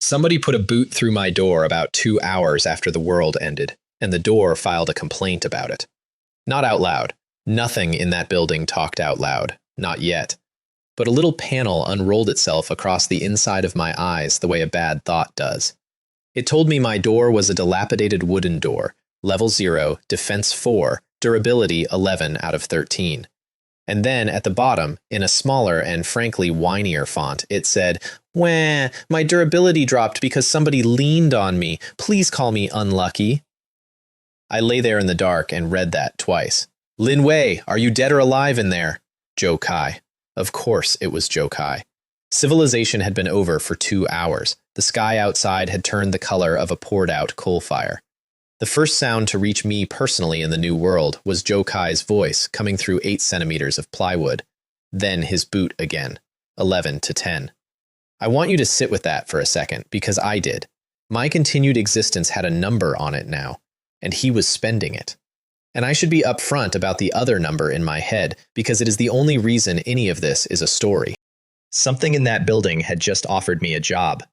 Somebody put a boot through my door about 2 hours after the world ended, and the door filed a complaint about it. Not out loud. Nothing in that building talked out loud. Not yet. But a little panel unrolled itself across the inside of my eyes the way a bad thought does. It told me my door was a dilapidated wooden door, level 0, defense 4, durability 11 out of 13. And then at the bottom, in a smaller and frankly whinier font, it said, "Wah, my durability dropped because somebody leaned on me. Please call me unlucky." I lay there in the dark and read that twice. "Lin Wei, are you dead or alive in there?" Joe Kai. Of course it was Joe Kai. Civilization had been over for 2 hours. The sky outside had turned the color of a poured-out coal fire. The first sound to reach me personally in the new world was Joe Kai's voice coming through 8 centimeters of plywood. Then his boot again, 11 to 10. I want you to sit with that for a second, because I did. My continued existence had a number on it now, and he was spending it. And I should be upfront about the other number in my head, because it is the only reason any of this is a story. Something in that building had just offered me a job.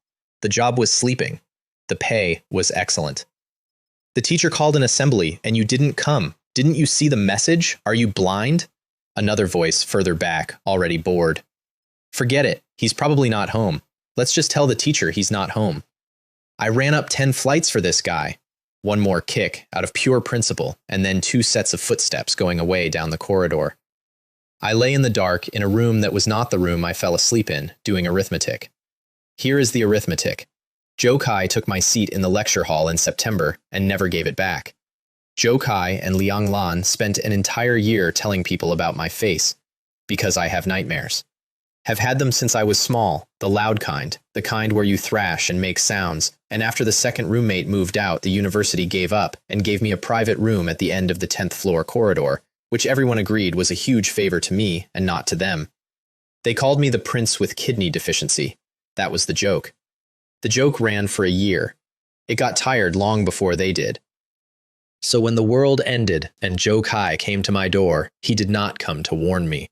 The job was sleeping. The pay was excellent. The teacher called an assembly, and you didn't come. Didn't you see the message? Are you blind? Another voice further back, already bored. Forget it. He's probably not home. Let's just tell the teacher he's not home. I ran up 10 flights for this guy. One more kick, out of pure principle, and then 2 sets of footsteps going away down the corridor. I lay in the dark in a room that was not the room I fell asleep in, doing arithmetic. Here is the arithmetic. Joe Kai took my seat in the lecture hall in September and never gave it back. Joe Kai and Liang Lan spent an entire year telling people about my face, because I have nightmares. Have had them since I was small, the loud kind, the kind where you thrash and make sounds, and after the second roommate moved out, the university gave up and gave me a private room at the end of the 10th floor corridor, which everyone agreed was a huge favor to me and not to them. They called me the prince with kidney deficiency. That was the joke. The joke ran for a year. It got tired long before they did. So when the world ended and Joe Kai came to my door, he did not come to warn me.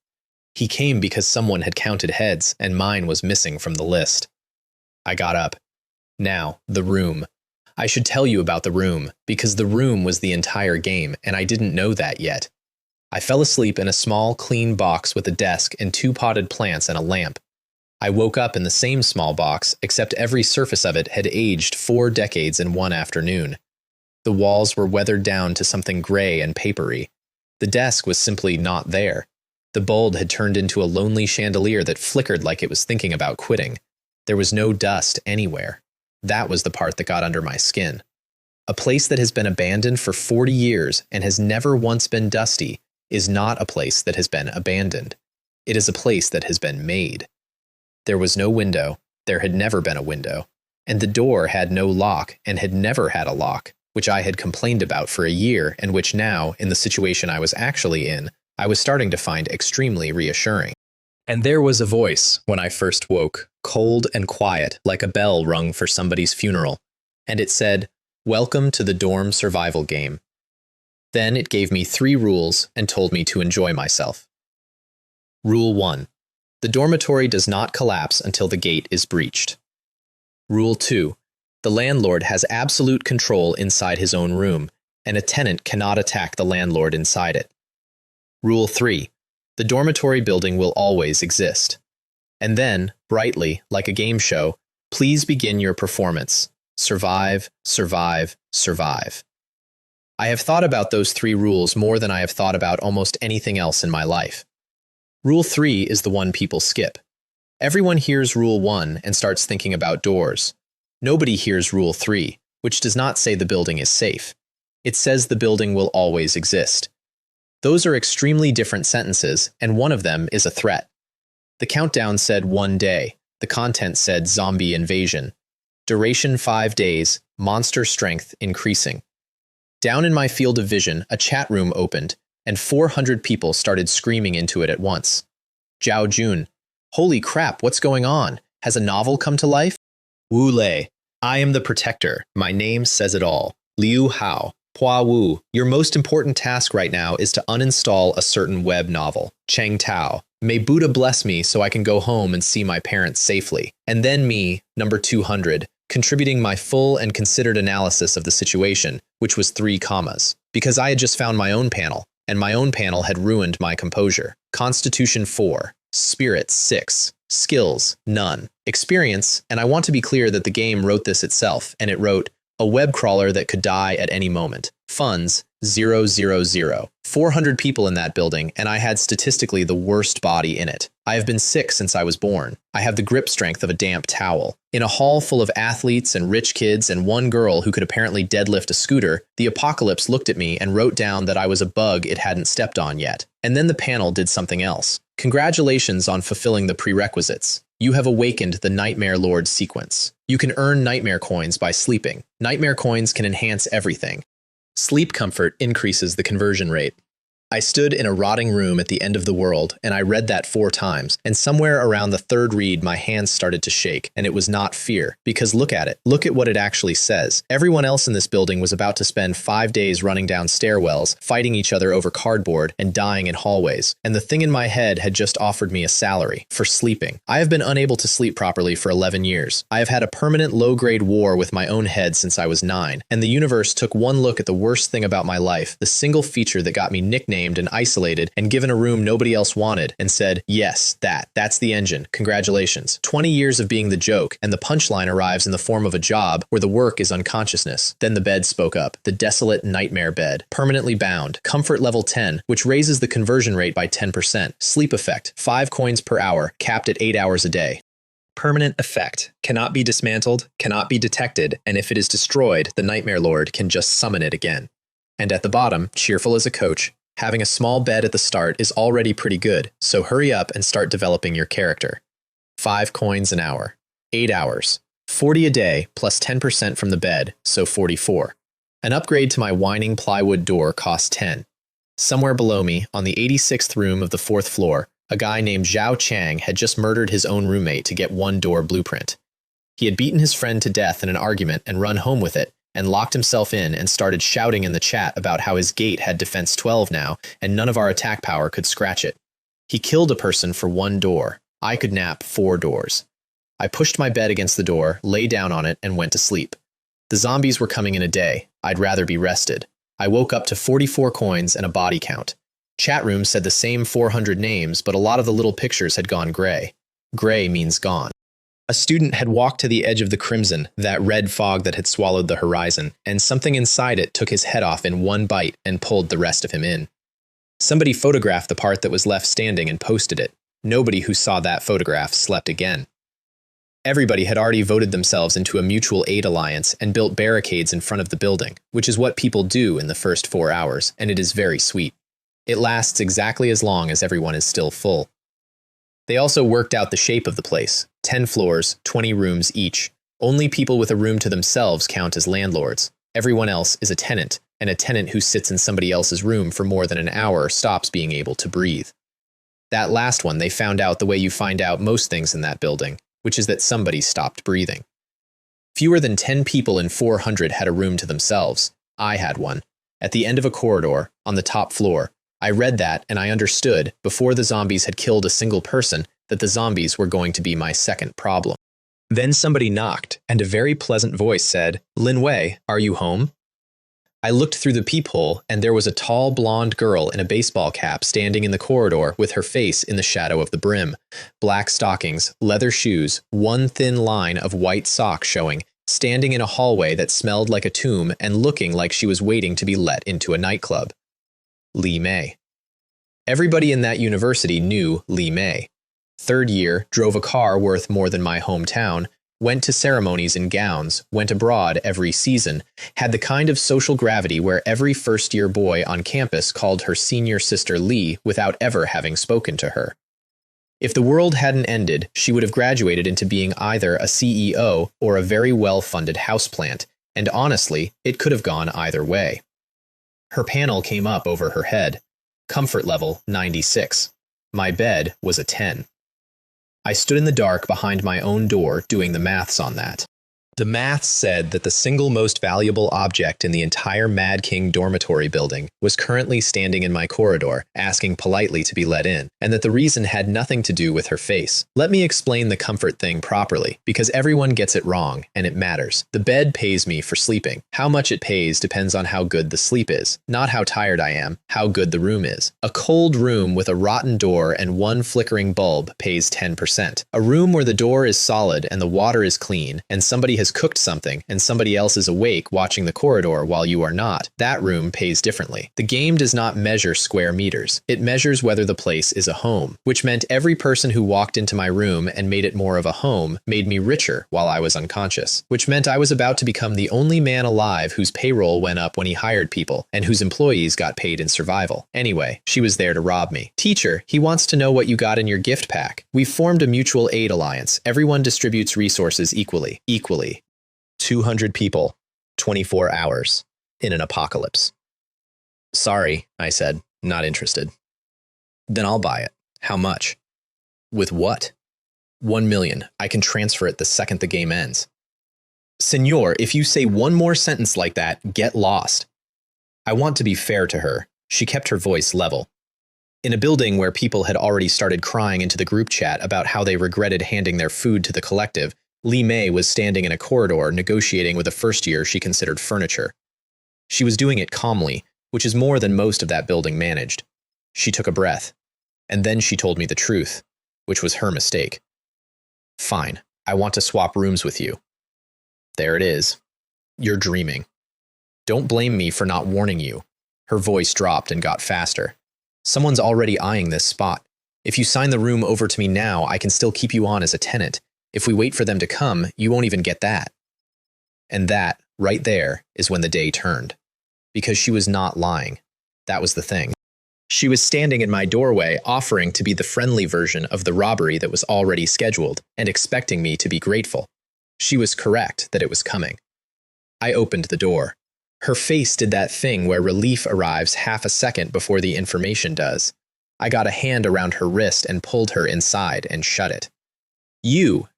He came because someone had counted heads and mine was missing from the list. I got up. Now, the room. I should tell you about the room, because the room was the entire game, and I didn't know that yet. I fell asleep in a small, clean box with a desk and 2 potted plants and a lamp. I woke up in the same small box, except every surface of it had aged 4 decades in one afternoon. The walls were weathered down to something gray and papery. The desk was simply not there. The bulb had turned into a lonely chandelier that flickered like it was thinking about quitting. There was no dust anywhere. That was the part that got under my skin. A place that has been abandoned for 40 years and has never once been dusty is not a place that has been abandoned. It is a place that has been made. There was no window, there had never been a window, and the door had no lock and had never had a lock, which I had complained about for a year and which now, in the situation I was actually in, I was starting to find extremely reassuring. And there was a voice when I first woke, cold and quiet, like a bell rung for somebody's funeral, and it said, "Welcome to the dorm survival game." Then it gave me 3 rules and told me to enjoy myself. Rule 1. The dormitory does not collapse until the gate is breached. Rule 2. The landlord has absolute control inside his own room, and a tenant cannot attack the landlord inside it. Rule 3. The dormitory building will always exist. And then, brightly, like a game show, please begin your performance. Survive, survive, survive. I have thought about those 3 rules more than I have thought about almost anything else in my life. Rule 3 is the one people skip. Everyone hears Rule 1 and starts thinking about doors. Nobody hears Rule 3, which does not say the building is safe. It says the building will always exist. Those are extremely different sentences, and one of them is a threat. The countdown said 1 day. The content said zombie invasion. Duration 5 days, monster strength increasing. Down in my field of vision, a chat room opened, and 400 people started screaming into it at once. Zhao Jun. Holy crap, what's going on? Has a novel come to life? Wu Lei. I am the protector. My name says it all. Liu Hao. Hua Wu. Your most important task right now is to uninstall a certain web novel. Cheng Tao. May Buddha bless me so I can go home and see my parents safely. And then me, number 200, contributing my full and considered analysis of the situation, which was 3 commas, because I had just found my own panel, and my own panel had ruined my composure. Constitution 4, Spirit 6, Skills none, Experience, and I want to be clear that the game wrote this itself, and it wrote, a web crawler that could die at any moment. Funds, 000. 400 people in that building, and I had statistically the worst body in it. I have been sick since I was born. I have the grip strength of a damp towel. In a hall full of athletes and rich kids and one girl who could apparently deadlift a scooter, the apocalypse looked at me and wrote down that I was a bug it hadn't stepped on yet. And then the panel did something else. Congratulations on fulfilling the prerequisites. You have awakened the Nightmare Lord sequence. You can earn nightmare coins by sleeping. Nightmare coins can enhance everything. Sleep comfort increases the conversion rate. I stood in a rotting room at the end of the world, and I read that 4 times, and somewhere around the 3rd read my hands started to shake, and it was not fear, because look at it. Look at what it actually says. Everyone else in this building was about to spend 5 days running down stairwells, fighting each other over cardboard, and dying in hallways, and the thing in my head had just offered me a salary for sleeping. I have been unable to sleep properly for 11 years. I have had a permanent low-grade war with my own head since I was 9, and the universe took one look at the worst thing about my life, the single feature that got me nicknamed and isolated and given a room nobody else wanted, and said, yes, that's the engine. Congratulations. 20 years of being the joke, and the punchline arrives in the form of a job where the work is unconsciousness. Then the bed spoke up. The desolate nightmare bed. Permanently bound. Comfort level 10, which raises the conversion rate by 10%. Sleep effect. 5 coins per hour, capped at 8 hours a day. Permanent effect. Cannot be dismantled, cannot be detected, and if it is destroyed, the Nightmare Lord can just summon it again. And at the bottom, cheerful as a coach, having a small bed at the start is already pretty good, so hurry up and start developing your character. 5 coins an hour. 8 hours. 40 a day, plus 10% from the bed, so 44. An upgrade to my whining plywood door costs 10. Somewhere below me, on the 86th room of the 4th floor, a guy named Zhao Chang had just murdered his own roommate to get 1 door blueprint. He had beaten his friend to death in an argument and run home with it, and locked himself in and started shouting in the chat about how his gate had defense 12 now, and none of our attack power could scratch it. He killed a person for 1 door. I could nap 4 doors. I pushed my bed against the door, lay down on it, and went to sleep. The zombies were coming in a day. I'd rather be rested. I woke up to 44 coins and a body count. Chat room said the same 400 names, but a lot of the little pictures had gone gray. Gray means gone. A student had walked to the edge of the crimson, that red fog that had swallowed the horizon, and something inside it took his head off in 1 bite and pulled the rest of him in. Somebody photographed the part that was left standing and posted it. Nobody who saw that photograph slept again. Everybody had already voted themselves into a mutual aid alliance and built barricades in front of the building, which is what people do in the first 4 hours, and it is very sweet. It lasts exactly as long as everyone is still full. They also worked out the shape of the place. 10 floors, 20 rooms each. Only people with a room to themselves count as landlords. Everyone else is a tenant, and a tenant who sits in somebody else's room for more than an hour stops being able to breathe. That last one they found out the way you find out most things in that building, which is that somebody stopped breathing. Fewer than 10 people in 400 had a room to themselves. I had one. At the end of a corridor, on the top floor. I read that and I understood, before the zombies had killed a single person, that the zombies were going to be my second problem. Then somebody knocked, and a very pleasant voice said, "Lin Wei, are you home?" I looked through the peephole, and there was a tall blonde girl in a baseball cap standing in the corridor with her face in the shadow of the brim. Black stockings, leather shoes, 1 thin line of white sock showing, standing in a hallway that smelled like a tomb and looking like she was waiting to be let into a nightclub. Li Mei. Everybody in that university knew Li Mei. 3rd year, drove a car worth more than my hometown, went to ceremonies in gowns, went abroad every season, had the kind of social gravity where every first-year boy on campus called her senior sister Li without ever having spoken to her. If the world hadn't ended, she would have graduated into being either a CEO or a very well-funded houseplant, and honestly, it could have gone either way. Her panel came up over her head. Comfort level 96. My bed was a 10. I stood in the dark behind my own door doing the maths on that. The math said that the single most valuable object in the entire Mad King dormitory building was currently standing in my corridor, asking politely to be let in, and that the reason had nothing to do with her face. Let me explain the comfort thing properly, because everyone gets it wrong, and it matters. The bed pays me for sleeping. How much it pays depends on how good the sleep is, not how tired I am, how good the room is. A cold room with a rotten door and one flickering bulb pays 10%. A room where the door is solid and the water is clean, and somebody has cooked something and somebody else is awake watching the corridor while you are not, that room pays differently. The game does not measure square meters. It measures whether the place is a home, which meant every person who walked into my room and made it more of a home made me richer while I was unconscious, which meant I was about to become the only man alive whose payroll went up when he hired people and whose employees got paid in survival. Anyway, she was there to rob me. Teacher, he wants to know what you got in your gift pack. We've formed a mutual aid alliance. Everyone distributes resources equally. 200 people, 24 hours, in an apocalypse. Sorry, I said, not interested. Then I'll buy it. How much? With what? 1 million. I can transfer it the second the game ends. Senor, if you say one more sentence like that, get lost. I want to be fair to her. She kept her voice level. In a building where people had already started crying into the group chat about how they regretted handing their food to the collective, Li Mei was standing in a corridor negotiating with a first year she considered furniture. She was doing it calmly, which is more than most of that building managed. She took a breath, and then she told me the truth, which was her mistake. Fine, I want to swap rooms with you. There it is. You're dreaming. Don't blame me for not warning you. Her voice dropped and got faster. Someone's already eyeing this spot. If you sign the room over to me now, I can still keep you on as a tenant. If we wait for them to come, you won't even get that. And that, right there, is when the day turned. Because she was not lying. That was the thing. She was standing in my doorway, offering to be the friendly version of the robbery that was already scheduled, and expecting me to be grateful. She was correct that it was coming. I opened the door. Her face did that thing where relief arrives half a second before the information does. I got a hand around her wrist and pulled her inside and shut it.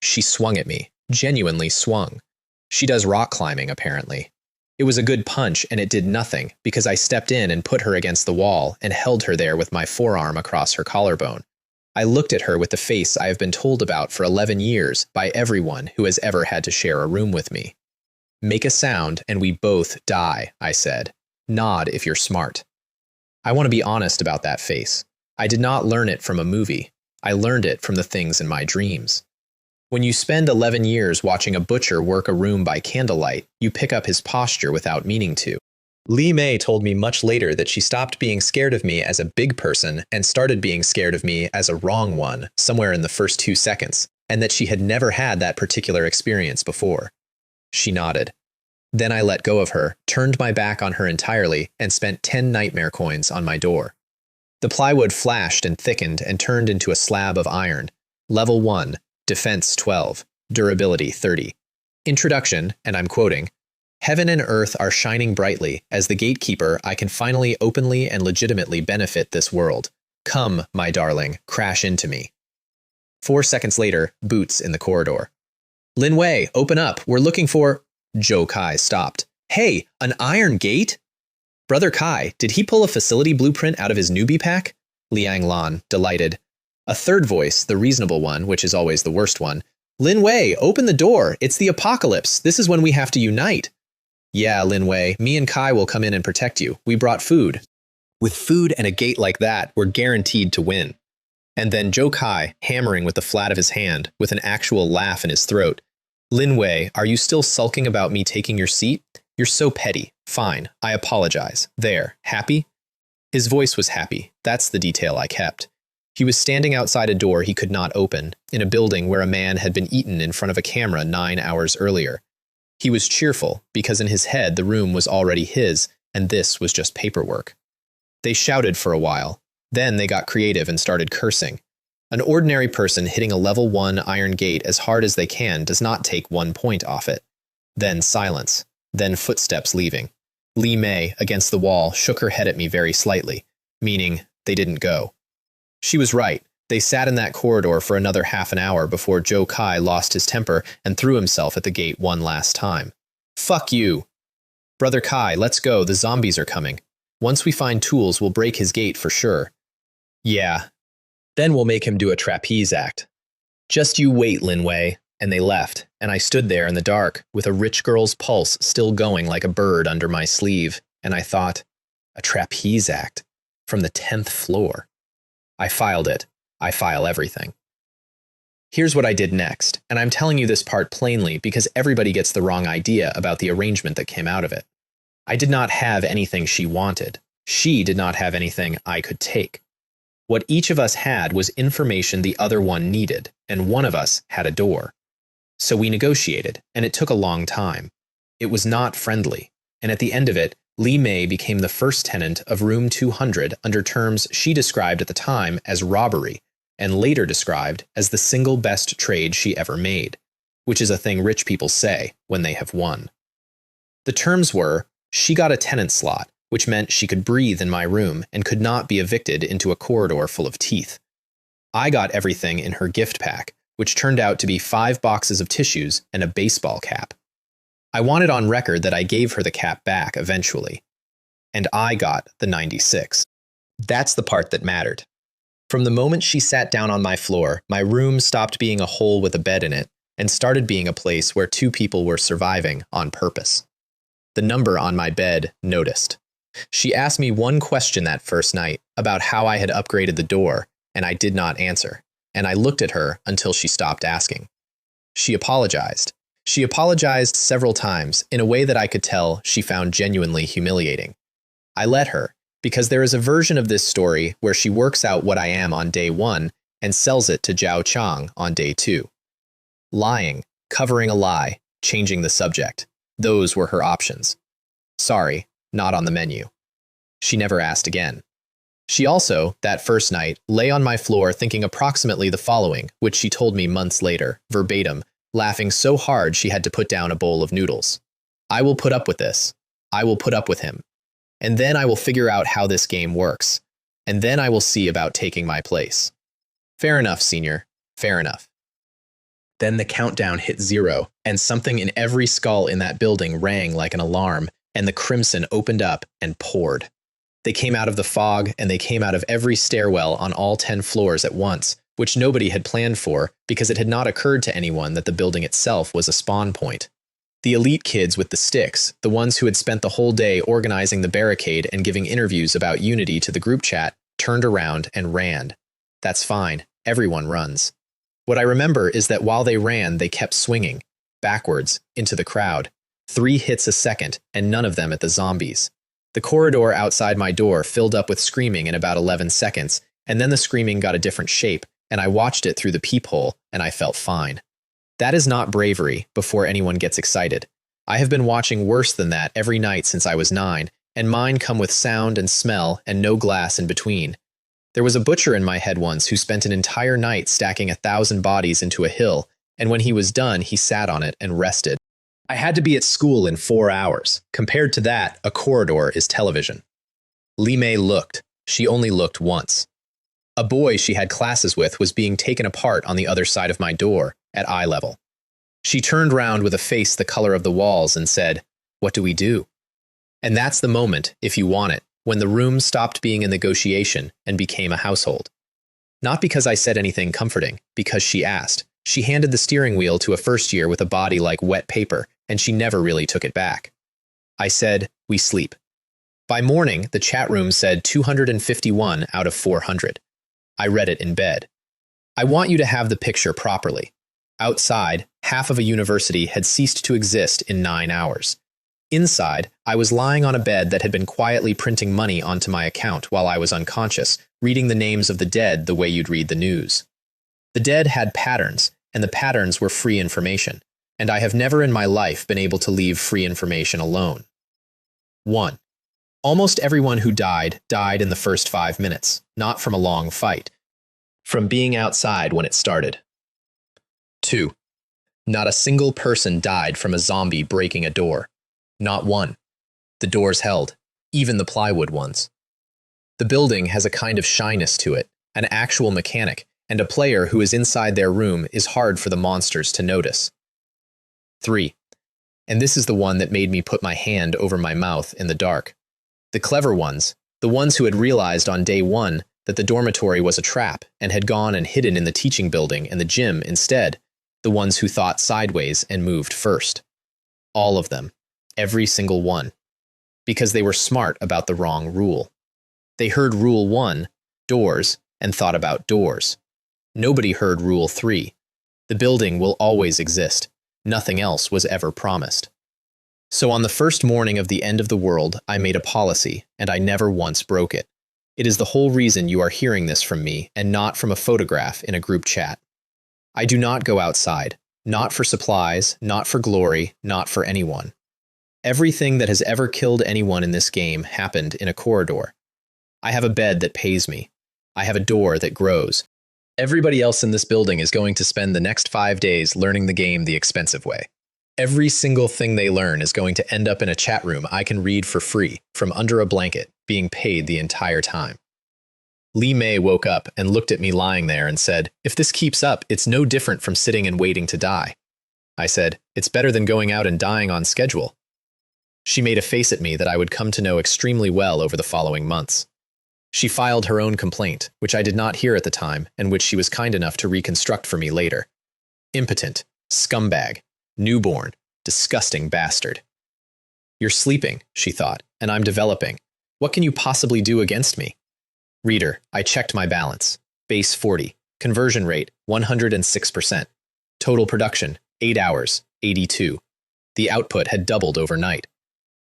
She swung at me, genuinely swung. She does rock climbing, apparently. It was a good punch, and it did nothing, because I stepped in and put her against the wall and held her there with my forearm across her collarbone. I looked at her with the face I have been told about for 11 years by everyone who has ever had to share a room with me. Make a sound, and we both die, I said. Nod if you're smart. I want to be honest about that face. I did not learn it from a movie. I learned it from the things in my dreams. When you spend 11 years watching a butcher work a room by candlelight, you pick up his posture without meaning to. Li Mei told me much later that she stopped being scared of me as a big person and started being scared of me as a wrong one somewhere in the first 2 seconds, and that she had never had that particular experience before. She nodded. Then I let go of her, turned my back on her entirely, and spent 10 nightmare coins on my door. The plywood flashed and thickened and turned into a slab of iron. Level 1. Defense 12, Durability 30. Introduction, and I'm quoting, Heaven and earth are shining brightly. As the gatekeeper, I can finally openly and legitimately benefit this world. Come, my darling, crash into me. 4 seconds later, boots in the corridor. Lin Wei, open up. We're looking for... Zhou Kai stopped. Hey, an iron gate? Brother Kai, did he pull a facility blueprint out of his newbie pack? Liang Lan, delighted. A third voice, the reasonable one, which is always the worst one. Lin Wei, open the door. It's the apocalypse. This is when we have to unite. Yeah, Lin Wei, me and Kai will come in and protect you. We brought food. With food and a gate like that, we're guaranteed to win. And then Zhou Kai, hammering with the flat of his hand, with an actual laugh in his throat. Lin Wei, are you still sulking about me taking your seat? You're so petty. Fine, I apologize. There, happy? His voice was happy. That's the detail I kept. He was standing outside a door he could not open, in a building where a man had been eaten in front of a camera 9 hours earlier. He was cheerful, because in his head the room was already his, and this was just paperwork. They shouted for a while. Then they got creative and started cursing. An ordinary person hitting a level 1 iron gate as hard as they can does not take 1 point off it. Then silence. Then footsteps leaving. Li Mei, against the wall, shook her head at me very slightly, meaning they didn't go. She was right. They sat in that corridor for another half an hour before Joe Kai lost his temper and threw himself at the gate one last time. Fuck you! Brother Kai, let's go, the zombies are coming. Once we find tools, we'll break his gate for sure. Yeah. Then we'll make him do a trapeze act. Just you wait, Lin Wei. And they left, and I stood there in the dark, with a rich girl's pulse still going like a bird under my sleeve, and I thought, a trapeze act? From the 10th floor. I filed it. I file everything. Here's what I did next, and I'm telling you this part plainly because everybody gets the wrong idea about the arrangement that came out of it. I did not have anything she wanted. She did not have anything I could take. What each of us had was information the other one needed, and one of us had a door. So we negotiated, and it took a long time. It was not friendly, and at the end of it, Li Mei became the first tenant of room 200 under terms she described at the time as robbery, and later described as the single best trade she ever made, which is a thing rich people say when they have won. The terms were, she got a tenant slot, which meant she could breathe in my room and could not be evicted into a corridor full of teeth. I got everything in her gift pack, which turned out to be 5 boxes of tissues and a baseball cap. I wanted on record that I gave her the cap back eventually. And I got the 96. That's the part that mattered. From the moment she sat down on my floor, my room stopped being a hole with a bed in it and started being a place where 2 people were surviving on purpose. The number on my bed noticed. She asked me one question that first night about how I had upgraded the door, and I did not answer. And I looked at her until she stopped asking. She apologized. She apologized several times in a way that I could tell she found genuinely humiliating. I let her, because there is a version of this story where she works out what I am on day 1 and sells it to Zhao Chang on day 2. Lying, covering a lie, changing the subject. Those were her options. Sorry, not on the menu. She never asked again. She also, that first night, lay on my floor thinking approximately the following, which she told me months later, verbatim, laughing so hard she had to put down a bowl of noodles. I will put up with this. I will put up with him. And then I will figure out how this game works. And then I will see about taking my place. Fair enough, senior. Fair enough. Then the countdown hit 0, and something in every skull in that building rang like an alarm, and the crimson opened up and poured. They came out of the fog, and they came out of every stairwell on all 10 floors at once, which nobody had planned for because it had not occurred to anyone that the building itself was a spawn point. The elite kids with the sticks, the ones who had spent the whole day organizing the barricade and giving interviews about unity to the group chat, turned around and ran. That's fine. Everyone runs. What I remember is that while they ran, they kept swinging, backwards, into the crowd. 3 hits a second, and none of them at the zombies. The corridor outside my door filled up with screaming in about 11 seconds, and then the screaming got a different shape, and I watched it through the peephole, and I felt fine. That is not bravery before anyone gets excited. I have been watching worse than that every night since I was 9, and mine come with sound and smell and no glass in between. There was a butcher in my head once who spent an entire night stacking 1,000 bodies into a hill, and when he was done, he sat on it and rested. I had to be at school in 4 hours. Compared to that, a corridor is television. Li Mei looked. She only looked once. A boy she had classes with was being taken apart on the other side of my door, at eye level. She turned round with a face the color of the walls and said, "What do we do?" And that's the moment, if you want it, when the room stopped being a negotiation and became a household. Not because I said anything comforting, because she asked. She handed the steering wheel to a first year with a body like wet paper, and she never really took it back. I said, "We sleep." By morning, the chat room said 251 out of 400. I read it in bed. I want you to have the picture properly. Outside, half of a university had ceased to exist in 9 hours. Inside, I was lying on a bed that had been quietly printing money onto my account while I was unconscious, reading the names of the dead the way you'd read the news. The dead had patterns, and the patterns were free information, and I have never in my life been able to leave free information alone. 1. Almost everyone who died in the first 5 minutes, not from a long fight, from being outside when it started. 2. Not a single person died from a zombie breaking a door. Not one. The doors held, even the plywood ones. The building has a kind of shyness to it, an actual mechanic, and a player who is inside their room is hard for the monsters to notice. 3. And this is the one that made me put my hand over my mouth in the dark. The clever ones, the ones who had realized on day 1 that the dormitory was a trap and had gone and hidden in the teaching building and the gym instead, the ones who thought sideways and moved first. All of them. Every single one. Because they were smart about the wrong rule. They heard Rule 1, doors, and thought about doors. Nobody heard Rule 3. The building will always exist. Nothing else was ever promised. So on the first morning of the end of the world, I made a policy, and I never once broke it. It is the whole reason you are hearing this from me, and not from a photograph in a group chat. I do not go outside. Not for supplies, not for glory, not for anyone. Everything that has ever killed anyone in this game happened in a corridor. I have a bed that pays me. I have a door that grows. Everybody else in this building is going to spend the next 5 days learning the game the expensive way. Every single thing they learn is going to end up in a chat room I can read for free, from under a blanket, being paid the entire time. Li Mei woke up and looked at me lying there and said, "If this keeps up, it's no different from sitting and waiting to die." I said, "It's better than going out and dying on schedule." She made a face at me that I would come to know extremely well over the following months. She filed her own complaint, which I did not hear at the time and which she was kind enough to reconstruct for me later. Impotent, scumbag, newborn, disgusting bastard. You're sleeping, she thought, and I'm developing. What can you possibly do against me? Reader, I checked my balance. Base 40. Conversion rate, 106%. Total production, 8 hours, 82. The output had doubled overnight.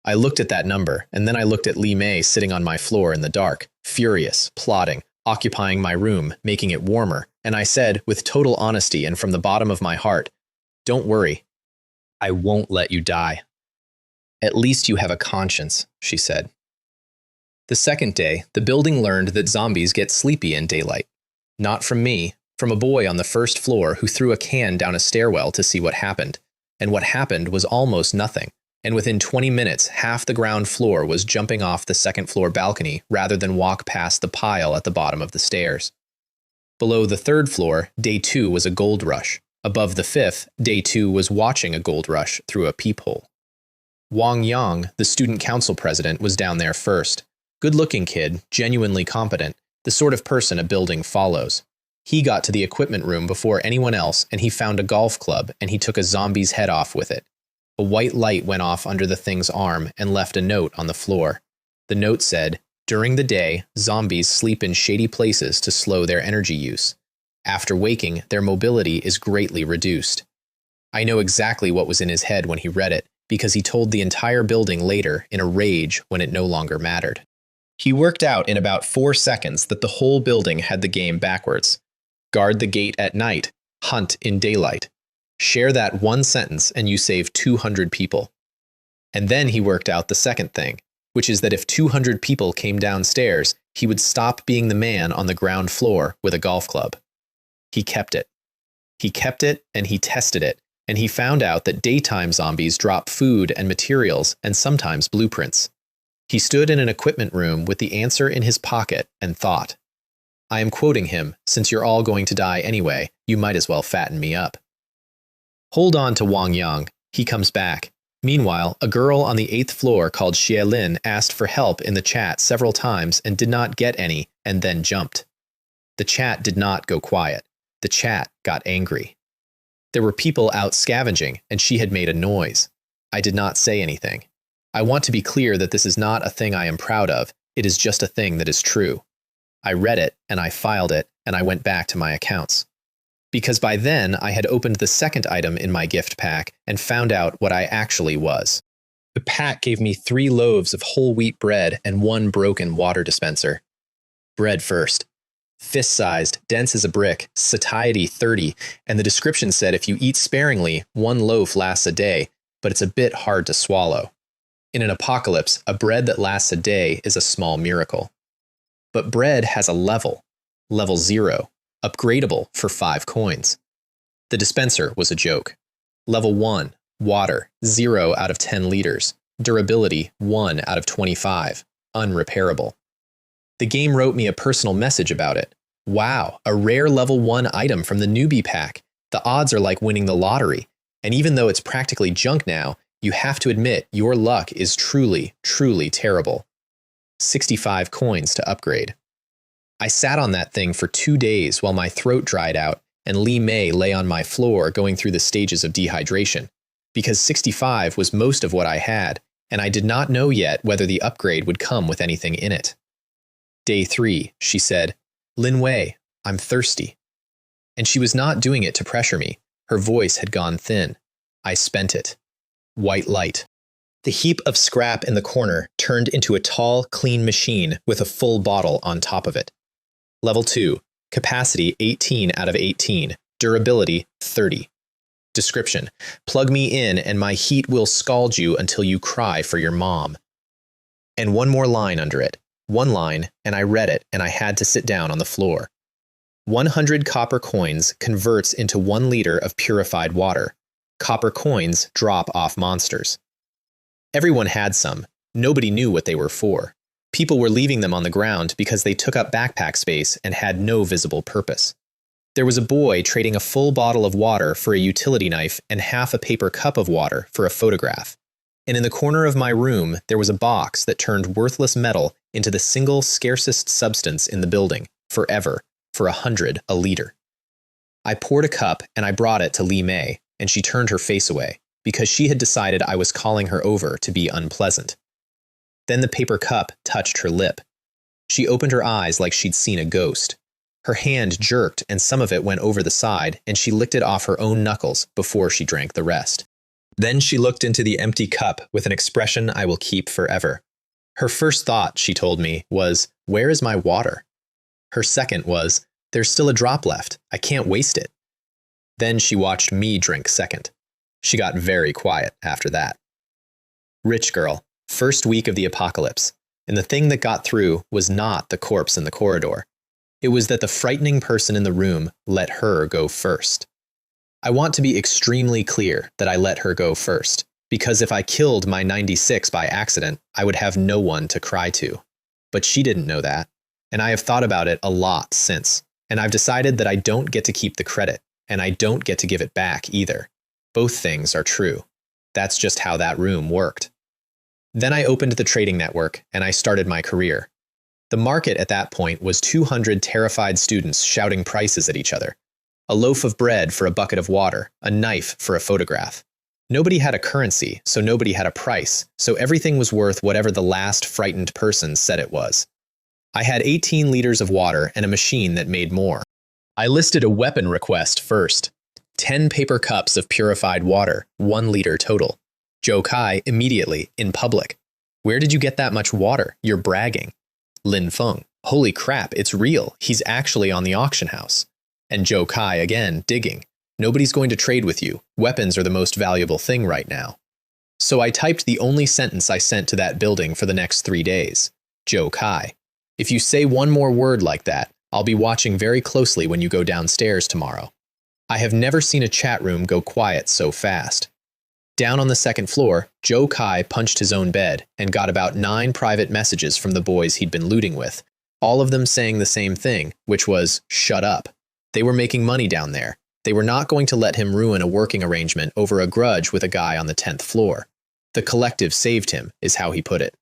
I looked at that number, and then I looked at Li Mei sitting on my floor in the dark, furious, plotting, occupying my room, making it warmer, and I said, with total honesty and from the bottom of my heart, "Don't worry. I won't let you die." "At least you have a conscience," she said. The second day, the building learned that zombies get sleepy in daylight. Not from me, from a boy on the first floor who threw a can down a stairwell to see what happened. And what happened was almost nothing. And within 20 minutes, half the ground floor was jumping off the second floor balcony rather than walk past the pile at the bottom of the stairs. Below the third floor, day 2 was a gold rush. Above the fifth, day 2 was watching a gold rush through a peephole. Wang Yang, the student council president, was down there first. Good-looking kid, genuinely competent, the sort of person a building follows. He got to the equipment room before anyone else, and he found a golf club, and he took a zombie's head off with it. A white light went off under the thing's arm and left a note on the floor. The note said, "During the day, zombies sleep in shady places to slow their energy use. After waking, their mobility is greatly reduced." I know exactly what was in his head when he read it, because he told the entire building later in a rage when it no longer mattered. He worked out in about 4 seconds that the whole building had the game backwards. Guard the gate at night, hunt in daylight. Share that one sentence and you save 200 people. And then he worked out the second thing, which is that if 200 people came downstairs, he would stop being the man on the ground floor with a golf club. He kept it. He kept it and he tested it, and he found out that daytime zombies drop food and materials and sometimes blueprints. He stood in an equipment room with the answer in his pocket and thought. I am quoting him, since you're all going to die anyway, you might as well fatten me up. Hold on to Wang Yang. He comes back. Meanwhile, a girl on the 8th floor called Xie Lin asked for help in the chat several times and did not get any, and then jumped. The chat did not go quiet. The chat got angry. There were people out scavenging, and she had made a noise. I did not say anything. I want to be clear that this is not a thing I am proud of. It is just a thing that is true. I read it, and I filed it, and I went back to my accounts. Because by then, I had opened the second item in my gift pack and found out what I actually was. The pack gave me 3 loaves of whole wheat bread and 1 broken water dispenser. Bread first. Fist-sized, dense as a brick, satiety 30, and the description said if you eat sparingly, 1 loaf lasts a day, but it's a bit hard to swallow. In an apocalypse, a bread that lasts a day is a small miracle. But bread has a level. Level 0. Upgradable for 5 coins. The dispenser was a joke. Level 1. Water. 0 out of 10 liters. Durability. 1 out of 25. Unrepairable. The game wrote me a personal message about it. Wow, a rare level 1 item from the newbie pack. The odds are like winning the lottery. And even though it's practically junk now, you have to admit your luck is truly, truly terrible. 65 coins to upgrade. I sat on that thing for 2 days while my throat dried out and Lee May lay on my floor going through the stages of dehydration, because 65 was most of what I had, and I did not know yet whether the upgrade would come with anything in it. Day 3, she said, "Lin Wei, I'm thirsty." And she was not doing it to pressure me. Her voice had gone thin. I spent it. White light. The heap of scrap in the corner turned into a tall, clean machine with a full bottle on top of it. Level 2. Capacity 18 out of 18. Durability 30. Description: plug me in and my heat will scald you until you cry for your mom. And one more line under it. One line, and I read it, and I had to sit down on the floor. 100 copper coins converts into 1 liter of purified water. Copper coins drop off monsters. Everyone had some. Nobody knew what they were for. People were leaving them on the ground because they took up backpack space and had no visible purpose. There was a boy trading a full bottle of water for a utility knife and half a paper cup of water for a photograph. And in the corner of my room, there was a box that turned worthless metal into the single scarcest substance in the building, forever, for 100 a liter. I poured a cup and I brought it to Lee May, and she turned her face away, because she had decided I was calling her over to be unpleasant. Then the paper cup touched her lip. She opened her eyes like she'd seen a ghost. Her hand jerked and some of it went over the side, and she licked it off her own knuckles before she drank the rest. Then she looked into the empty cup with an expression I will keep forever. Her first thought, she told me, was, "Where is my water?" Her second was, "There's still a drop left. I can't waste it." Then she watched me drink second. She got very quiet after that. Rich girl, first week of the apocalypse, and the thing that got through was not the corpse in the corridor. It was that the frightening person in the room let her go first. I want to be extremely clear that I let her go first, because if I killed my 96 by accident, I would have no one to cry to. But she didn't know that, and I have thought about it a lot since, and I've decided that I don't get to keep the credit, and I don't get to give it back either. Both things are true. That's just how that room worked. Then I opened the trading network, and I started my career. The market at that point was 200 terrified students shouting prices at each other. A loaf of bread for a bucket of water, a knife for a photograph. Nobody had a currency, so nobody had a price, so everything was worth whatever the last frightened person said it was. I had 18 liters of water and a machine that made more. I listed a weapon request first. 10 paper cups of purified water, 1 liter total. Joe Kai immediately, in public. "Where did you get that much water? You're bragging." Lin Feng. "Holy crap, it's real. He's actually on the auction house." And Joe Kai again, digging. "Nobody's going to trade with you. Weapons are the most valuable thing right now." So I typed the only sentence I sent to that building for the next 3 days. Joe Kai. "If you say one more word like that, I'll be watching very closely when you go downstairs tomorrow." I have never seen a chat room go quiet so fast. Down on the second floor, Joe Kai punched his own bed and got about 9 private messages from the boys he'd been looting with, all of them saying the same thing, which was, "Shut up." They were making money down there. They were not going to let him ruin a working arrangement over a grudge with a guy on the 10th floor. The collective saved him, is how he put it.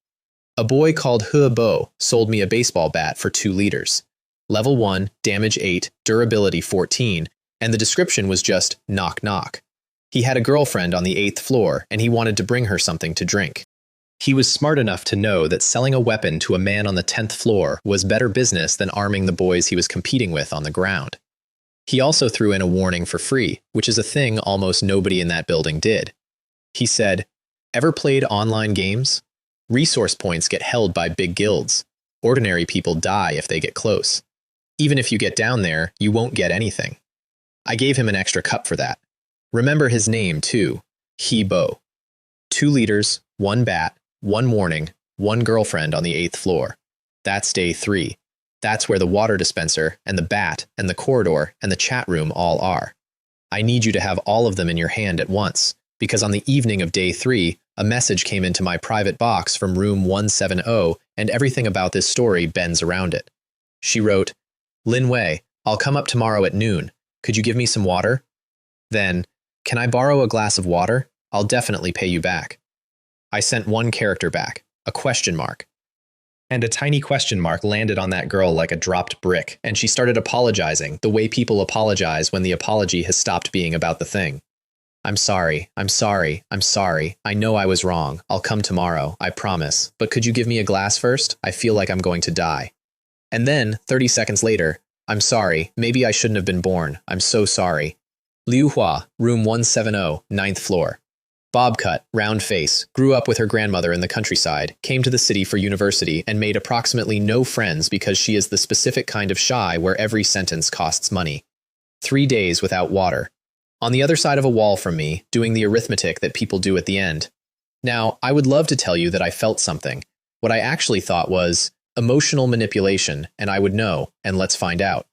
A boy called He Bo sold me a baseball bat for 2 liters. Level 1, damage 8, durability 14, and the description was just, "knock knock." He had a girlfriend on the 8th floor, and he wanted to bring her something to drink. He was smart enough to know that selling a weapon to a man on the 10th floor was better business than arming the boys he was competing with on the ground. He also threw in a warning for free, which is a thing almost nobody in that building did. He said, "Ever played online games? Resource points get held by big guilds. Ordinary people die if they get close. Even if you get down there, you won't get anything." I gave him an extra cup for that. Remember his name, too. He Bo. 2 liters, 1 bat, 1 warning, 1 girlfriend on the 8th floor. That's day 3. That's where the water dispenser, and the bat, and the corridor, and the chat room all are. I need you to have all of them in your hand at once, because on the evening of day 3, a message came into my private box from room 170, and everything about this story bends around it. She wrote, Lin Wei, I'll come up tomorrow at noon. Could you give me some water? Then, can I borrow a glass of water? I'll definitely pay you back. I sent one character back, a question mark. And a tiny question mark landed on that girl like a dropped brick, and she started apologizing, the way people apologize when the apology has stopped being about the thing. I'm sorry, I'm sorry, I'm sorry. I know I was wrong. I'll come tomorrow, I promise. But could you give me a glass first? I feel like I'm going to die. And then, 30 seconds later, I'm sorry, maybe I shouldn't have been born. I'm so sorry. Liu Hua, room 170, 9th floor. Bob cut, round face, grew up with her grandmother in the countryside, came to the city for university, and made approximately no friends because she is the specific kind of shy where every sentence costs money. 3 days without water. On the other side of a wall from me, doing the arithmetic that people do at the end. Now, I would love to tell you that I felt something. What I actually thought was emotional manipulation, and I would know, and let's find out.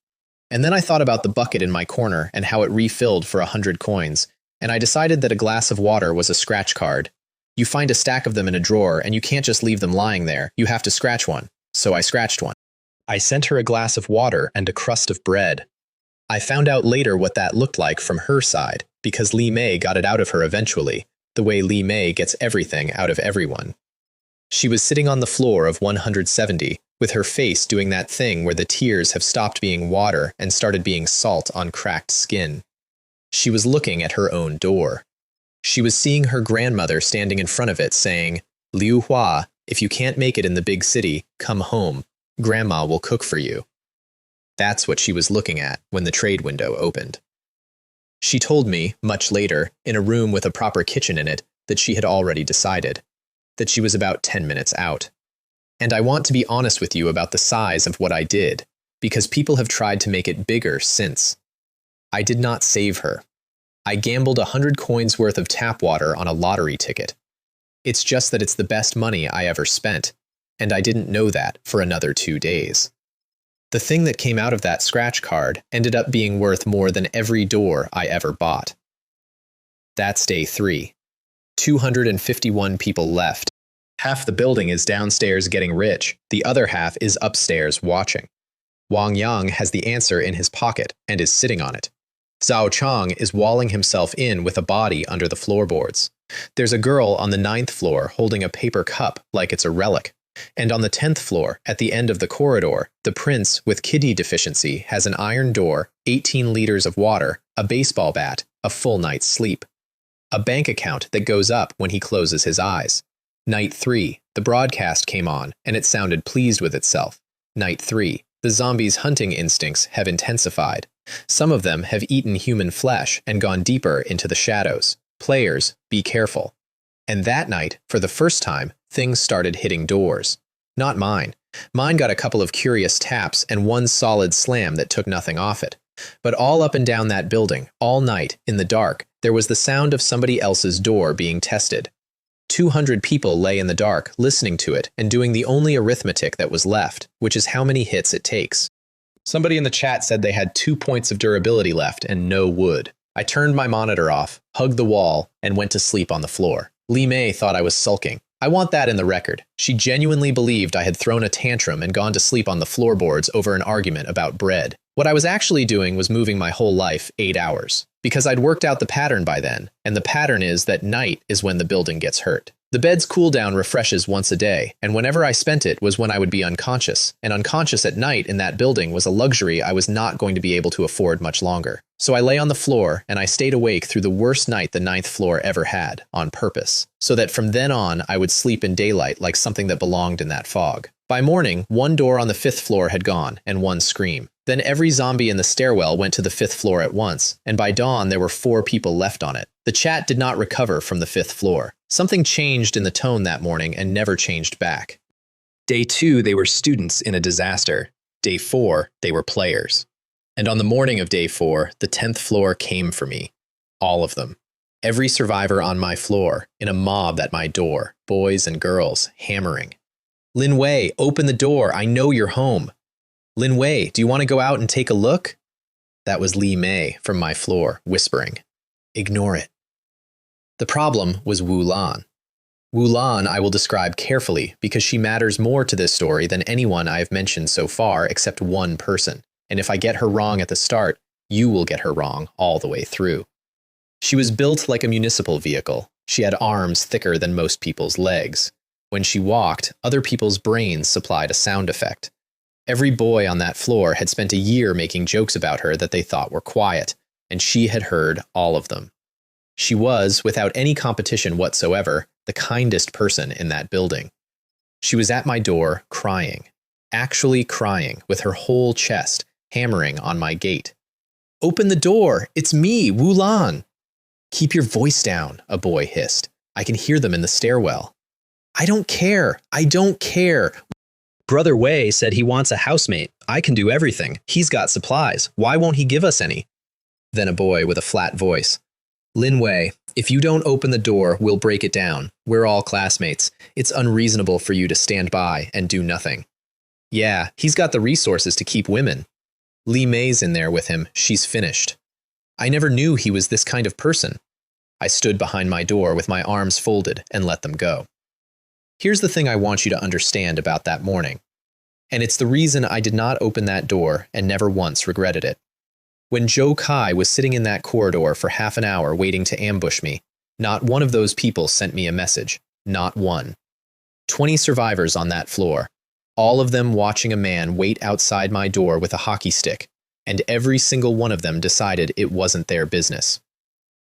And then I thought about the bucket in my corner and how it refilled for 100 coins, and I decided that a glass of water was a scratch card. You find a stack of them in a drawer, and you can't just leave them lying there. You have to scratch one. So I scratched one. I sent her a glass of water and a crust of bread. I found out later what that looked like from her side, because Li Mei got it out of her eventually, the way Li Mei gets everything out of everyone. She was sitting on the floor of 170, with her face doing that thing where the tears have stopped being water and started being salt on cracked skin. She was looking at her own door. She was seeing her grandmother standing in front of it saying, Liu Hua, if you can't make it in the big city, come home. Grandma will cook for you. That's what she was looking at when the trade window opened. She told me, much later, in a room with a proper kitchen in it, that she had already decided, that she was about 10 minutes out. And I want to be honest with you about the size of what I did, because people have tried to make it bigger since. I did not save her. I gambled 100 coins worth of tap water on a lottery ticket. It's just that it's the best money I ever spent, and I didn't know that for another 2 days. The thing that came out of that scratch card ended up being worth more than every door I ever bought. That's day 3. 251 people left. Half the building is downstairs getting rich, the other half is upstairs watching. Wang Yang has the answer in his pocket and is sitting on it. Zhao Chang is walling himself in with a body under the floorboards. There's a girl on the 9th floor holding a paper cup like it's a relic. And on the 10th floor, at the end of the corridor, the prince with kidney deficiency has an iron door, 18 liters of water, a baseball bat, a full night's sleep. A bank account that goes up when he closes his eyes. Night 3, the broadcast came on, and it sounded pleased with itself. Night 3, the zombies' hunting instincts have intensified. Some of them have eaten human flesh and gone deeper into the shadows. Players, be careful. And that night, for the first time, things started hitting doors. Not mine. Mine got a couple of curious taps and one solid slam that took nothing off it. But all up and down that building, all night, in the dark, there was the sound of somebody else's door being tested. 200 people lay in the dark, listening to it and doing the only arithmetic that was left, which is how many hits it takes. Somebody in the chat said they had 2 points of durability left and no wood. I turned my monitor off, hugged the wall, and went to sleep on the floor. Li Mei thought I was sulking. I want that in the record. She genuinely believed I had thrown a tantrum and gone to sleep on the floorboards over an argument about bread. What I was actually doing was moving my whole life 8 hours. Because I'd worked out the pattern by then, and the pattern is that night is when the building gets hurt. The bed's cooldown refreshes once a day, and whenever I spent it was when I would be unconscious, and unconscious at night in that building was a luxury I was not going to be able to afford much longer. So I lay on the floor, and I stayed awake through the worst night the 9th floor ever had, on purpose, so that from then on I would sleep in daylight like something that belonged in that fog. By morning, one door on the 5th floor had gone, and one scream. Then every zombie in the stairwell went to the 5th floor at once, and by dawn there were 4 people left on it. The chat did not recover from the 5th floor. Something changed in the tone that morning and never changed back. Day 2, they were students in a disaster. Day 4, they were players. And on the morning of day 4, the 10th floor came for me. All of them. Every survivor on my floor, in a mob at my door, boys and girls, hammering. Lin Wei, open the door, I know you're home. Lin Wei, do you want to go out and take a look? That was Li Mei from my floor, whispering. Ignore it. The problem was Wu Lan. Wu Lan I will describe carefully because she matters more to this story than anyone I have mentioned so far except one person, and if I get her wrong at the start, you will get her wrong all the way through. She was built like a municipal vehicle. She had arms thicker than most people's legs. When she walked, other people's brains supplied a sound effect. Every boy on that floor had spent a year making jokes about her that they thought were quiet, and she had heard all of them. She was, without any competition whatsoever, the kindest person in that building. She was at my door, crying, actually crying, with her whole chest, hammering on my gate. "Open the door! It's me, Wu Lan!" "Keep your voice down," a boy hissed. "I can hear them in the stairwell." "I don't care! I don't care!" "Brother Wei said he wants a housemate. I can do everything. He's got supplies. Why won't he give us any?" Then a boy with a flat voice. "Lin Wei, if you don't open the door, we'll break it down. We're all classmates. It's unreasonable for you to stand by and do nothing." "Yeah, he's got the resources to keep women. Li Mei's in there with him. She's finished." "I never knew he was this kind of person." I stood behind my door with my arms folded and let them go. Here's the thing I want you to understand about that morning. And it's the reason I did not open that door and never once regretted it. When Zhou Kai was sitting in that corridor for half an hour waiting to ambush me, not one of those people sent me a message. Not one. 20 survivors on that floor, all of them watching a man wait outside my door with a hockey stick, and every single one of them decided it wasn't their business.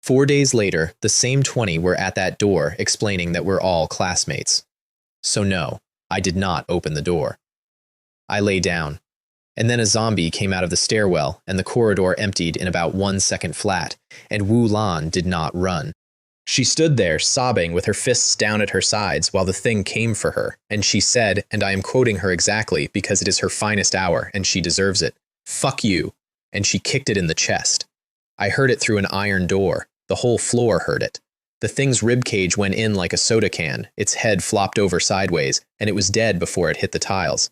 4 days later, the same 20 were at that door explaining that we're all classmates. So no, I did not open the door. I lay down. And then a zombie came out of the stairwell, and the corridor emptied in about 1 second flat, and Wu Lan did not run. She stood there, sobbing with her fists down at her sides while the thing came for her, and she said, and I am quoting her exactly because it is her finest hour and she deserves it, "Fuck you," and she kicked it in the chest. I heard it through an iron door. The whole floor heard it. The thing's ribcage went in like a soda can, its head flopped over sideways, and it was dead before it hit the tiles.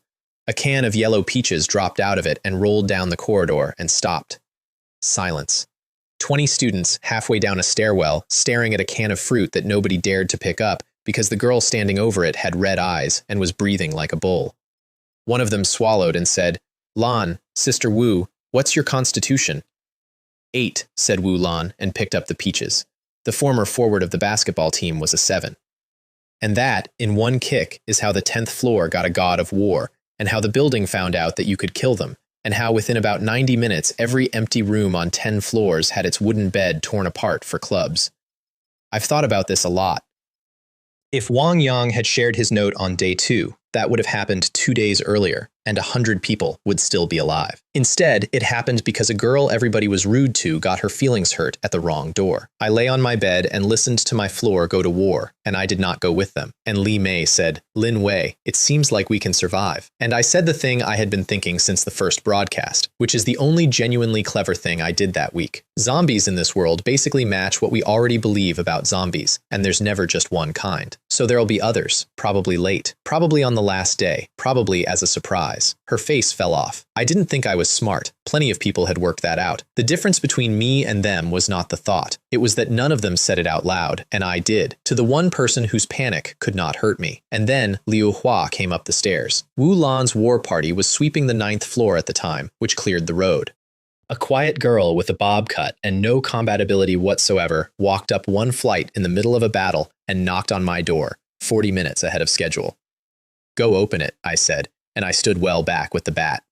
A can of yellow peaches dropped out of it and rolled down the corridor and stopped. Silence. 20 students halfway down a stairwell staring at a can of fruit that nobody dared to pick up because the girl standing over it had red eyes and was breathing like a bull. One of them swallowed and said, "Lan, Sister Wu, what's your constitution?" 8, said Wu Lan and picked up the peaches. The former forward of the basketball team was a 7. And that, in one kick, is how the 10th floor got a god of war, and how the building found out that you could kill them, and how within about 90 minutes every empty room on 10 floors had its wooden bed torn apart for clubs. I've thought about this a lot. If Wang Yang had shared his note on day 2, that would have happened 2 days earlier, and 100 people would still be alive. Instead, it happened because a girl everybody was rude to got her feelings hurt at the wrong door. I lay on my bed and listened to my floor go to war, and I did not go with them. And Li Mei said, "Lin Wei, it seems like we can survive." And I said the thing I had been thinking since the first broadcast, which is the only genuinely clever thing I did that week. Zombies in this world basically match what we already believe about zombies, and there's never just one kind. So there'll be others, probably late, probably on the last day, probably as a surprise. Her face fell off. I didn't think I was smart. Plenty of people had worked that out. The difference between me and them was not the thought. It was that none of them said it out loud, and I did, to the one person whose panic could not hurt me. And then Liu Hua came up the stairs. Wu Lan's war party was sweeping the 9th floor at the time, which cleared the road. A quiet girl with a bob cut and no combat ability whatsoever walked up one flight in the middle of a battle and knocked on my door, 40 minutes ahead of schedule. "Go open it," I said, and I stood well back with the bat.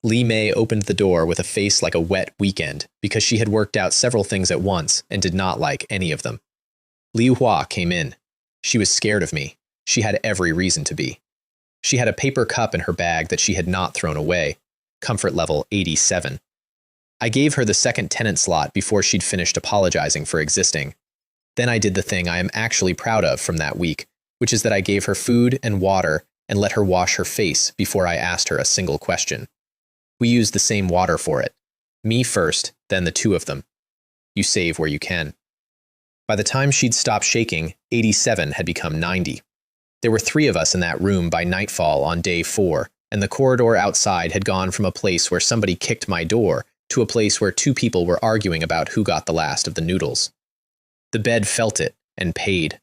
Li Mei opened the door with a face like a wet weekend because she had worked out several things at once and did not like any of them. Liu Hua came in. She was scared of me. She had every reason to be. She had a paper cup in her bag that she had not thrown away, comfort level 87. I gave her the second tenant slot before she'd finished apologizing for existing. Then I did the thing I am actually proud of from that week, which is that I gave her food and water and let her wash her face before I asked her a single question. We used the same water for it. Me first, then the 2 of them. You save where you can. By the time she'd stopped shaking, 87 had become 90. There were 3 of us in that room by nightfall on day 4, and the corridor outside had gone from a place where somebody kicked my door to a place where 2 people were arguing about who got the last of the noodles. The bed felt it and paid.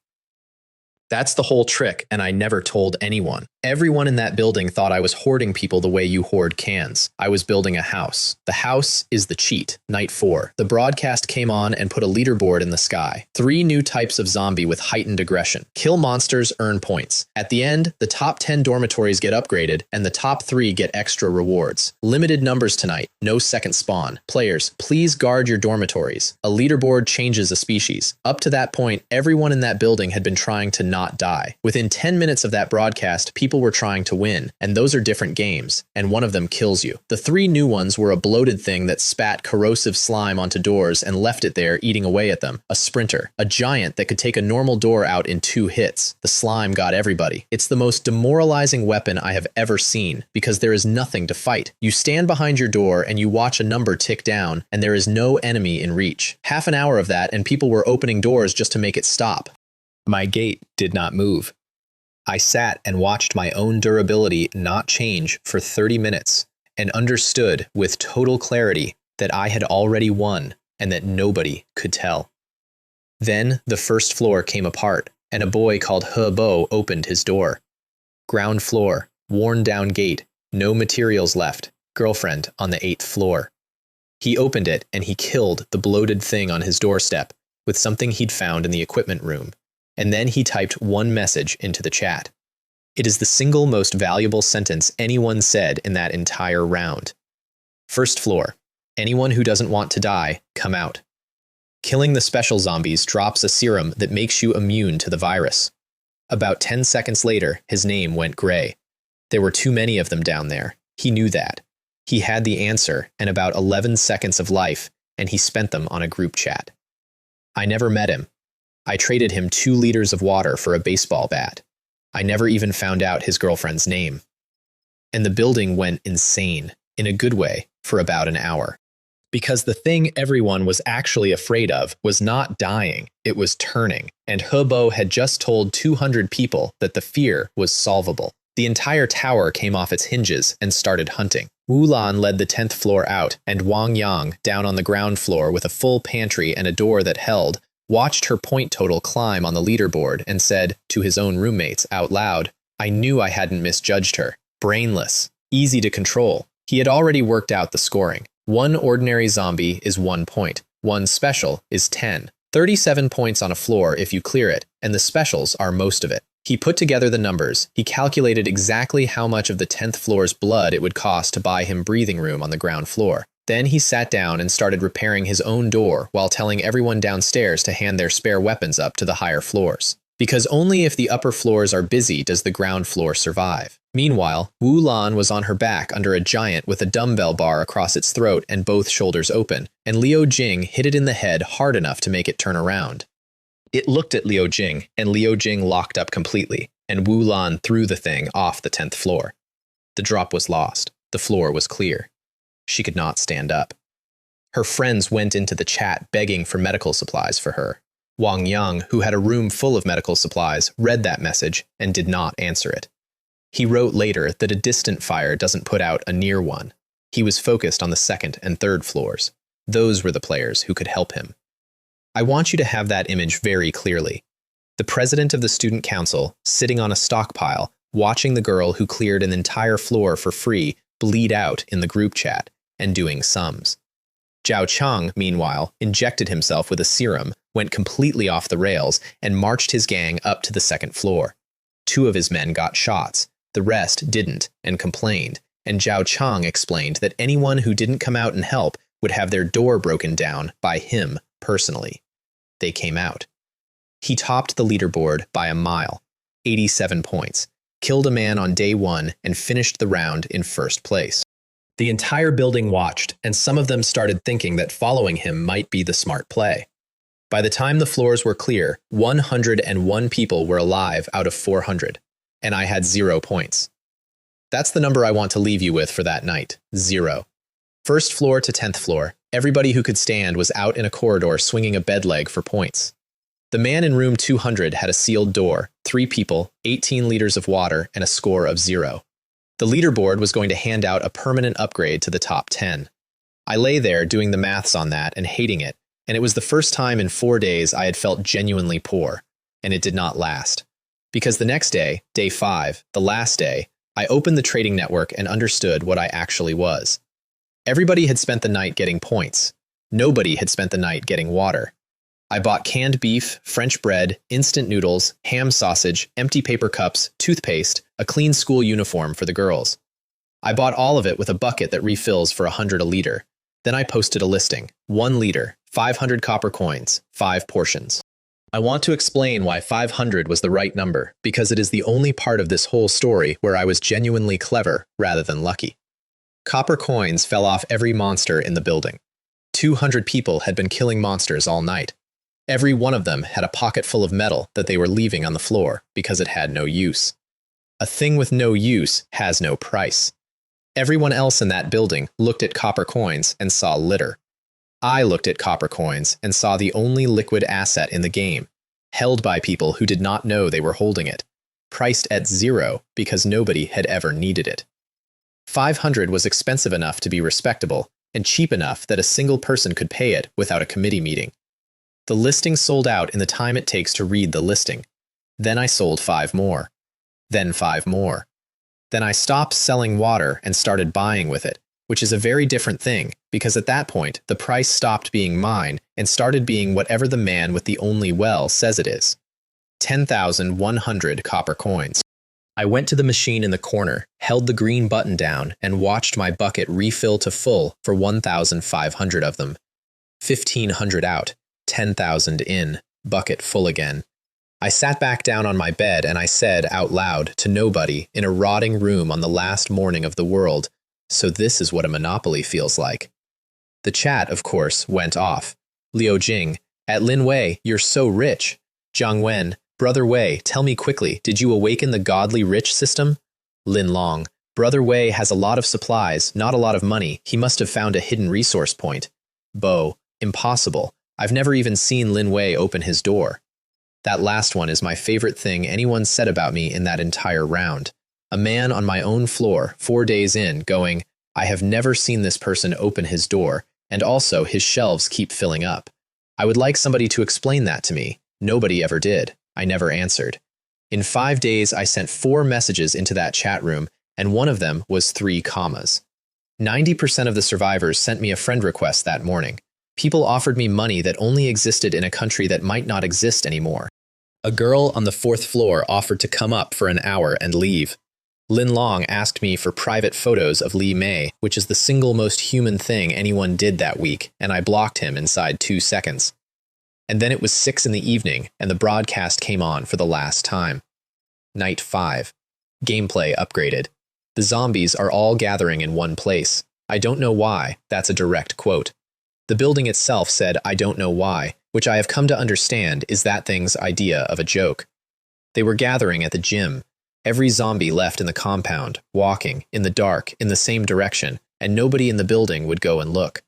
That's the whole trick, and I never told anyone. Everyone in that building thought I was hoarding people the way you hoard cans. I was building a house. The house is the cheat. Night 4. The broadcast came on and put a leaderboard in the sky. 3 new types of zombie with heightened aggression. Kill monsters, earn points. At the end, the top 10 dormitories get upgraded, and the top 3 get extra rewards. Limited numbers tonight. No second spawn. Players, please guard your dormitories. A leaderboard changes a species. Up to that point, everyone in that building had been trying to not die. Within 10 minutes of that broadcast, people were trying to win, and those are different games, and one of them kills you. The 3 new ones were a bloated thing that spat corrosive slime onto doors and left it there eating away at them. A sprinter. A giant that could take a normal door out in 2 hits. The slime got everybody. It's the most demoralizing weapon I have ever seen, because there is nothing to fight. You stand behind your door and you watch a number tick down, and there is no enemy in reach. Half an hour of that and people were opening doors just to make it stop. My gate did not move. I sat and watched my own durability not change for 30 minutes and understood with total clarity that I had already won and that nobody could tell. Then the first floor came apart and a boy called He Bo opened his door. Ground floor, worn down gate, no materials left, girlfriend on the 8th floor. He opened it and he killed the bloated thing on his doorstep with something he'd found in the equipment room. And then he typed one message into the chat. It is the single most valuable sentence anyone said in that entire round. First floor. Anyone who doesn't want to die, come out. Killing the special zombies drops a serum that makes you immune to the virus. About 10 seconds later, his name went gray. There were too many of them down there. He knew that. He had the answer and about 11 seconds of life, and he spent them on a group chat. I never met him. I traded him 2 liters of water for a baseball bat. I never even found out his girlfriend's name. And the building went insane, in a good way, for about an hour. Because the thing everyone was actually afraid of was not dying, it was turning, and He Bo had just told 200 people that the fear was solvable. The entire tower came off its hinges and started hunting. Wu Lan led the 10th floor out, and Wang Yang, down on the ground floor with a full pantry and a door that held, watched her point total climb on the leaderboard and said, to his own roommates out loud, I knew I hadn't misjudged her. Brainless. Easy to control. He had already worked out the scoring. 1 ordinary zombie is 1 point. 1 special is 10. 37 points on a floor if you clear it, and the specials are most of it. He put together the numbers. He calculated exactly how much of the 10th floor's blood it would cost to buy him breathing room on the ground floor. Then he sat down and started repairing his own door while telling everyone downstairs to hand their spare weapons up to the higher floors. Because only if the upper floors are busy does the ground floor survive. Meanwhile, Wu Lan was on her back under a giant with a dumbbell bar across its throat and both shoulders open, and Liu Jing hit it in the head hard enough to make it turn around. It looked at Liu Jing, and Liu Jing locked up completely, and Wu Lan threw the thing off the 10th floor. The drop was lost. The floor was clear. She could not stand up. Her friends went into the chat begging for medical supplies for her. Wang Yang, who had a room full of medical supplies, read that message and did not answer it. He wrote later that a distant fire doesn't put out a near one. He was focused on the 2nd and 3rd floors. Those were the players who could help him. I want you to have that image very clearly. The president of the student council, sitting on a stockpile, watching the girl who cleared an entire floor for free bleed out in the group chat, and doing sums. Zhao Chang, meanwhile, injected himself with a serum, went completely off the rails, and marched his gang up to the 2nd floor. 2 of his men got shots. The rest didn't, and complained, and Zhao Chang explained that anyone who didn't come out and help would have their door broken down by him personally. They came out. He topped the leaderboard by a mile, 87 points, killed a man on day 1, and finished the round in 1st place. The entire building watched, and some of them started thinking that following him might be the smart play. By the time the floors were clear, 101 people were alive out of 400, and I had 0 points. That's the number I want to leave you with for that night, 0. 1st floor to 10th floor, everybody who could stand was out in a corridor swinging a bed leg for points. The man in room 200 had a sealed door, 3 people, 18 liters of water, and a score of 0. The leaderboard was going to hand out a permanent upgrade to the top 10. I lay there doing the maths on that and hating it, and it was the first time in 4 days I had felt genuinely poor, and it did not last. Because the next day, day 5, the last day, I opened the trading network and understood what I actually was. Everybody had spent the night getting points. Nobody had spent the night getting water. I bought canned beef, French bread, instant noodles, ham sausage, empty paper cups, toothpaste, a clean school uniform for the girls. I bought all of it with a bucket that refills for 100 a liter. Then I posted a listing. 1 liter, 500 copper coins, 5 portions. I want to explain why 500 was the right number, because it is the only part of this whole story where I was genuinely clever rather than lucky. Copper coins fell off every monster in the building. 200 people had been killing monsters all night. Every one of them had a pocket full of metal that they were leaving on the floor because it had no use. A thing with no use has no price. Everyone else in that building looked at copper coins and saw litter. I looked at copper coins and saw the only liquid asset in the game, held by people who did not know they were holding it, priced at 0 because nobody had ever needed it. 500 was expensive enough to be respectable and cheap enough that a single person could pay it without a committee meeting. The listing sold out in the time it takes to read the listing. Then I sold 5 more. Then 5 more. Then I stopped selling water and started buying with it, which is a very different thing, because at that point, the price stopped being mine and started being whatever the man with the only well says it is. 10,100 copper coins. I went to the machine in the corner, held the green button down, and watched my bucket refill to full for 1,500 of them. 1,500 out. 10,000 in, bucket full again. I sat back down on my bed and I said out loud to nobody in a rotting room on the last morning of the world, so this is what a monopoly feels like. The chat, of course, went off. Liu Jing, at Lin Wei, you're so rich. Jiang Wen, Brother Wei, tell me quickly, did you awaken the godly rich system? Lin Long, Brother Wei has a lot of supplies, not a lot of money. He must have found a hidden resource point. Bo, impossible. I've never even seen Lin Wei open his door. That last one is my favorite thing anyone said about me in that entire round. A man on my own floor, 4 days in, going, I have never seen this person open his door, and also his shelves keep filling up. I would like somebody to explain that to me. Nobody ever did. I never answered. In 5 days, I sent 4 messages into that chat room, and one of them was 3 commas. 90% of the survivors sent me a friend request that morning. People offered me money that only existed in a country that might not exist anymore. A girl on the 4th floor offered to come up for an hour and leave. Lin Long asked me for private photos of Li Mei, which is the single most human thing anyone did that week, and I blocked him inside 2 seconds. And then it was 6 in the evening, and the broadcast came on for the last time. Night 5. Gameplay upgraded. The zombies are all gathering in one place. I don't know why, that's a direct quote. The building itself said, I don't know why, which I have come to understand is that thing's idea of a joke. They were gathering at the gym. Every zombie left in the compound, walking, in the dark, in the same direction, and nobody in the building would go and look.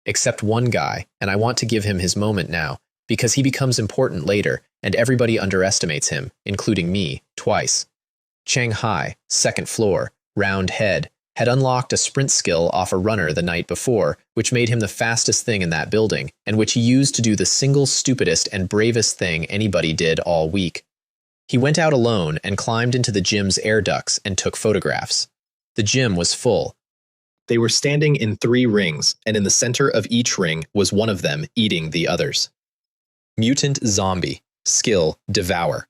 Except one guy, and I want to give him his moment now, because he becomes important later, and everybody underestimates him, including me, twice. Shanghai, 2nd floor, round head, had unlocked a sprint skill off a runner the night before, which made him the fastest thing in that building, and which he used to do the single stupidest and bravest thing anybody did all week. He went out alone and climbed into the gym's air ducts and took photographs. The gym was full. They were standing in 3 rings, and in the center of each ring was one of them eating the others. Mutant zombie, skill, devour.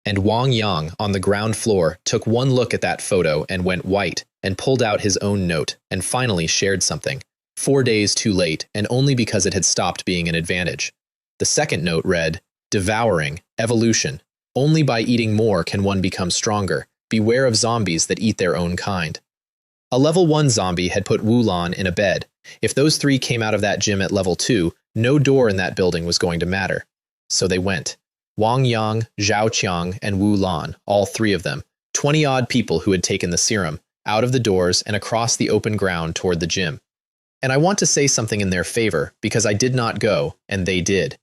And Wang Yang on the ground floor took one look at that photo and went white, and pulled out his own note, and finally shared something. 4 days too late, and only because it had stopped being an advantage. The second note read, Devouring, evolution. Only by eating more can one become stronger. Beware of zombies that eat their own kind. A level 1 zombie had put Wulan in a bed. If those 3 came out of that gym at level 2, no door in that building was going to matter. So they went. Wang Yang, Zhao Qiang, and Wu Lan, all 3 of them, 20-odd people who had taken the serum, out of the doors and across the open ground toward the gym. And I want to say something in their favor, because I did not go, and they did.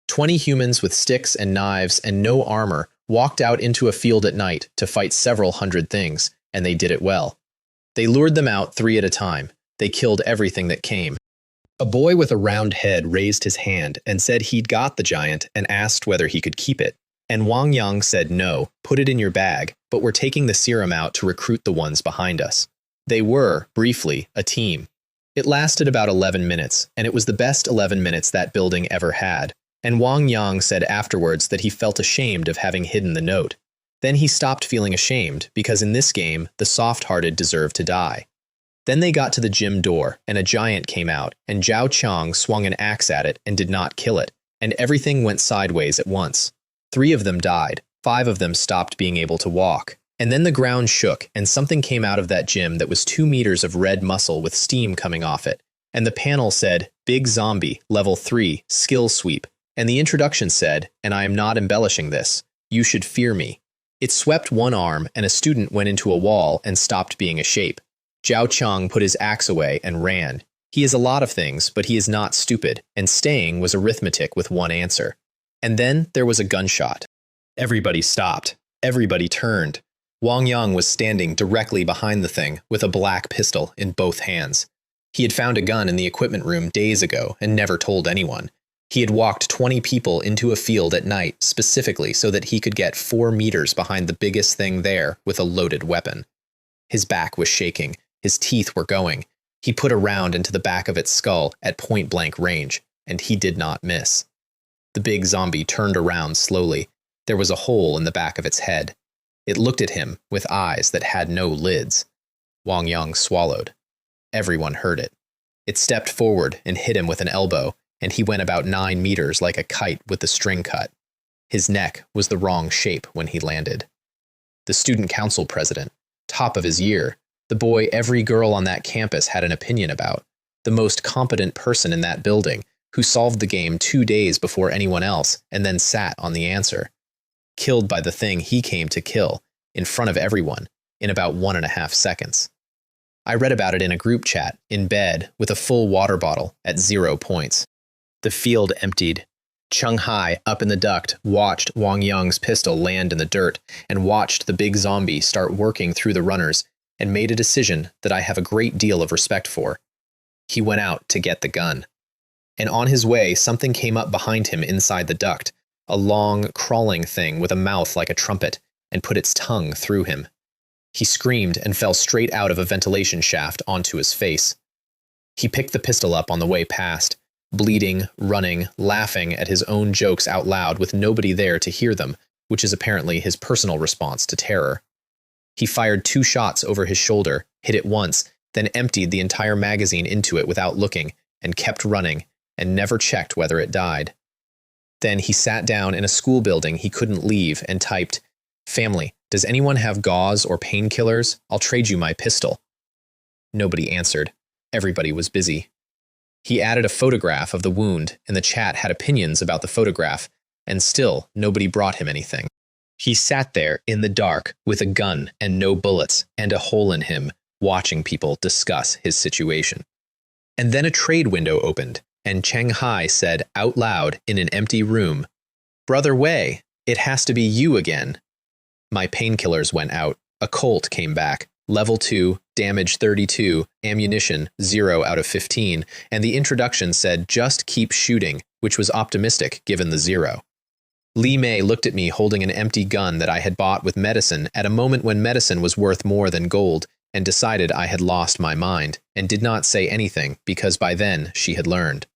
20 humans with sticks and knives and no armor walked out into a field at night to fight several hundred things, and they did it well. They lured them out 3 at a time. They killed everything that came. A boy with a round head raised his hand and said he'd got the giant and asked whether he could keep it. And Wang Yang said no, put it in your bag, but we're taking the serum out to recruit the ones behind us. They were, briefly, a team. It lasted about 11 minutes, and it was the best 11 minutes that building ever had. And Wang Yang said afterwards that he felt ashamed of having hidden the note. Then he stopped feeling ashamed, because in this game, the soft-hearted deserve to die. Then they got to the gym door, and a giant came out, and Zhao Qiang swung an axe at it and did not kill it, and everything went sideways at once. 3 of them died, 5 of them stopped being able to walk. And then the ground shook, and something came out of that gym that was 2 meters of red muscle with steam coming off it. And the panel said, Big Zombie, Level 3, Skill Sweep. And the introduction said, and I am not embellishing this, you should fear me. It swept one arm, and a student went into a wall and stopped being a shape. Zhao Qiang put his axe away and ran. He is a lot of things, but he is not stupid, and staying was arithmetic with one answer. And then there was a gunshot. Everybody stopped. Everybody turned. Wang Yang was standing directly behind the thing with a black pistol in both hands. He had found a gun in the equipment room days ago and never told anyone. He had walked 20 people into a field at night specifically so that he could get 4 meters behind the biggest thing there with a loaded weapon. His back was shaking. His teeth were going. He put a round into the back of its skull at point-blank range, and he did not miss. The big zombie turned around slowly. There was a hole in the back of its head. It looked at him with eyes that had no lids. Wang Yang swallowed. Everyone heard it. It stepped forward and hit him with an elbow, and he went about 9 meters like a kite with the string cut. His neck was the wrong shape when he landed. The student council president, top of his year, the boy every girl on that campus had an opinion about, the most competent person in that building, who solved the game 2 days before anyone else and then sat on the answer. Killed by the thing he came to kill, in front of everyone, in about 1.5 seconds. I read about it in a group chat, in bed, with a full water bottle, at 0 points. The field emptied. Cheng Hai, up in the duct, watched Wang Yang's pistol land in the dirt, and watched the big zombie start working through the runners, and made a decision that I have a great deal of respect for. He went out to get the gun. And on his way, something came up behind him inside the duct, a long, crawling thing with a mouth like a trumpet, and put its tongue through him. He screamed and fell straight out of a ventilation shaft onto his face. He picked the pistol up on the way past, bleeding, running, laughing at his own jokes out loud with nobody there to hear them, which is apparently his personal response to terror. He fired 2 shots over his shoulder, hit it once, then emptied the entire magazine into it without looking, and kept running, and never checked whether it died. Then he sat down in a school building he couldn't leave and typed, "Family, does anyone have gauze or painkillers? I'll trade you my pistol." Nobody answered. Everybody was busy. He added a photograph of the wound, and the chat had opinions about the photograph, and still nobody brought him anything. He sat there in the dark with a gun and no bullets and a hole in him, watching people discuss his situation. And then a trade window opened, and Cheng Hai said out loud in an empty room, "Brother Wei, it has to be you again." My painkillers went out. A Colt came back. Level 2, damage 32, ammunition 0 out of 15, and the introduction said just keep shooting, which was optimistic given the 0. Li Mei looked at me holding an empty gun that I had bought with medicine at a moment when medicine was worth more than gold, and decided I had lost my mind, and did not say anything because by then she had learned.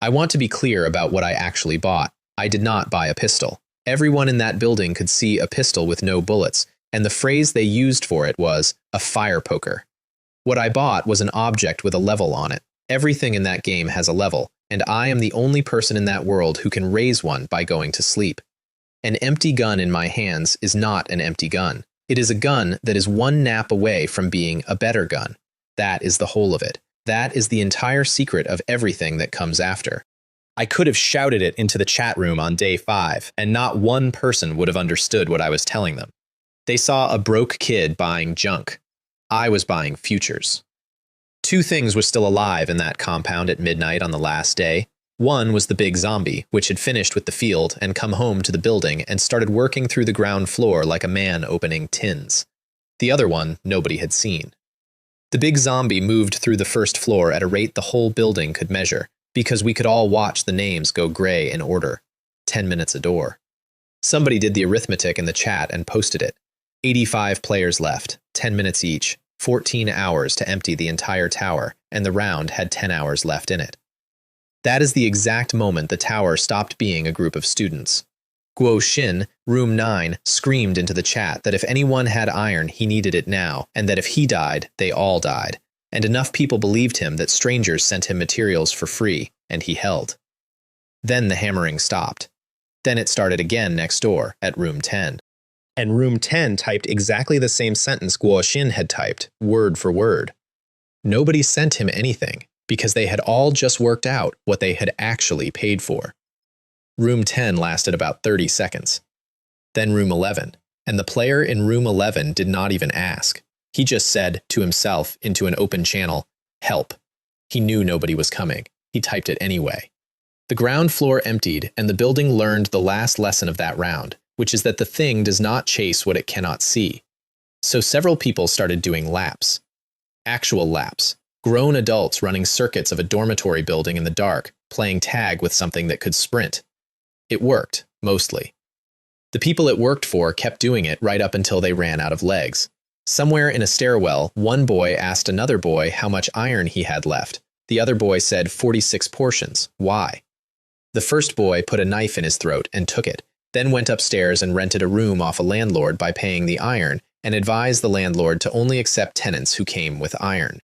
I want to be clear about what I actually bought. I did not buy a pistol. Everyone in that building could see a pistol with no bullets, and the phrase they used for it was a fire poker. What I bought was an object with a level on it. Everything in that game has a level, and I am the only person in that world who can raise one by going to sleep. An empty gun in my hands is not an empty gun. It is a gun that is one nap away from being a better gun. That is the whole of it. That is the entire secret of everything that comes after. I could have shouted it into the chat room on day 5, and not one person would have understood what I was telling them. They saw a broke kid buying junk. I was buying futures. 2 things were still alive in that compound at midnight on the last day. One was the big zombie, which had finished with the field and come home to the building and started working through the ground floor like a man opening tins. The other one nobody had seen. The big zombie moved through the first floor at a rate the whole building could measure, because we could all watch the names go gray in order. 10 minutes a door. Somebody did the arithmetic in the chat and posted it. 85 players left, 10 minutes each, 14 hours to empty the entire tower, and the round had 10 hours left in it. That is the exact moment the tower stopped being a group of students. Guo Xin, room 9, screamed into the chat that if anyone had iron, he needed it now, and that if he died, they all died. And enough people believed him that strangers sent him materials for free, and he held. Then the hammering stopped. Then it started again next door, at room 10. And room 10 typed exactly the same sentence Guo Xin had typed, word for word. Nobody sent him anything, because they had all just worked out what they had actually paid for. Room 10 lasted about 30 seconds. Then room 11, and the player in room 11 did not even ask. He just said, to himself, into an open channel, "Help." He knew nobody was coming. He typed it anyway. The ground floor emptied, and the building learned the last lesson of that round, which is that the thing does not chase what it cannot see. So several people started doing laps. Actual laps. Grown adults running circuits of a dormitory building in the dark, playing tag with something that could sprint. It worked, mostly. The people it worked for kept doing it right up until they ran out of legs. Somewhere in a stairwell, one boy asked another boy how much iron he had left. The other boy said 46 portions. Why? The first boy put a knife in his throat and took it, then went upstairs and rented a room off a landlord by paying the iron, and advised the landlord to only accept tenants who came with iron.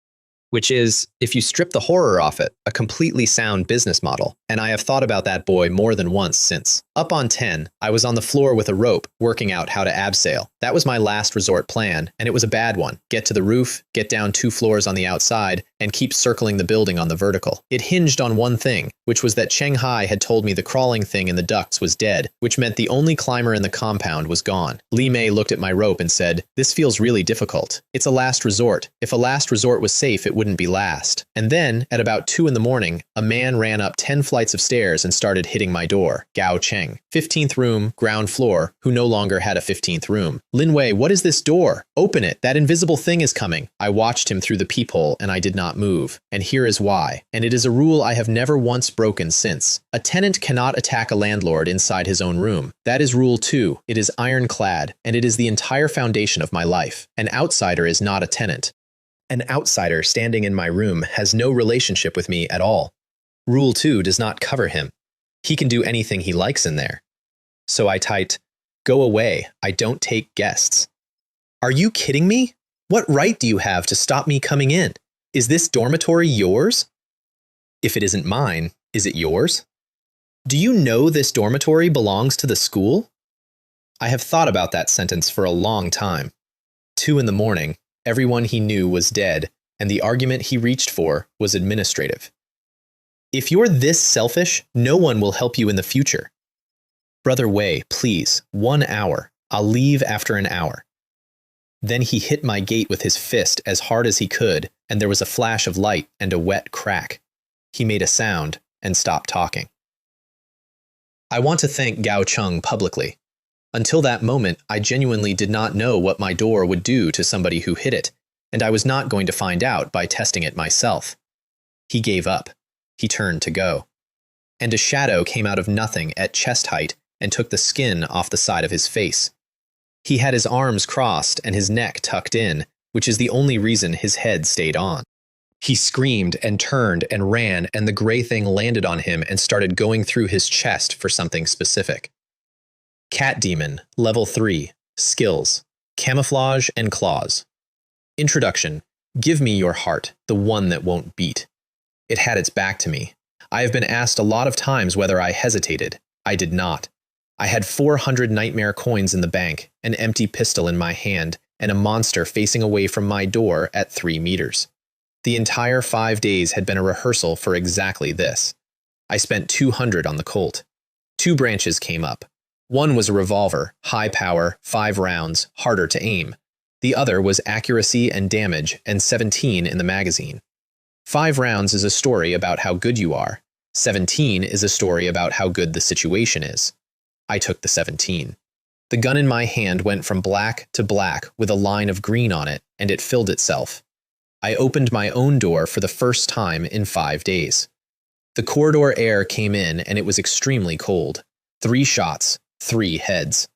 Which is, if you strip the horror off it, a completely sound business model, and I have thought about that boy more than once since. Up on 10, I was on the floor with a rope, working out how to abseil. That was my last resort plan, and it was a bad one. Get to the roof, get down 2 floors on the outside, and keep circling the building on the vertical. It hinged on one thing, which was that Shanghai had told me the crawling thing in the ducts was dead, which meant the only climber in the compound was gone. Li Mei looked at my rope and said, "This feels really difficult. It's a last resort. If a last resort was safe, it wouldn't be last." And then, at about 2 in the morning, a man ran up 10 flights of stairs and started hitting my door. Gao Cheng. 15th room, ground floor, who no longer had a 15th room. "Lin Wei, what is this door? Open it. That invisible thing is coming." I watched him through the peephole and I did not move. And here is why. And it is a rule I have never once broken since. A tenant cannot attack a landlord inside his own room. That is rule 2. It is ironclad, and it is the entire foundation of my life. An outsider is not a tenant. An outsider standing in my room has no relationship with me at all. Rule 2 does not cover him. He can do anything he likes in there. So I typed, "Go away, I don't take guests." Are you kidding me? What right do you have to stop me coming in? Is this dormitory yours? If it isn't mine, is it yours? Do you know this dormitory belongs to the school? I have thought about that sentence for a long time. 2 in the morning, everyone he knew was dead, and the argument he reached for was administrative. If you're this selfish, no one will help you in the future. Brother Wei, please, 1 hour. I'll leave after an hour. Then he hit my gate with his fist as hard as he could, and there was a flash of light and a wet crack. He made a sound and stopped talking. I want to thank Gao Cheng publicly. Until that moment, I genuinely did not know what my door would do to somebody who hit it, and I was not going to find out by testing it myself. He gave up. He turned to go. And a shadow came out of nothing at chest height and took the skin off the side of his face. He had his arms crossed and his neck tucked in, which is the only reason his head stayed on. He screamed and turned and ran, and the gray thing landed on him and started going through his chest for something specific. Cat Demon, Level 3, Skills, Camouflage and Claws. Introduction. Give me your heart, the one that won't beat. It had its back to me. I have been asked a lot of times whether I hesitated. I did not. I had 400 nightmare coins in the bank, an empty pistol in my hand, and a monster facing away from my door at 3 meters. The entire 5 days had been a rehearsal for exactly this. I spent 200 on the Colt. 2 branches came up. One was a revolver, high power, 5 rounds, harder to aim. The other was accuracy and damage, and 17 in the magazine. 5 rounds is a story about how good you are. 17 is a story about how good the situation is. I took the 17. The gun in my hand went from black to black with a line of green on it, and it filled itself. I opened my own door for the first time in 5 days. The corridor air came in, and it was extremely cold. 3 shots, 3 heads.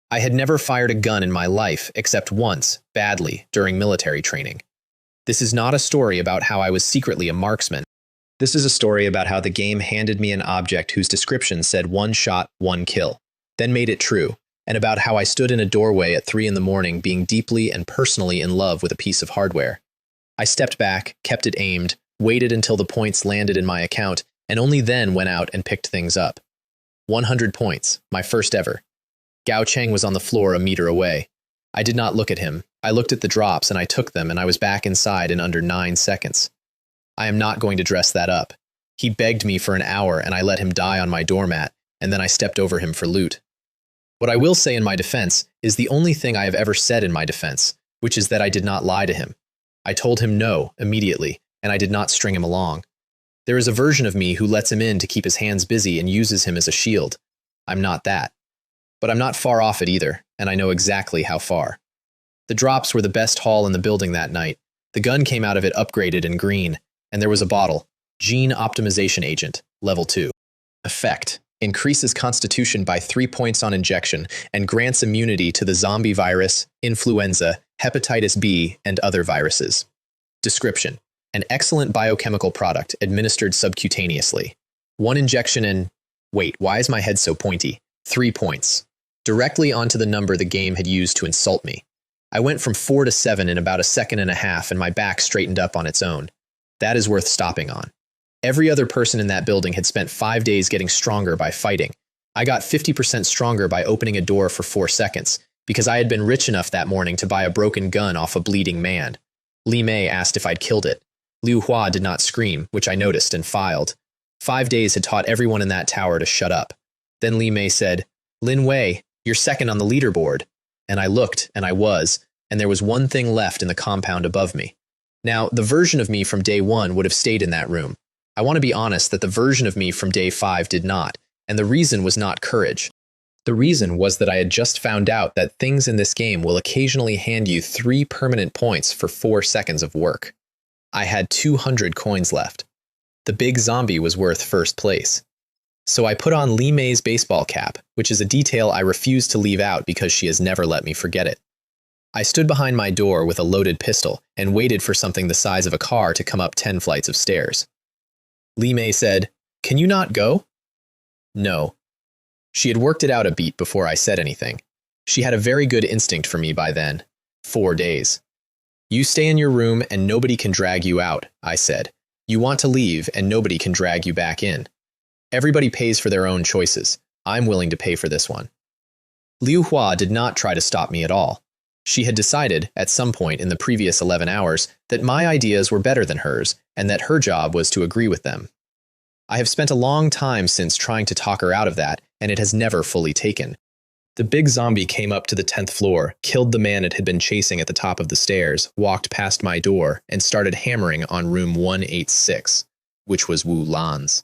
I had never fired a gun in my life except once, badly, during military training. This is not a story about how I was secretly a marksman. This is a story about how the game handed me an object whose description said 1 shot, 1 kill, then made it true, and about how I stood in a doorway at 3 in the morning being deeply and personally in love with a piece of hardware. I stepped back, kept it aimed, waited until the points landed in my account, and only then went out and picked things up. 100 points, my first ever. Gao Cheng was on the floor a meter away. I did not look at him. I looked at the drops and I took them, and I was back inside in under 9 seconds. I am not going to dress that up. He begged me for an hour and I let him die on my doormat, and then I stepped over him for loot. What I will say in my defense is the only thing I have ever said in my defense, which is that I did not lie to him. I told him no immediately, and I did not string him along. There is a version of me who lets him in to keep his hands busy and uses him as a shield. I'm not that. But I'm not far off it either, and I know exactly how far. The drops were the best haul in the building that night. The gun came out of it upgraded and green, and there was a bottle. Gene Optimization Agent, Level 2. Effect: increases constitution by 3 points on injection and grants immunity to the zombie virus, influenza, hepatitis B, and other viruses. Description: an excellent biochemical product administered subcutaneously. 1 injection in... Wait, why is my head so pointy? 3 points. Directly onto the number the game had used to insult me. I went from 4 to 7 in about a second and a half, and my back straightened up on its own. That is worth stopping on. Every other person in that building had spent 5 days getting stronger by fighting. I got 50% stronger by opening a door for 4 seconds, because I had been rich enough that morning to buy a broken gun off a bleeding man. Li Mei asked if I'd killed it. Liu Hua did not scream, which I noticed and filed. 5 days had taught everyone in that tower to shut up. Then Li Mei said, "Lin Wei, you're second on the leaderboard." And I looked, and I was, and there was one thing left in the compound above me. Now, the version of me from day 1 would have stayed in that room. I want to be honest that the version of me from day 5 did not, and the reason was not courage. The reason was that I had just found out that things in this game will occasionally hand you 3 permanent points for 4 seconds of work. I had 200 coins left. The big zombie was worth first place. So I put on Li Mei's baseball cap, which is a detail I refuse to leave out because she has never let me forget it. I stood behind my door with a loaded pistol and waited for something the size of a car to come up 10 flights of stairs. Li Mei said, "Can you not go?" No. She had worked it out a beat before I said anything. She had a very good instinct for me by then. 4 days. "You stay in your room and nobody can drag you out," I said. "You want to leave and nobody can drag you back in. Everybody pays for their own choices. I'm willing to pay for this one." Liu Hua did not try to stop me at all. She had decided, at some point in the previous 11 hours, that my ideas were better than hers, and that her job was to agree with them. I have spent a long time since trying to talk her out of that, and it has never fully taken. The big zombie came up to the 10th floor, killed the man it had been chasing at the top of the stairs, walked past my door, and started hammering on room 186, which was Wu Lan's.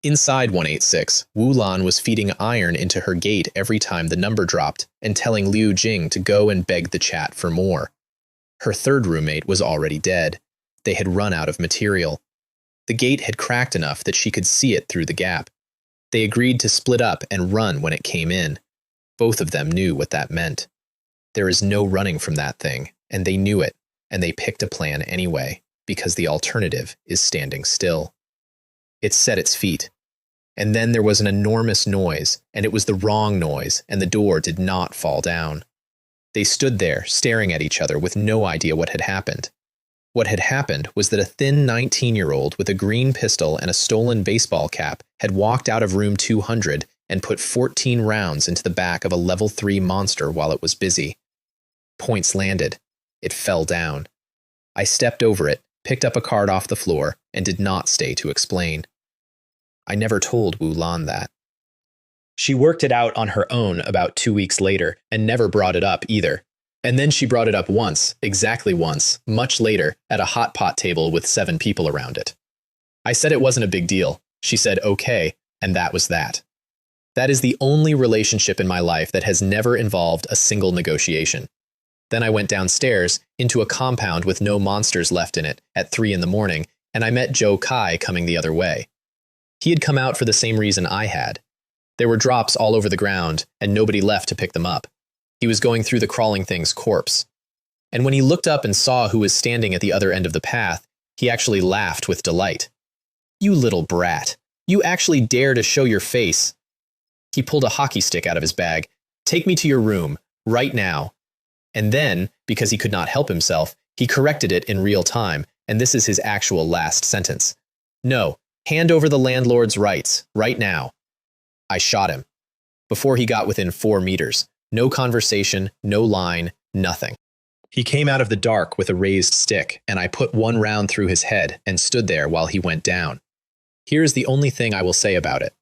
Inside 186, Wu Lan was feeding iron into her gate every time the number dropped and telling Liu Jing to go and beg the chat for more. Her third roommate was already dead. They had run out of material. The gate had cracked enough that she could see it through the gap. They agreed to split up and run when it came in. Both of them knew what that meant. There is no running from that thing, and they knew it, and they picked a plan anyway, because the alternative is standing still. It set its feet. And then there was an enormous noise, and it was the wrong noise, and the door did not fall down. They stood there, staring at each other with no idea what had happened. What had happened was that a thin 19-year-old with a green pistol and a stolen baseball cap had walked out of room 200 and put 14 rounds into the back of a level 3 monster while it was busy. Points landed. It fell down. I stepped over it, picked up a card off the floor, and did not stay to explain. I never told Wu Lan that. She worked it out on her own about 2 weeks later and never brought it up either. And then she brought it up once, exactly once, much later, at a hot pot table with 7 people around it. I said it wasn't a big deal. She said okay, and that was that. That is the only relationship in my life that has never involved a single negotiation. Then I went downstairs into a compound with no monsters left in it at 3 in the morning, and I met Joe Kai coming the other way. He had come out for the same reason I had. There were drops all over the ground, and nobody left to pick them up. He was going through the crawling thing's corpse. And when he looked up and saw who was standing at the other end of the path, he actually laughed with delight. "You little brat. You actually dare to show your face." He pulled a hockey stick out of his bag. "Take me to your room, right now." And then, because he could not help himself, he corrected it in real time, and this is his actual last sentence. "No, hand over the landlord's rights, right now." I shot him. Before he got within 4 meters. No conversation, no line, nothing. He came out of the dark with a raised stick, and I put 1 round through his head and stood there while he went down. Here is the only thing I will say about it.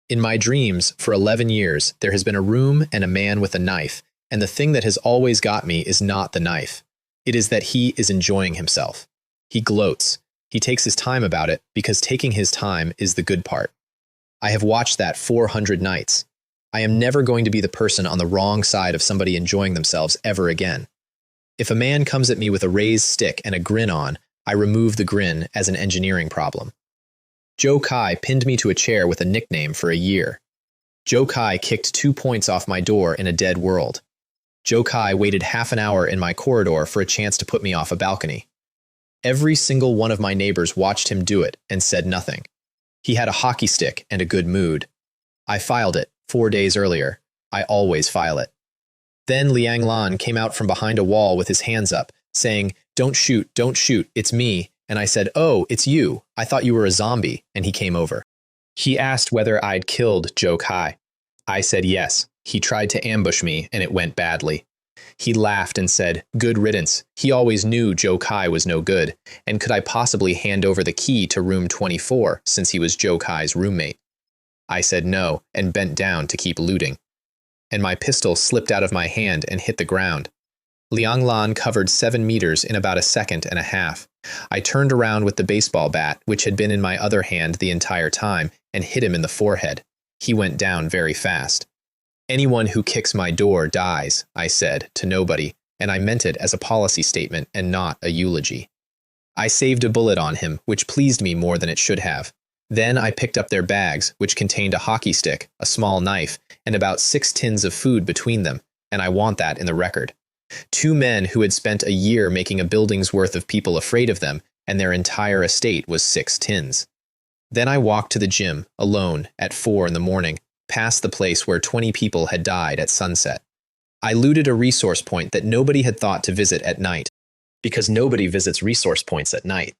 In my dreams, for 11 years, there has been a room and a man with a knife, and the thing that has always got me is not the knife. It is that he is enjoying himself. He gloats. He takes his time about it, because taking his time is the good part. I have watched that 400 nights. I am never going to be the person on the wrong side of somebody enjoying themselves ever again. If a man comes at me with a raised stick and a grin on, I remove the grin as an engineering problem. Joe Kai pinned me to a chair with a nickname for a year. Joe Kai kicked 2 points off my door in a dead world. Joe Kai waited half an hour in my corridor for a chance to put me off a balcony. Every single one of my neighbors watched him do it and said nothing. He had a hockey stick and a good mood. I filed it 4 days earlier. I always file it. Then Liang Lan came out from behind a wall with his hands up, saying, don't shoot, it's me." And I said, "Oh, it's you. I thought you were a zombie," and he came over. He asked whether I'd killed Joe Kai. I said yes. He tried to ambush me, and it went badly. He laughed and said, "Good riddance. He always knew Joe Kai was no good, and could I possibly hand over the key to room 24 since he was Joe Kai's roommate?" I said no, and bent down to keep looting. And my pistol slipped out of my hand and hit the ground. Liang Lan covered 7 meters in about a second and a half. I turned around with the baseball bat, which had been in my other hand the entire time, and hit him in the forehead. He went down very fast. "Anyone who kicks my door dies," I said, to nobody, and I meant it as a policy statement and not a eulogy. I saved a bullet on him, which pleased me more than it should have. Then I picked up their bags, which contained a hockey stick, a small knife, and about 6 tins of food between them, and I want that in the record. 2 men who had spent a year making a building's worth of people afraid of them, and their entire estate was 6 tins. Then I walked to the gym, alone, at 4 in the morning, past the place where 20 people had died at sunset. I looted a resource point that nobody had thought to visit at night, because nobody visits resource points at night,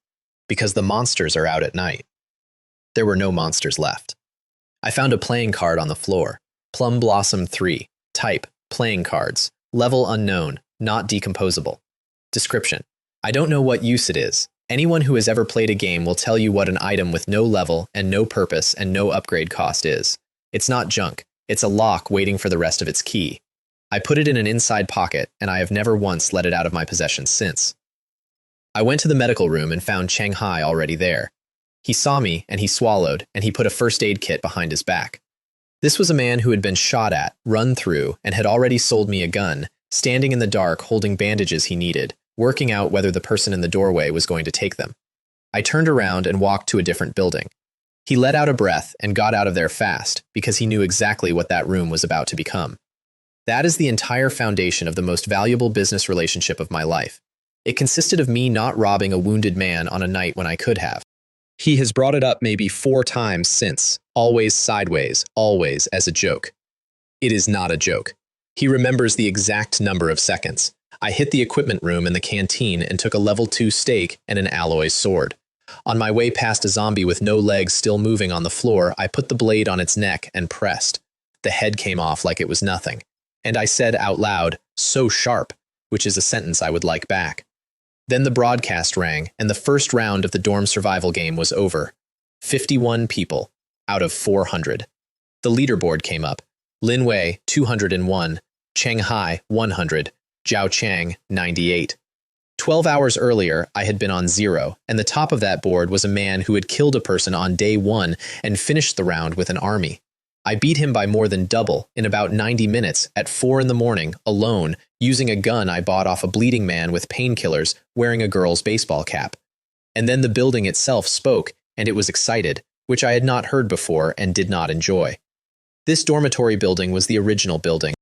because the monsters are out at night. There were no monsters left. I found a playing card on the floor. Plum Blossom 3. Type, playing cards. Level unknown, not decomposable. Description. I don't know what use it is. Anyone who has ever played a game will tell you what an item with no level and no purpose and no upgrade cost is. It's not junk. It's a lock waiting for the rest of its key. I put it in an inside pocket, and I have never once let it out of my possession since. I went to the medical room and found Cheng Hai already there. He saw me, and he swallowed, and he put a first aid kit behind his back. This was a man who had been shot at, run through, and had already sold me a gun, standing in the dark holding bandages he needed, working out whether the person in the doorway was going to take them. I turned around and walked to a different building. He let out a breath and got out of there fast, because he knew exactly what that room was about to become. That is the entire foundation of the most valuable business relationship of my life. It consisted of me not robbing a wounded man on a night when I could have. He has brought it up maybe 4 times since, always sideways, always as a joke. It is not a joke. He remembers the exact number of seconds. I hit the equipment room in the canteen and took a level 2 stake and an alloy sword. On my way past a zombie with no legs still moving on the floor, I put the blade on its neck and pressed. The head came off like it was nothing. And I said out loud, "So sharp," which is a sentence I would like back. Then the broadcast rang, and the first round of the dorm survival game was over. 51 people, out of 400. The leaderboard came up. Lin Wei, 201, Cheng Hai, 100, Zhao Chang, 98. 12 hours earlier, I had been on 0, and the top of that board was a man who had killed a person on day 1 and finished the round with an army. I beat him by more than double in about 90 minutes at 4 in the morning, alone, using a gun I bought off a bleeding man with painkillers wearing a girl's baseball cap. And then the building itself spoke, and it was excited, which I had not heard before and did not enjoy. This dormitory building was the original building.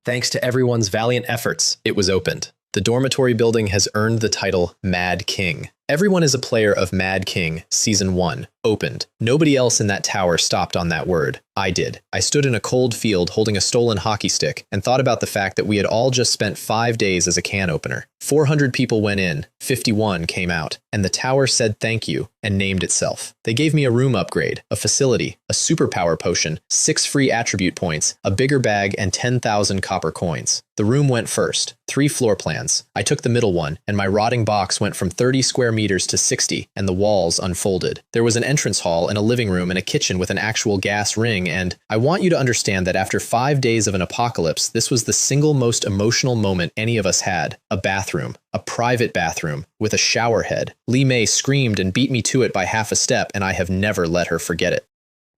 Thanks to everyone's valiant efforts, it was opened. The dormitory building has earned the title Mad King. Everyone is a player of Mad King, Season 1, opened. Nobody else in that tower stopped on that word. I did. I stood in a cold field holding a stolen hockey stick and thought about the fact that we had all just spent 5 days as a can opener. 400 people went in, 51 came out, and the tower said thank you and named itself. They gave me a room upgrade, a facility, a superpower potion, 6 free attribute points, a bigger bag, and 10,000 copper coins. The room went first, 3 floor plans. I took the middle one, and my rotting box went from 30 square meters to 60, and the walls unfolded. There was an entrance hall and a living room and a kitchen with an actual gas ring, and I want you to understand that after 5 days of an apocalypse, this was the single most emotional moment any of us had. A bathroom, a private bathroom, with a shower head. Li Mei screamed and beat me to it by half a step, and I have never let her forget it.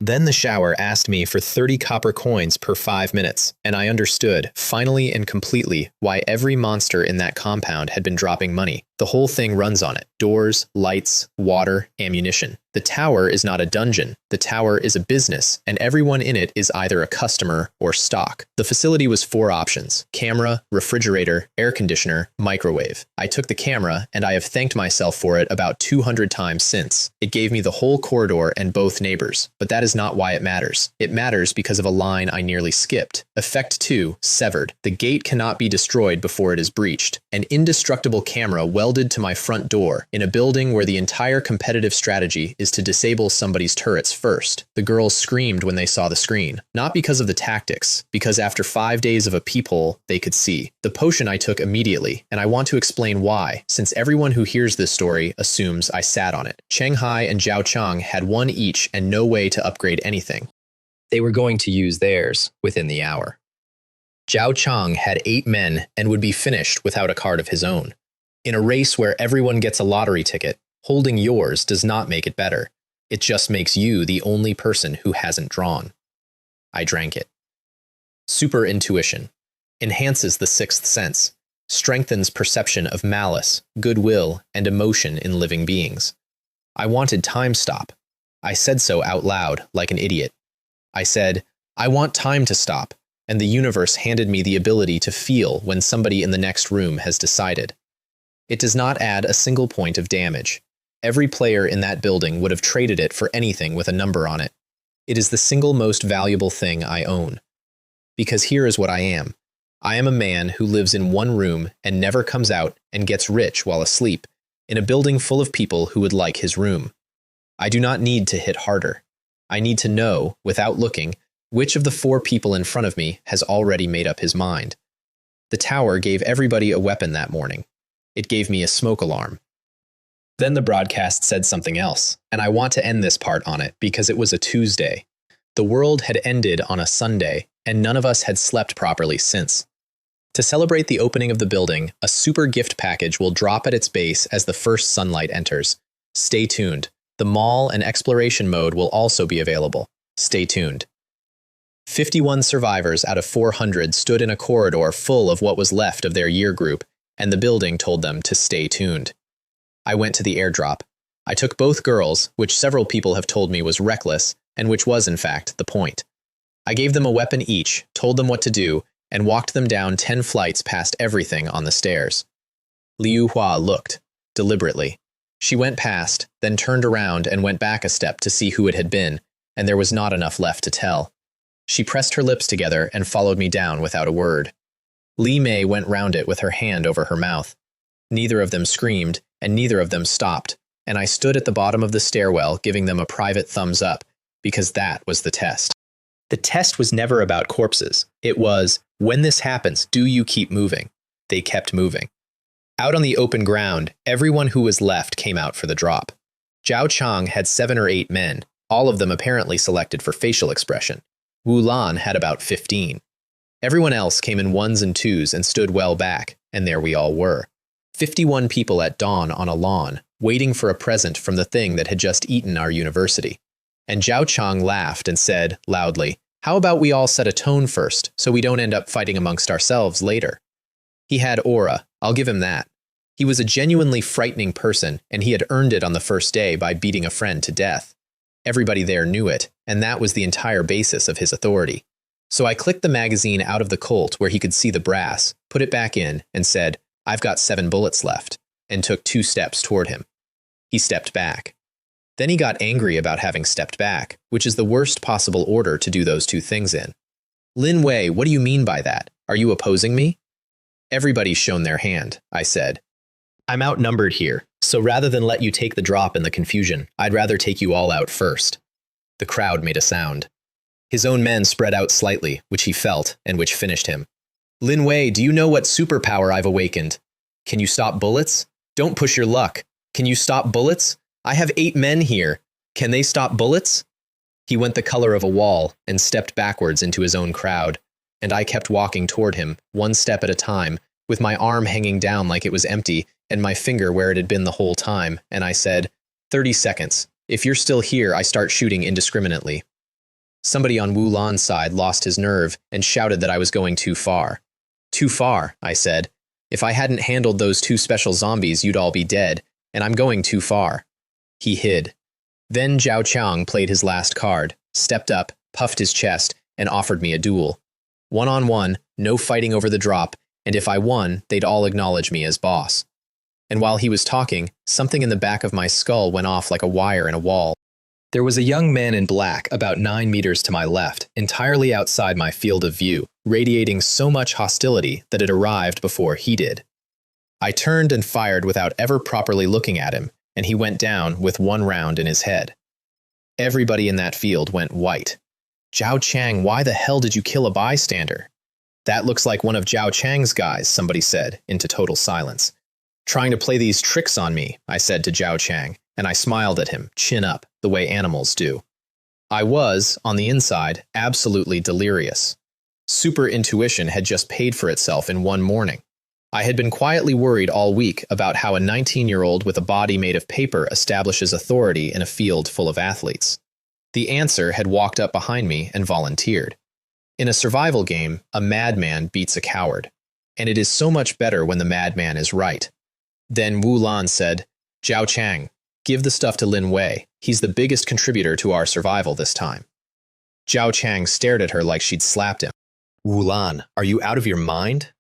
Then the shower asked me for 30 copper coins per 5 minutes, and I understood, finally and completely, why every monster in that compound had been dropping money. The whole thing runs on it. Doors, lights, water, ammunition. The tower is not a dungeon. The tower is a business, and everyone in it is either a customer or stock. The facility was 4 options: camera, refrigerator, air conditioner, microwave. I took the camera, and I have thanked myself for it about 200 times since. It gave me the whole corridor and both neighbors, but that is not why it matters. It matters because of a line I nearly skipped. Effect 2, severed. The gate cannot be destroyed before it is breached. An indestructible camera welded to my front door in a building where the entire competitive strategy is to disable somebody's turrets first. The girls screamed when they saw the screen, not because of the tactics, because after 5 days of a peephole, they could see. The potion I took immediately, and I want to explain why, since everyone who hears this story assumes I sat on it. Cheng Hai and Zhao Chang had 1 each and no way to upgrade anything. They were going to use theirs within the hour. Zhao Chang had 8 men and would be finished without a card of his own. In a race where everyone gets a lottery ticket, holding yours does not make it better. It just makes you the only person who hasn't drawn. I drank it. Super intuition. Enhances the 6th sense. Strengthens perception of malice, goodwill, and emotion in living beings. I wanted time stop. I said so out loud, like an idiot. I said, I want time to stop, and the universe handed me the ability to feel when somebody in the next room has decided. It does not add a single point of damage. Every player in that building would have traded it for anything with a number on it. It is the single most valuable thing I own. Because here is what I am. I am a man who lives in one room and never comes out and gets rich while asleep, in a building full of people who would like his room. I do not need to hit harder. I need to know, without looking, which of the 4 people in front of me has already made up his mind. The tower gave everybody a weapon that morning. It gave me a smoke alarm. Then the broadcast said something else, and I want to end this part on it because it was a Tuesday. The world had ended on a Sunday, and none of us had slept properly since. To celebrate the opening of the building, a super gift package will drop at its base as the first sunlight enters. Stay tuned. The mall and exploration mode will also be available. Stay tuned. 51 survivors out of 400 stood in a corridor full of what was left of their year group, and the building told them to stay tuned. I went to the airdrop. I took both girls, which several people have told me was reckless, and which was in fact the point. I gave them a weapon each, told them what to do, and walked them down 10 flights past everything on the stairs. Liu Hua looked, deliberately. She went past, then turned around and went back a step to see who it had been, and there was not enough left to tell. She pressed her lips together and followed me down without a word. Li Mei went round it with her hand over her mouth. Neither of them screamed, and neither of them stopped, and I stood at the bottom of the stairwell giving them a private thumbs up, because that was the test. The test was never about corpses. It was, when this happens, do you keep moving? They kept moving. Out on the open ground, everyone who was left came out for the drop. Zhao Chang had 7 or 8 men, all of them apparently selected for facial expression. Wu Lan had about 15. Everyone else came in 1s and 2s and stood well back, and there we all were. 51 people at dawn on a lawn, waiting for a present from the thing that had just eaten our university. And Zhao Chang laughed and said, loudly, how about we all set a tone first, so we don't end up fighting amongst ourselves later? He had aura, I'll give him that. He was a genuinely frightening person, and he had earned it on the first day by beating a friend to death. Everybody there knew it, and that was the entire basis of his authority. So I clicked the magazine out of the Colt where he could see the brass, put it back in, and said, "I've got 7 bullets left," and took 2 steps toward him. He stepped back. Then he got angry about having stepped back, which is the worst possible order to do those 2 things in. "Lin Wei, what do you mean by that? Are you opposing me?" "Everybody's shown their hand," I said. "I'm outnumbered here, so rather than let you take the drop in the confusion, I'd rather take you all out first." The crowd made a sound. His own men spread out slightly, which he felt, and which finished him. "Lin Wei, do you know what superpower I've awakened? Can you stop bullets? Don't push your luck. Can you stop bullets? I have 8 men here. Can they stop bullets?" He went the color of a wall and stepped backwards into his own crowd, and I kept walking toward him, 1 step at a time, with my arm hanging down like it was empty and my finger where it had been the whole time, and I said, 30 seconds. If you're still here, I start shooting indiscriminately." Somebody on Wu Lan's side lost his nerve and shouted that I was going too far. "Too far," I said. "If I hadn't handled those 2 special zombies, you'd all be dead, and I'm going too far." He hid. Then Zhao Chang played his last card, stepped up, puffed his chest, and offered me a duel. 1-on-1, no fighting over the drop, and if I won, they'd all acknowledge me as boss. And while he was talking, something in the back of my skull went off like a wire in a wall. There was a young man in black about 9 meters to my left, entirely outside my field of view, radiating so much hostility that it arrived before he did. I turned and fired without ever properly looking at him, and he went down with 1 round in his head. Everybody in that field went white. "Zhao Chang, why the hell did you kill a bystander?" "That looks like one of Zhao Chang's guys," somebody said, into total silence. "Trying to play these tricks on me," I said to Zhao Chang, and I smiled at him, chin up, the way animals do. I was, on the inside, absolutely delirious. Super intuition had just paid for itself in 1 morning. I had been quietly worried all week about how a 19-year-old with a body made of paper establishes authority in a field full of athletes. The answer had walked up behind me and volunteered. In a survival game, a madman beats a coward, and it is so much better when the madman is right. Then Wu Lan said, "Zhao Chang, give the stuff to Lin Wei. He's the biggest contributor to our survival this time." Zhao Chang stared at her like she'd slapped him. "Wu Lan, are you out of your mind?"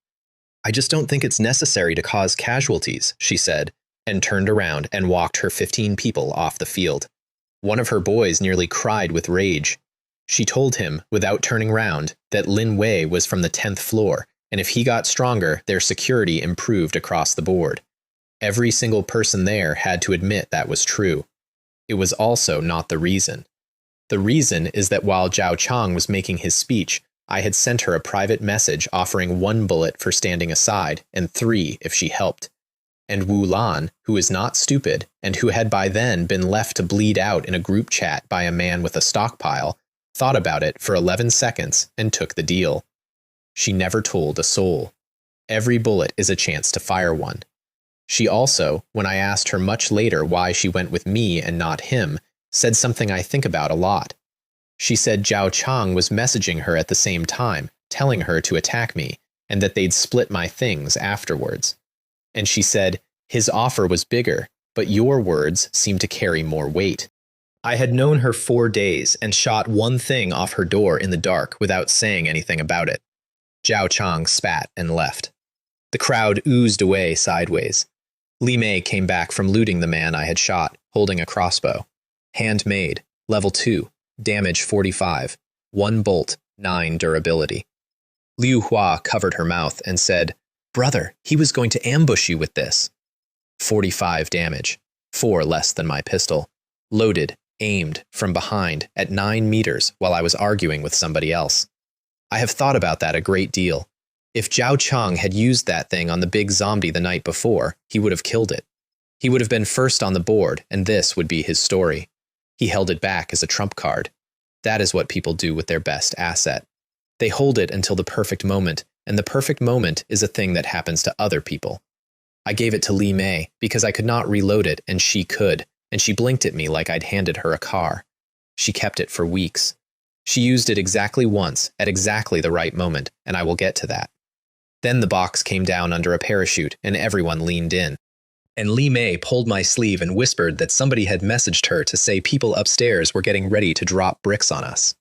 "I just don't think it's necessary to cause casualties," she said, and turned around and walked her 15 people off the field. One of her boys nearly cried with rage. She told him, without turning round, that Lin Wei was from the 10th floor, and if he got stronger, their security improved across the board. Every single person there had to admit that was true. It was also not the reason. The reason is that while Zhao Chang was making his speech, I had sent her a private message offering 1 bullet for standing aside and 3 if she helped. And Wu Lan, who is not stupid, and who had by then been left to bleed out in a group chat by a man with a stockpile, thought about it for 11 seconds and took the deal. She never told a soul. Every bullet is a chance to fire one. She also, when I asked her much later why she went with me and not him, said something I think about a lot. She said Zhao Chang was messaging her at the same time, telling her to attack me, and that they'd split my things afterwards. And she said, his offer was bigger, but your words seem to carry more weight. I had known her 4 days and shot 1 thing off her door in the dark without saying anything about it. Zhao Chang spat and left. The crowd oozed away sideways. Li Mei came back from looting the man I had shot, holding a crossbow. Handmade, level 2, damage 45, 1 bolt, 9 durability. Liu Hua covered her mouth and said, "Brother, he was going to ambush you with this." 45 damage, 4 less than my pistol. Loaded, aimed, from behind, at 9 meters while I was arguing with somebody else. I have thought about that a great deal. If Zhao Chang had used that thing on the big zombie the night before, he would have killed it. He would have been first on the board, and this would be his story. He held it back as a trump card. That is what people do with their best asset. They hold it until the perfect moment, and the perfect moment is a thing that happens to other people. I gave it to Li Mei because I could not reload it, and she could, and she blinked at me like I'd handed her a car. She kept it for weeks. She used it exactly once, at exactly the right moment, and I will get to that. Then the box came down under a parachute, and everyone leaned in. And Li Mei pulled my sleeve and whispered that somebody had messaged her to say people upstairs were getting ready to drop bricks on us.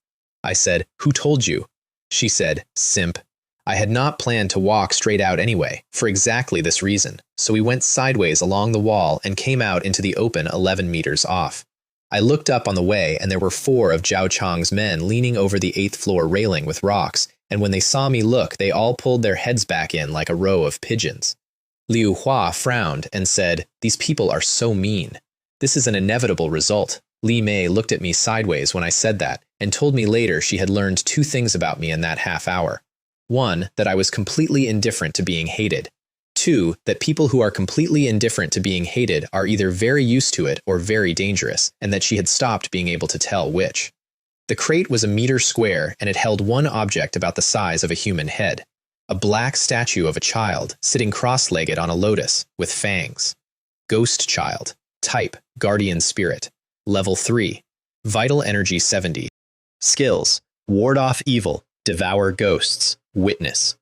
I said, "Who told you?" she said, simp. I had not planned to walk straight out anyway, for exactly this reason, so we went sideways along the wall and came out into the open 11 meters off. I looked up on the way and there were 4 of Zhao Chang's men leaning over the 8th floor railing with rocks, and when they saw me look, they all pulled their heads back in like a row of pigeons. Liu Hua frowned and said, "These people are so mean. This is an inevitable result." Li Mei looked at me sideways when I said that, and told me later she had learned 2 things about me in that half hour. 1, that I was completely indifferent to being hated. 2, that people who are completely indifferent to being hated are either very used to it or very dangerous, and that she had stopped being able to tell which. The crate was a meter square, and it held one object about the size of a human head. A black statue of a child, sitting cross-legged on a lotus, with fangs. Ghost child. Type, guardian spirit. Level 3. Vital energy 70. Skills, ward off evil, devour ghosts, witness.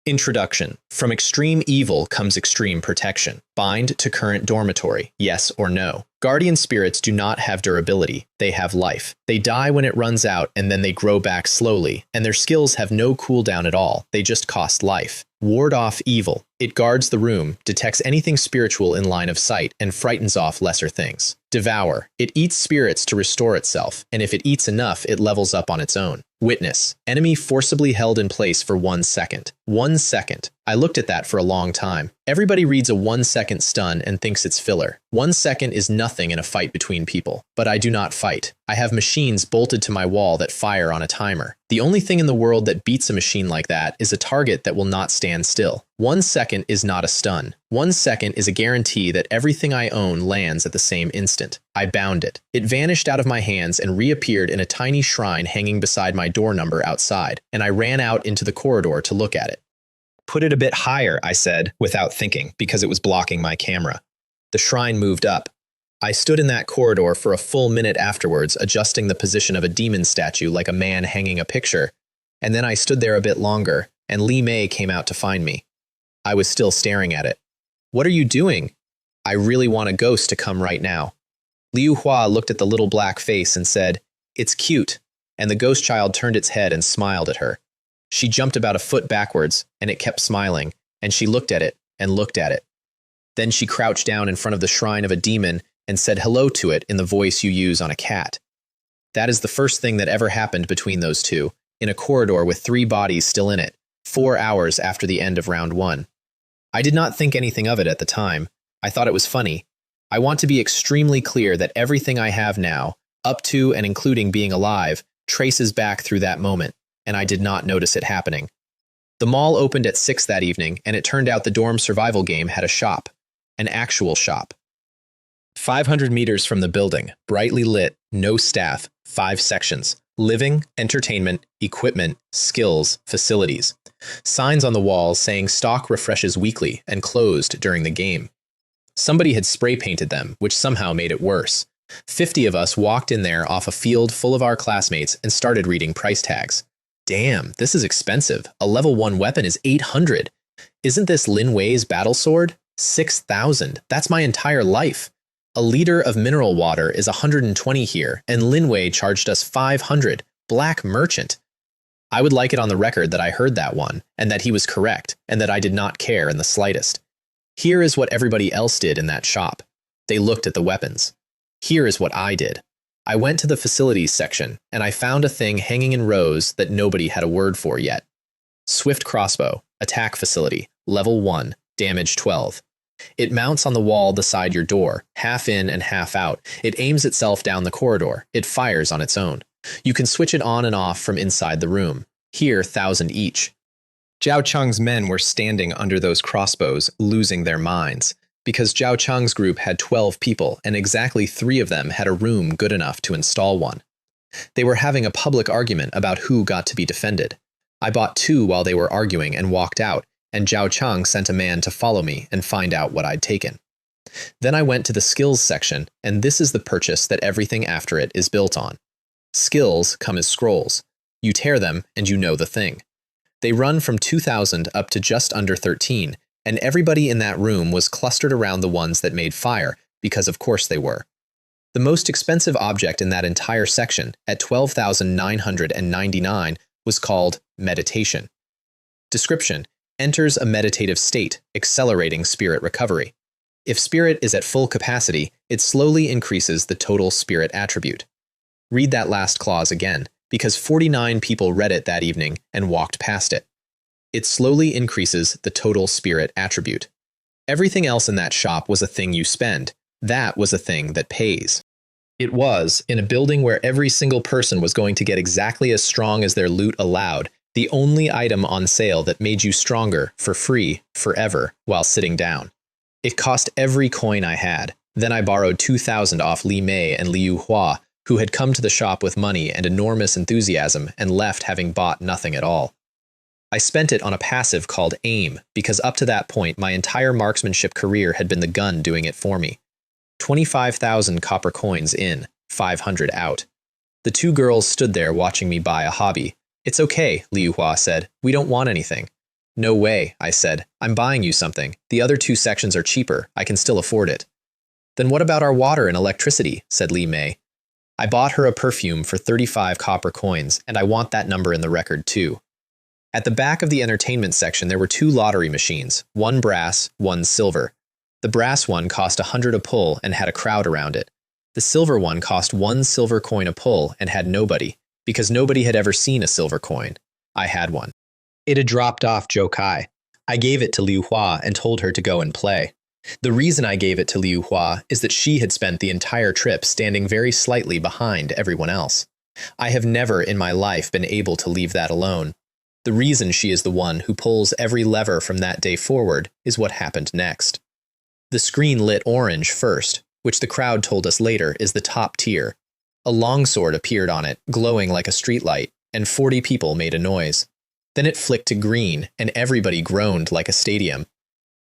Introduction. From extreme evil comes extreme protection. Bind to current dormitory, yes or no. Guardian spirits do not have durability, they have life. They die when it runs out and then they grow back slowly, and their skills have no cooldown at all, they just cost life. Ward off evil. It guards the room, detects anything spiritual in line of sight, and frightens off lesser things. Devour. It eats spirits to restore itself, and if it eats enough, it levels up on its own. Witness. Enemy forcibly held in place for 1 second. 1 second. I looked at that for a long time. Everybody reads a 1-second stun and thinks it's filler. 1 second is nothing in a fight between people. But I do not fight. I have machines bolted to my wall that fire on a timer. The only thing in the world that beats a machine like that is a target that will not stand still. 1 second is not a stun. 1 second is a guarantee that everything I own lands at the same instant. I bound it. It vanished out of my hands and reappeared in a tiny shrine hanging beside my door number outside, and I ran out into the corridor to look at it. Put it a bit higher, I said, without thinking, because it was blocking my camera. The shrine moved up. I stood in that corridor for a full minute afterwards, adjusting the position of a demon statue like a man hanging a picture, and then I stood there a bit longer, and Li Mei came out to find me. I was still staring at it. What are you doing? I really want a ghost to come right now. Liu Hua looked at the little black face and said, "It's cute," and the ghost child turned its head and smiled at her. She jumped about a foot backwards, and it kept smiling, and she looked at it and looked at it. Then she crouched down in front of the shrine of a demon and said hello to it in the voice you use on a cat. That is the first thing that ever happened between those two, in a corridor with 3 bodies still in it, 4 hours after the end of round 1. I did not think anything of it at the time. I thought it was funny. I want to be extremely clear that everything I have now, up to and including being alive, traces back through that moment, and I did not notice it happening. The mall opened at 6 that evening, and it turned out the dorm survival game had a shop. An actual shop. 500 meters from the building, brightly lit, no staff, 5 sections. Living, entertainment, equipment, skills, facilities. Signs on the walls saying stock refreshes weekly and closed during the game. Somebody had spray painted them, which somehow made it worse. 50 of us walked in there off a field full of our classmates and started reading price tags. Damn, this is expensive. A level 1 weapon is 800. Isn't this Lin Wei's battle sword? 6,000. That's my entire life. A liter of mineral water is 120 here, and Lin Wei charged us 500. Black merchant. I would like it on the record that I heard that one, and that he was correct, and that I did not care in the slightest. Here is what everybody else did in that shop. They looked at the weapons. Here is what I did. I went to the facilities section, and I found a thing hanging in rows that nobody had a word for yet. Swift crossbow, attack facility, level 1, damage 12. It mounts on the wall beside your door, half in and half out. It aims itself down the corridor. It fires on its own. You can switch it on and off from inside the room. Here, 1,000 each. Zhao Cheng's men were standing under those crossbows, losing their minds, because Zhao Cheng's group had 12 people, and exactly 3 of them had a room good enough to install one. They were having a public argument about who got to be defended. I bought 2 while they were arguing and walked out, and Zhao Cheng sent a man to follow me and find out what I'd taken. Then I went to the skills section, and this is the purchase that everything after it is built on. Skills come as scrolls. You tear them, and you know the thing. They run from 2,000 up to just under 13, and everybody in that room was clustered around the ones that made fire, because of course they were. The most expensive object in that entire section, at 12,999, was called meditation. Description: enters a meditative state, accelerating spirit recovery. If spirit is at full capacity, it slowly increases the total spirit attribute. Read that last clause again, because 49 people read it that evening and walked past it. It slowly increases the total spirit attribute. Everything else in that shop was a thing you spend. That was a thing that pays. It was, in a building where every single person was going to get exactly as strong as their loot allowed, the only item on sale that made you stronger, for free, forever, while sitting down. It cost every coin I had. Then I borrowed 2,000 off Li Mei and Liu Hua, who had come to the shop with money and enormous enthusiasm and left having bought nothing at all. I spent it on a passive called AIM, because up to that point my entire marksmanship career had been the gun doing it for me. 25,000 copper coins in, 500 out. The two girls stood there watching me buy a hobby. "It's okay," Liu Hua said. "We don't want anything." "No way," I said. "I'm buying you something. The other two sections are cheaper. I can still afford it." "Then what about our water and electricity?" said Li Mei. I bought her a perfume for 35 copper coins, and I want that number in the record too. At the back of the entertainment section there were two lottery machines, one brass, one silver. The brass one cost 100 a pull and had a crowd around it. The silver one cost 1 silver coin a pull and had nobody, because nobody had ever seen a silver coin. I had one. It had dropped off Zhou Kai. I gave it to Liu Hua and told her to go and play. The reason I gave it to Liu Hua is that she had spent the entire trip standing very slightly behind everyone else. I have never in my life been able to leave that alone. The reason she is the one who pulls every lever from that day forward is what happened next. The screen lit orange first, which the crowd told us later is the top tier. A longsword appeared on it, glowing like a streetlight, and 40 people made a noise. Then it flicked to green, and everybody groaned like a stadium.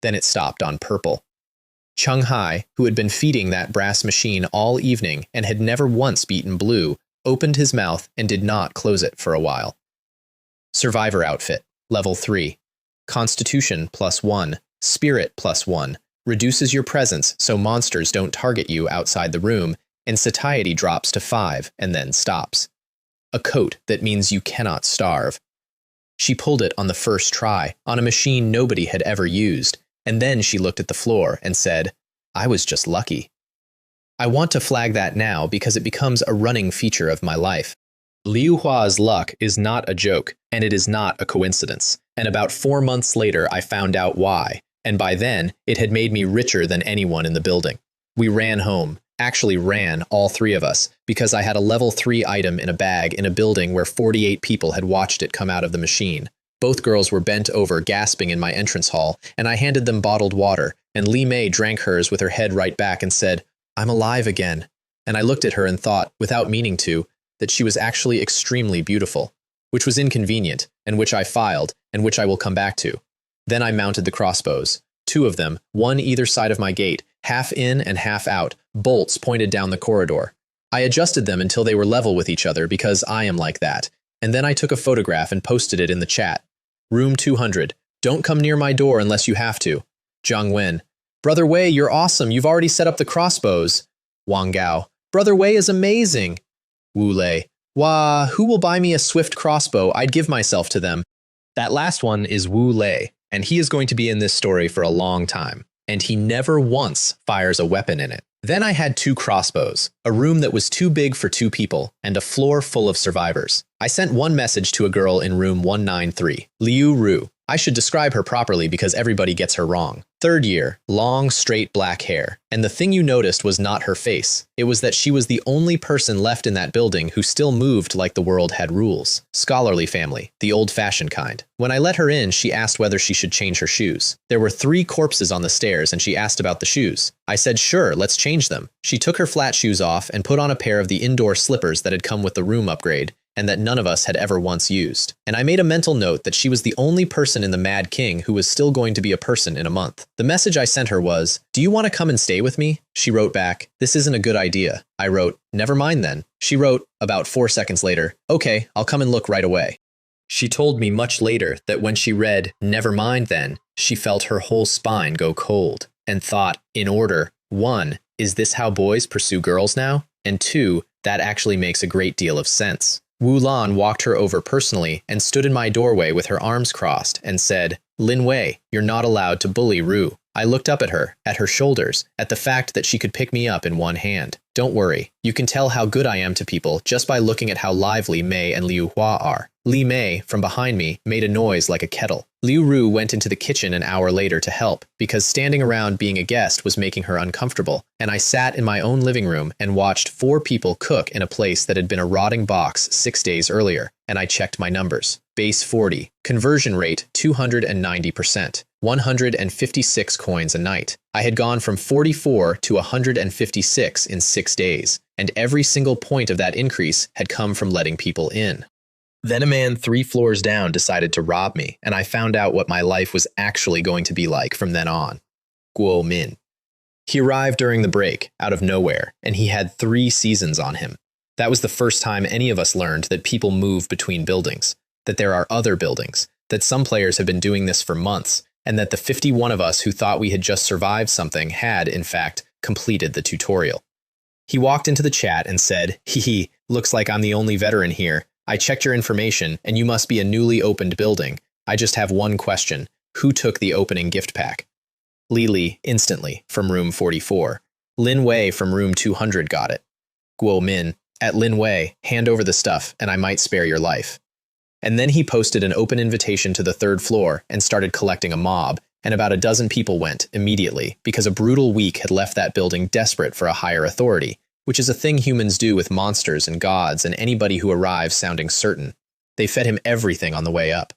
Then it stopped on purple. Chung Hai, who had been feeding that brass machine all evening and had never once beaten blue, opened his mouth and did not close it for a while. Survivor outfit, level 3. Constitution +1, Spirit +1, reduces your presence so monsters don't target you outside the room, and satiety drops to 5 and then stops. A coat that means you cannot starve. She pulled it on the first try, on a machine nobody had ever used, and then she looked at the floor and said, "I was just lucky." I want to flag that now because it becomes a running feature of my life. Liu Hua's luck is not a joke, and it is not a coincidence. And about 4 months later, I found out why, and by then, it had made me richer than anyone in the building. We ran home, actually ran, all three of us, because I had a level 3 item in a bag in a building where 48 people had watched it come out of the machine. Both girls were bent over, gasping in my entrance hall, and I handed them bottled water, and Li Mei drank hers with her head right back and said, "I'm alive again." And I looked at her and thought, without meaning to, that she was actually extremely beautiful, which was inconvenient, and which I filed, and which I will come back to. Then I mounted the crossbows, 2 of them, one either side of my gate, half in and half out, bolts pointed down the corridor. I adjusted them until they were level with each other because I am like that, and then I took a photograph and posted it in the chat. Room 200. Don't come near my door unless you have to. Zhang Wen. Brother Wei, you're awesome. You've already set up the crossbows. Wang Gao. Brother Wei is amazing. Wu Lei. Wah, who will buy me a swift crossbow? I'd give myself to them. That last one is Wu Lei, and he is going to be in this story for a long time, and he never once fires a weapon in it. Then I had 2 crossbows, a room that was too big for 2 people, and a floor full of survivors. I sent one message to a girl in room 193, Liu Ru. I should describe her properly because everybody gets her wrong. 3rd year, long, straight black hair. And the thing you noticed was not her face. It was that she was the only person left in that building who still moved like the world had rules. Scholarly family, the old-fashioned kind. When I let her in, she asked whether she should change her shoes. There were 3 corpses on the stairs and she asked about the shoes. I said, sure, let's change them. She took her flat shoes off and put on a pair of the indoor slippers that had come with the room upgrade, and that none of us had ever once used. And I made a mental note that she was the only person in the Mad King who was still going to be a person in a month. The message I sent her was, "Do you want to come and stay with me?" She wrote back, "This isn't a good idea." I wrote, "Never mind then." She wrote, about 4 seconds later, "Okay, I'll come and look right away." She told me much later that when she read, "Never mind then," she felt her whole spine go cold, and thought, in order, 1, is this how boys pursue girls now? And 2, that actually makes a great deal of sense. Wu Lan walked her over personally and stood in my doorway with her arms crossed and said, "Lin Wei, you're not allowed to bully Ru." I looked up at her shoulders, at the fact that she could pick me up in one hand. Don't worry, you can tell how good I am to people just by looking at how lively Mei and Liu Hua are. Li Mei, from behind me, made a noise like a kettle. Liu Ru went into the kitchen an hour later to help, because standing around being a guest was making her uncomfortable, and I sat in my own living room and watched 4 people cook in a place that had been a rotting box 6 days earlier, and I checked my numbers. Base 40, conversion rate 290%, 156 coins a night. I had gone from 44 to 156 in 6 days, and every single point of that increase had come from letting people in. Then a man 3 floors down decided to rob me, and I found out what my life was actually going to be like from then on. Guo Min. He arrived during the break, out of nowhere, and he had 3 seasons on him. That was the first time any of us learned that people move between buildings, that there are other buildings, that some players have been doing this for months, and that the 51 of us who thought we had just survived something had, in fact, completed the tutorial. He walked into the chat and said, "Hee, looks like I'm the only veteran here. I checked your information, and you must be a newly opened building. I just have one question. Who took the opening gift pack?" Li, instantly, from room 44. Lin Wei from room 200 got it. Guo Min, at Lin Wei, hand over the stuff, and I might spare your life. And then he posted an open invitation to the 3rd floor and started collecting a mob, and about a dozen people went immediately, because a brutal week had left that building desperate for a higher authority, which is a thing humans do with monsters and gods and anybody who arrives sounding certain. They fed him everything on the way up.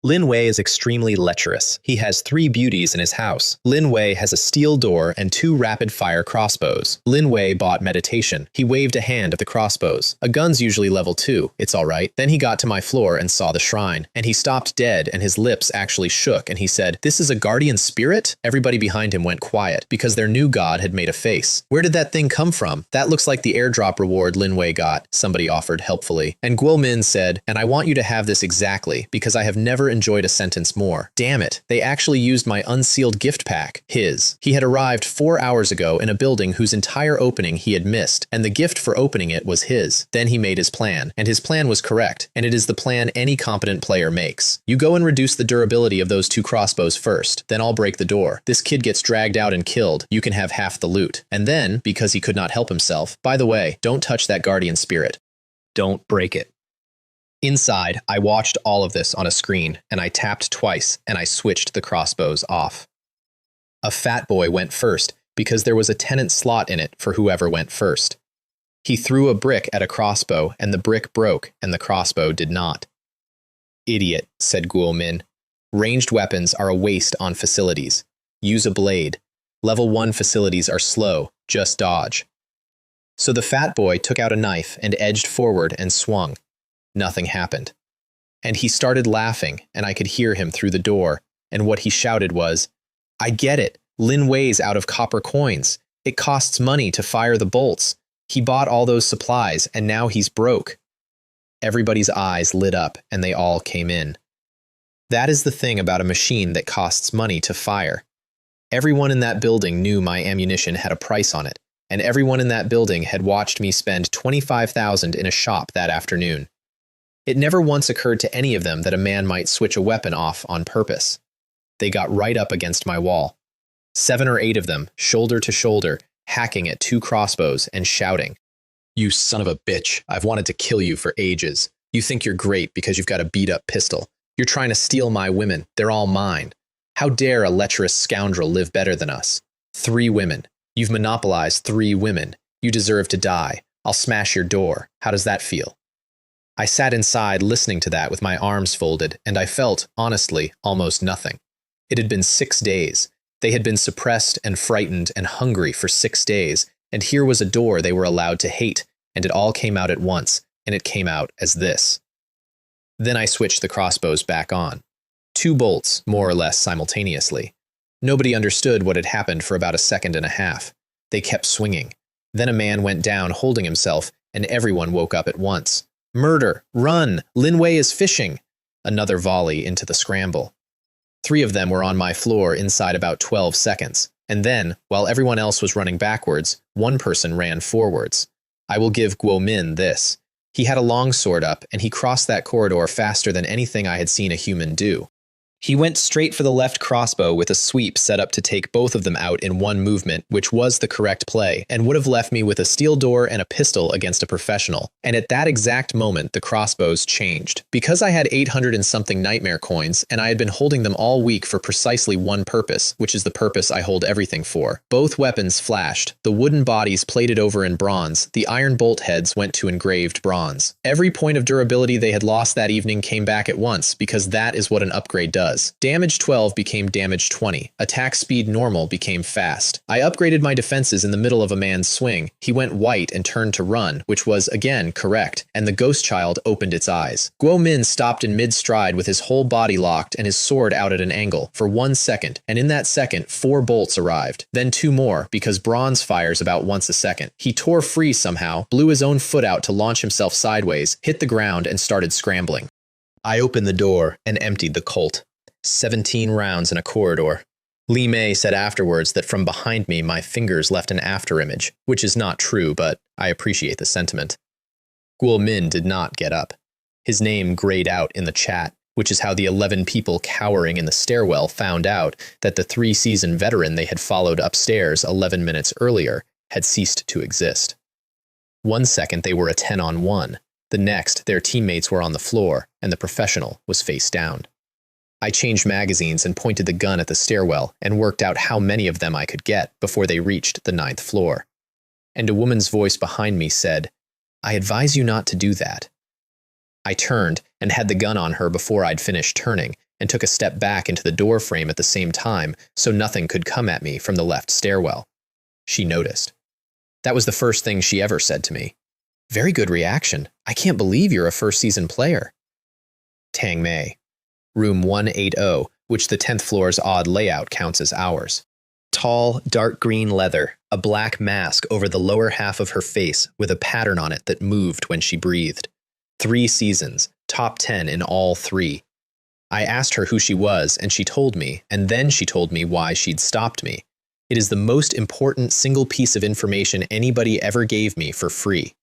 Lin Wei is extremely lecherous. He has 3 beauties in his house. Lin Wei has a steel door and 2 rapid-fire crossbows. Lin Wei bought meditation. He waved a hand at the crossbows. A gun's usually level 2. It's all right. Then he got to my floor and saw the shrine. And he stopped dead, and his lips actually shook, and he said, "This is a guardian spirit?" Everybody behind him went quiet, because their new god had made a face. "Where did that thing come from?" "That looks like the airdrop reward Lin Wei got," somebody offered helpfully. And Guo Min said, "And I want you to have this exactly, because I have never enjoyed a sentence more. Damn it, they actually used my unsealed gift pack." He had arrived 4 hours ago in a building whose entire opening he had missed, and the gift for opening it was his. Then he made his plan, and his plan was correct, and it is the plan any competent player makes. You go and reduce the durability of those 2 crossbows first, then I'll break the door. This kid gets dragged out and killed, you can have half the loot. And then, because he could not help himself, by the way, don't touch that guardian spirit. Don't break it. Inside, I watched all of this on a screen, and I tapped twice, and I switched the crossbows off. A fat boy went first, because there was a tenant slot in it for whoever went first. He threw a brick at a crossbow, and the brick broke, and the crossbow did not. "Idiot," said Guo Min. "Ranged weapons are a waste on facilities. Use a blade. Level 1 facilities are slow, just dodge." So the fat boy took out a knife and edged forward and swung. Nothing happened. And he started laughing, and I could hear him through the door, and what he shouted was, "I get it. Lin Wei's out of copper coins. It costs money to fire the bolts. He bought all those supplies, and now he's broke." Everybody's eyes lit up, and they all came in. That is the thing about a machine that costs money to fire. Everyone in that building knew my ammunition had a price on it, and everyone in that building had watched me spend 25,000 in a shop that afternoon. It never once occurred to any of them that a man might switch a weapon off on purpose. They got right up against my wall. 7 or 8 of them, shoulder to shoulder, hacking at 2 crossbows and shouting, "You son of a bitch, I've wanted to kill you for ages. You think you're great because you've got a beat-up pistol. You're trying to steal my women, they're all mine. How dare a lecherous scoundrel live better than us? 3 women. You've monopolized 3 women. You deserve to die. I'll smash your door. How does that feel?" I sat inside listening to that with my arms folded, and I felt, honestly, almost nothing. It had been 6 days. They had been suppressed and frightened and hungry for 6 days, and here was a door they were allowed to hate, and it all came out at once, and it came out as this. Then I switched the crossbows back on. 2 bolts, more or less simultaneously. Nobody understood what had happened for about a second and a half. They kept swinging. Then a man went down holding himself, and everyone woke up at once. "Murder! Run! Lin Wei is fishing!" Another volley into the scramble. 3 of them were on my floor inside about 12 seconds, and then, while everyone else was running backwards, one person ran forwards. I will give Guo Min this. He had a long sword up, and he crossed that corridor faster than anything I had seen a human do. He went straight for the left crossbow with a sweep set up to take both of them out in one movement, which was the correct play, and would have left me with a steel door and a pistol against a professional. And at that exact moment, the crossbows changed. Because I had 800 and something nightmare coins, and I had been holding them all week for precisely one purpose, which is the purpose I hold everything for. Both weapons flashed, the wooden bodies plated over in bronze, the iron bolt heads went to engraved bronze. Every point of durability they had lost that evening came back at once, because that is what an upgrade does. Damage 12 became damage 20. Attack speed normal became fast. I upgraded my defenses in the middle of a man's swing. He went white and turned to run, which was, again, correct, and the ghost child opened its eyes. Guo Min stopped in mid-stride with his whole body locked and his sword out at an angle for 1 second, and in that second, 4 bolts arrived. Then 2 more, because bronze fires about once a second. He tore free somehow, blew his own foot out to launch himself sideways, hit the ground, and started scrambling. I opened the door and emptied the Colt. 17 rounds in a corridor. Li Mei said afterwards that from behind me my fingers left an afterimage, which is not true, but I appreciate the sentiment. Guo Min did not get up. His name grayed out in the chat, which is how the 11 people cowering in the stairwell found out that the 3-season veteran they had followed upstairs 11 minutes earlier had ceased to exist. 1 second they were a 10-on-1. The next, their teammates were on the floor, and the professional was face down. I changed magazines and pointed the gun at the stairwell and worked out how many of them I could get before they reached the 9th floor. And a woman's voice behind me said, "I advise you not to do that." I turned and had the gun on her before I'd finished turning and took a step back into the door frame at the same time so nothing could come at me from the left stairwell. She noticed. That was the first thing she ever said to me. "Very good reaction. I can't believe you're a first-season player." Tang Mei. Room 180, which the 10th floor's odd layout counts as ours. Tall, dark green leather, a black mask over the lower half of her face with a pattern on it that moved when she breathed. 3 seasons, top 10 in all 3. I asked her who she was, and she told me, and then she told me why she'd stopped me. It is the most important single piece of information anybody ever gave me for free.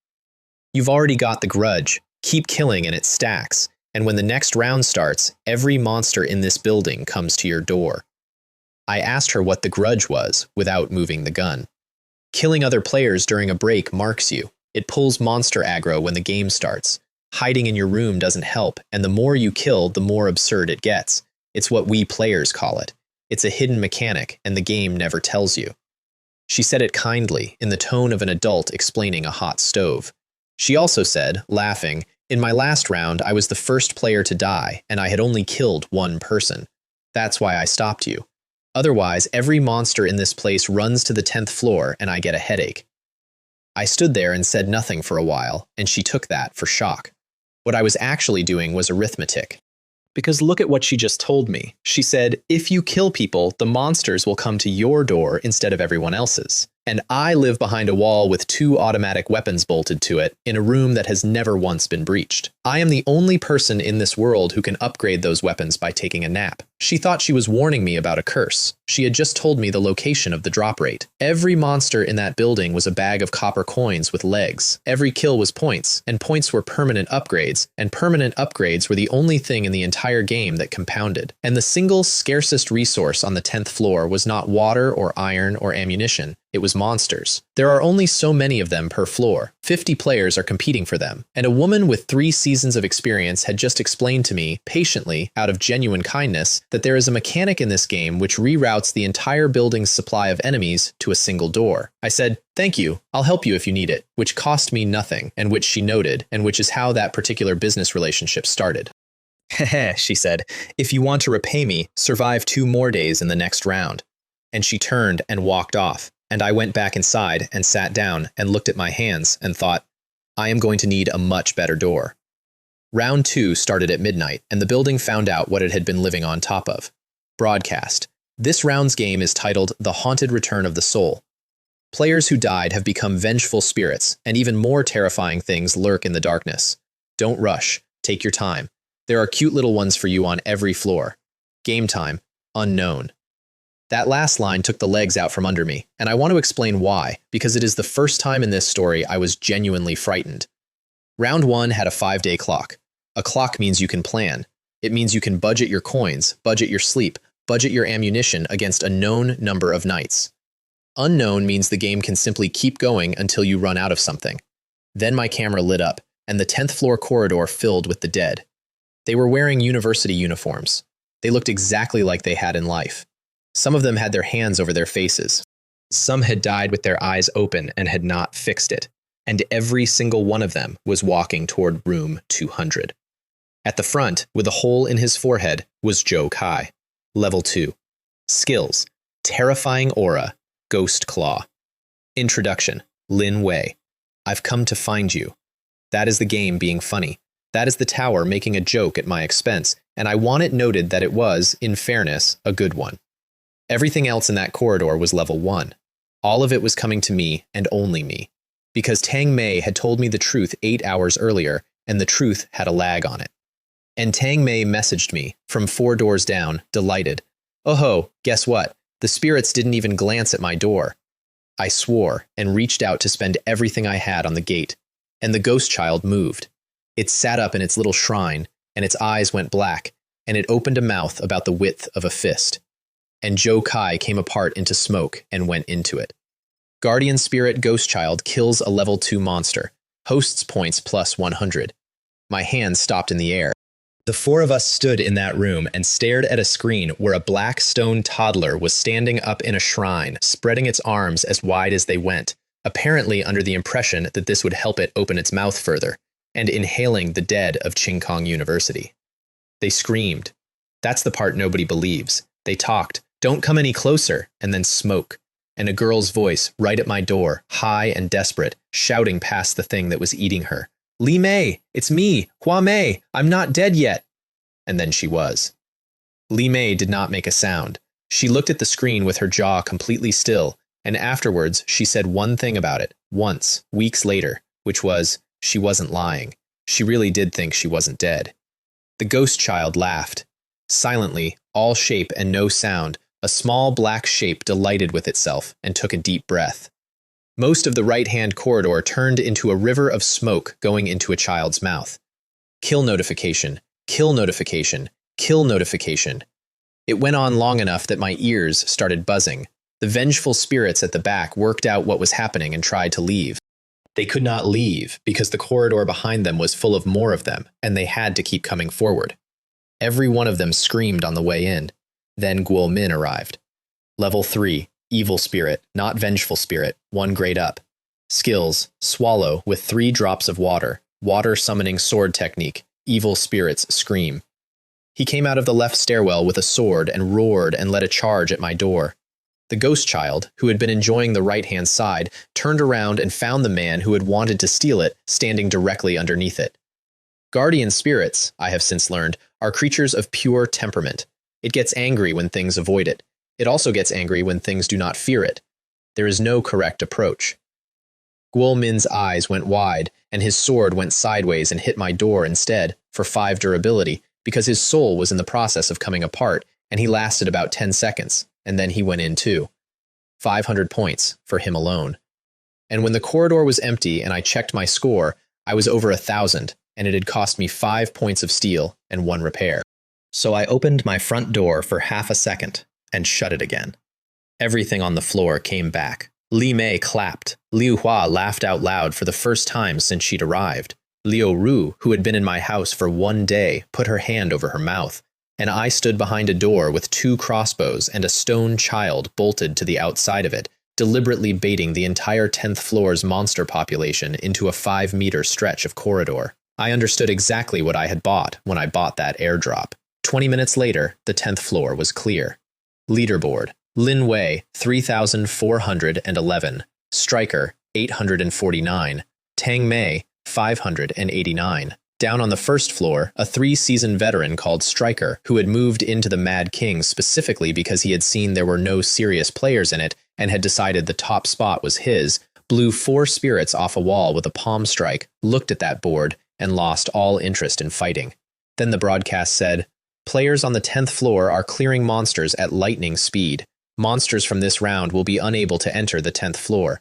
You've already got the grudge. Keep killing and it stacks. And when the next round starts, every monster in this building comes to your door. I asked her what the grudge was, without moving the gun. Killing other players during a break marks you. It pulls monster aggro when the game starts. Hiding in your room doesn't help, and the more you kill, the more absurd it gets. It's what we players call it. It's a hidden mechanic, and the game never tells you. She said it kindly, in the tone of an adult explaining a hot stove. She also said, laughing, "In my last round, I was the first player to die, and I had only killed 1 person. That's why I stopped you. Otherwise, every monster in this place runs to the 10th floor, and I get a headache." I stood there and said nothing for a while, and she took that for shock. What I was actually doing was arithmetic. Because look at what she just told me. She said, if you kill people, the monsters will come to your door instead of everyone else's. And I live behind a wall with 2 automatic weapons bolted to it, in a room that has never once been breached. I am the only person in this world who can upgrade those weapons by taking a nap. She thought she was warning me about a curse. She had just told me the location of the drop rate. Every monster in that building was a bag of copper coins with legs. Every kill was points, and points were permanent upgrades, and permanent upgrades were the only thing in the entire game that compounded. And the single scarcest resource on the 10th floor was not water or iron or ammunition. It was monsters. There are only so many of them per floor. 50 players are competing for them. And a woman with 3 seasons of experience had just explained to me, patiently, out of genuine kindness, that there is a mechanic in this game which reroutes the entire building's supply of enemies to a single door. I said, "Thank you, I'll help you if you need it," which cost me nothing, and which she noted, and which is how that particular business relationship started. "Heh," she said, "if you want to repay me, survive 2 more days in the next round." And she turned and walked off. And I went back inside and sat down and looked at my hands and thought, I am going to need a much better door. Round 2 started at midnight, and the building found out what it had been living on top of. Broadcast. This round's game is titled The Haunted Return of the Soul. Players who died have become vengeful spirits, and even more terrifying things lurk in the darkness. Don't rush. Take your time. There are cute little ones for you on every floor. Game time. Unknown. That last line took the legs out from under me, and I want to explain why, because it is the first time in this story I was genuinely frightened. Round 1 had a 5-day clock. A clock means you can plan. It means you can budget your coins, budget your sleep, budget your ammunition against a known number of nights. Unknown means the game can simply keep going until you run out of something. Then my camera lit up, and the 10th floor corridor filled with the dead. They were wearing university uniforms. They looked exactly like they had in life. Some of them had their hands over their faces. Some had died with their eyes open and had not fixed it. And every single one of them was walking toward room 200. At the front, with a hole in his forehead, was Joe Kai. Level 2. Skills: Terrifying Aura, Ghost Claw. Introduction: Lin Wei. I've come to find you. That is the game being funny. That is the tower making a joke at my expense, and I want it noted that it was, in fairness, a good one. Everything else in that corridor was level 1. All of it was coming to me, and only me. Because Tang Mei had told me the truth 8 hours earlier, and the truth had a lag on it. And Tang Mei messaged me, from 4 doors down, delighted. Oh ho, guess what? The spirits didn't even glance at my door. I swore, and reached out to spend everything I had on the gate. And the ghost child moved. It sat up in its little shrine, and its eyes went black, and it opened a mouth about the width of a fist. And Joe Kai came apart into smoke and went into it. Guardian Spirit Ghost Child kills a level 2 monster. Hosts points plus 100. My hand stopped in the air. The 4 of us stood in that room and stared at a screen where a black stone toddler was standing up in a shrine, spreading its arms as wide as they went, apparently under the impression that this would help it open its mouth further, and inhaling the dead of Ching Kong University. They screamed. That's the part nobody believes. They talked, "Don't come any closer," and then smoke. And a girl's voice right at my door, high and desperate, shouting past the thing that was eating her. "Li Mei, it's me, Hua Mei, I'm not dead yet." And then she was. Li Mei did not make a sound. She looked at the screen with her jaw completely still, and afterwards she said one thing about it, once, weeks later, which was, she wasn't lying. She really did think she wasn't dead. The ghost child laughed. Silently, all shape and no sound, a small black shape delighted with itself and took a deep breath. Most of the right-hand corridor turned into a river of smoke going into a child's mouth. Kill notification, kill notification, kill notification. It went on long enough that my ears started buzzing. The vengeful spirits at the back worked out what was happening and tried to leave. They could not leave because the corridor behind them was full of more of them, and they had to keep coming forward. Every one of them screamed on the way in. Then Guo Min arrived. Level 3, Evil Spirit, not Vengeful Spirit, 1 grade up. Skills: Swallow with 3 drops of water, Water Summoning Sword Technique, Evil Spirits Scream. He came out of the left stairwell with a sword and roared and led a charge at my door. The ghost child, who had been enjoying the right-hand side, turned around and found the man who had wanted to steal it standing directly underneath it. Guardian spirits, I have since learned, are creatures of pure temperament. It gets angry when things avoid it. It also gets angry when things do not fear it. There is no correct approach. Guo Min's eyes went wide, and his sword went sideways and hit my door instead, for 5 durability, because his soul was in the process of coming apart, and he lasted about 10 seconds, and then he went in too. 500 points, for him alone. And when the corridor was empty and I checked my score, I was over 1,000, and it had cost me 5 points of steel and 1 repair. So I opened my front door for half a second, and shut it again. Everything on the floor came back. Li Mei clapped. Liu Hua laughed out loud for the first time since she'd arrived. Liu Ru, who had been in my house for 1 day, put her hand over her mouth, and I stood behind a door with 2 crossbows and a stone child bolted to the outside of it, deliberately baiting the entire 10th floor's monster population into a 5-meter stretch of corridor. I understood exactly what I had bought when I bought that airdrop. 20 minutes later, the 10th floor was clear. Leaderboard: Lin Wei, 3,411. Striker, 849. Tang Mei, 589. Down on the first floor, a 3-season veteran called Striker, who had moved into the Mad King specifically because he had seen there were no serious players in it and had decided the top spot was his, blew 4 spirits off a wall with a palm strike, looked at that board, and lost all interest in fighting. Then the broadcast said, "Players on the 10th floor are clearing monsters at lightning speed. Monsters from this round will be unable to enter the 10th floor."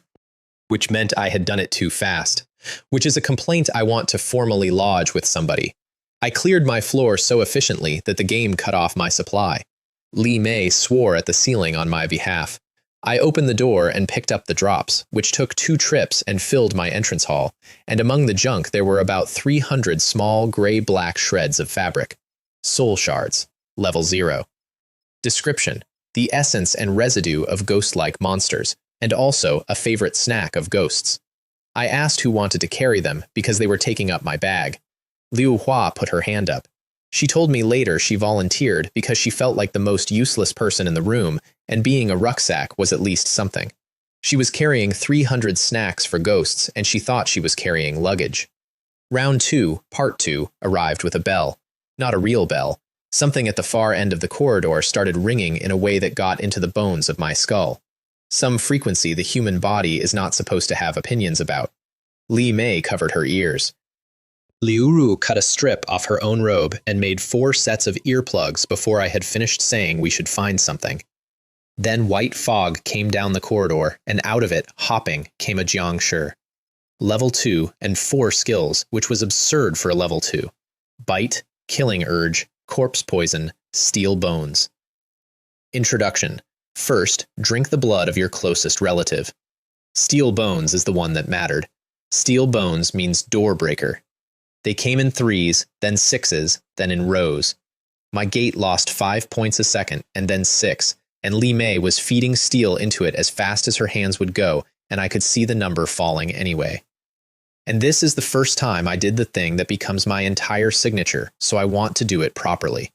which meant I had done it too fast, which is a complaint I want to formally lodge with somebody. I cleared my floor so efficiently that the game cut off my supply. Li Mei swore at the ceiling on my behalf. I opened the door and picked up the drops, which took 2 trips and filled my entrance hall, and among the junk there were about 300 small gray-black shreds of fabric. Soul shards. Level 0. Description: the essence and residue of ghost-like monsters, and also a favorite snack of ghosts. I asked who wanted to carry them because they were taking up my bag. Liu Hua put her hand up. She told me later she volunteered because she felt like the most useless person in the room, and being a rucksack was at least something. She was carrying 300 snacks for ghosts, and she thought she was carrying luggage. Round 2, Part 2, arrived with a bell. Not a real bell. Something at the far end of the corridor started ringing in a way that got into the bones of my skull. Some frequency the human body is not supposed to have opinions about. Li Mei covered her ears. Liu Ru cut a strip off her own robe and made 4 sets of earplugs before I had finished saying we should find something. Then white fog came down the corridor, and out of it, hopping, came a Jiangshi. Level 2 and 4 skills, which was absurd for a level 2. Bite, killing urge, corpse poison, steel bones. Introduction. First, drink the blood of your closest relative. Steel bones is the one that mattered. Steel bones means door breaker. They came in 3s, then 6s, then in rows. My gate lost 5 points a second, and then 6, and Li Mei was feeding steel into it as fast as her hands would go, and I could see the number falling anyway. And this is the first time I did the thing that becomes my entire signature, so I want to do it properly.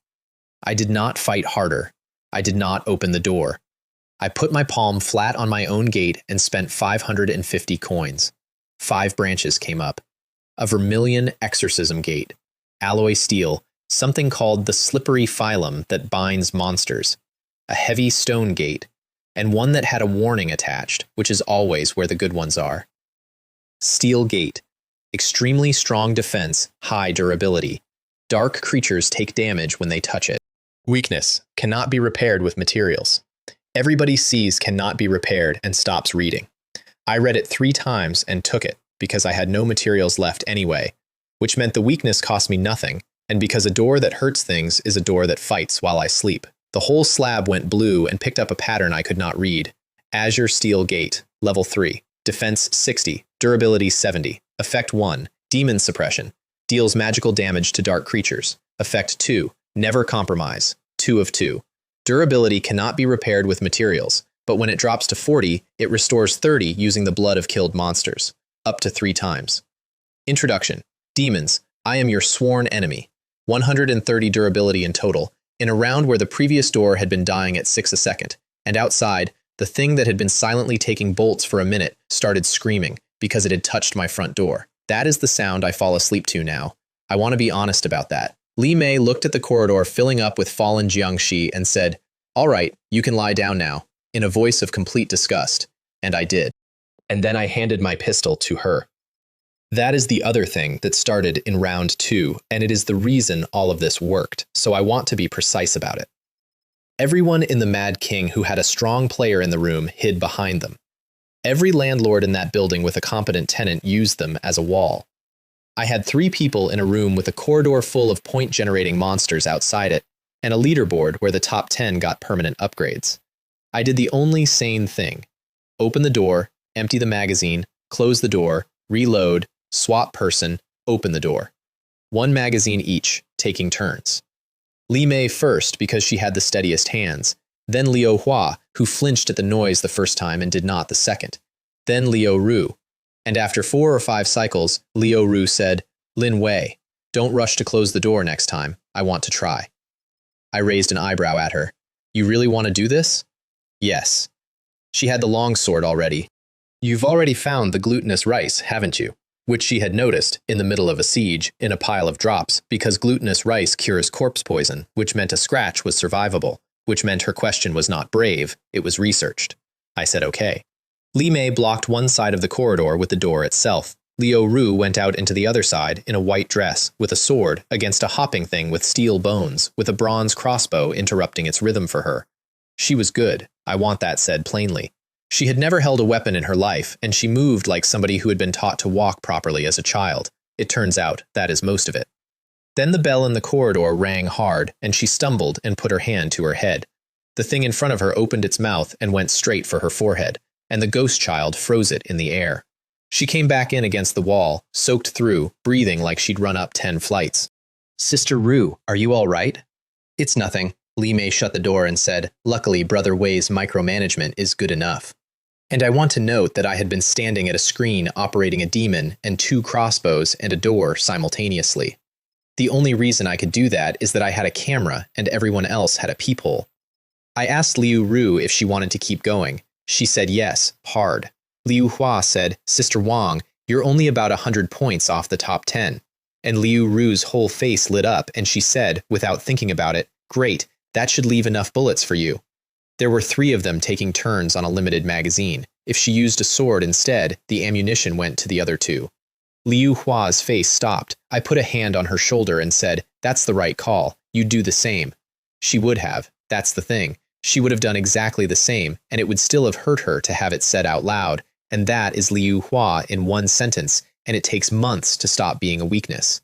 I did not fight harder. I did not open the door. I put my palm flat on my own gate and spent 550 coins. 5 branches came up. A vermilion exorcism gate, alloy steel, something called the slippery phylum that binds monsters, a heavy stone gate, and one that had a warning attached, which is always where the good ones are. Steel gate, extremely strong defense, high durability. Dark creatures take damage when they touch it. Weakness, cannot be repaired with materials. Everybody sees cannot be repaired and stops reading. I read it 3 times and took it, because I had no materials left anyway, which meant the weakness cost me nothing, and because a door that hurts things is a door that fights while I sleep. The whole slab went blue and picked up a pattern I could not read. Azure Steel Gate, Level 3, Defense 60, Durability 70, Effect 1, Demon Suppression, deals magical damage to dark creatures. Effect 2, Never Compromise, 2 of 2. Durability cannot be repaired with materials, but when it drops to 40, it restores 30 using the blood of killed monsters. Up to 3 times. Introduction. Demons, I am your sworn enemy. 130 durability in total, in a round where the previous door had been dying at 6 a second, and outside, the thing that had been silently taking bolts for a minute started screaming because it had touched my front door. That is the sound I fall asleep to now. I want to be honest about that. Li Mei looked at the corridor filling up with fallen Jiangshi and said, "All right, you can lie down now," in a voice of complete disgust, and I did. And then I handed my pistol to her. That is the other thing that started in round 2, and it is the reason all of this worked, so I want to be precise about it. Everyone in the Mad King who had a strong player in the room hid behind them. Every landlord in that building with a competent tenant used them as a wall. I had 3 people in a room with a corridor full of point-generating monsters outside it, and a leaderboard where the top 10 got permanent upgrades. I did the only sane thing. Open the door, empty the magazine, close the door, reload, swap person, open the door. 1 magazine each, taking turns. Li Mei first because she had the steadiest hands, then Liu Hua, who flinched at the noise the first time and did not the second, then Liu Ru. And after 4 or 5 cycles, Liu Ru said, "Lin Wei, don't rush to close the door next time. I want to try." I raised an eyebrow at her. "You really want to do this?" "Yes." She had the long sword already. "You've already found the glutinous rice, haven't you?" Which she had noticed, in the middle of a siege, in a pile of drops, because glutinous rice cures corpse poison, which meant a scratch was survivable, which meant her question was not brave, it was researched. I said okay. Li Mei blocked one side of the corridor with the door itself. Liu Ru went out into the other side in a white dress, with a sword, against a hopping thing with steel bones, with a bronze crossbow interrupting its rhythm for her. She was good, I want that said plainly. She had never held a weapon in her life, and she moved like somebody who had been taught to walk properly as a child. It turns out that is most of it. Then the bell in the corridor rang hard, and she stumbled and put her hand to her head. The thing in front of her opened its mouth and went straight for her forehead, and the ghost child froze it in the air. She came back in against the wall, soaked through, breathing like she'd run up 10 flights. "Sister Rue, are you all right?" "It's nothing." Li Mei shut the door and said, "Luckily, Brother Wei's micromanagement is good enough." And I want to note that I had been standing at a screen operating a demon and 2 crossbows and a door simultaneously. The only reason I could do that is that I had a camera and everyone else had a peephole. I asked Liu Ru if she wanted to keep going. She said yes, hard. Liu Hua said, "Sister Wang, you're only about 100 points off the top 10. And Liu Ru's whole face lit up and she said, without thinking about it, "Great, that should leave enough bullets for you." There were 3 of them taking turns on a limited magazine. If she used a sword instead, the ammunition went to the other 2. Liu Hua's face stopped. I put a hand on her shoulder and said, "That's the right call. You do the same." She would have. That's the thing. She would have done exactly the same, and it would still have hurt her to have it said out loud, and that is Liu Hua in 1 sentence, and it takes months to stop being a weakness.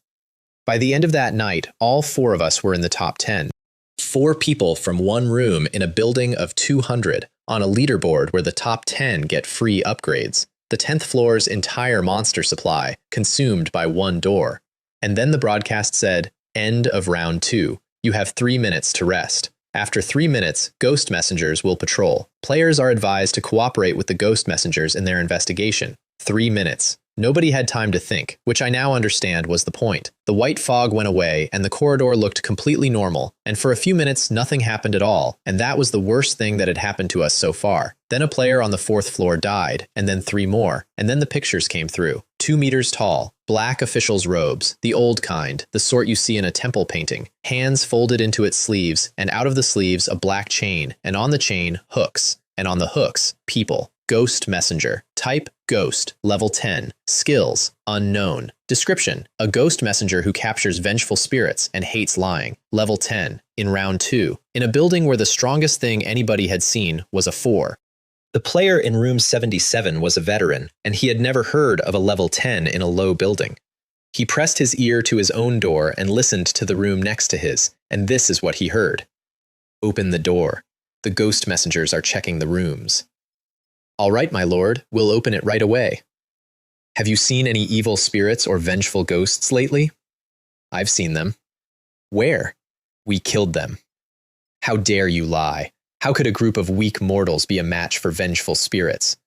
By the end of that night, all 4 of us were in the top 10. 4 people from 1 room in a building of 200 on a leaderboard where the top 10 get free upgrades. The 10th floor's entire monster supply consumed by 1 door. And then the broadcast said, "End of round 2. You have 3 minutes to rest." After 3 minutes, ghost messengers will patrol. Players are advised to cooperate with the ghost messengers in their investigation. 3 minutes. Nobody had time to think, which I now understand was the point. The white fog went away, and the corridor looked completely normal, and for a few minutes nothing happened at all, and that was the worst thing that had happened to us so far. Then a player on the 4th floor died, and then 3 more, and then the pictures came through. 2 meters tall, black officials' robes, the old kind, the sort you see in a temple painting, hands folded into its sleeves, and out of the sleeves a black chain, and on the chain, hooks, and on the hooks, people. Ghost messenger. Type, ghost. Level 10. Skills, unknown. Description, a ghost messenger who captures vengeful spirits and hates lying. Level 10. In round 2. In a building where the strongest thing anybody had seen was a 4. The player in room 77 was a veteran, and he had never heard of a level 10 in a low building. He pressed his ear to his own door and listened to the room next to his, and this is what he heard. "Open the door. The ghost messengers are checking the rooms." "All right, my lord, we'll open it right away." "Have you seen any evil spirits or vengeful ghosts lately?" "I've seen them." "Where?" "We killed them." "How dare you lie? How could a group of weak mortals be a match for vengeful spirits?"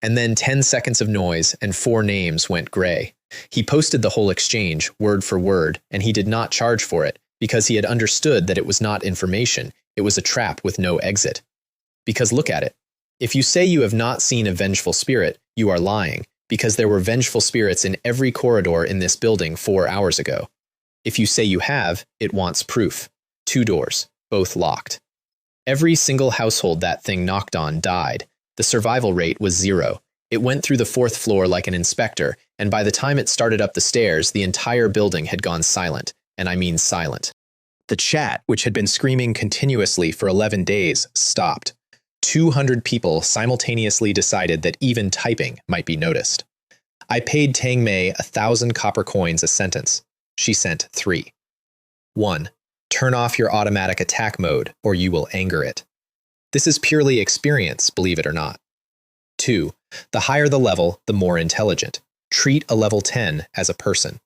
And then 10 seconds of noise and 4 names went gray. He posted the whole exchange, word for word, and he did not charge for it, because he had understood that it was not information, it was a trap with no exit. Because look at it. If you say you have not seen a vengeful spirit, you are lying, because there were vengeful spirits in every corridor in this building 4 hours ago. If you say you have, it wants proof. 2 doors, both locked. Every single household that thing knocked on died. The survival rate was 0. It went through the 4th floor like an inspector, and by the time it started up the stairs, the entire building had gone silent, and I mean silent. The chat, which had been screaming continuously for 11 days, stopped. 200 people simultaneously decided that even typing might be noticed. I paid Tang Mei 1,000 copper coins a sentence. She sent 3. 1. Turn off your automatic attack mode, or you will anger it. This is purely experience, believe it or not. 2. The higher the level, the more intelligent. Treat a level 10 as a person.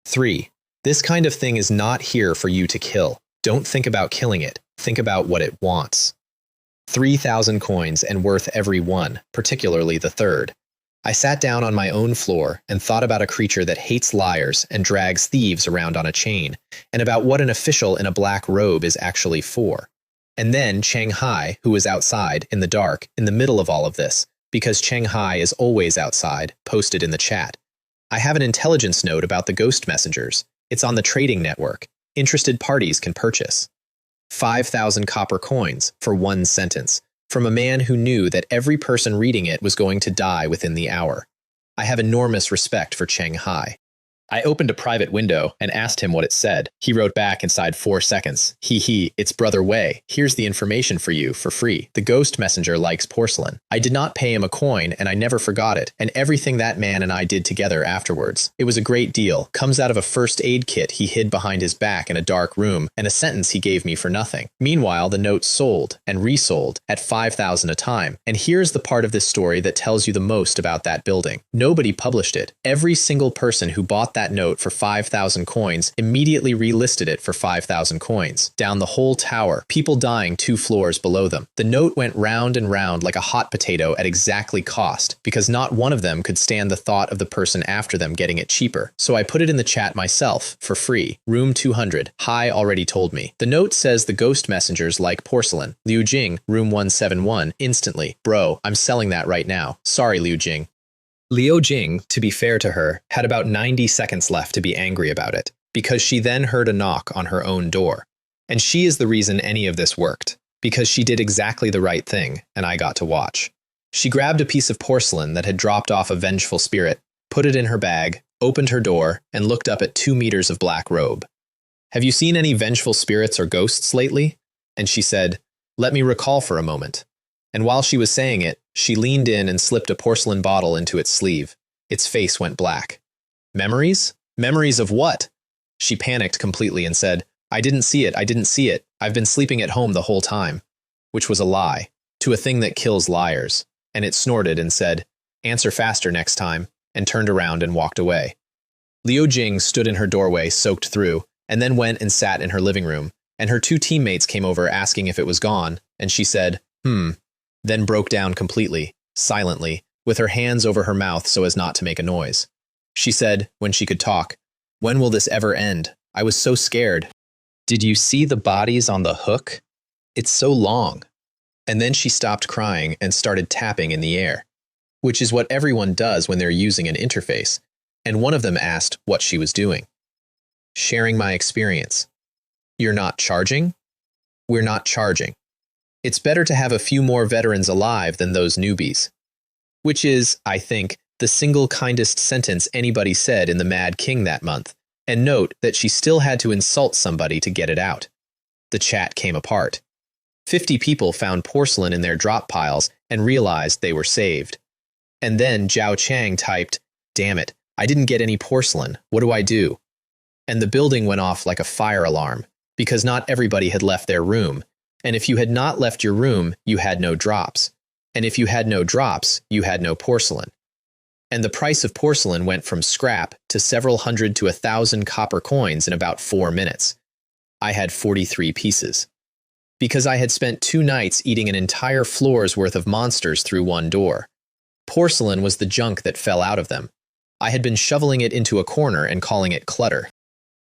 3. This kind of thing is not here for you to kill. Don't think about killing it. Think about what it wants. 3,000 coins and worth every one, particularly the 3rd. I sat down on my own floor and thought about a creature that hates liars and drags thieves around on a chain, and about what an official in a black robe is actually for. And then Cheng Hai, who was outside, in the dark, in the middle of all of this, because Cheng Hai is always outside, posted in the chat. I have an intelligence note about the ghost messengers. It's on the trading network. Interested parties can purchase. 5,000 copper coins for 1 sentence, from a man who knew that every person reading it was going to die within the hour. I have enormous respect for Cheng Hai. I opened a private window and asked him what it said. He wrote back inside 4 seconds. Hee, it's Brother Wei. Here's the information for you for free. The ghost messenger likes porcelain. I did not pay him a coin and I never forgot it. And everything that man and I did together afterwards. It was a great deal. Comes out of a first aid kit he hid behind his back in a dark room and a sentence he gave me for nothing. Meanwhile, the note sold and resold at 5,000 a time. And here's the part of this story that tells you the most about that building. Nobody published it. Every single person who bought that note for 5,000 coins immediately relisted it for 5,000 coins. Down the whole tower, people dying 2 floors below them. The note went round and round like a hot potato at exactly cost, because not one of them could stand the thought of the person after them getting it cheaper. So I put it in the chat myself, for free. Room 200. Hai already told me. The note says the ghost messengers like porcelain. Liu Jing, room 171, instantly. Bro, I'm selling that right now. Sorry, Liu Jing. Liu Jing, to be fair to her, had about 90 seconds left to be angry about it, because she then heard a knock on her own door. And she is the reason any of this worked, because she did exactly the right thing, and I got to watch. She grabbed a piece of porcelain that had dropped off a vengeful spirit, put it in her bag, opened her door, and looked up at 2 meters of black robe. Have you seen any vengeful spirits or ghosts lately? And she said, let me recall for a moment. And while she was saying it, she leaned in and slipped a porcelain bottle into its sleeve. Its face went black. Memories? Memories of what? She panicked completely and said, I didn't see it. I've been sleeping at home the whole time. Which was a lie, to a thing that kills liars. And it snorted and said, answer faster next time, and turned around and walked away. Liu Jing stood in her doorway, soaked through, and then went and sat in her living room, and her 2 teammates came over asking if it was gone, and she said, then broke down completely, silently, with her hands over her mouth so as not to make a noise. She said, when she could talk, when will this ever end? I was so scared. Did you see the bodies on the hook? It's so long. And then she stopped crying and started tapping in the air, which is what everyone does when they're using an interface, and one of them asked what she was doing. Sharing my experience. You're not charging? We're not charging. It's better to have a few more veterans alive than those newbies. Which is, I think, the single kindest sentence anybody said in the Mad King that month, and note that she still had to insult somebody to get it out. The chat came apart. 50 people found porcelain in their drop piles and realized they were saved. And then Zhao Chang typed, damn it, I didn't get any porcelain, what do I do? And the building went off like a fire alarm, because not everybody had left their room. And if you had not left your room, you had no drops. And if you had no drops, you had no porcelain. And the price of porcelain went from scrap to several hundred to 1,000 copper coins in about 4 minutes. I had 43 pieces. Because I had spent 2 nights eating an entire floor's worth of monsters through one door. Porcelain was the junk that fell out of them. I had been shoveling it into a corner and calling it clutter.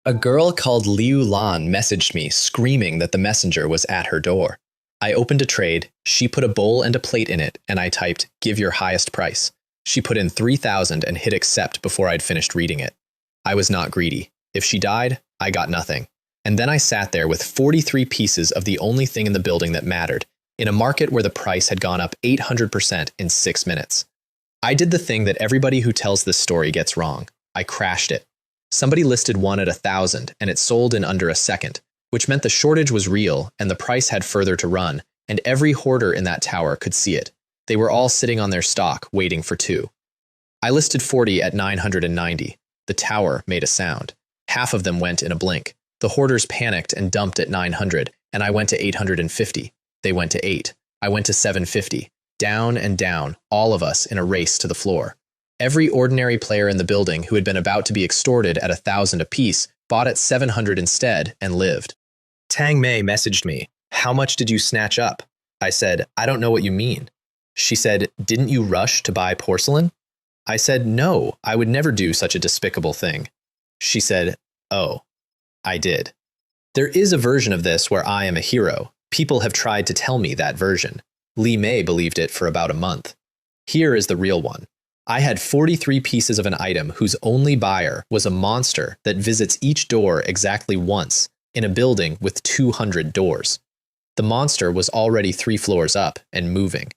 A girl called Liu Lan messaged me, screaming that the messenger was at her door. I opened a trade, she put a bowl and a plate in it, and I typed, give your highest price. She put in 3,000 and hit accept before I'd finished reading it. I was not greedy. If she died, I got nothing. And then I sat there with 43 pieces of the only thing in the building that mattered, in a market where the price had gone up 800% in 6 minutes. I did the thing that everybody who tells this story gets wrong. I crashed it. Somebody listed one at 1,000 and it sold in under a second, which meant the shortage was real and the price had further to run, and every hoarder in that tower could see it. They were all sitting on their stock, waiting for 2. I listed 40 at 990. The tower made a sound. Half of them went in a blink. The hoarders panicked and dumped at 900, and I went to 850. They went to 8. I went to 750. Down and down, all of us in a race to the floor. Every ordinary player in the building who had been about to be extorted at 1,000 apiece bought at 700 instead and lived. Tang Mei messaged me, how much did you snatch up? I said, I don't know what you mean. She said, didn't you rush to buy porcelain? I said, no, I would never do such a despicable thing. She said, oh, I did. There is a version of this where I am a hero. People have tried to tell me that version. Li Mei believed it for about a month. Here is the real one. I had 43 pieces of an item whose only buyer was a monster that visits each door exactly once in a building with 200 doors. The monster was already 3 floors up and moving.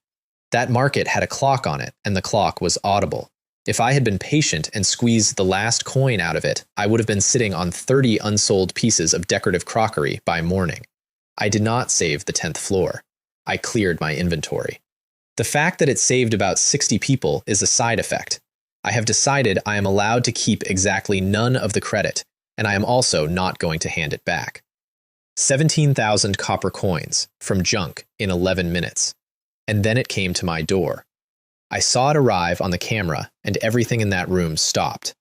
That market had a clock on it, and the clock was audible. If I had been patient and squeezed the last coin out of it, I would have been sitting on 30 unsold pieces of decorative crockery by morning. I did not save the 10th floor. I cleared my inventory. The fact that it saved about 60 people is a side effect. I have decided I am allowed to keep exactly none of the credit, and I am also not going to hand it back. 17,000 copper coins from junk in 11 minutes. And then it came to my door. I saw it arrive on the camera, and everything in that room stopped.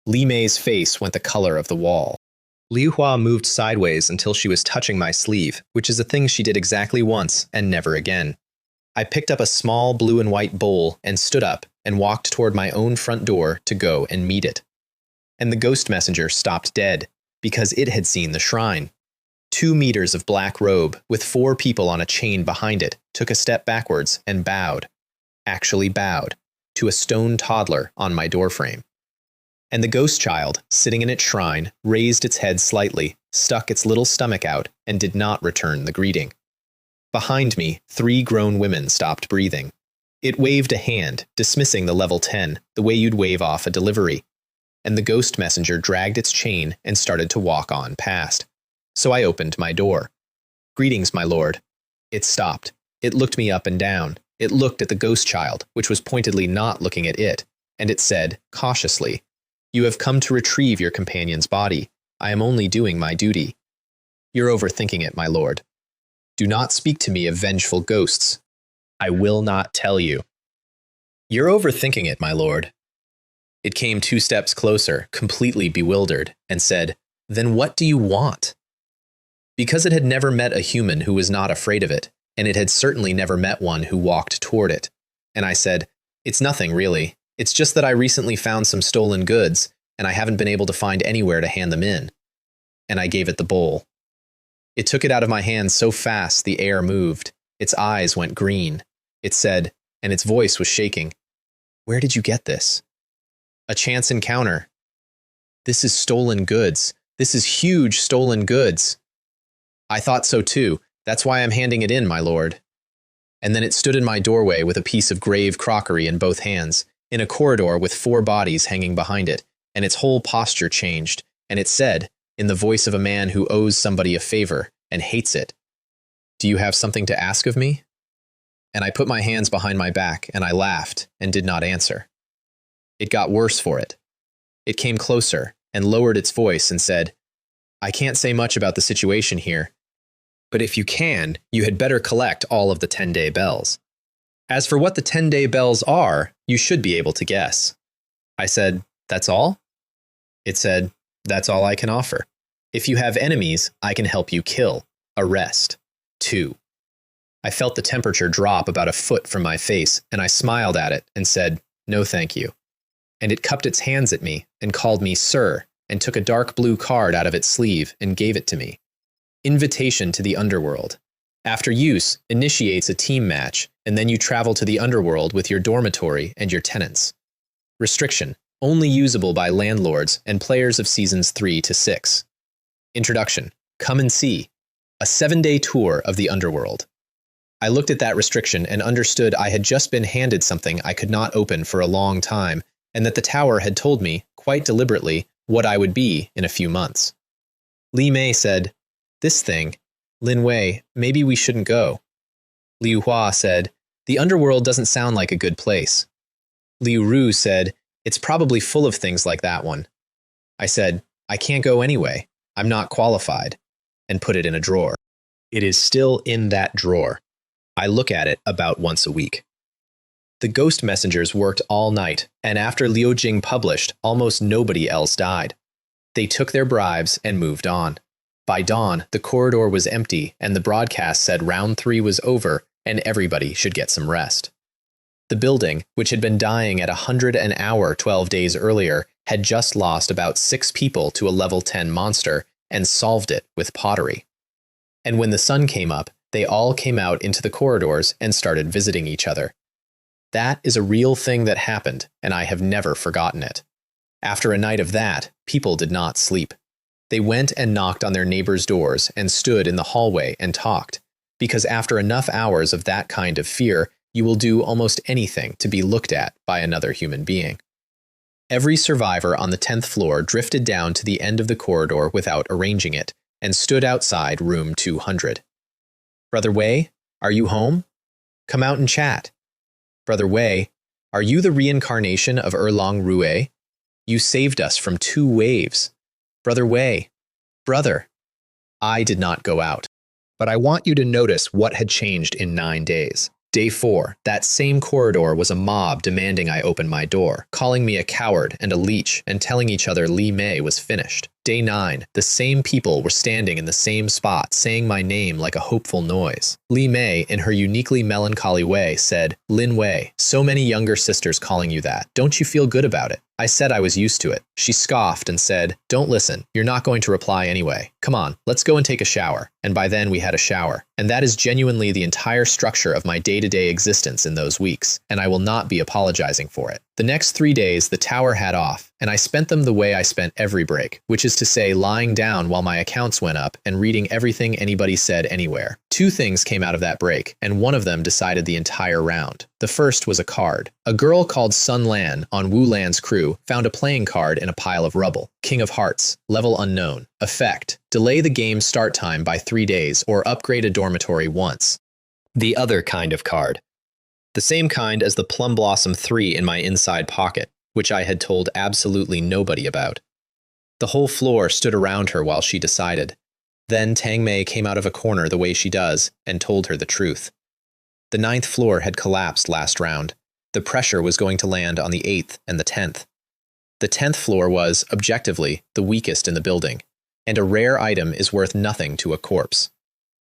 Li Mei's face went the color of the wall. Liu Hua moved sideways until she was touching my sleeve, which is a thing she did exactly once and never again. I picked up a small blue and white bowl and stood up and walked toward my own front door to go and meet it. And the ghost messenger stopped dead, because it had seen the shrine. 2 meters of black robe, with 4 people on a chain behind it, took a step backwards and bowed, actually bowed, to a stone toddler on my doorframe. And the ghost child, sitting in its shrine, raised its head slightly, stuck its little stomach out, and did not return the greeting. Behind me, 3 grown women stopped breathing. It waved a hand, dismissing the level 10, the way you'd wave off a delivery. And the ghost messenger dragged its chain and started to walk on past. So I opened my door. "Greetings, my lord." It stopped. It looked me up and down. It looked at the ghost child, which was pointedly not looking at it, and it said, cautiously, "You have come to retrieve your companion's body. I am only doing my duty." "You're overthinking it, my lord. Do not speak to me of vengeful ghosts. I will not tell you." "You're overthinking it, my lord." It came 2 steps closer, completely bewildered, and said, "Then what do you want?" Because it had never met a human who was not afraid of it, and it had certainly never met one who walked toward it. And I said, "It's nothing, really. It's just that I recently found some stolen goods, and I haven't been able to find anywhere to hand them in." And I gave it the bowl. It took it out of my hands so fast the air moved. Its eyes went green. It said, and its voice was shaking, "Where did you get this?" "A chance encounter." "This is stolen goods. This is huge stolen goods." "I thought so too. That's why I'm handing it in, my lord." And then it stood in my doorway with a piece of grave crockery in both hands, in a corridor with 4 bodies hanging behind it, and its whole posture changed, and it said, in the voice of a man who owes somebody a favor and hates it, "Do you have something to ask of me?" And I put my hands behind my back, and I laughed, and did not answer. It got worse for it. It came closer, and lowered its voice and said, "I can't say much about the situation here, but if you can, you had better collect all of the 10-day bells. As for what the 10-day bells are, you should be able to guess." I said, "That's all?" It said, "That's all I can offer. If you have enemies, I can help you kill, arrest, too." I felt the temperature drop about a foot from my face, and I smiled at it and said, "No thank you." And it cupped its hands at me and called me sir, and took a dark blue card out of its sleeve and gave it to me. Invitation to the underworld. After use, initiates a team match, and then you travel to the underworld with your dormitory and your tenants. Restriction. Only usable by landlords and players of seasons 3 to 6. Introduction. Come and see. A 7-day tour of the underworld. I looked at that restriction and understood I had just been handed something I could not open for a long time, and that the tower had told me, quite deliberately, what I would be in a few months. Li Mei said, "This thing, Lin Wei, maybe we shouldn't go." Liu Hua said, "The underworld doesn't sound like a good place." Liu Ru said, "It's probably full of things like that one." I said, "I can't go anyway. I'm not qualified," and put it in a drawer. It is still in that drawer. I look at it about once a week. The ghost messengers worked all night, and after Liu Jing published, almost nobody else died. They took their bribes and moved on. By dawn, the corridor was empty, and the broadcast said round 3 was over, and everybody should get some rest. The building, which had been dying at 100 an hour 12 days earlier, had just lost about 6 people to a level 10 monster, and solved it with pottery. And when the sun came up, they all came out into the corridors and started visiting each other. That is a real thing that happened, and I have never forgotten it. After a night of that, people did not sleep. They went and knocked on their neighbors' doors and stood in the hallway and talked, because after enough hours of that kind of fear, you will do almost anything to be looked at by another human being. Every survivor on the 10th floor drifted down to the end of the corridor without arranging it, and stood outside room 200. Brother Wei, are you home? Come out and chat. Brother Wei, are you the reincarnation of Erlong Rue? You saved us from 2 waves. Brother Wei, brother. I did not go out. But I want you to notice what had changed in 9 days. Day 4, that same corridor was a mob demanding I open my door, calling me a coward and a leech, and telling each other Li Mei was finished. Day 9, the same people were standing in the same spot, saying my name like a hopeful noise. Li Mei, in her uniquely melancholy way, said, Lin Wei, so many younger sisters calling you that. Don't you feel good about it? I said I was used to it. She scoffed and said, don't listen. You're not going to reply anyway. Come on, let's go and take a shower. And by then we had a shower. And that is genuinely the entire structure of my day-to-day existence in those weeks, and I will not be apologizing for it. The next 3 days, the tower had off, and I spent them the way I spent every break, which is to say lying down while my accounts went up and reading everything anybody said anywhere. 2 things came out of that break, and one of them decided the entire round. The first was a card. A girl called Sun Lan on Wu Lan's crew found a playing card in a pile of rubble. King of Hearts, level unknown. Effect, delay the game's start time by 3 days or upgrade a dormitory once. The other kind of card. The same kind as the Plum Blossom 3 in my inside pocket, which I had told absolutely nobody about. The whole floor stood around her while she decided. Then Tang Mei came out of a corner the way she does and told her the truth. The 9th floor had collapsed last round. The pressure was going to land on the 8th and the 10th. The 10th floor was, objectively, the weakest in the building, and a rare item is worth nothing to a corpse.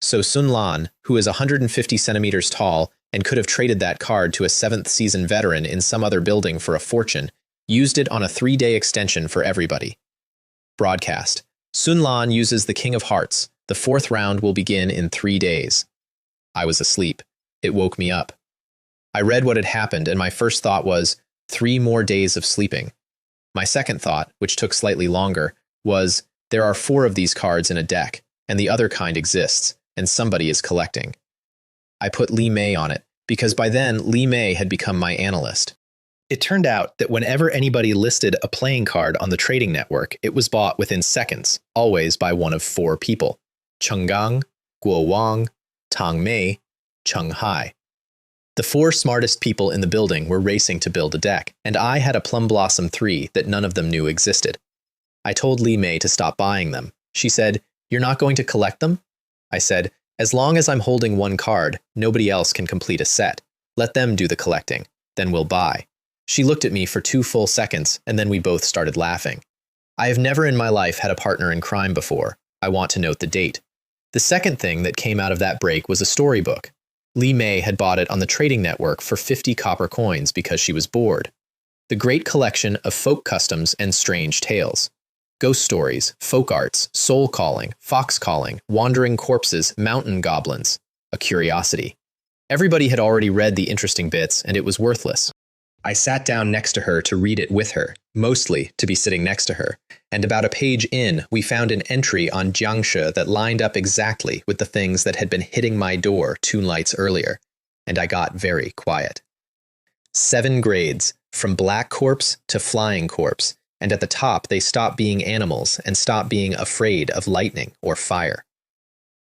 So Sun Lan, who is 150 centimeters tall and could have traded that card to a 7th season veteran in some other building for a fortune, used it on a 3-day extension for everybody. Broadcast. Sun Lan uses the King of Hearts. The 4th round will begin in 3 days. I was asleep. It woke me up. I read what had happened, and my first thought was, 3 more days of sleeping. My second thought, which took slightly longer, was, there are 4 of these cards in a deck, and the other kind exists, and somebody is collecting. I put Li Mei on it, because by then Li Mei had become my analyst. It turned out that whenever anybody listed a playing card on the trading network, it was bought within seconds, always by one of 4 people. Cheng Gang, Guo Wang, Tang Mei, Cheng Hai. The 4 smartest people in the building were racing to build a deck, and I had a Plum Blossom 3 that none of them knew existed. I told Li Mei to stop buying them. She said, "You're not going to collect them?" I said, "As long as I'm holding 1 card, nobody else can complete a set. Let them do the collecting. Then we'll buy." She looked at me for 2 full seconds, and then we both started laughing. I have never in my life had a partner in crime before. I want to note the date. The second thing that came out of that break was a storybook. Li Mei had bought it on the trading network for 50 copper coins because she was bored. The great collection of folk customs and strange tales. Ghost stories, folk arts, soul calling, fox calling, wandering corpses, mountain goblins. A curiosity. Everybody had already read the interesting bits, and it was worthless. I sat down next to her to read it with her, mostly to be sitting next to her, and about a page in, we found an entry on Jiangshe that lined up exactly with the things that had been hitting my door 2 nights earlier, and I got very quiet. 7 grades, from black corpse to flying corpse, and at the top they stop being animals and stop being afraid of lightning or fire.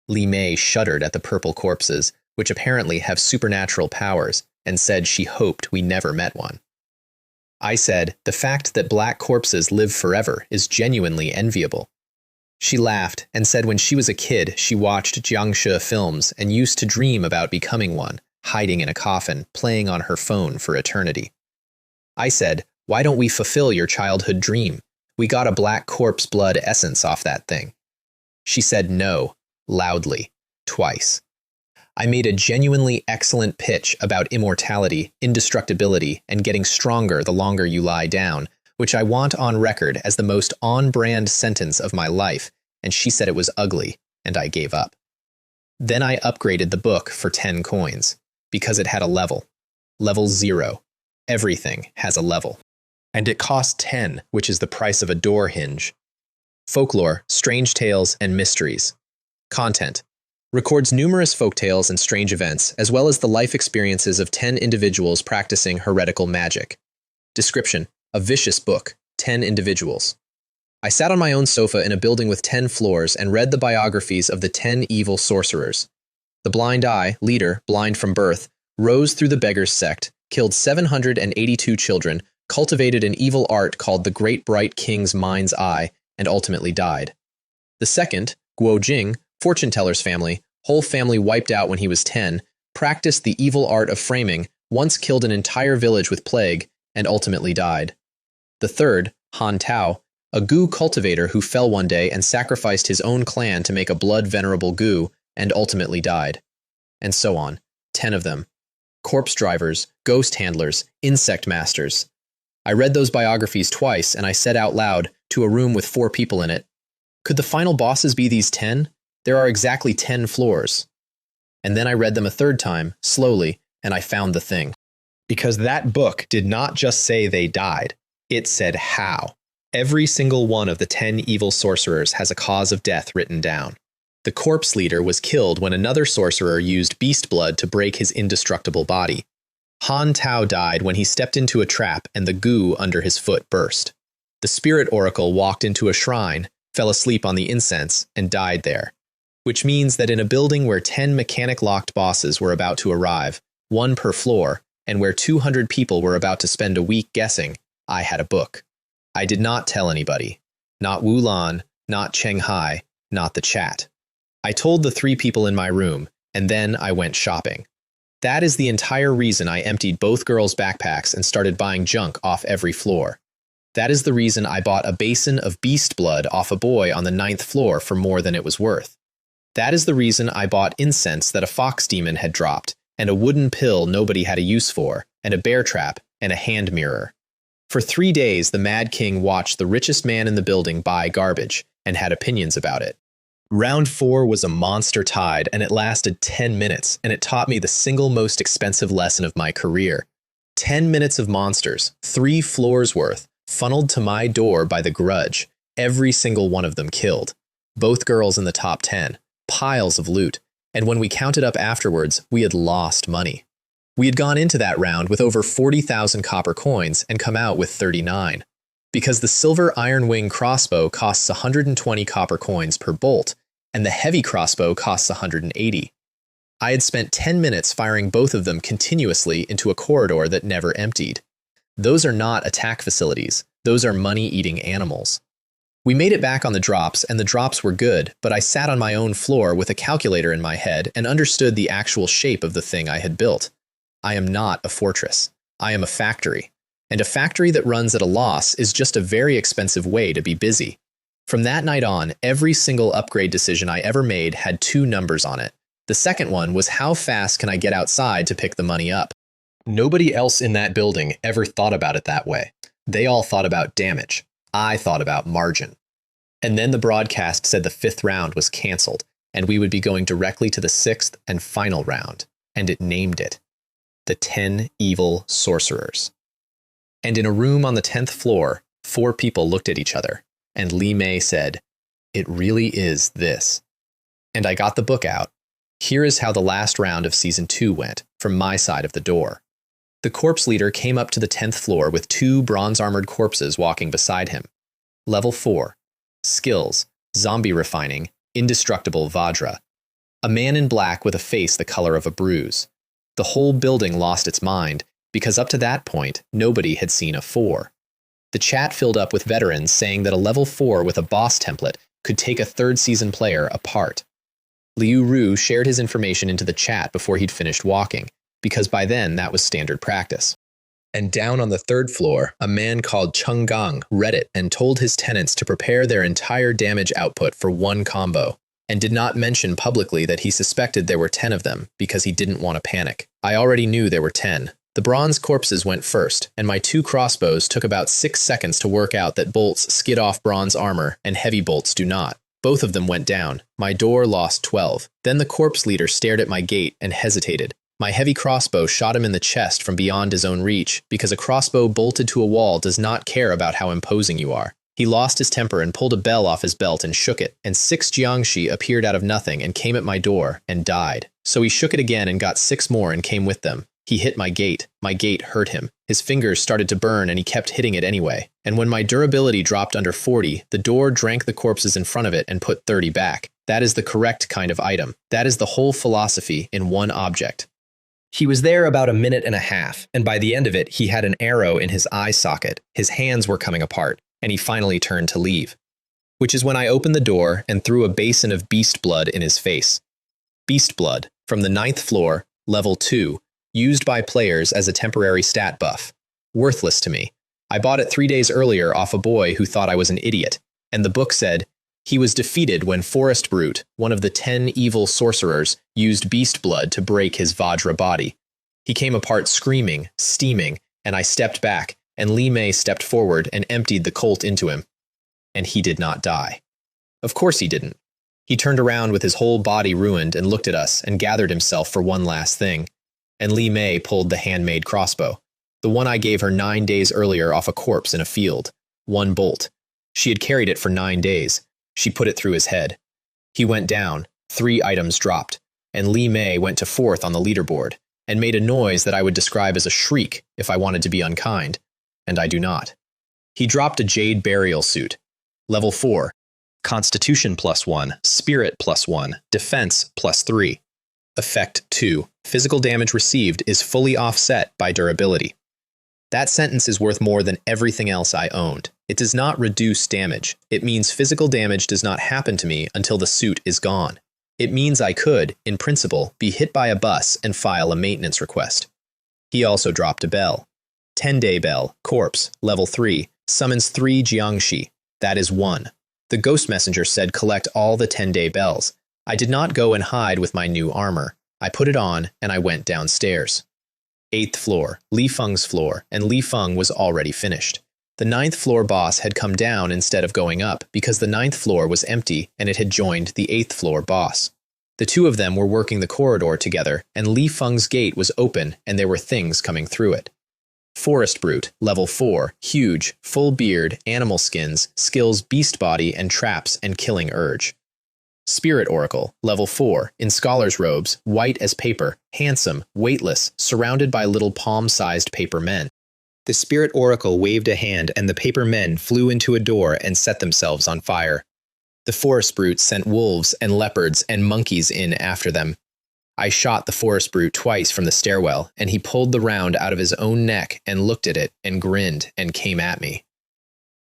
Li Mei shuddered at the purple corpses, which apparently have supernatural powers, and said she hoped we never met one. I said, the fact that black corpses live forever is genuinely enviable. She laughed and said when she was a kid, she watched Jiangshe films and used to dream about becoming one, hiding in a coffin, playing on her phone for eternity. I said, why don't we fulfill your childhood dream? We got a black corpse blood essence off that thing. She said no, loudly, twice. I made a genuinely excellent pitch about immortality, indestructibility, and getting stronger the longer you lie down, which I want on record as the most on-brand sentence of my life, and she said it was ugly, and I gave up. Then I upgraded the book for 10 coins, because it had a level. Level 0. Everything has a level. And it cost 10, which is the price of a door hinge. Folklore, strange tales, and mysteries. Content. Records numerous folktales and strange events, as well as the life experiences of 10 individuals practicing heretical magic. Description. A vicious book, 10 individuals. I sat on my own sofa in a building with 10 floors and read the biographies of the 10 evil sorcerers. The blind eye, leader, blind from birth, rose through the beggars' sect, killed 782 children, cultivated an evil art called the Great Bright King's Mind's Eye, and ultimately died. The second, Guo Jing, fortune teller's family, whole family wiped out when he was 10, practiced the evil art of framing, once killed an entire village with plague, and ultimately died. The third, Han Tao, a goo cultivator who fell one day and sacrificed his own clan to make a blood-venerable goo, and ultimately died. And so on, 10 of them. Corpse drivers, ghost handlers, insect masters. I read those biographies twice, and I said out loud, to a room with 4 people in it, could the final bosses be these 10? There are exactly 10 floors. And then I read them a third time, slowly, and I found the thing. Because that book did not just say they died, it said how. Every single one of the 10 evil sorcerers has a cause of death written down. The corpse leader was killed when another sorcerer used beast blood to break his indestructible body. Han Tao died when he stepped into a trap and the goo under his foot burst. The spirit oracle walked into a shrine, fell asleep on the incense, and died there. Which means that in a building where 10 mechanic-locked bosses were about to arrive, 1 per floor, and where 200 people were about to spend a week guessing, I had a book. I did not tell anybody. Not Wulan, not Shanghai, not the chat. I told the 3 people in my room, and then I went shopping. That is the entire reason I emptied both girls' backpacks and started buying junk off every floor. That is the reason I bought a basin of beast blood off a boy on the 9th floor for more than it was worth. That is the reason I bought incense that a fox demon had dropped, and a wooden pill nobody had a use for, and a bear trap, and a hand mirror. For 3 days, the Mad King watched the richest man in the building buy garbage, and had opinions about it. Round 4 was a monster tide, and it lasted 10 minutes, and it taught me the single most expensive lesson of my career. 10 minutes of monsters, 3 floors worth, funneled to my door by the grudge, every single one of them killed. Both girls in the top 10, piles of loot, and when we counted up afterwards, we had lost money. We had gone into that round with over 40,000 copper coins and come out with 39. Because the silver iron wing crossbow costs 120 copper coins per bolt, and the heavy crossbow costs 180. I had spent 10 minutes firing both of them continuously into a corridor that never emptied. Those are not attack facilities, those are money-eating animals. We made it back on the drops, and the drops were good, but I sat on my own floor with a calculator in my head and understood the actual shape of the thing I had built. I am not a fortress. I am a factory. And a factory that runs at a loss is just a very expensive way to be busy. From that night on, every single upgrade decision I ever made had 2 numbers on it. The second one was how fast can I get outside to pick the money up. Nobody else in that building ever thought about it that way. They all thought about damage. I thought about margin. And then the broadcast said the 5th round was canceled, and we would be going directly to the 6th and final round, and it named it the 10 Evil Sorcerers. And in a room on the 10th floor, 4 people looked at each other, and Li Mei said, "It really is this." And I got the book out. Here is how the last round of Season 2 went, from my side of the door. The corpse leader came up to the 10th floor with 2 bronze-armored corpses walking beside him. Level 4. Skills, zombie refining, indestructible Vajra. A man in black with a face the color of a bruise. The whole building lost its mind, because up to that point, nobody had seen a 4. The chat filled up with veterans saying that a level 4 with a boss template could take a 3rd season player apart. Liu Ru shared his information into the chat before he'd finished walking, because by then that was standard practice. And down on the 3rd floor, a man called Cheng Gang read it and told his tenants to prepare their entire damage output for 1 combo, and did not mention publicly that he suspected there were 10 of them because he didn't want to panic. I already knew there were 10. The bronze corpses went first, and my 2 crossbows took about 6 seconds to work out that bolts skid off bronze armor and heavy bolts do not. Both of them went down. My door lost 12. Then the corpse leader stared at my gate and hesitated. My heavy crossbow shot him in the chest from beyond his own reach, because a crossbow bolted to a wall does not care about how imposing you are. He lost his temper and pulled a bell off his belt and shook it, and 6 Jiangshi appeared out of nothing and came at my door and died. So he shook it again and got 6 more and came with them. He hit my gate. My gate hurt him. His fingers started to burn and he kept hitting it anyway. And when my durability dropped under 40, the door drank the corpses in front of it and put 30 back. That is the correct kind of item. That is the whole philosophy in one object. He was there about a minute and a half, and by the end of it, he had an arrow in his eye socket. His hands were coming apart, and he finally turned to leave. Which is when I opened the door and threw a basin of beast blood in his face. Beast blood, from the 9th floor, level 2, used by players as a temporary stat buff. Worthless to me. I bought it 3 days earlier off a boy who thought I was an idiot, and the book said, he was defeated when Forest Brute, one of the 10 evil sorcerers, used beast blood to break his Vajra body. He came apart screaming, steaming, and I stepped back, and Li Mei stepped forward and emptied the colt into him. And he did not die. Of course he didn't. He turned around with his whole body ruined and looked at us and gathered himself for one last thing. And Li Mei pulled the handmade crossbow, the one I gave her 9 days earlier off a corpse in a field. One bolt. She had carried it for 9 days. She put it through his head. He went down, 3 items dropped, and Li Mei went to 4th on the leaderboard, and made a noise that I would describe as a shriek if I wanted to be unkind, and I do not. He dropped a jade burial suit. Level 4. Constitution +1, Spirit +1, Defense +3. Effect 2. Physical damage received is fully offset by durability. That sentence is worth more than everything else I owned. It does not reduce damage. It means physical damage does not happen to me until the suit is gone. It means I could, in principle, be hit by a bus and file a maintenance request. He also dropped a bell. 10-day bell, corpse, level 3, summons 3 Jiangshi. That is 1. The ghost messenger said collect all the 10-day bells. I did not go and hide with my new armor. I put it on and I went downstairs. 8th floor, Li Feng's floor, and Li Feng was already finished. The 9th floor boss had come down instead of going up because the 9th floor was empty and it had joined the 8th floor boss. The two of them were working the corridor together and Li Feng's gate was open and there were things coming through it. Forest Brute, level 4, huge, full beard, animal skins, skills beast body and traps and killing urge. Spirit Oracle, level 4, in scholar's robes, white as paper, handsome, weightless, surrounded by little palm-sized paper men. The Spirit Oracle waved a hand and the paper men flew into a door and set themselves on fire. The Forest Brute sent wolves and leopards and monkeys in after them. I shot the Forest Brute twice from the stairwell, and he pulled the round out of his own neck and looked at it and grinned and came at me.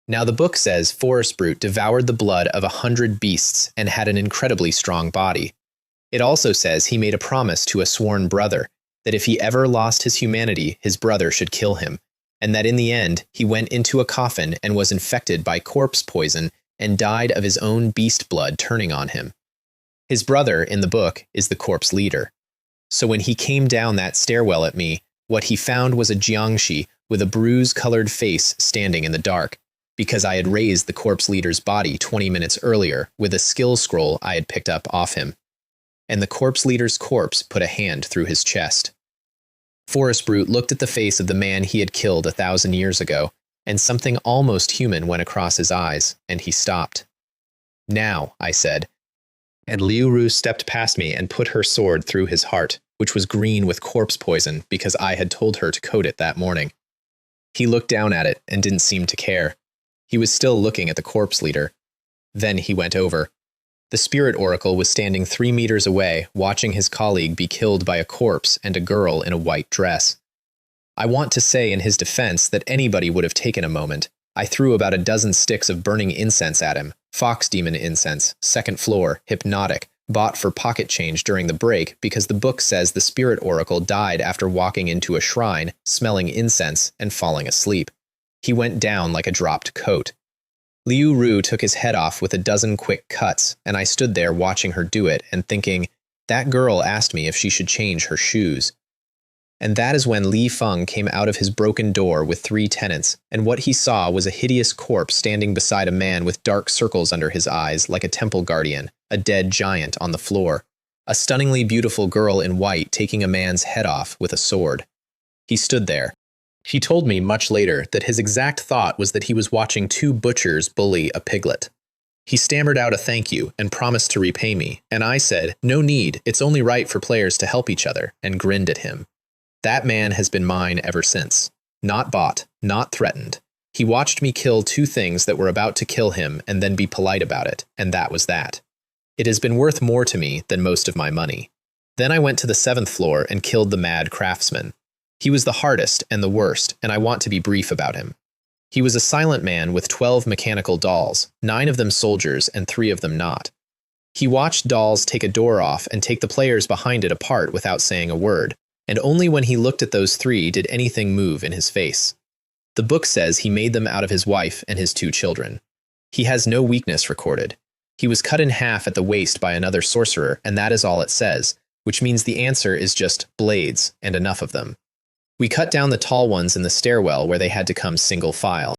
Now the book says Forest Brute devoured the blood of 100 beasts and had an incredibly strong body. It also says he made a promise to a sworn brother that if he ever lost his humanity, his brother should kill him, and that in the end he went into a coffin and was infected by corpse poison and died of his own beast blood turning on him. His brother, in the book, is the corpse leader. So when he came down that stairwell at me, what he found was a Jiangshi with a bruise-colored face standing in the dark, because I had raised the corpse leader's body 20 minutes earlier with a skill scroll I had picked up off him. And the corpse leader's corpse put a hand through his chest. Forest Brute looked at the face of the man he had killed 1,000 years ago, and something almost human went across his eyes, and he stopped. Now, I said, and Liu Ru stepped past me and put her sword through his heart, which was green with corpse poison because I had told her to coat it that morning. He looked down at it and didn't seem to care. He was still looking at the corpse leader. Then he went over. The Spirit Oracle was standing 3 meters away, watching his colleague be killed by a corpse and a girl in a white dress. I want to say in his defense that anybody would have taken a moment. I threw about a dozen sticks of burning incense at him, fox demon incense, 2nd floor, hypnotic, bought for pocket change during the break because the book says the Spirit Oracle died after walking into a shrine, smelling incense, and falling asleep. He went down like a dropped coat. Liu Ru took his head off with a dozen quick cuts, and I stood there watching her do it and thinking, that girl asked me if she should change her shoes. And that is when Li Feng came out of his broken door with 3 tenants, and what he saw was a hideous corpse standing beside a man with dark circles under his eyes like a temple guardian, a dead giant on the floor, a stunningly beautiful girl in white taking a man's head off with a sword. He stood there. He told me much later that his exact thought was that he was watching 2 butchers bully a piglet. He stammered out a thank you and promised to repay me, and I said, no need, it's only right for players to help each other, and grinned at him. That man has been mine ever since. Not bought, not threatened. He watched me kill two things that were about to kill him and then be polite about it, and that was that. It has been worth more to me than most of my money. Then I went to the 7th floor and killed the mad craftsman. He was the hardest and the worst, and I want to be brief about him. He was a silent man with 12 mechanical dolls, 9 of them soldiers and 3 of them not. He watched dolls take a door off and take the players behind it apart without saying a word, and only when he looked at those 3 did anything move in his face. The book says he made them out of his wife and his 2 children. He has no weakness recorded. He was cut in half at the waist by another sorcerer, and that is all it says, which means the answer is just blades, and enough of them. We cut down the tall ones in the stairwell where they had to come single file.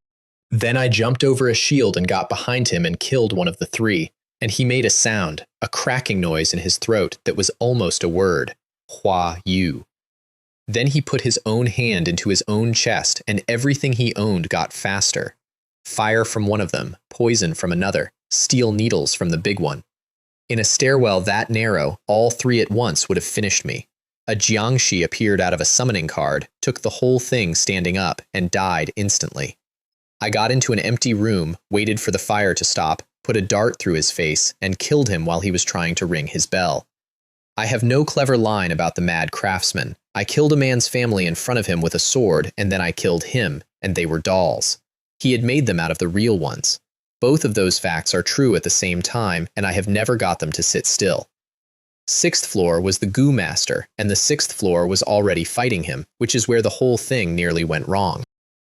Then I jumped over a shield and got behind him and killed one of the 3, and he made a sound, a cracking noise in his throat that was almost a word. Hua Yu. Then he put his own hand into his own chest, and everything he owned got faster. Fire from one of them, poison from another, steel needles from the big one. In a stairwell that narrow, all 3 at once would have finished me. A Jiangshi appeared out of a summoning card, took the whole thing standing up, and died instantly. I got into an empty room, waited for the fire to stop, put a dart through his face, and killed him while he was trying to ring his bell. I have no clever line about the mad craftsman. I killed a man's family in front of him with a sword, and then I killed him, and they were dolls. He had made them out of the real ones. Both of those facts are true at the same time, and I have never got them to sit still. 6th floor was the goo master, and the 6th floor was already fighting him, which is where the whole thing nearly went wrong.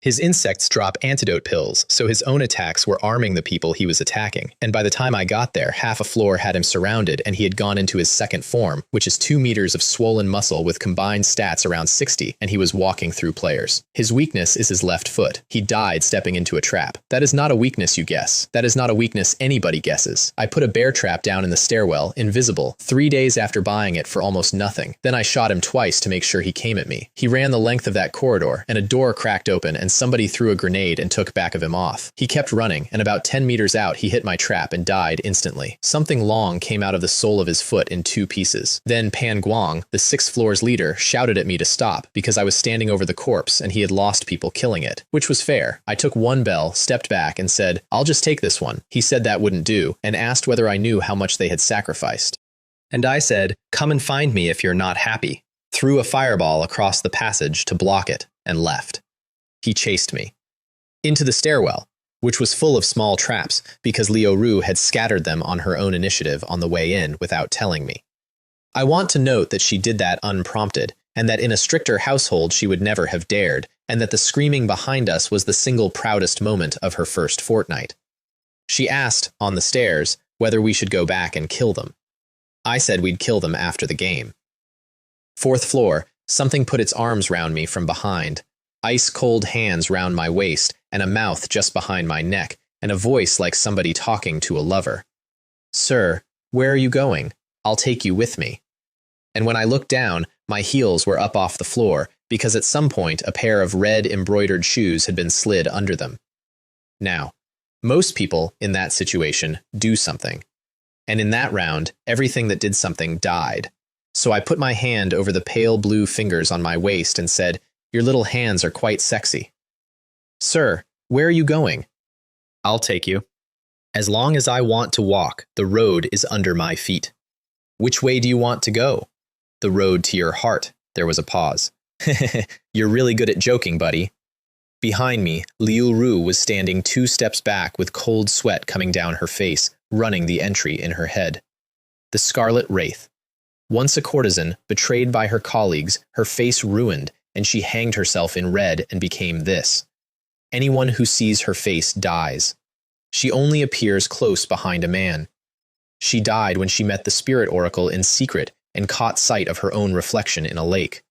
His insects drop antidote pills, so his own attacks were arming the people he was attacking, and by the time I got there, half a floor had him surrounded and he had gone into his second form, which is 2 meters of swollen muscle with combined stats around 60, and he was walking through players. His weakness is his left foot. He died stepping into a trap. That is not a weakness you guess. That is not a weakness anybody guesses. I put a bear trap down in the stairwell, invisible, 3 days after buying it for almost nothing. Then I shot him twice to make sure he came at me. He ran the length of that corridor, and a door cracked open and somebody threw a grenade and took back of him off. He kept running, and about 10 meters out he hit my trap and died instantly. Something long came out of the sole of his foot in 2 pieces. Then Pan Guang, the 6th floor's leader, shouted at me to stop because I was standing over the corpse and he had lost people killing it, which was fair. I took 1 bell, stepped back, and said, "I'll just take this one." He said that wouldn't do, and asked whether I knew how much they had sacrificed. And I said, "Come and find me if you're not happy." Threw a fireball across the passage to block it, and left. He chased me. Into the stairwell, which was full of small traps because Liu Ru had scattered them on her own initiative on the way in without telling me. I want to note that she did that unprompted, and that in a stricter household she would never have dared, and that the screaming behind us was the single proudest moment of her first fortnight. She asked, on the stairs, whether we should go back and kill them. I said we'd kill them after the game. 4th floor, something put its arms round me from behind. Ice-cold hands round my waist, and a mouth just behind my neck, and a voice like somebody talking to a lover. "Sir, where are you going? I'll take you with me." And when I looked down, my heels were up off the floor, because at some point a pair of red embroidered shoes had been slid under them. Now, most people in that situation do something. And in that round, everything that did something died. So I put my hand over the pale blue fingers on my waist and said, "Your little hands are quite sexy." "Sir, where are you going?" "I'll take you. As long as I want to walk, the road is under my feet." "Which way do you want to go?" "The road to your heart." There was a pause. "You're really good at joking, buddy." Behind me, Liu Ru was standing 2 steps back with cold sweat coming down her face, running the entry in her head. The Scarlet Wraith. Once a courtesan, betrayed by her colleagues, her face ruined, and she hanged herself in red and became this. Anyone who sees her face dies. She only appears close behind a man. She died when she met the spirit oracle in secret and caught sight of her own reflection in a lake.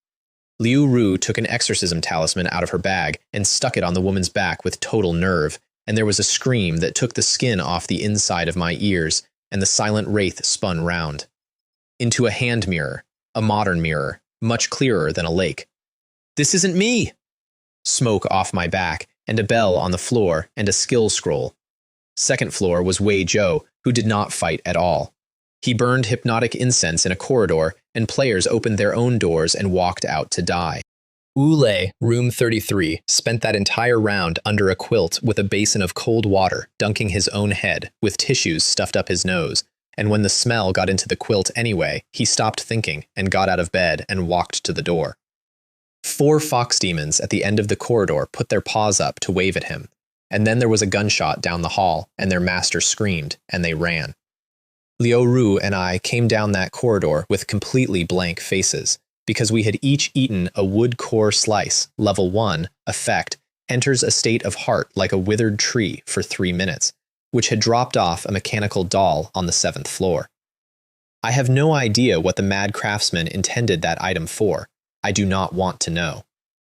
Liu Ru took an exorcism talisman out of her bag and stuck it on the woman's back with total nerve, and there was a scream that took the skin off the inside of my ears, and the silent wraith spun round. Into a hand mirror, a modern mirror, much clearer than a lake. "This isn't me!" Smoke off my back, and a bell on the floor, and a skill scroll. 2nd floor was Wei Zhou, who did not fight at all. He burned hypnotic incense in a corridor, and players opened their own doors and walked out to die. Ule, room 33, spent that entire round under a quilt with a basin of cold water, dunking his own head, with tissues stuffed up his nose, and when the smell got into the quilt anyway, he stopped thinking and got out of bed and walked to the door. 4 fox demons at the end of the corridor put their paws up to wave at him, and then there was a gunshot down the hall, and their master screamed, and they ran. Liu Ru and I came down that corridor with completely blank faces, because we had each eaten a wood core slice, level 1, effect, enters a state of heart like a withered tree for 3 minutes, which had dropped off a mechanical doll on the 7th floor. I have no idea what the mad craftsman intended that item for. I do not want to know.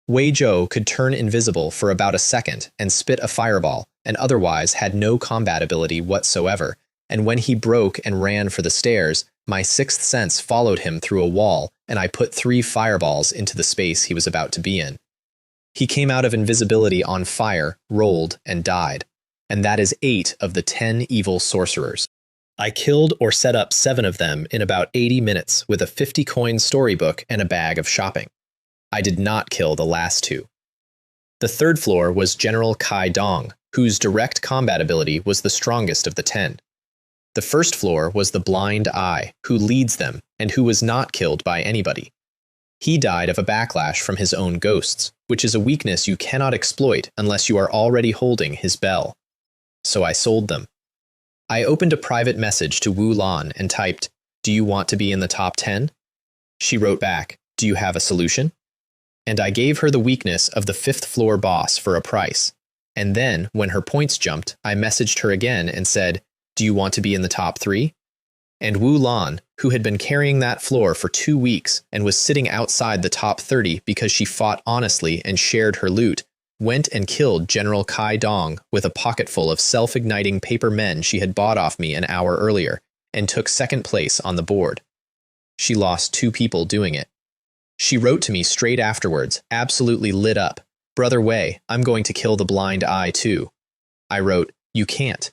Wei Zhou could turn invisible for about a second and spit a fireball, and otherwise had no combat ability whatsoever, and when he broke and ran for the stairs, my 6th sense followed him through a wall, and I put 3 fireballs into the space he was about to be in. He came out of invisibility on fire, rolled, and died, and that is 8 of the 10 evil sorcerers. I killed or set up 7 of them in about 80 minutes with a 50-coin storybook and a bag of shopping. I did not kill the last 2. The 3rd floor was General Kai Dong, whose direct combat ability was the strongest of the 10. The 1st floor was the Blind Eye, who leads them, and who was not killed by anybody. He died of a backlash from his own ghosts, which is a weakness you cannot exploit unless you are already holding his bell. So I sold them. I opened a private message to Wu Lan and typed, "Do you want to be in the top 10? She wrote back, "Do you have a solution?" And I gave her the weakness of the 5th floor boss for a price. And then, when her points jumped, I messaged her again and said, "Do you want to be in the top 3? And Wu Lan, who had been carrying that floor for 2 weeks and was sitting outside the top 30 because she fought honestly and shared her loot, went and killed General Kai Dong with a pocketful of self-igniting paper men she had bought off me an hour earlier, and took 2nd place on the board. She lost 2 people doing it. She wrote to me straight afterwards, absolutely lit up, "Brother Wei, I'm going to kill the Blind Eye too." I wrote, "You can't.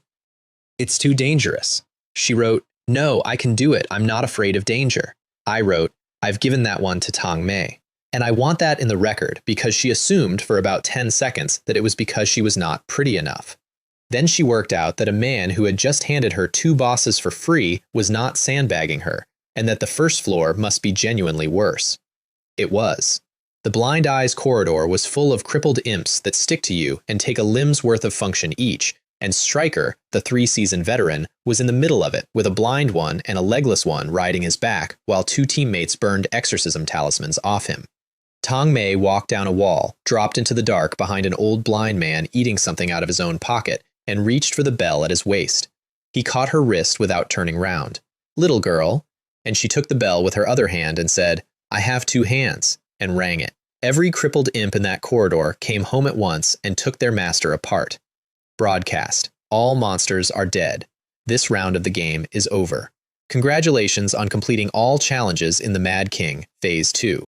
It's too dangerous." She wrote, "No, I can do it. I'm not afraid of danger." I wrote, "I've given that one to Tang Mei." And I want that in the record because she assumed for about 10 seconds that it was because she was not pretty enough. Then she worked out that a man who had just handed her 2 bosses for free was not sandbagging her, and that the 1st floor must be genuinely worse. It was. The Blind Eye's corridor was full of crippled imps that stick to you and take a limb's worth of function each, and Stryker, the 3-season veteran, was in the middle of it with a blind one and a legless one riding his back while 2 teammates burned exorcism talismans off him. Tang Mei walked down a wall, dropped into the dark behind an old blind man eating something out of his own pocket, and reached for the bell at his waist. He caught her wrist without turning round. "Little girl," and she took the bell with her other hand and said, "I have 2 hands," and rang it. Every crippled imp in that corridor came home at once and took their master apart. Broadcast. All monsters are dead. This round of the game is over. Congratulations on completing all challenges in the Mad King, Phase 2.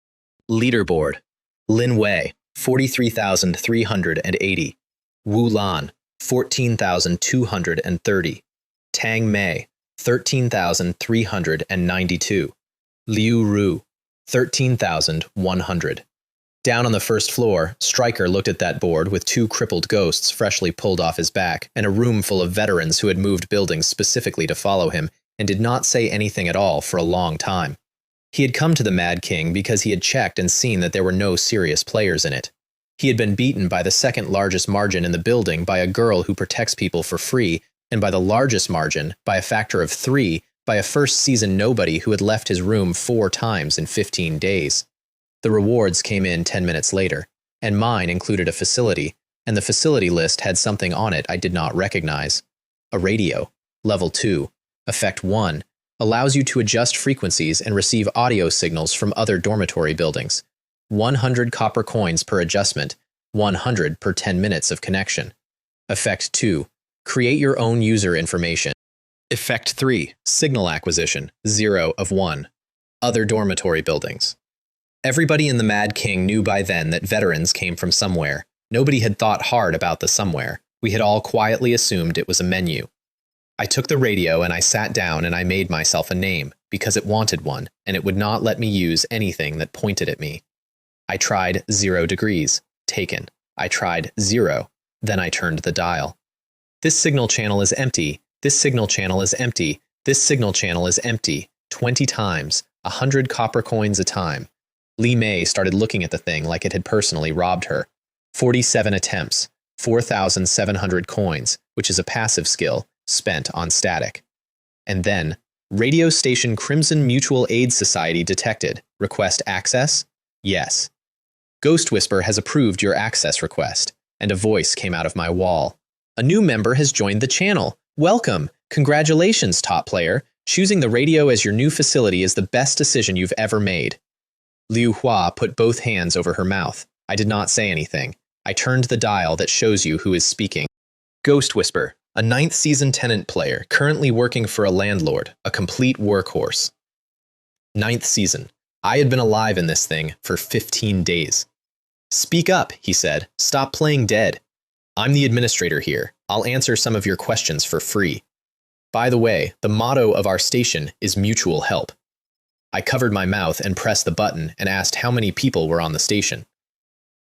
Leaderboard. Lin Wei, 43,380. Wu Lan, 14,230. Tang Mei, 13,392. Liu Ru, 13,100. Down on the 1st floor, Stryker looked at that board with 2 crippled ghosts freshly pulled off his back and a room full of veterans who had moved buildings specifically to follow him and did not say anything at all for a long time. He had come to the Mad King because he had checked and seen that there were no serious players in it. He had been beaten by the 2nd largest margin in the building by a girl who protects people for free, and by the largest margin, by a factor of 3, by a 1st-season nobody who had left his room 4 times in 15 days. The rewards came in 10 minutes later, and mine included a facility, and the facility list had something on it I did not recognize. A radio, level 2, effect 1, allows you to adjust frequencies and receive audio signals from other dormitory buildings. 100 copper coins per adjustment, 100 per 10 minutes of connection. Effect 2, create your own user information. Effect 3, signal acquisition, 0 of 1. Other dormitory buildings. Everybody in the Mad King knew by then that veterans came from somewhere. Nobody had thought hard about the somewhere. We had all quietly assumed it was a menu. I took the radio and I sat down and I made myself a name, because it wanted one, and it would not let me use anything that pointed at me. I tried 0 degrees. Taken. I tried 0. Then I turned the dial. This signal channel is empty. This signal channel is empty. This signal channel is empty. 20 times. 100 copper coins a time. Li Mei started looking at the thing like it had personally robbed her. 47 attempts. 4,700 coins, which is a passive skill, spent on static. And then, radio station Crimson Mutual Aid Society detected. Request access? Yes. Ghost Whisper has approved your access request. And a voice came out of my wall. A new member has joined the channel. Welcome. Congratulations, top player. Choosing the radio as your new facility is the best decision you've ever made. Liu Hua put both hands over her mouth. I did not say anything. I turned the dial that shows you who is speaking. Ghost Whisper, a 9th season tenant player, currently working for a landlord, a complete workhorse. 9th season. I had been alive in this thing for 15 days. Speak up, he said. Stop playing dead. I'm the administrator here. I'll answer some of your questions for free. By the way, the motto of our station is mutual help. I covered my mouth and pressed the button and asked how many people were on the station.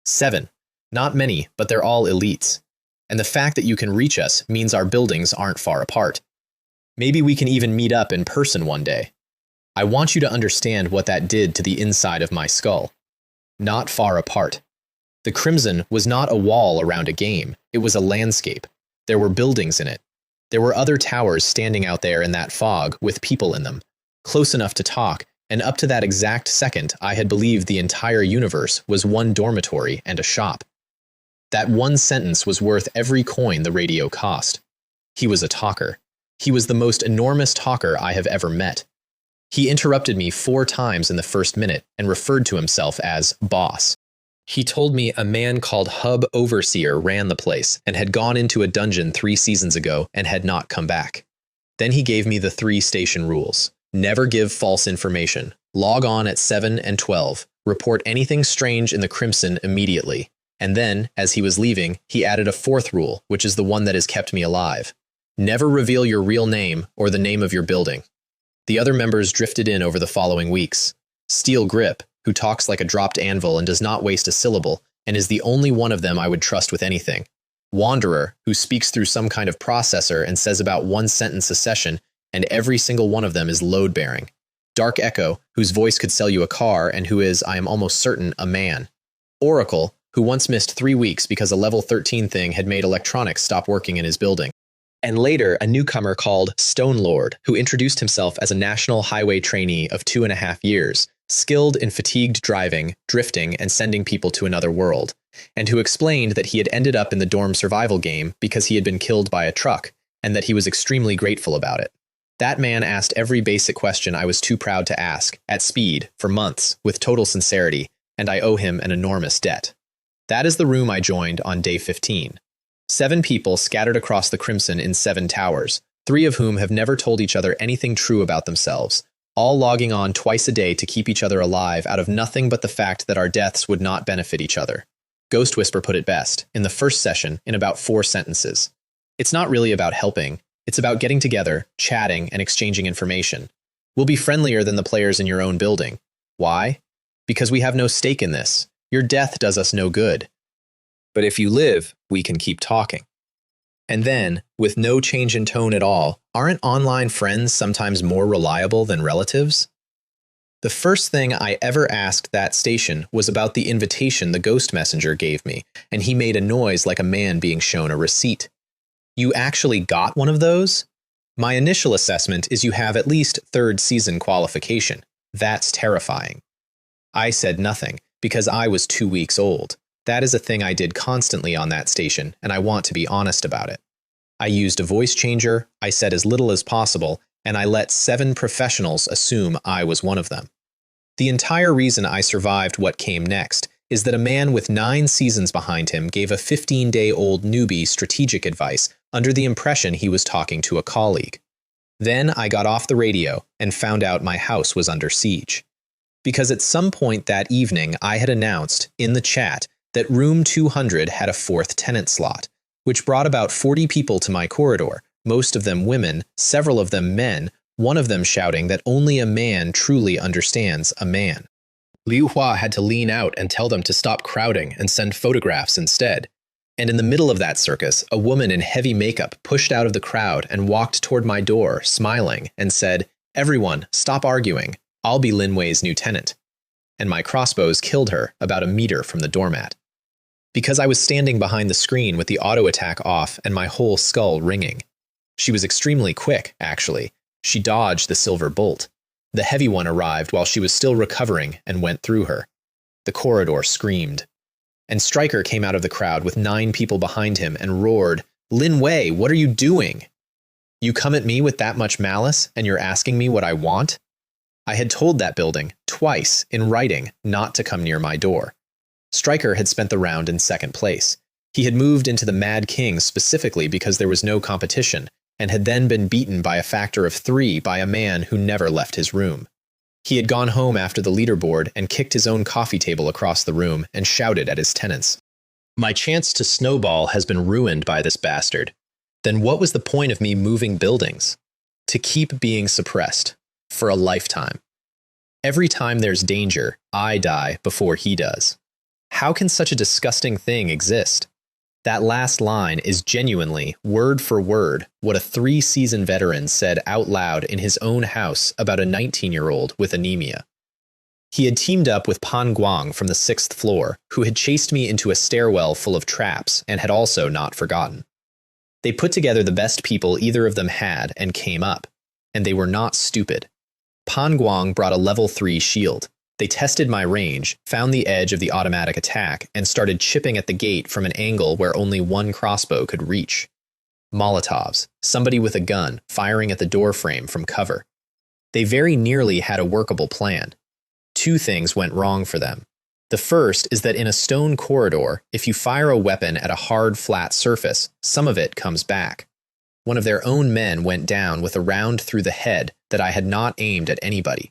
7. Not many, but they're all elites. And the fact that you can reach us means our buildings aren't far apart. Maybe we can even meet up in person one day. I want you to understand what that did to the inside of my skull. Not far apart. The Crimson was not a wall around a game, it was a landscape. There were buildings in it. There were other towers standing out there in that fog with people in them, close enough to talk, and up to that exact second I had believed the entire universe was one dormitory and a shop. That one sentence was worth every coin the radio cost. He was a talker. He was the most enormous talker I have ever met. He interrupted me 4 times in the first minute and referred to himself as boss. He told me a man called Hub Overseer ran the place and had gone into a dungeon 3 seasons ago and had not come back. Then he gave me the 3 station rules. Never give false information. Log on at 7 and 12. Report anything strange in the Crimson immediately. And then, as he was leaving, he added a 4th rule, which is the one that has kept me alive. Never reveal your real name or the name of your building. The other members drifted in over the following weeks. Steel Grip, who talks like a dropped anvil and does not waste a syllable, and is the only one of them I would trust with anything. Wanderer, who speaks through some kind of processor and says about 1 sentence a session, and every single one of them is load-bearing. Dark Echo, whose voice could sell you a car and who is, I am almost certain, a man. Oracle, who once missed 3 weeks because a level 13 thing had made electronics stop working in his building. And later, a newcomer called Stone Lord, who introduced himself as a national highway trainee of 2.5 years, skilled in fatigued driving, drifting, and sending people to another world, and who explained that he had ended up in the dorm survival game because he had been killed by a truck, and that he was extremely grateful about it. That man asked every basic question I was too proud to ask, at speed, for months, with total sincerity, and I owe him an enormous debt. That is the room I joined on day 15. 7 people scattered across the Crimson in 7 towers, 3 of whom have never told each other anything true about themselves, all logging on twice a day to keep each other alive out of nothing but the fact that our deaths would not benefit each other. Ghost Whisper put it best, in the first session, in about 4 sentences. It's not really about helping, it's about getting together, chatting, and exchanging information. We'll be friendlier than the players in your own building. Why? Because we have no stake in this. Your death does us no good. But if you live, we can keep talking. And then, with no change in tone at all, aren't online friends sometimes more reliable than relatives? The first thing I ever asked that station was about the invitation the ghost messenger gave me, and he made a noise like a man being shown a receipt. You actually got one of those? My initial assessment is you have at least 3rd season qualification. That's terrifying. I said nothing, because I was 2 weeks old. That is a thing I did constantly on that station, and I want to be honest about it. I used a voice changer, I said as little as possible, and I let 7 professionals assume I was one of them. The entire reason I survived what came next is that a man with 9 seasons behind him gave a 15-day-old newbie strategic advice under the impression he was talking to a colleague. Then I got off the radio and found out my house was under siege. Because at some point that evening I had announced, in the chat, that room 200 had a 4th tenant slot, which brought about 40 people to my corridor, most of them women, several of them men, one of them shouting that only a man truly understands a man. Liu Hua had to lean out and tell them to stop crowding and send photographs instead. And in the middle of that circus, a woman in heavy makeup pushed out of the crowd and walked toward my door, smiling, and said, "Everyone, stop arguing. I'll be Lin Wei's new tenant." And my crossbows killed her about a meter from the doormat. Because I was standing behind the screen with the auto attack off and my whole skull ringing. She was extremely quick, actually. She dodged the silver bolt. The heavy one arrived while she was still recovering and went through her. The corridor screamed. And Stryker came out of the crowd with 9 people behind him and roared, "Lin Wei, what are you doing? You come at me with that much malice and you're asking me what I want?" I had told that building, twice, in writing, not to come near my door. Stryker had spent the round in 2nd place. He had moved into the Mad King specifically because there was no competition, and had then been beaten by a factor of 3 by a man who never left his room. He had gone home after the leaderboard and kicked his own coffee table across the room and shouted at his tenants. My chance to snowball has been ruined by this bastard. Then what was the point of me moving buildings? To keep being suppressed. For a lifetime. Every time there's danger, I die before he does. How can such a disgusting thing exist? That last line is genuinely, word for word, what a 3-season veteran said out loud in his own house about a 19-year-old with anemia. He had teamed up with Pan Guang from the 6th floor, who had chased me into a stairwell full of traps and had also not forgotten. They put together the best people either of them had and came up, and they were not stupid. Pan Guang brought a level 3 shield. They tested my range, found the edge of the automatic attack, and started chipping at the gate from an angle where only one crossbow could reach. Molotovs, somebody with a gun, firing at the door frame from cover. They very nearly had a workable plan. 2 things went wrong for them. The first is that in a stone corridor, if you fire a weapon at a hard, flat surface, some of it comes back. One of their own men went down with a round through the head that I had not aimed at anybody.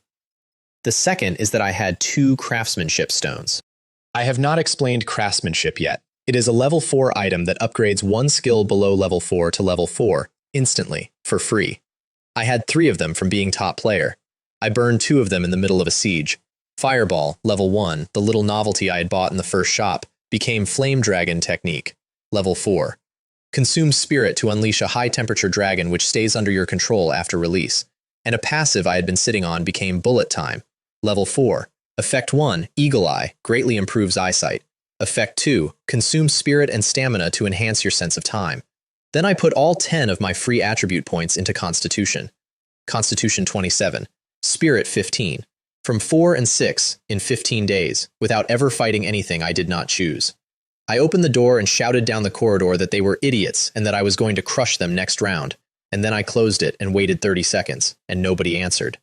The second is that I had 2 craftsmanship stones. I have not explained craftsmanship yet. It is a level 4 item that upgrades 1 skill below level 4 to level 4, instantly, for free. I had 3 of them from being top player. I burned 2 of them in the middle of a siege. Fireball, level 1, the little novelty I had bought in the first shop, became Flame Dragon technique, level 4. Consume spirit to unleash a high-temperature dragon which stays under your control after release. And a passive I had been sitting on became Bullet Time, level 4. Effect 1, Eagle Eye, greatly improves eyesight. Effect 2, consume spirit and stamina to enhance your sense of time. Then I put all 10 of my free attribute points into Constitution. Constitution 27, Spirit 15. From 4 and 6 in 15 days, without ever fighting anything I did not choose. I opened the door and shouted down the corridor that they were idiots and that I was going to crush them next round. And then I closed it and waited 30 seconds, and nobody answered.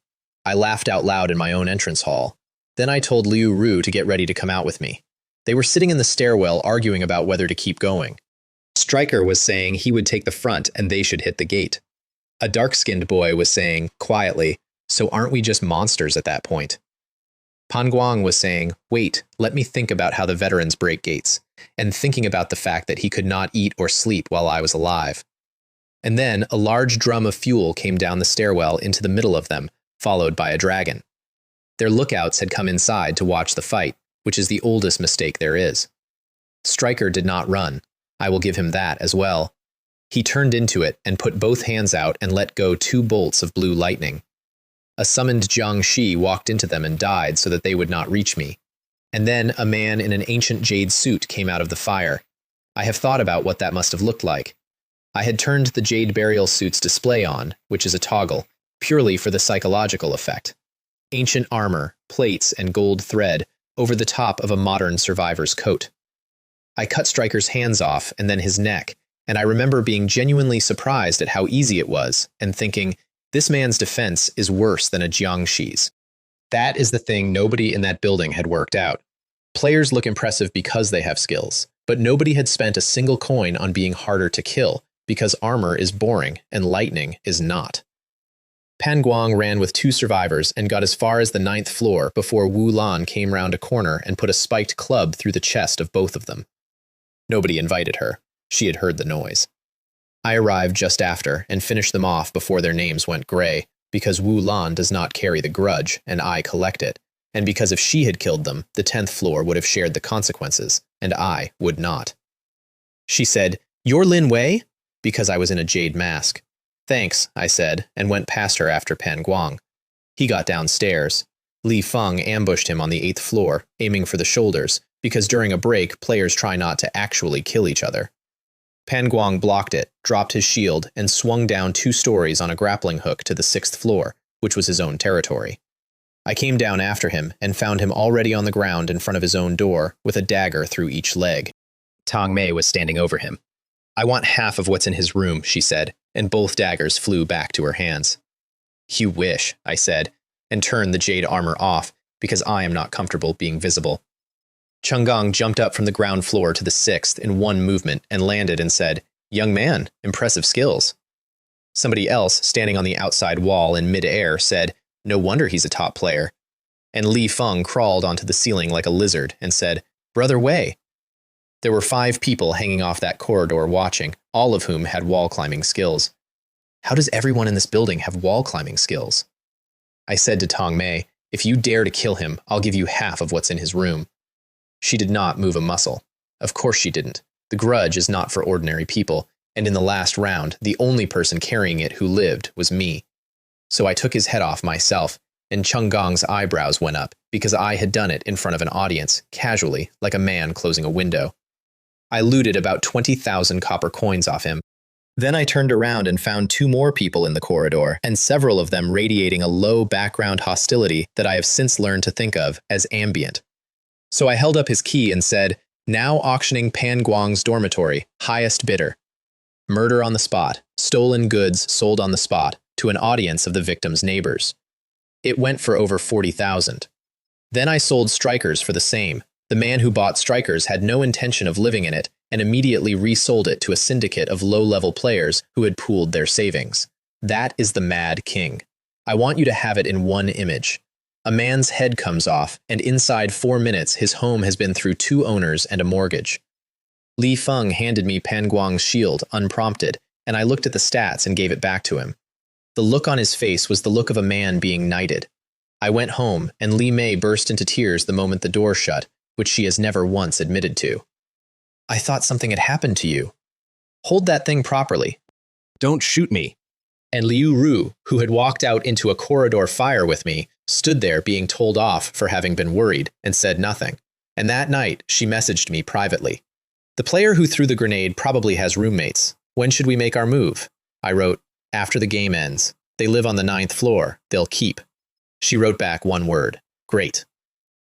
I laughed out loud in my own entrance hall. Then I told Liu Ru to get ready to come out with me. They were sitting in the stairwell arguing about whether to keep going. Stryker was saying he would take the front and they should hit the gate. A dark-skinned boy was saying, quietly, "So aren't we just monsters at that point?" Pan Guang was saying, "Wait, let me think about how the veterans break gates," and thinking about the fact that he could not eat or sleep while I was alive. And then a large drum of fuel came down the stairwell into the middle of them, followed by a dragon. Their lookouts had come inside to watch the fight, which is the oldest mistake there is. Stryker did not run. I will give him that as well. He turned into it and put both hands out and let go 2 bolts of blue lightning. A summoned Jiang Shi walked into them and died so that they would not reach me. And then a man in an ancient jade suit came out of the fire. I have thought about what that must have looked like. I had turned the Jade Burial Suit's display on, which is a toggle, purely for the psychological effect. Ancient armor, plates, and gold thread over the top of a modern survivor's coat. I cut Stryker's hands off and then his neck, and I remember being genuinely surprised at how easy it was, and thinking, this man's defense is worse than a Jiangshi's. That is the thing nobody in that building had worked out. Players look impressive because they have skills, but nobody had spent a single coin on being harder to kill, because armor is boring and lightning is not. Pan Guang ran with 2 survivors and got as far as the 9th floor before Wu Lan came round a corner and put a spiked club through the chest of both of them. Nobody invited her. She had heard the noise. I arrived just after and finished them off before their names went gray, because Wu Lan does not carry the grudge and I collect it, and because if she had killed them, the 10th floor would have shared the consequences, and I would not. She said, "You're Lin Wei?" because I was in a jade mask. "Thanks," I said, and went past her after Pan Guang. He got downstairs. Li Feng ambushed him on the 8th floor, aiming for the shoulders, because during a break, players try not to actually kill each other. Pan Guang blocked it, dropped his shield, and swung down 2 stories on a grappling hook to the 6th floor, which was his own territory. I came down after him and found him already on the ground in front of his own door, with a dagger through each leg. Tang Mei was standing over him. "I want half of what's in his room," she said, and both daggers flew back to her hands. "You wish," I said, and turned the jade armor off, because I am not comfortable being visible. Chang'ang jumped up from the ground floor to the 6th in one movement and landed and said, "Young man, impressive skills." Somebody else, standing on the outside wall in mid-air, said, "No wonder he's a top player." And Li Feng crawled onto the ceiling like a lizard and said, "Brother Wei." There were 5 people hanging off that corridor watching, all of whom had wall climbing skills. How does everyone in this building have wall climbing skills? I said to Tang Mei, "If you dare to kill him, I'll give you half of what's in his room." She did not move a muscle. Of course she didn't. The grudge is not for ordinary people, and in the last round, the only person carrying it who lived was me. So I took his head off myself, and Chang'ang's eyebrows went up, because I had done it in front of an audience, casually, like a man closing a window. I looted about 20,000 copper coins off him. Then I turned around and found 2 more people in the corridor, and several of them radiating a low background hostility that I have since learned to think of as ambient. So I held up his key and said, "Now auctioning Pan Guang's dormitory, highest bidder." Murder on the spot, stolen goods sold on the spot, to an audience of the victim's neighbors. It went for over 40,000. Then I sold strikers for the same. The man who bought strikers had no intention of living in it and immediately resold it to a syndicate of low-level players who had pooled their savings. That is the Mad King. I want you to have it in one image. A man's head comes off, and inside 4 minutes his home has been through 2 owners and a mortgage. Li Feng handed me Pan Guang's shield unprompted, and I looked at the stats and gave it back to him. The look on his face was the look of a man being knighted. I went home, and Li Mei burst into tears the moment the door shut, which she has never once admitted to. "I thought something had happened to you." "Hold that thing properly." "Don't shoot me." And Liu Ru, who had walked out into a corridor fire with me, stood there being told off for having been worried and said nothing. And that night, she messaged me privately. "The player who threw the grenade probably has roommates. When should we make our move?" I wrote, "After the game ends. They live on the 9th floor. They'll keep." She wrote back one word, "Great."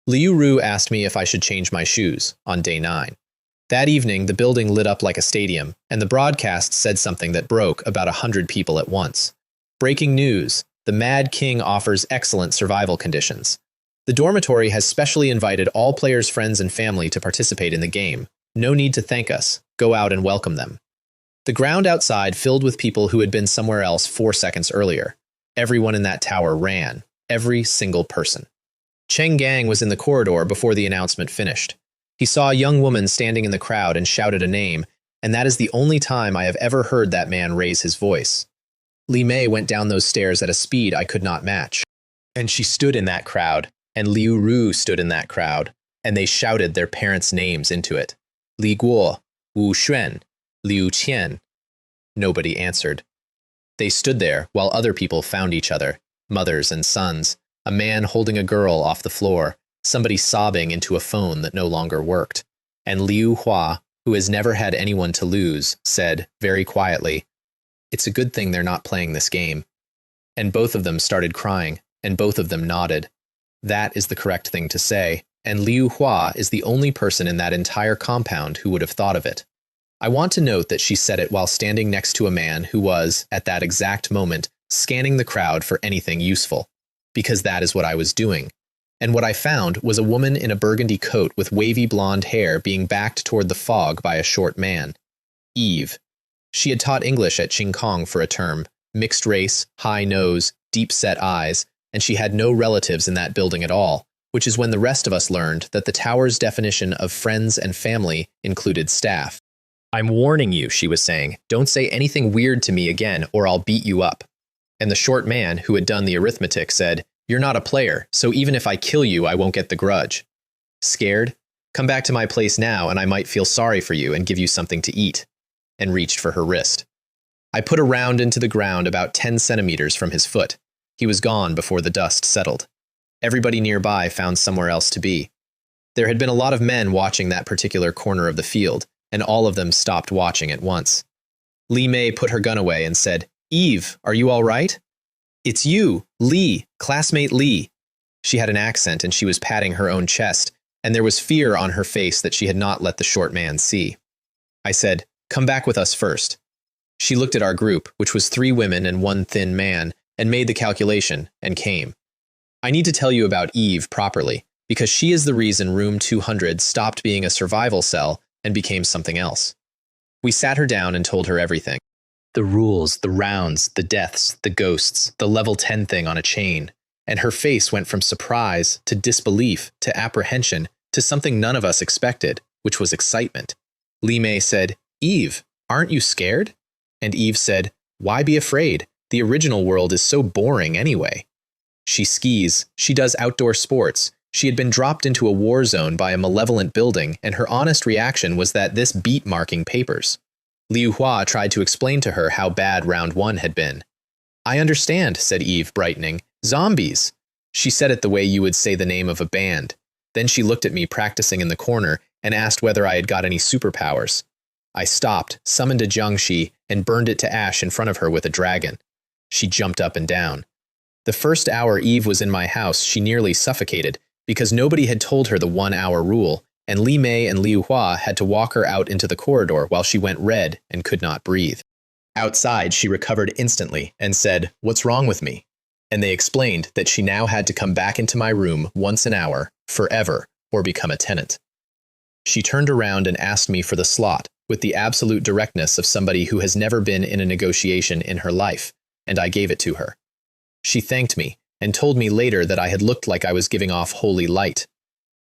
Liu Ru asked me if I should change my shoes on day 9. That evening, the building lit up like a stadium, and the broadcast said something that broke about 100 people at once. "Breaking news. The Mad King offers excellent survival conditions. The dormitory has specially invited all players' friends and family to participate in the game. No need to thank us. Go out and welcome them." The ground outside filled with people who had been somewhere else 4 seconds earlier. Everyone in that tower ran. Every single person. Cheng Gang was in the corridor before the announcement finished. He saw a young woman standing in the crowd and shouted a name, and that is the only time I have ever heard that man raise his voice. Li Mei went down those stairs at a speed I could not match. And she stood in that crowd, and Liu Ru stood in that crowd, and they shouted their parents' names into it. Li Guo, Wu Xuan, Liu Qian. Nobody answered. They stood there while other people found each other, mothers and sons, a man holding a girl off the floor, somebody sobbing into a phone that no longer worked. And Liu Hua, who has never had anyone to lose, said, very quietly, "It's a good thing they're not playing this game." And both of them started crying, and both of them nodded. That is the correct thing to say, and Liu Hua is the only person in that entire compound who would have thought of it. I want to note that she said it while standing next to a man who was, at that exact moment, scanning the crowd for anything useful, because that is what I was doing. And what I found was a woman in a burgundy coat with wavy blonde hair being backed toward the fog by a short man. Eve. She had taught English at Qingkong for a term, mixed race, high nose, deep-set eyes, and she had no relatives in that building at all, which is when the rest of us learned that the tower's definition of friends and family included staff. "I'm warning you," she was saying, "don't say anything weird to me again or I'll beat you up." And the short man, who had done the arithmetic, said, You're not a player, so even if I kill you, I won't get the grudge. Scared? Come back to my place now and I might feel sorry for you and give you something to eat. And reached for her wrist. I put a round into the ground about 10 centimeters from his foot. He was gone before the dust settled. Everybody nearby found somewhere else to be. There had been a lot of men watching that particular corner of the field, and all of them stopped watching at once. Li Mei put her gun away and said, "Eve, are you all right?" "It's you, Li, classmate Li." She had an accent and she was patting her own chest, and there was fear on her face that she had not let the short man see. I said, "Come back with us first." She looked at our group, which was 3 women and 1 thin man, and made the calculation, and came. I need to tell you about Eve properly, because she is the reason room 200 stopped being a survival cell and became something else. We sat her down and told her everything. The rules, the rounds, the deaths, the ghosts, the level 10 thing on a chain. And her face went from surprise to disbelief to apprehension to something none of us expected, which was excitement. Li Mei said, "Eve, aren't you scared?" And Eve said, "Why be afraid? The original world is so boring anyway." She skis, she does outdoor sports. She had been dropped into a war zone by a malevolent building, and her honest reaction was that this beat marking papers. Liu Hua tried to explain to her how bad round 1 had been. "I understand," said Eve, brightening. "Zombies." She said it the way you would say the name of a band. Then she looked at me practicing in the corner and asked whether I had got any superpowers. I stopped, summoned a Jiangshi, and burned it to ash in front of her with a dragon. She jumped up and down. The first hour Eve was in my house, she nearly suffocated, because nobody had told her the 1-hour rule, and Li Mei and Liu Hua had to walk her out into the corridor while she went red and could not breathe. Outside, she recovered instantly and said, "What's wrong with me?" And they explained that she now had to come back into my room once an hour, forever, or become a tenant. She turned around and asked me for the slot, with the absolute directness of somebody who has never been in a negotiation in her life, and I gave it to her. She thanked me, and told me later that I had looked like I was giving off holy light.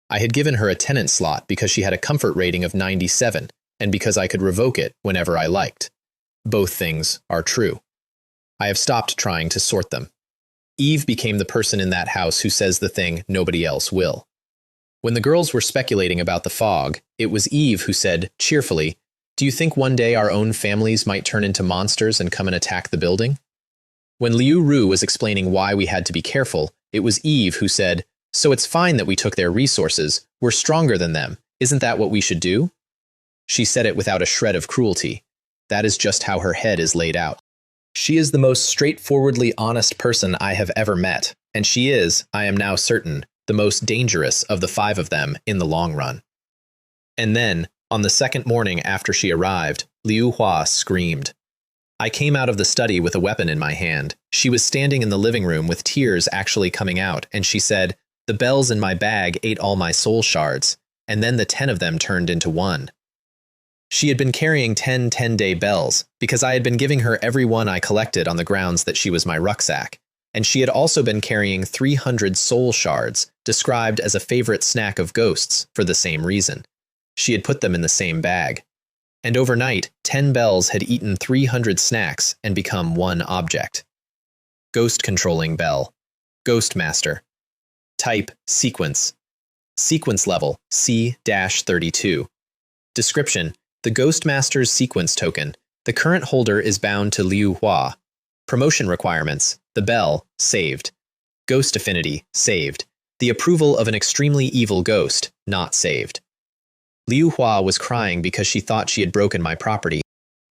I had given her a tenant slot because she had a comfort rating of 97, and because I could revoke it whenever I liked. Both things are true. I have stopped trying to sort them. Eve became the person in that house who says the thing nobody else will. When the girls were speculating about the fog, it was Eve who said, cheerfully, "Do you think one day our own families might turn into monsters and come and attack the building?" When Liu Ru was explaining why we had to be careful, it was Eve who said, "So it's fine that we took their resources. We're stronger than them. Isn't that what we should do?" She said it without a shred of cruelty. That is just how her head is laid out. She is the most straightforwardly honest person I have ever met, and she is, I am now certain, the most dangerous of the 5 of them in the long run. And then, on the second morning after she arrived, Liu Hua screamed. I came out of the study with a weapon in my hand. She was standing in the living room with tears actually coming out, and she said, "The bells in my bag ate all my soul shards, and then the 10 of them turned into 1. She had been carrying 10 10-day bells, because I had been giving her every one I collected on the grounds that she was my rucksack, and she had also been carrying 300 soul shards, described as a favorite snack of ghosts for the same reason. She had put them in the same bag. And overnight, 10 bells had eaten 300 snacks and become 1 object. Ghost controlling bell. Ghost master. Type, sequence. Sequence level, C-32. Description, the Ghost Master's sequence token. The current holder is bound to Liu Hua. Promotion requirements, the bell, saved. Ghost affinity, saved. The approval of an extremely evil ghost, not saved. Liu Hua was crying because she thought she had broken my property.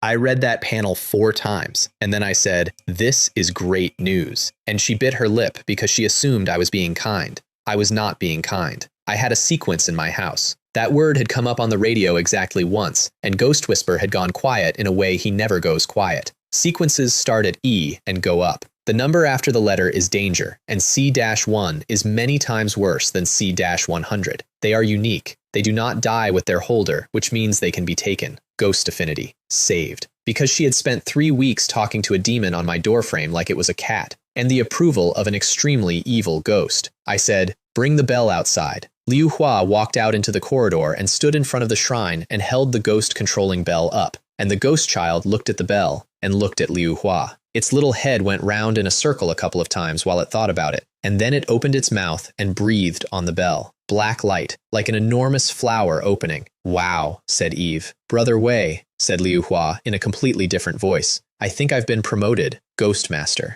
I read that panel 4 times, and then I said, "This is great news." And she bit her lip because she assumed I was being kind. I was not being kind. I had a sequence in my house. That word had come up on the radio exactly once, and Ghost Whisper had gone quiet in a way he never goes quiet. Sequences start at E and go up. The number after the letter is danger, and C-1 is many times worse than C-100. They are unique. They do not die with their holder, which means they can be taken. Ghost affinity. Saved. Because she had spent 3 weeks talking to a demon on my doorframe like it was a cat, and the approval of an extremely evil ghost. I said, "Bring the bell outside." Liu Hua walked out into the corridor and stood in front of the shrine and held the ghost-controlling bell up, and the ghost child looked at the bell and looked at Liu Hua. Its little head went round in a circle a couple of times while it thought about it, and then it opened its mouth and breathed on the bell. Black light, like an enormous flower opening. Wow, said Eve. Brother Wei, said Liu Hua in a completely different voice. I think I've been promoted, Ghostmaster.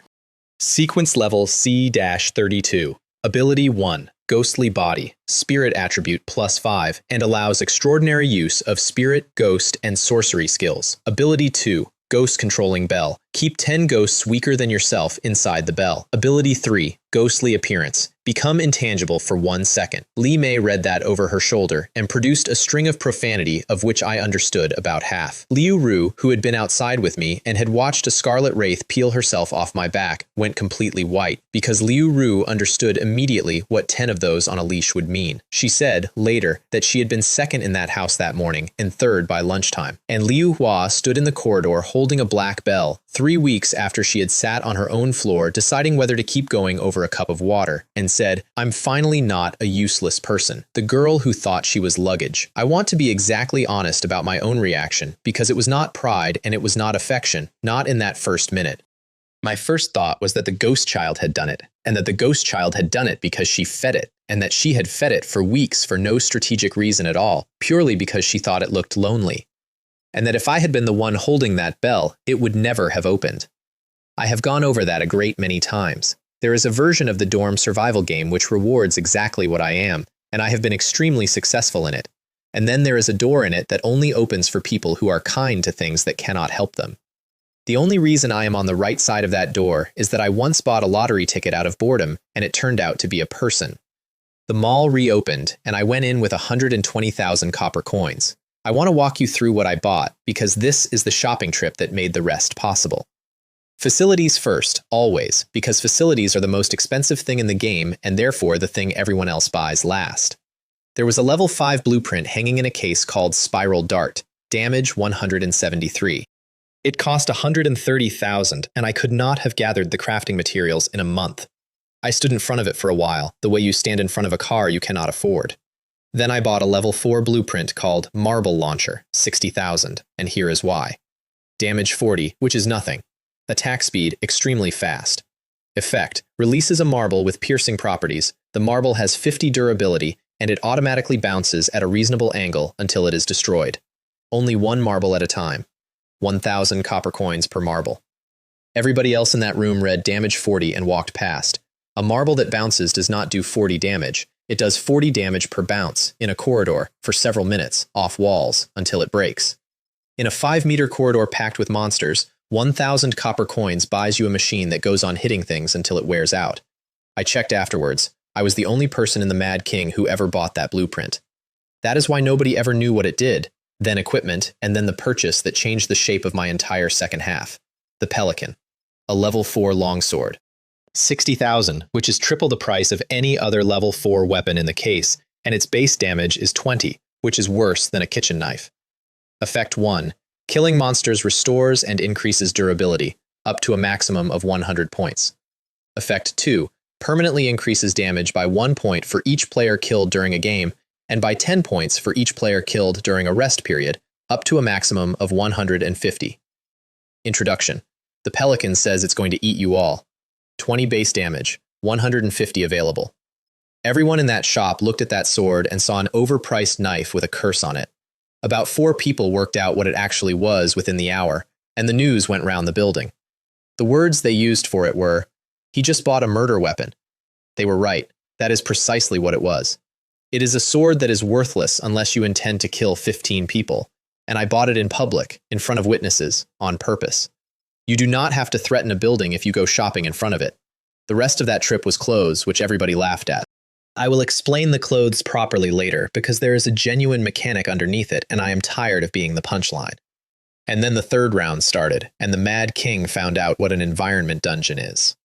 Sequence level C-32. Ability 1. Ghostly Body, Spirit Attribute +5, and allows extraordinary use of Spirit, Ghost, and Sorcery skills. Ability 2. Ghost Controlling Bell. Keep 10 ghosts weaker than yourself inside the bell. Ability 3. Ghostly Appearance. Become intangible for 1 second. Li Mei read that over her shoulder and produced a string of profanity of which I understood about half. Liu Ru, who had been outside with me and had watched a scarlet wraith peel herself off my back, went completely white, because Liu Ru understood immediately what 10 of those on a leash would mean. She said, later, that she had been second in that house that morning and third by lunchtime. And Liu Hua stood in the corridor holding a black bell, 3 weeks after she had sat on her own floor deciding whether to keep going over a cup of water, and said, I'm finally not a useless person. The girl who thought she was luggage. I want to be exactly honest about my own reaction, because it was not pride and it was not affection, not in that first minute. My first thought was that the ghost child had done it, and that the ghost child had done it because she fed it, and that she had fed it for weeks for no strategic reason at all, purely because she thought it looked lonely. And that if I had been the one holding that bell, it would never have opened. I have gone over that a great many times. There is a version of the dorm survival game which rewards exactly what I am, and I have been extremely successful in it. And then there is a door in it that only opens for people who are kind to things that cannot help them. The only reason I am on the right side of that door is that I once bought a lottery ticket out of boredom, and it turned out to be a person. The mall reopened, and I went in with 120,000 copper coins. I want to walk you through what I bought, because this is the shopping trip that made the rest possible. Facilities first, always, because facilities are the most expensive thing in the game and therefore the thing everyone else buys last. There was a level 5 blueprint hanging in a case called Spiral Dart, damage 173. It cost 130,000, and I could not have gathered the crafting materials in a month. I stood in front of it for a while, the way you stand in front of a car you cannot afford. Then I bought a level 4 blueprint called Marble Launcher, 60,000, and here is why. Damage 40, which is nothing. Attack speed, extremely fast. Effect, releases a marble with piercing properties. The marble has 50 durability, and it automatically bounces at a reasonable angle until it is destroyed. Only one marble at a time. 1,000 copper coins per marble. Everybody else in that room read damage 40 and walked past. A marble that bounces does not do 40 damage. It does 40 damage per bounce, in a corridor, for several minutes, off walls, until it breaks. In a 5-meter corridor packed with monsters, 1,000 copper coins buys you a machine that goes on hitting things until it wears out. I checked afterwards. I was the only person in the Mad King who ever bought that blueprint. That is why nobody ever knew what it did, then equipment, and then the purchase that changed the shape of my entire second half. The Pelican. A level 4 longsword. 60,000, which is triple the price of any other level 4 weapon in the case, and its base damage is 20, which is worse than a kitchen knife. Effect 1. Killing monsters restores and increases durability, up to a maximum of 100 points. Effect 2. Permanently increases damage by 1 point for each player killed during a game, and by 10 points for each player killed during a rest period, up to a maximum of 150. Introduction. The Pelican says it's going to eat you all. 20 base damage, 150 available. Everyone in that shop looked at that sword and saw an overpriced knife with a curse on it. About 4 people worked out what it actually was within the hour, and the news went round the building. The words they used for it were, "He just bought a murder weapon." They were right. That is precisely what it was. It is a sword that is worthless unless you intend to kill 15 people, and I bought it in public, in front of witnesses, on purpose. You do not have to threaten a building if you go shopping in front of it. The rest of that trip was clothes, which everybody laughed at. I will explain the clothes properly later, because there is a genuine mechanic underneath it, and I am tired of being the punchline. And then the third round started, and the Mad King found out what an environment dungeon is.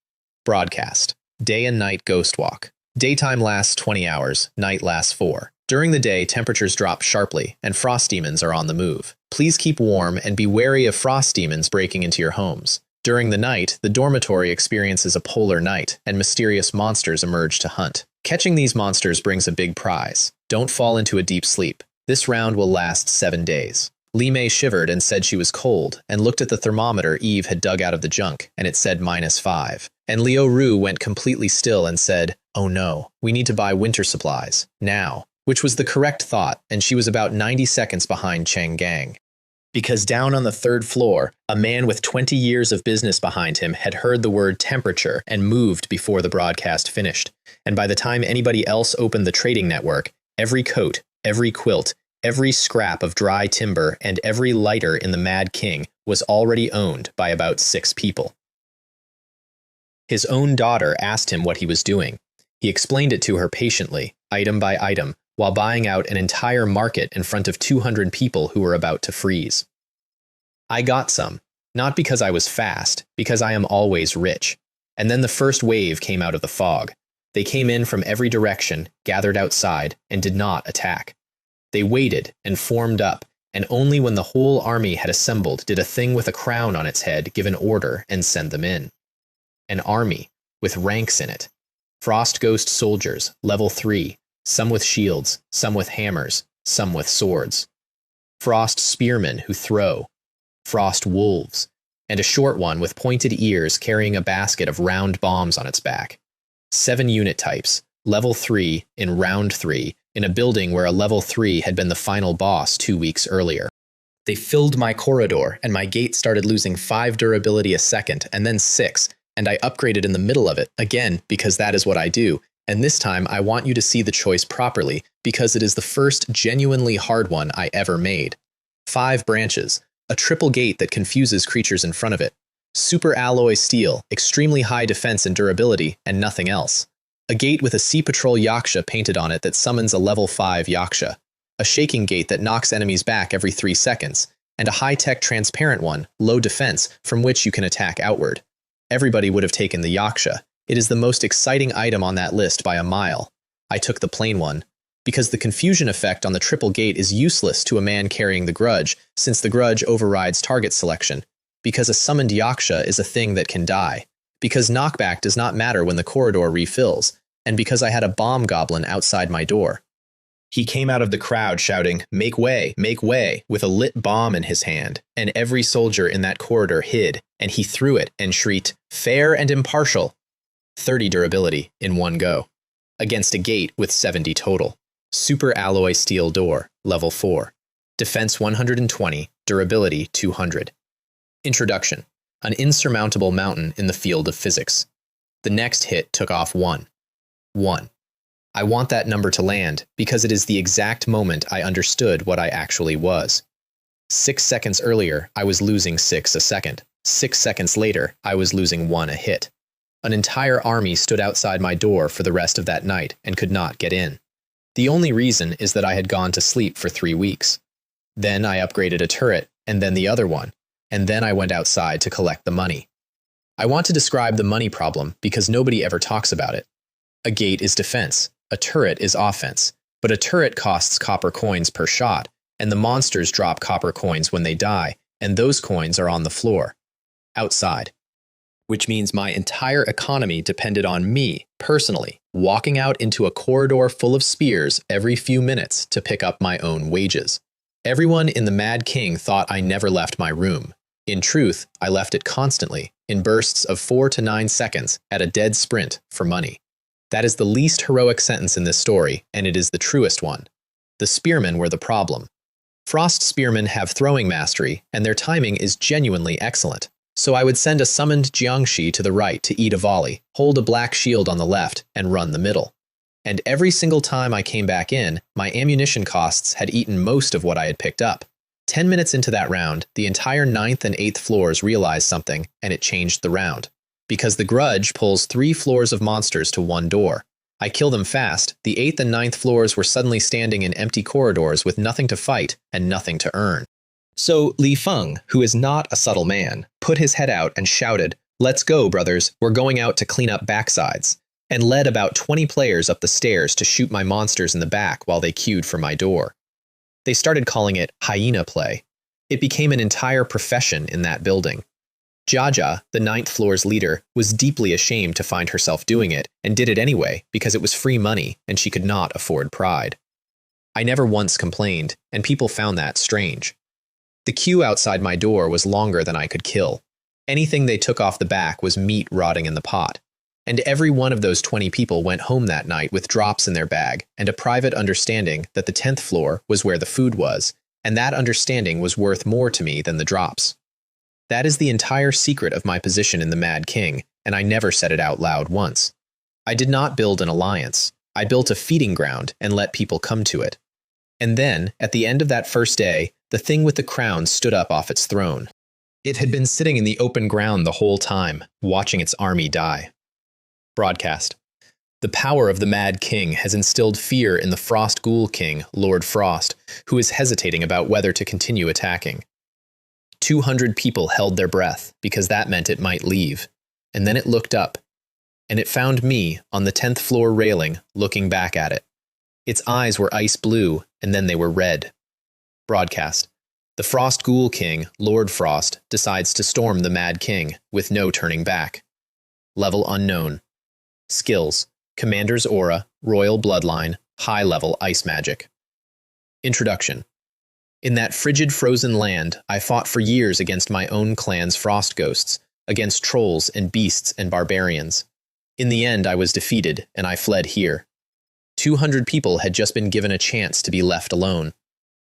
Broadcast. Day and night ghost walk. Daytime lasts 20 hours, night lasts 4. During the day, temperatures drop sharply, and frost demons are on the move. Please keep warm and be wary of frost demons breaking into your homes. During the night, the dormitory experiences a polar night, and mysterious monsters emerge to hunt. Catching these monsters brings a big prize. Don't fall into a deep sleep. This round will last 7 days. Li Mei shivered and said she was cold, and looked at the thermometer Eve had dug out of the junk, and it said -5. And Liu Ru went completely still and said, "Oh no, we need to buy winter supplies, now," which was the correct thought, and she was about 90 seconds behind Chang Gang. Because down on the third floor, a man with 20 years of business behind him had heard the word temperature and moved before the broadcast finished. And by the time anybody else opened the trading network, every coat, every quilt, every scrap of dry timber, and every lighter in the Mad King was already owned by about 6 people. His own daughter asked him what he was doing. He explained it to her patiently, item by item, while buying out an entire market in front of 200 people who were about to freeze. I got some, not because I was fast, because I am always rich. And then the first wave came out of the fog. They came in from every direction, gathered outside, and did not attack. They waited and formed up, and only when the whole army had assembled did a thing with a crown on its head give an order and send them in. An army, with ranks in it. Frost Ghost soldiers, level 3, some with shields, some with hammers, some with swords. Frost spearmen who throw. Frost wolves, and a short one with pointed ears carrying a basket of round bombs on its back. 7 unit types, level 3 in round 3, in a building where a level 3 had been the final boss 2 weeks earlier. They filled my corridor, and my gate started losing 5 durability a second, and then 6, and I upgraded in the middle of it, again, because that is what I do. And this time, I want you to see the choice properly, because it is the first genuinely hard one I ever made. 5 branches, a triple gate that confuses creatures in front of it, super alloy steel, extremely high defense and durability, and nothing else. A gate with a Sea Patrol Yaksha painted on it that summons a level 5 Yaksha, a shaking gate that knocks enemies back every 3 seconds, and a high-tech transparent one, low defense, from which you can attack outward. Everybody would have taken the Yaksha. It is the most exciting item on that list by a mile. I took the plain one, because the confusion effect on the triple gate is useless to a man carrying the grudge, since the grudge overrides target selection, because a summoned Yaksha is a thing that can die, because knockback does not matter when the corridor refills, and because I had a bomb goblin outside my door. He came out of the crowd shouting, make way, with a lit bomb in his hand, and every soldier in that corridor hid, and he threw it and shrieked, fair and impartial. 30 durability in one go, against a gate with 70 total. Super alloy steel door, level 4. Defense 120, durability 200. Introduction. An insurmountable mountain in the field of physics. The next hit took off 1. 1. I want that number to land because it is the exact moment I understood what I actually was. 6 seconds earlier, I was losing 6 a second. 6 seconds later, I was losing 1 a hit. An entire army stood outside my door for the rest of that night and could not get in. The only reason is that I had gone to sleep for 3 weeks. Then I upgraded a turret, and then the other one, and then I went outside to collect the money. I want to describe the money problem because nobody ever talks about it. A gate is defense, a turret is offense, but a turret costs copper coins per shot, and the monsters drop copper coins when they die, and those coins are on the floor, outside. Which means my entire economy depended on me, personally, walking out into a corridor full of spears every few minutes to pick up my own wages. Everyone in the Mad King thought I never left my room. In truth, I left it constantly, in bursts of 4 to 9 seconds, at a dead sprint, for money. That is the least heroic sentence in this story, and it is the truest one. The spearmen were the problem. Frost spearmen have throwing mastery, and their timing is genuinely excellent. So I would send a summoned Jiangshi to the right to eat a volley, hold a black shield on the left, and run the middle. And every single time I came back in, my ammunition costs had eaten most of what I had picked up. 10 minutes into that round, the entire 9th and 8th floors realized something, and it changed the round. Because the grudge pulls 3 floors of monsters to 1 door. I kill them fast, the 8th and 9th floors were suddenly standing in empty corridors with nothing to fight and nothing to earn. So Li Feng, who is not a subtle man, put his head out and shouted, "Let's go, brothers, we're going out to clean up backsides," and led about 20 players up the stairs to shoot my monsters in the back while they queued for my door. They started calling it hyena play. It became an entire profession in that building. Jaja, the 9th floor's leader, was deeply ashamed to find herself doing it, and did it anyway because it was free money and she could not afford pride. I never once complained, and people found that strange. The queue outside my door was longer than I could kill. Anything they took off the back was meat rotting in the pot. And every one of those 20 people went home that night with drops in their bag and a private understanding that the 10th floor was where the food was, and that understanding was worth more to me than the drops. That is the entire secret of my position in the Mad King, and I never said it out loud once. I did not build an alliance. I built a feeding ground and let people come to it. And then, at the end of that first day, the thing with the crown stood up off its throne. It had been sitting in the open ground the whole time, watching its army die. Broadcast. The power of the Mad King has instilled fear in the Frost Ghoul King, Lord Frost, who is hesitating about whether to continue attacking. 200 people held their breath, because that meant it might leave, and then it looked up, and it found me on the 10th floor railing, looking back at it. Its eyes were ice blue, and then they were red. Broadcast. The Frost Ghoul King, Lord Frost, decides to storm the Mad King, with no turning back. Level unknown. Skills: Commander's Aura, Royal Bloodline, High-level Ice Magic. Introduction. In that frigid frozen land, I fought for years against my own clan's frost ghosts, against trolls and beasts and barbarians. In the end, I was defeated, and I fled here. 200 people had just been given a chance to be left alone.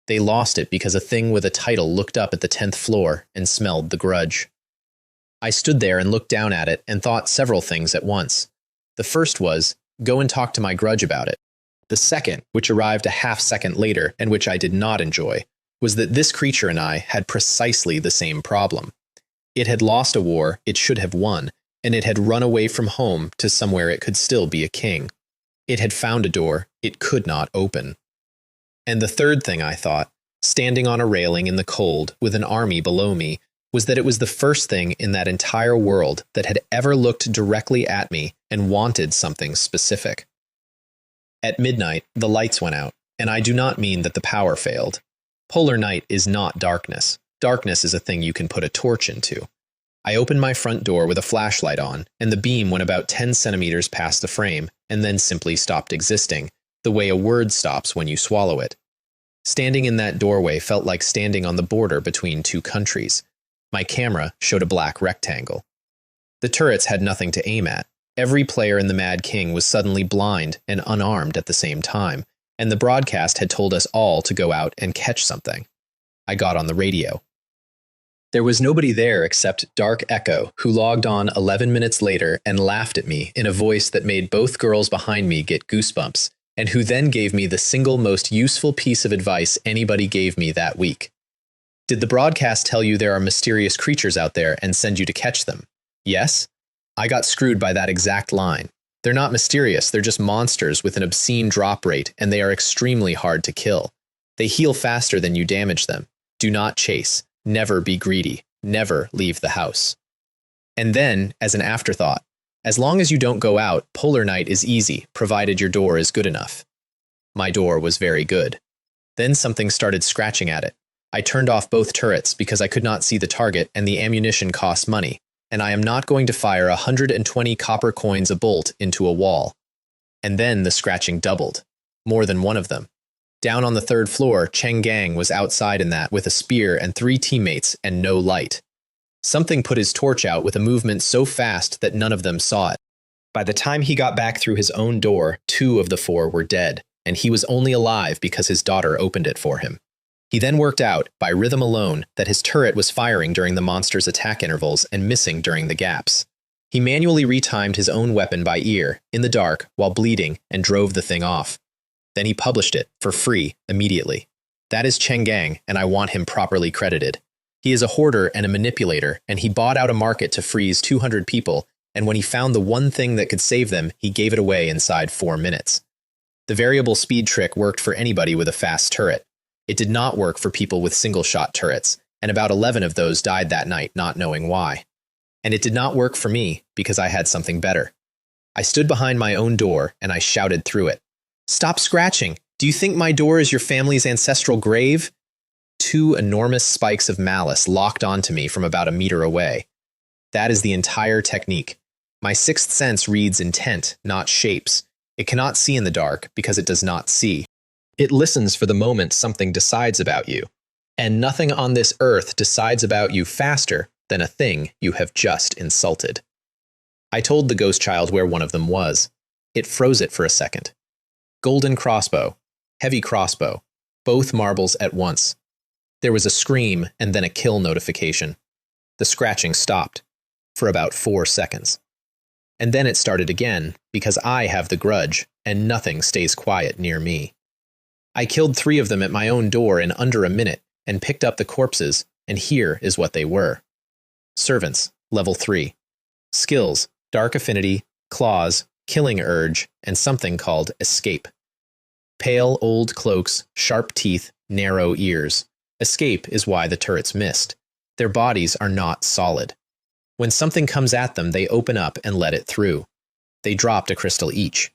They lost it because a thing with a title looked up at the 10th floor and smelled the grudge. I stood there and looked down at it and thought several things at once. The first was, go and talk to my grudge about it. The second, which arrived a half-second later and which I did not enjoy, was that this creature and I had precisely the same problem. It had lost a war it should have won, and it had run away from home to somewhere it could still be a king. It had found a door it could not open. And the third thing I thought, standing on a railing in the cold with an army below me, was that it was the first thing in that entire world that had ever looked directly at me and wanted something specific. At midnight, the lights went out, and I do not mean that the power failed. Polar night is not darkness. Darkness is a thing you can put a torch into. I opened my front door with a flashlight on, and the beam went about 10 centimeters past the frame, and then simply stopped existing, the way a word stops when you swallow it. Standing in that doorway felt like standing on the border between two countries. My camera showed a black rectangle. The turrets had nothing to aim at. Every player in the Mad King was suddenly blind and unarmed at the same time, and the broadcast had told us all to go out and catch something. I got on the radio. There was nobody there except Dark Echo, who logged on 11 minutes later and laughed at me in a voice that made both girls behind me get goosebumps, and who then gave me the single most useful piece of advice anybody gave me that week. Did the broadcast tell you there are mysterious creatures out there and send you to catch them? Yes? I got screwed by that exact line. They're not mysterious, they're just monsters with an obscene drop rate, and they are extremely hard to kill. They heal faster than you damage them. Do not chase. Never be greedy. Never leave the house. And then, as an afterthought, as long as you don't go out, Polar Night is easy, provided your door is good enough. My door was very good. Then something started scratching at it. I turned off both turrets because I could not see the target and the ammunition cost money, and I am not going to fire 120 copper coins a bolt into a wall. And then the scratching doubled. More than one of them. Down on the 3rd floor, Cheng Gang was outside in that with a spear and 3 teammates and no light. Something put his torch out with a movement so fast that none of them saw it. By the time he got back through his own door, 2 of the 4 were dead, and he was only alive because his daughter opened it for him. He then worked out, by rhythm alone, that his turret was firing during the monster's attack intervals and missing during the gaps. He manually retimed his own weapon by ear, in the dark, while bleeding, and drove the thing off. Then he published it, for free, immediately. That is Cheng Gang, and I want him properly credited. He is a hoarder and a manipulator, and he bought out a market to freeze 200 people, and when he found the one thing that could save them, he gave it away inside 4 minutes. The variable speed trick worked for anybody with a fast turret. It did not work for people with single-shot turrets, and about 11 of those died that night not knowing why. And it did not work for me because I had something better. I stood behind my own door, and I shouted through it. Stop scratching! Do you think my door is your family's ancestral grave? 2 enormous spikes of malice locked onto me from about a meter away. That is the entire technique. My 6th sense reads intent, not shapes. It cannot see in the dark because it does not see. It listens for the moment something decides about you. And nothing on this earth decides about you faster than a thing you have just insulted. I told the ghost child where one of them was. It froze it for a second. Golden crossbow, heavy crossbow, both marbles at once. There was a scream and then a kill notification. The scratching stopped for about 4 seconds. And then it started again, because I have the grudge, and nothing stays quiet near me. I killed 3 of them at my own door in under a minute, and picked up the corpses, and here is what they were. Servants, level 3. Skills, dark affinity, claws, killing urge, and something called escape. Pale old cloaks, sharp teeth, narrow ears. Escape is why the turrets missed. Their bodies are not solid. When something comes at them, they open up and let it through. They dropped a crystal each.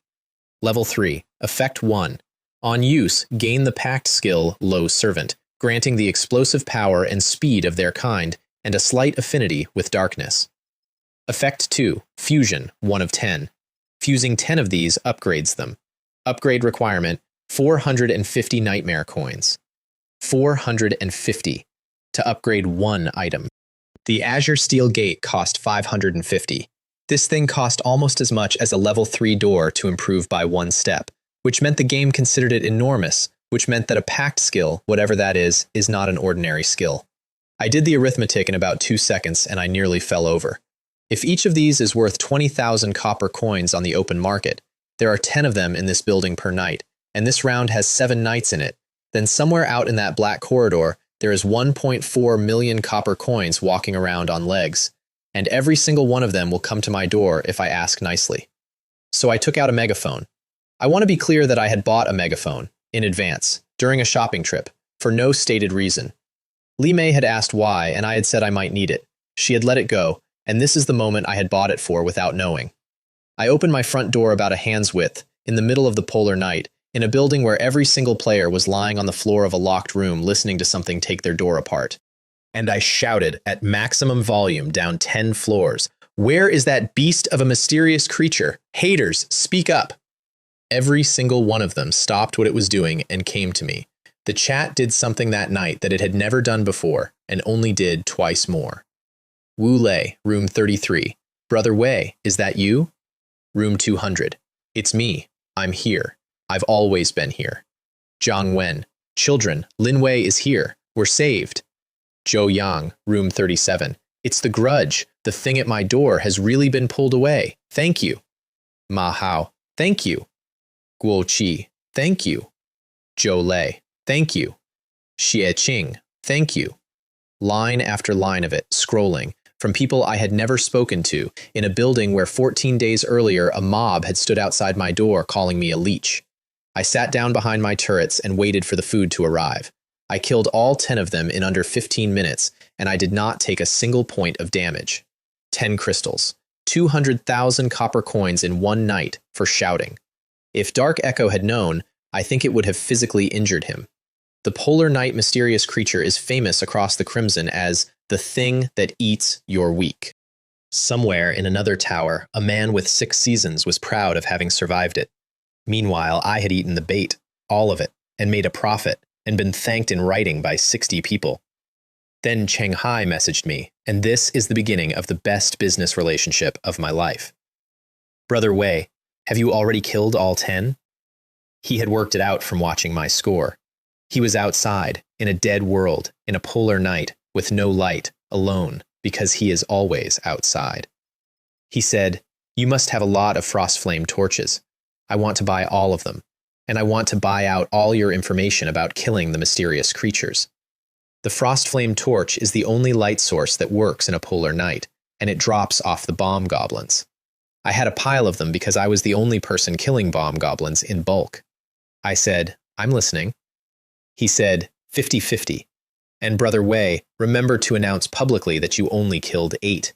Level 3, Effect 1. On use, gain the pact skill Low Servant, granting the explosive power and speed of their kind, and a slight affinity with darkness. Effect 2, Fusion, 1 of 10. Fusing 10 of these upgrades them. Upgrade requirement, 450 nightmare coins. 450 to upgrade 1 item. The Azure Steel Gate cost 550. This thing cost almost as much as a level 3 door to improve by 1 step, which meant the game considered it enormous, which meant that a pact skill, whatever that is not an ordinary skill. I did the arithmetic in about 2 seconds and I nearly fell over. If each of these is worth 20,000 copper coins on the open market, there are 10 of them in this building per night, and this round has 7 nights in it, then somewhere out in that black corridor, there is 1.4 million copper coins walking around on legs, and every single one of them will come to my door if I ask nicely. So I took out a megaphone. I want to be clear that I had bought a megaphone, in advance, during a shopping trip, for no stated reason. Li Mei had asked why, and I had said I might need it. She had let it go, and this is the moment I had bought it for without knowing. I opened my front door about a hand's width, in the middle of the polar night, in a building where every single player was lying on the floor of a locked room listening to something take their door apart. And I shouted at maximum volume down 10 floors, "Where is that beast of a mysterious creature? Haters, speak up!" Every single one of them stopped what it was doing and came to me. The chat did something that night that it had never done before, and only did twice more. Wu Lei, room 33. Brother Wei, is that you? Room 200. It's me. I'm here. I've always been here. Zhang Wen. Children, Lin Wei is here. We're saved. Zhou Yang, room 37. It's the grudge. The thing at my door has really been pulled away. Thank you. Ma Hao. Thank you. Guo Qi. Thank you. Zhou Lei. Thank you. Xie Qing. Thank you. Line after line of it, scrolling, from people I had never spoken to, in a building where 14 days earlier a mob had stood outside my door calling me a leech. I sat down behind my turrets and waited for the food to arrive. I killed all 10 of them in under 15 minutes, and I did not take a single point of damage. 10 crystals. 200,000 copper coins in 1 night for shouting. If Dark Echo had known, I think it would have physically injured him. The Polar Night mysterious creature is famous across the Crimson as the thing that eats your week. Somewhere in another tower, a man with 6 seasons was proud of having survived it. Meanwhile, I had eaten the bait, all of it, and made a profit, and been thanked in writing by 60 people. Then Cheng Hai messaged me, and this is the beginning of the best business relationship of my life. Brother Wei, have you already killed all 10? He had worked it out from watching my score. He was outside, in a dead world, in a polar night, with no light, alone, because he is always outside. He said, "You must have a lot of frost flame torches. I want to buy all of them, and I want to buy out all your information about killing the mysterious creatures. The frost flame torch is the only light source that works in a polar night, and it drops off the bomb goblins. I had a pile of them because I was the only person killing bomb goblins in bulk." I said, "I'm listening." He said, 50-50. And Brother Wei, remember to announce publicly that you only killed 8.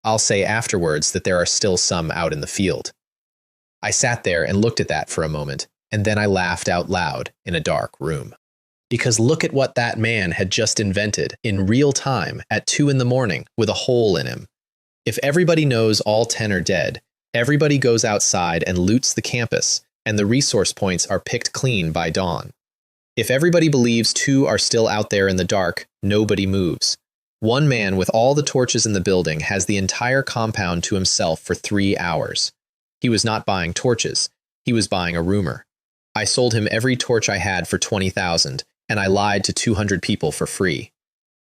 I'll say afterwards that there are still some out in the field. I sat there and looked at that for a moment, and then I laughed out loud in a dark room. Because look at what that man had just invented in real time at 2 in the morning with a hole in him. If everybody knows all 10 are dead, everybody goes outside and loots the campus, and the resource points are picked clean by dawn. If everybody believes 2 are still out there in the dark, nobody moves. One man with all the torches in the building has the entire compound to himself for 3 hours. He was not buying torches. He was buying a rumor. I sold him every torch I had for 20,000, and I lied to 200 people for free.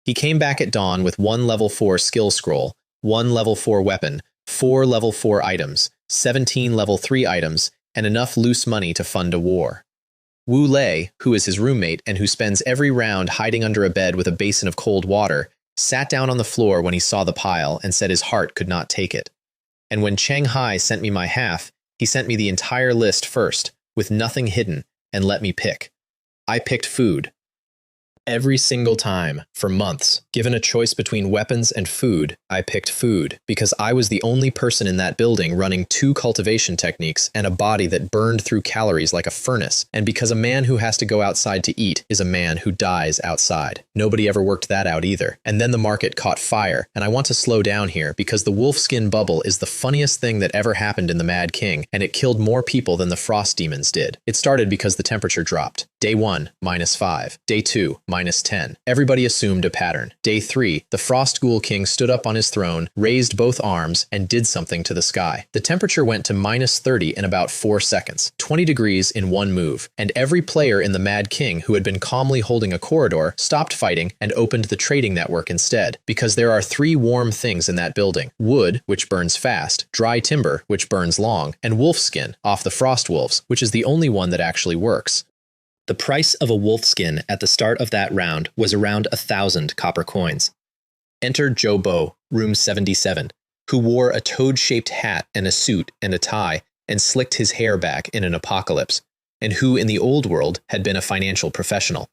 He came back at dawn with 1 level 4 skill scroll, 1 level 4 weapon, 4 level 4 items, 17 level 3 items, and enough loose money to fund a war. Wu Lei, who is his roommate and who spends every round hiding under a bed with a basin of cold water, sat down on the floor when he saw the pile and said his heart could not take it. And when Cheng Hai sent me my half, he sent me the entire list first, with nothing hidden, and let me pick. I picked food. Every single time, for months, given a choice between weapons and food, I picked food, because I was the only person in that building running 2 cultivation techniques and a body that burned through calories like a furnace, and because a man who has to go outside to eat is a man who dies outside. Nobody ever worked that out either. And then the market caught fire, and I want to slow down here because the wolfskin bubble is the funniest thing that ever happened in the Mad King, and it killed more people than the frost demons did. It started because the temperature dropped. Day 1, -5. Day 2, -10. Everybody assumed a pattern. Day 3, the Frost Ghoul King stood up on his throne, raised both arms, and did something to the sky. The temperature went to -30 in about 4 seconds, 20 degrees in one move, and every player in the Mad King who had been calmly holding a corridor stopped fighting and opened the trading network instead, because there are 3 warm things in that building: wood, which burns fast, dry timber, which burns long, and wolfskin, off the frost wolves, which is the only one that actually works. The price of a wolf skin at the start of that round was around 1,000 copper coins. Enter Joe Bo, room 77, who wore a toad-shaped hat and a suit and a tie and slicked his hair back in an apocalypse, and who in the old world had been a financial professional.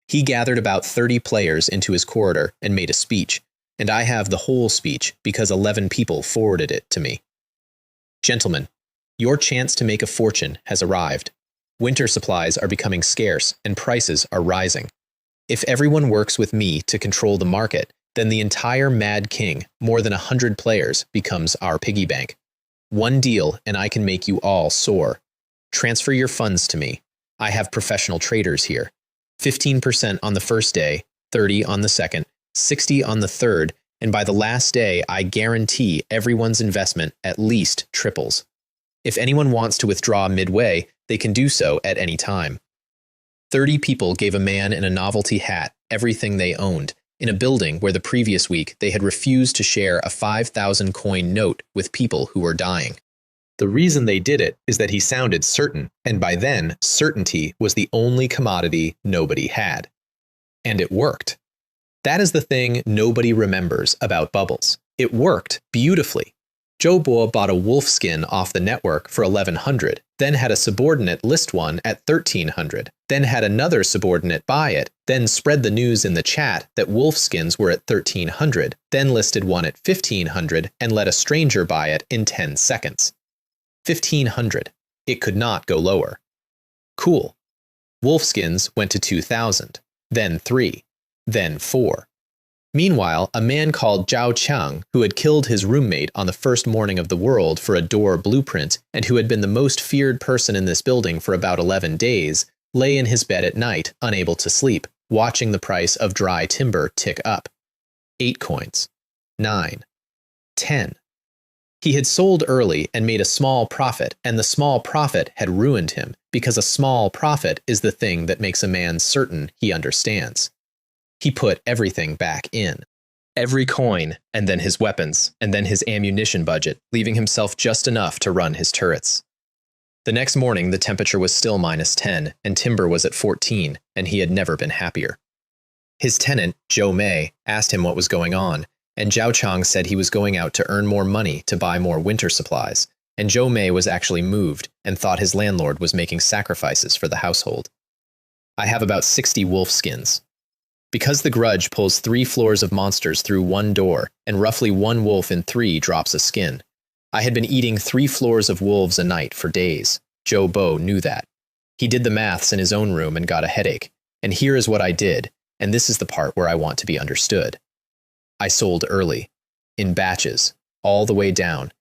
He gathered about 30 players into his corridor and made a speech, and I have the whole speech because 11 people forwarded it to me. Gentlemen, your chance to make a fortune has arrived. Winter supplies are becoming scarce, and prices are rising. If everyone works with me to control the market, then the entire Mad King, more than 100 players, becomes our piggy bank. One deal, and I can make you all soar. Transfer your funds to me. I have professional traders here. 15% on the first day, 30 on the second, 60 on the third, and by the last day, I guarantee everyone's investment at least triples. If anyone wants to withdraw midway, they can do so at any time. 30 people gave a man in a novelty hat everything they owned, in a building where the previous week they had refused to share a 5,000 coin note with people who were dying. The reason they did it is that he sounded certain, and by then, certainty was the only commodity nobody had. And it worked. That is the thing nobody remembers about bubbles. It worked beautifully. Joe Bo bought a wolf skin off the network for 1,100, then had a subordinate list one at 1,300, then had another subordinate buy it, then spread the news in the chat that wolf skins were at 1,300, then listed one at 1,500 and let a stranger buy it in 10 seconds. 1,500. It could not go lower. Cool. Wolf skins went to 2,000, then 3, then 4. Meanwhile, a man called Zhao Qiang, who had killed his roommate on the first morning of the world for a door blueprint and who had been the most feared person in this building for about 11 days, lay in his bed at night, unable to sleep, watching the price of dry timber tick up. 8 coins. 9. 10. He had sold early and made a small profit, and the small profit had ruined him, because a small profit is the thing that makes a man certain he understands. He put everything back in. Every coin, and then his weapons, and then his ammunition budget, leaving himself just enough to run his turrets. The next morning, the temperature was still -10, and timber was at 14, and he had never been happier. His tenant, Zhou Mei, asked him what was going on, and Zhao Chang said he was going out to earn more money to buy more winter supplies, and Zhou Mei was actually moved and thought his landlord was making sacrifices for the household. I have about 60 wolf skins. Because the grudge pulls 3 floors of monsters through one door, and roughly 1 wolf in 3 drops a skin, I had been eating 3 floors of wolves a night for days. Joe Bo knew that. He did the maths in his own room and got a headache. And here is what I did, and this is the part where I want to be understood. I sold early, in batches, all the way down.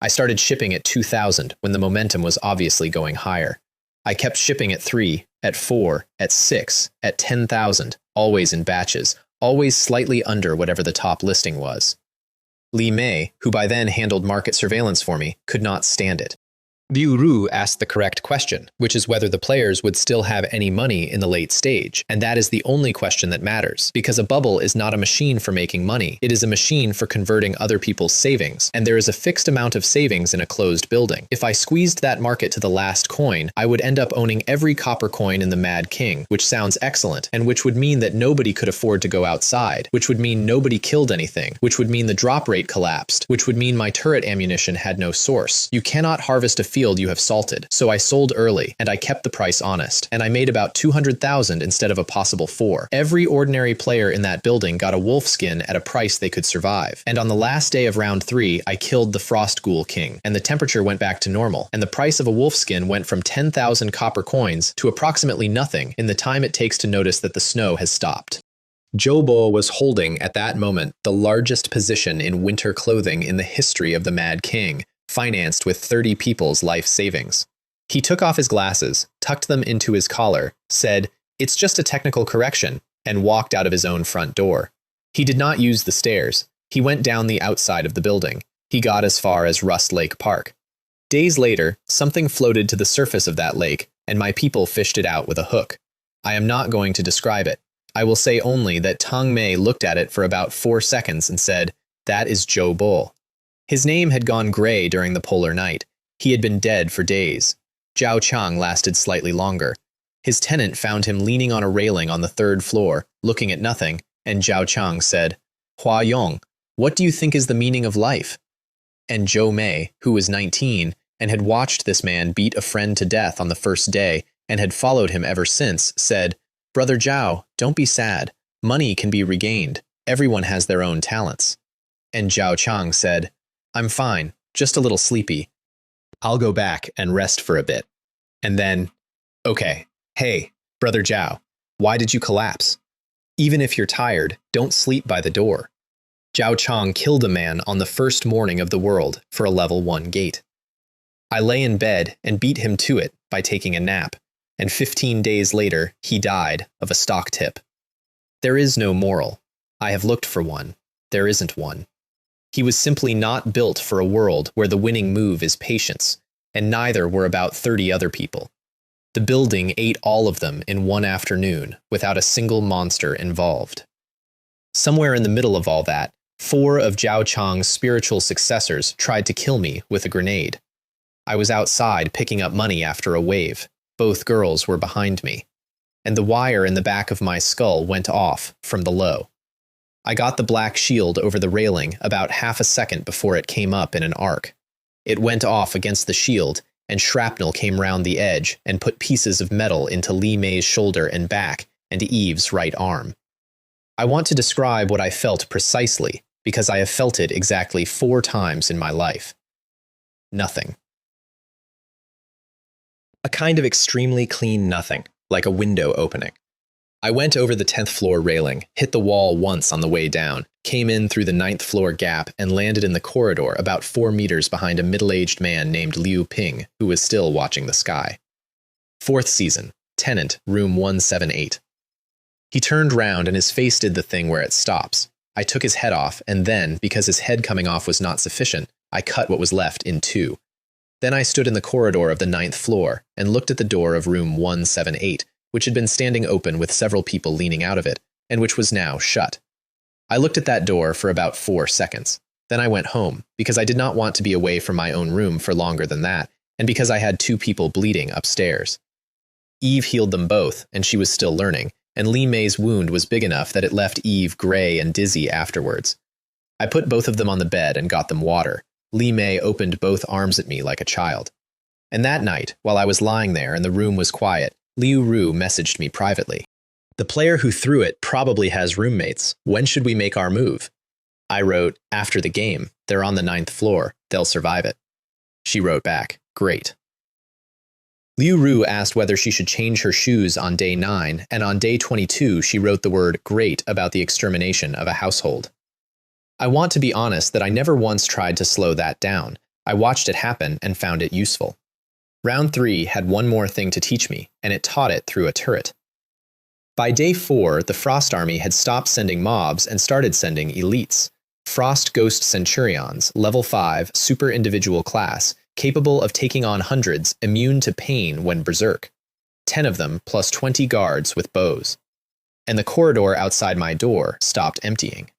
I started shipping at 2,000 when the momentum was obviously going higher. I kept shipping at 3, at 4, at 6, at 10,000, always in batches, always slightly under whatever the top listing was. Li Mei, who by then handled market surveillance for me, could not stand it. Liu Ru asked the correct question, which is whether the players would still have any money in the late stage, and that is the only question that matters, because a bubble is not a machine for making money, it is a machine for converting other people's savings, and there is a fixed amount of savings in a closed building. If I squeezed that market to the last coin, I would end up owning every copper coin in the Mad King, which sounds excellent, and which would mean that nobody could afford to go outside, which would mean nobody killed anything, which would mean the drop rate collapsed, which would mean my turret ammunition had no source. You cannot harvest a field you have salted, so I sold early, and I kept the price honest, and I made about 200,000 instead of a possible 4. Every ordinary player in that building got a wolf skin at a price they could survive, and on the last day of round 3, I killed the Frost Ghoul King, and the temperature went back to normal, and the price of a wolf skin went from 10,000 copper coins to approximately nothing in the time it takes to notice that the snow has stopped. Zhou Bo was holding, at that moment, the largest position in winter clothing in the history of the Mad King, financed with 30 people's life savings. He took off his glasses, tucked them into his collar, said, "It's just a technical correction," and walked out of his own front door. He did not use the stairs. He went down the outside of the building. He got as far as Rust Lake Park. Days later, something floated to the surface of that lake, and my people fished it out with a hook. I am not going to describe it. I will say only that Tang Mei looked at it for about 4 seconds and said, "That is Zhou Bo." His name had gone gray during the polar night. He had been dead for days. Zhao Chang lasted slightly longer. His tenant found him leaning on a railing on the 3rd floor, looking at nothing, and Zhao Chang said, "Hua Yong, what do you think is the meaning of life?" And Zhou Mei, who was 19, and had watched this man beat a friend to death on the first day, and had followed him ever since, said, "Brother Zhao, don't be sad. Money can be regained. Everyone has their own talents." And Zhao Chang said, "I'm fine, just a little sleepy. I'll go back and rest for a bit." And then, "Okay, hey, Brother Zhao, why did you collapse? Even if you're tired, don't sleep by the door." Zhao Chang killed a man on the first morning of the world for a level 1 gate. I lay in bed and beat him to it by taking a nap, and 15 days later, he died of a stock tip. There is no moral. I have looked for one. There isn't one. He was simply not built for a world where the winning move is patience, and neither were about 30 other people. The building ate all of them in one afternoon without a single monster involved. Somewhere in the middle of all that, 4 of Zhao Chang's spiritual successors tried to kill me with a grenade. I was outside picking up money after a wave. Both girls were behind me, and the wire in the back of my skull went off from the low. I got the black shield over the railing about half a second before it came up in an arc. It went off against the shield, and shrapnel came round the edge and put pieces of metal into Li Mei's shoulder and back and Eve's right arm. I want to describe what I felt precisely, because I have felt it exactly 4 times in my life. Nothing. A kind of extremely clean nothing, like a window opening. I went over the 10th floor railing, hit the wall once on the way down, came in through the 9th floor gap, and landed in the corridor about 4 meters behind a middle-aged man named Liu Ping, who was still watching the sky. 4th season, tenant, room 178. He turned round and his face did the thing where it stops. I took his head off, and then, because his head coming off was not sufficient, I cut what was left in 2. Then I stood in the corridor of the 9th floor and looked at the door of room 178, which had been standing open with several people leaning out of it, and which was now shut. I looked at that door for about 4 seconds. Then I went home, because I did not want to be away from my own room for longer than that, and because I had 2 people bleeding upstairs. Eve healed them both, and she was still learning, and Li Mei's wound was big enough that it left Eve gray and dizzy afterwards. I put both of them on the bed and got them water. Li Mei opened both arms at me like a child. And that night, while I was lying there and the room was quiet, Liu Ru messaged me privately. "The player who threw it probably has roommates. When should we make our move?" I wrote, "After the game. They're on the 9th floor. They'll survive it." She wrote back, "Great." Liu Ru asked whether she should change her shoes on day 9, and on day 22 she wrote the word "great" about the extermination of a household. I want to be honest that I never once tried to slow that down. I watched it happen and found it useful. Round 3 had one more thing to teach me, and it taught it through a turret. By day 4, the Frost Army had stopped sending mobs and started sending elites. Frost Ghost Centurions, level 5, super individual class, capable of taking on hundreds, immune to pain when berserk. 10 of them, plus 20 guards with bows. And the corridor outside my door stopped emptying.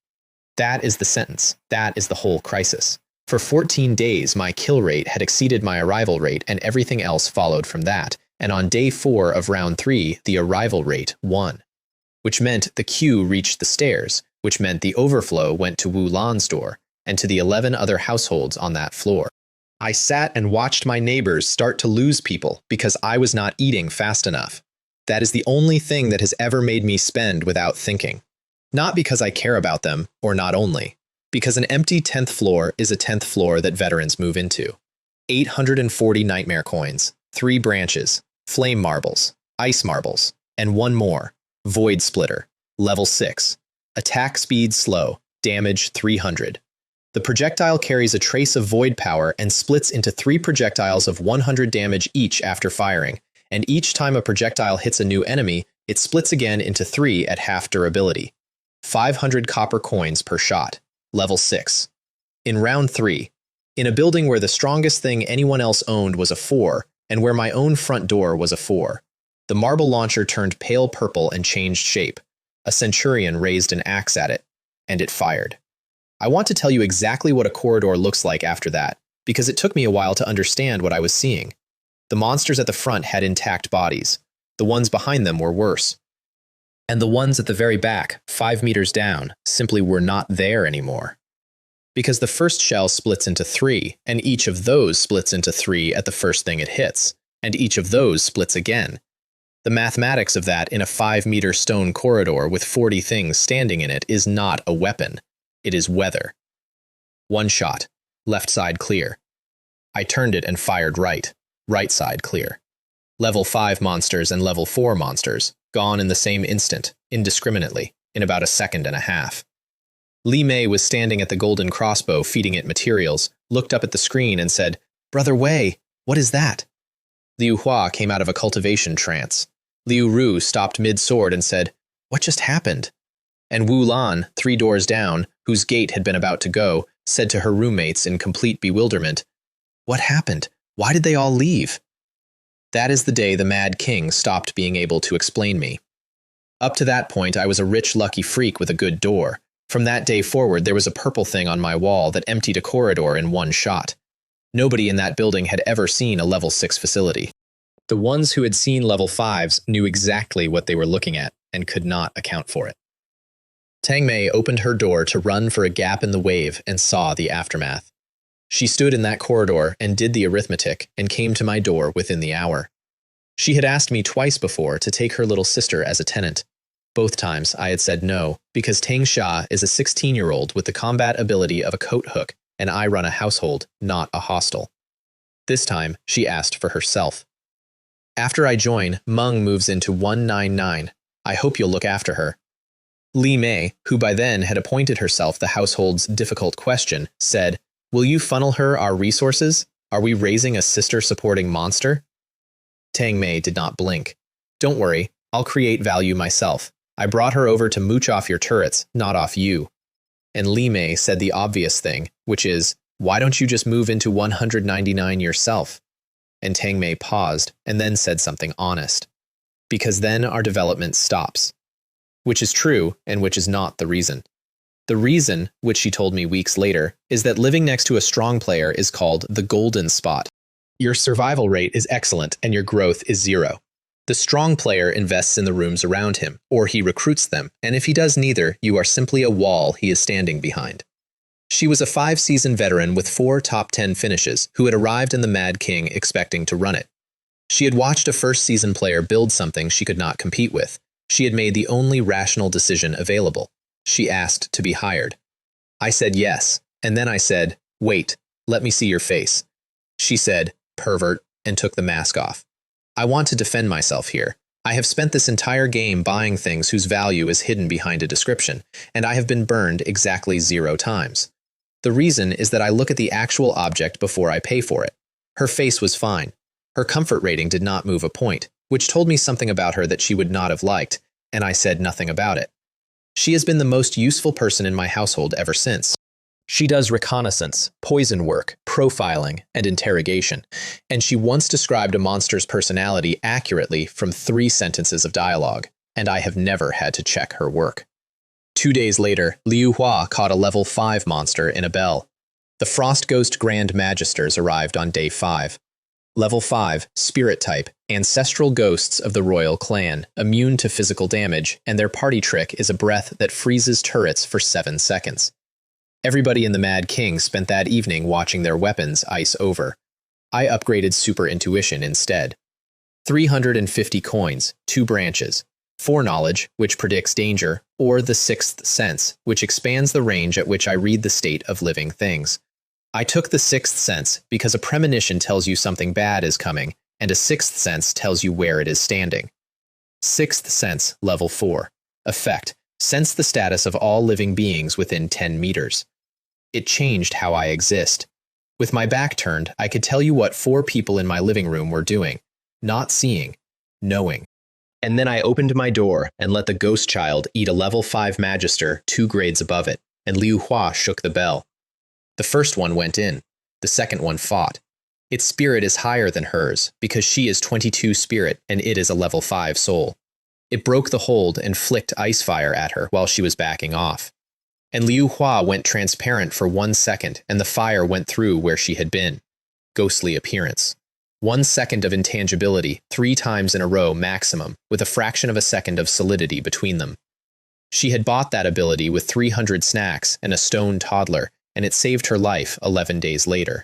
That is the sentence. That is the whole crisis. For 14 days, my kill rate had exceeded my arrival rate, and everything else followed from that. And on day 4 of round 3, the arrival rate won. Which meant the queue reached the stairs, which meant the overflow went to Wu Lan's door, and to the 11 other households on that floor. I sat and watched my neighbors start to lose people because I was not eating fast enough. That is the only thing that has ever made me spend without thinking. Not because I care about them, or not only. Because an empty 10th floor is a 10th floor that veterans move into. 840 nightmare coins, 3 branches, flame marbles, ice marbles, and 1 more, void splitter, level 6. Attack speed slow, damage 300. The projectile carries a trace of void power and splits into 3 projectiles of 100 damage each after firing, and each time a projectile hits a new enemy, it splits again into 3 at half durability. 500 copper coins per shot, level 6. In round 3, in a building where the strongest thing anyone else owned was a 4, and where my own front door was a 4, the marble launcher turned pale purple and changed shape. A centurion raised an axe at it, and it fired. I want to tell you exactly what a corridor looks like after that, because it took me a while to understand what I was seeing. The monsters at the front had intact bodies. The ones behind them were worse. And the ones at the very back, 5 meters down, simply were not there anymore. Because the first shell splits into 3, and each of those splits into 3 at the first thing it hits, and each of those splits again. The mathematics of that in a 5-meter stone corridor with 40 things standing in it is not a weapon. It is weather. 1 shot, left side clear. I turned it and fired right side clear. Level 5 monsters and level 4 monsters, gone in the same instant, indiscriminately, in about a second and a half. Li Mei was standing at the golden crossbow feeding it materials, looked up at the screen and said, "Brother Wei, what is that?" Liu Hua came out of a cultivation trance. Liu Ru stopped mid-sword and said, "What just happened?" And Wu Lan, 3 doors down, whose gate had been about to go, said to her roommates in complete bewilderment, "What happened? Why did they all leave?" That is the day the Mad King stopped being able to explain me. Up to that point, I was a rich, lucky freak with a good door. From that day forward, there was a purple thing on my wall that emptied a corridor in 1 shot. Nobody in that building had ever seen a level 6 facility. The ones who had seen level 5s knew exactly what they were looking at and could not account for it. Tang Mei opened her door to run for a gap in the wave and saw the aftermath. She stood in that corridor and did the arithmetic and came to my door within the hour. She had asked me twice before to take her little sister as a tenant. Both times I had said no, because Tang Xia is a 16-year-old with the combat ability of a coat hook, and I run a household, not a hostel. This time, she asked for herself. After I join, Meng moves into 199. I hope you'll look after her. Li Mei, who by then had appointed herself the household's difficult question, said, "Will you funnel her our resources? Are we raising a sister-supporting monster?" Tang Mei did not blink. "Don't worry, I'll create value myself. I brought her over to mooch off your turrets, not off you." And Li Mei said the obvious thing, which is, "Why don't you just move into 199 yourself?" And Tang Mei paused, and then said something honest. "Because then our development stops." Which is true, and which is not the reason. The reason, which she told me weeks later, is that living next to a strong player is called the golden spot. Your survival rate is excellent, and your growth is 0. The strong player invests in the rooms around him, or he recruits them, and if he does neither, you are simply a wall he is standing behind. She was a 5-season veteran with 4 top 10 finishes who had arrived in the Mad King expecting to run it. She had watched a first-season player build something she could not compete with. She had made the only rational decision available. She asked to be hired. I said yes, and then I said, "Wait, let me see your face." She said, "Pervert," and took the mask off. I want to defend myself here. I have spent this entire game buying things whose value is hidden behind a description, and I have been burned exactly 0 times. The reason is that I look at the actual object before I pay for it. Her face was fine. Her comfort rating did not move a point, which told me something about her that she would not have liked, and I said nothing about it. She has been the most useful person in my household ever since. She does reconnaissance, poison work, profiling, and interrogation, and she once described a monster's personality accurately from 3 sentences of dialogue, and I have never had to check her work. 2 days later, Liu Hua caught a level 5 monster in a bell. The Frost Ghost Grand Magisters arrived on day 5. Level 5, Spirit type, ancestral ghosts of the royal clan, immune to physical damage, and their party trick is a breath that freezes turrets for 7 seconds. Everybody in the Mad King spent that evening watching their weapons ice over. I upgraded Super Intuition instead. 350 coins, 2 branches. Foreknowledge, which predicts danger, or the Sixth Sense, which expands the range at which I read the state of living things. I took the Sixth Sense because a premonition tells you something bad is coming, and a Sixth Sense tells you where it is standing. Sixth Sense, Level 4. Effect: sense the status of all living beings within 10 meters. It changed how I exist. With my back turned, I could tell you what 4 people in my living room were doing. Not seeing, knowing. And then I opened my door and let the ghost child eat a level 5 magister 2 grades above it, and Liu Hua shook the bell. The first one went in. The second one fought. Its spirit is higher than hers, because she is 22 spirit and it is a level 5 soul. It broke the hold and flicked ice fire at her while she was backing off. And Liu Hua went transparent for 1 second, and the fire went through where she had been. Ghostly appearance. 1 second of intangibility, 3 times in a row maximum, with a fraction of a second of solidity between them. She had bought that ability with 300 snacks and a stone toddler, and it saved her life 11 days later.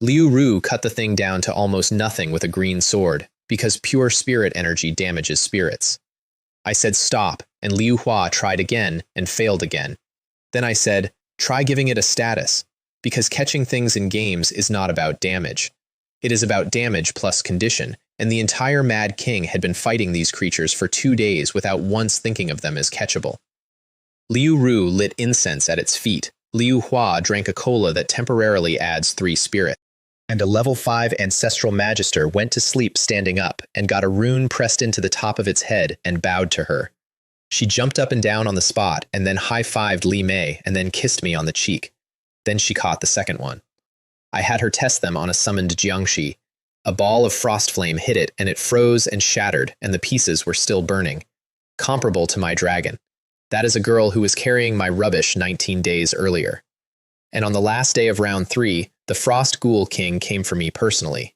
Liu Ru cut the thing down to almost nothing with a green sword, because pure spirit energy damages spirits. I said stop, and Liu Hua tried again and failed again. Then I said, try giving it a status, because catching things in games is not about damage. It is about damage plus condition, and the entire Mad King had been fighting these creatures for 2 days without once thinking of them as catchable. Liu Ru lit incense at its feet. Liu Hua drank a cola that temporarily adds 3 spirit. And a level 5 ancestral magister went to sleep standing up and got a rune pressed into the top of its head and bowed to her. She jumped up and down on the spot and then high-fived Li Mei and then kissed me on the cheek. Then she caught the second one. I had her test them on a summoned Jiangshi. A ball of frost flame hit it and it froze and shattered and the pieces were still burning. Comparable to my dragon. That is a girl who was carrying my rubbish 19 days earlier. And on the last day of round 3, the Frost Ghoul King came for me personally.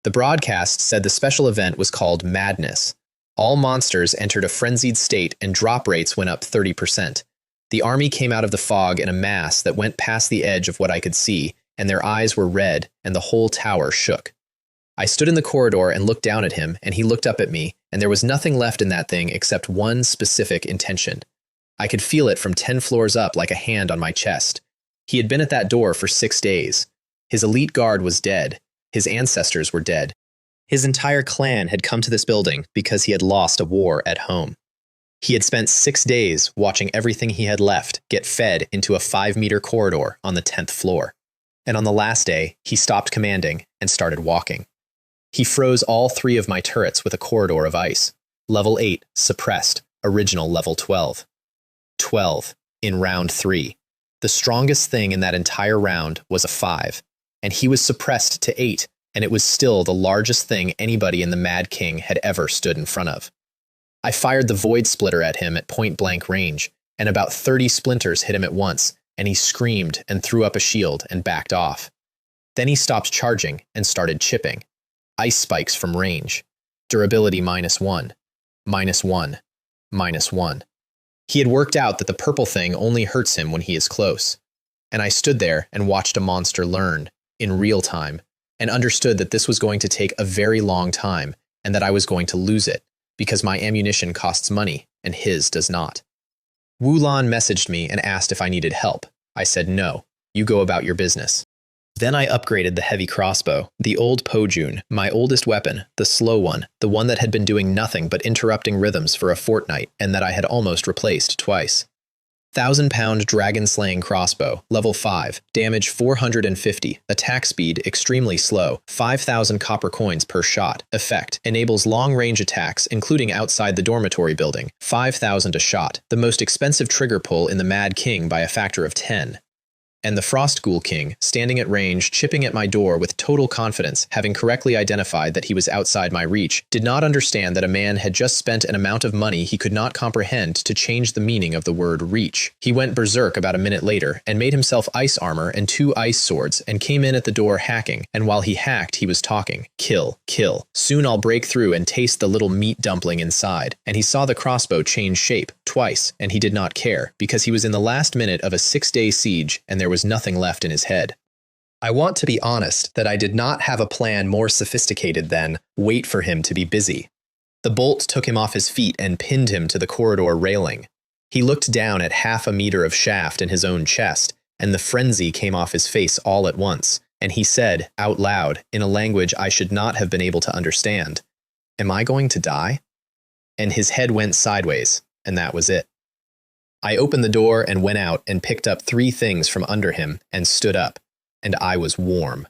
The broadcast said the special event was called Madness. All monsters entered a frenzied state and drop rates went up 30%. The army came out of the fog in a mass that went past the edge of what I could see, and their eyes were red, and the whole tower shook. I stood in the corridor and looked down at him, and he looked up at me, and there was nothing left in that thing except one specific intention. I could feel it from 10 floors up like a hand on my chest. He had been at that door for 6 days. His elite guard was dead. His ancestors were dead. His entire clan had come to this building because he had lost a war at home. He had spent 6 days watching everything he had left get fed into a 5-meter corridor on the 10th floor. And on the last day, he stopped commanding and started walking. He froze all 3 of my turrets with a corridor of ice. Level 8, suppressed, original level 12. 12, in round 3. The strongest thing in that entire round was a 5, and he was suppressed to 8, and it was still the largest thing anybody in the Mad King had ever stood in front of. I fired the Void Splitter at him at point-blank range, and about 30 splinters hit him at once, and he screamed and threw up a shield and backed off. Then he stopped charging and started chipping. Ice spikes from range. Durability -1. -1. -1. He had worked out that the purple thing only hurts him when he is close. And I stood there and watched a monster learn, in real time, and understood that this was going to take a very long time, and that I was going to lose it, because my ammunition costs money, and his does not. Wulan messaged me and asked if I needed help. I said no, you go about your business. Then I upgraded the heavy crossbow, the old Pojun, my oldest weapon, the slow one, the one that had been doing nothing but interrupting rhythms for a fortnight and that I had almost replaced twice. 1,000-pound dragon-slaying crossbow, level 5, damage 450, attack speed extremely slow, 5,000 copper coins per shot. Effect, enables long-range attacks, including outside the dormitory building, 5,000 a shot, the most expensive trigger pull in the Mad King by a factor of 10. And the Frost Ghoul King, standing at range, chipping at my door with total confidence, having correctly identified that he was outside my reach, did not understand that a man had just spent an amount of money he could not comprehend to change the meaning of the word reach. He went berserk about a minute later, and made himself ice armor and 2 ice swords, and came in at the door hacking, and while he hacked he was talking. Kill, kill. Soon I'll break through and taste the little meat dumpling inside. And he saw the crossbow change shape, twice, and he did not care, because he was in the last minute of a 6-day siege, and there was nothing left in his head. I want to be honest that I did not have a plan more sophisticated than wait for him to be busy. The bolt took him off his feet and pinned him to the corridor railing. He looked down at half a meter of shaft in his own chest, and the frenzy came off his face all at once, and he said, out loud, in a language I should not have been able to understand, "Am I going to die?" And his head went sideways, and that was it. I opened the door and went out and picked up 3 things from under him and stood up, and I was warm.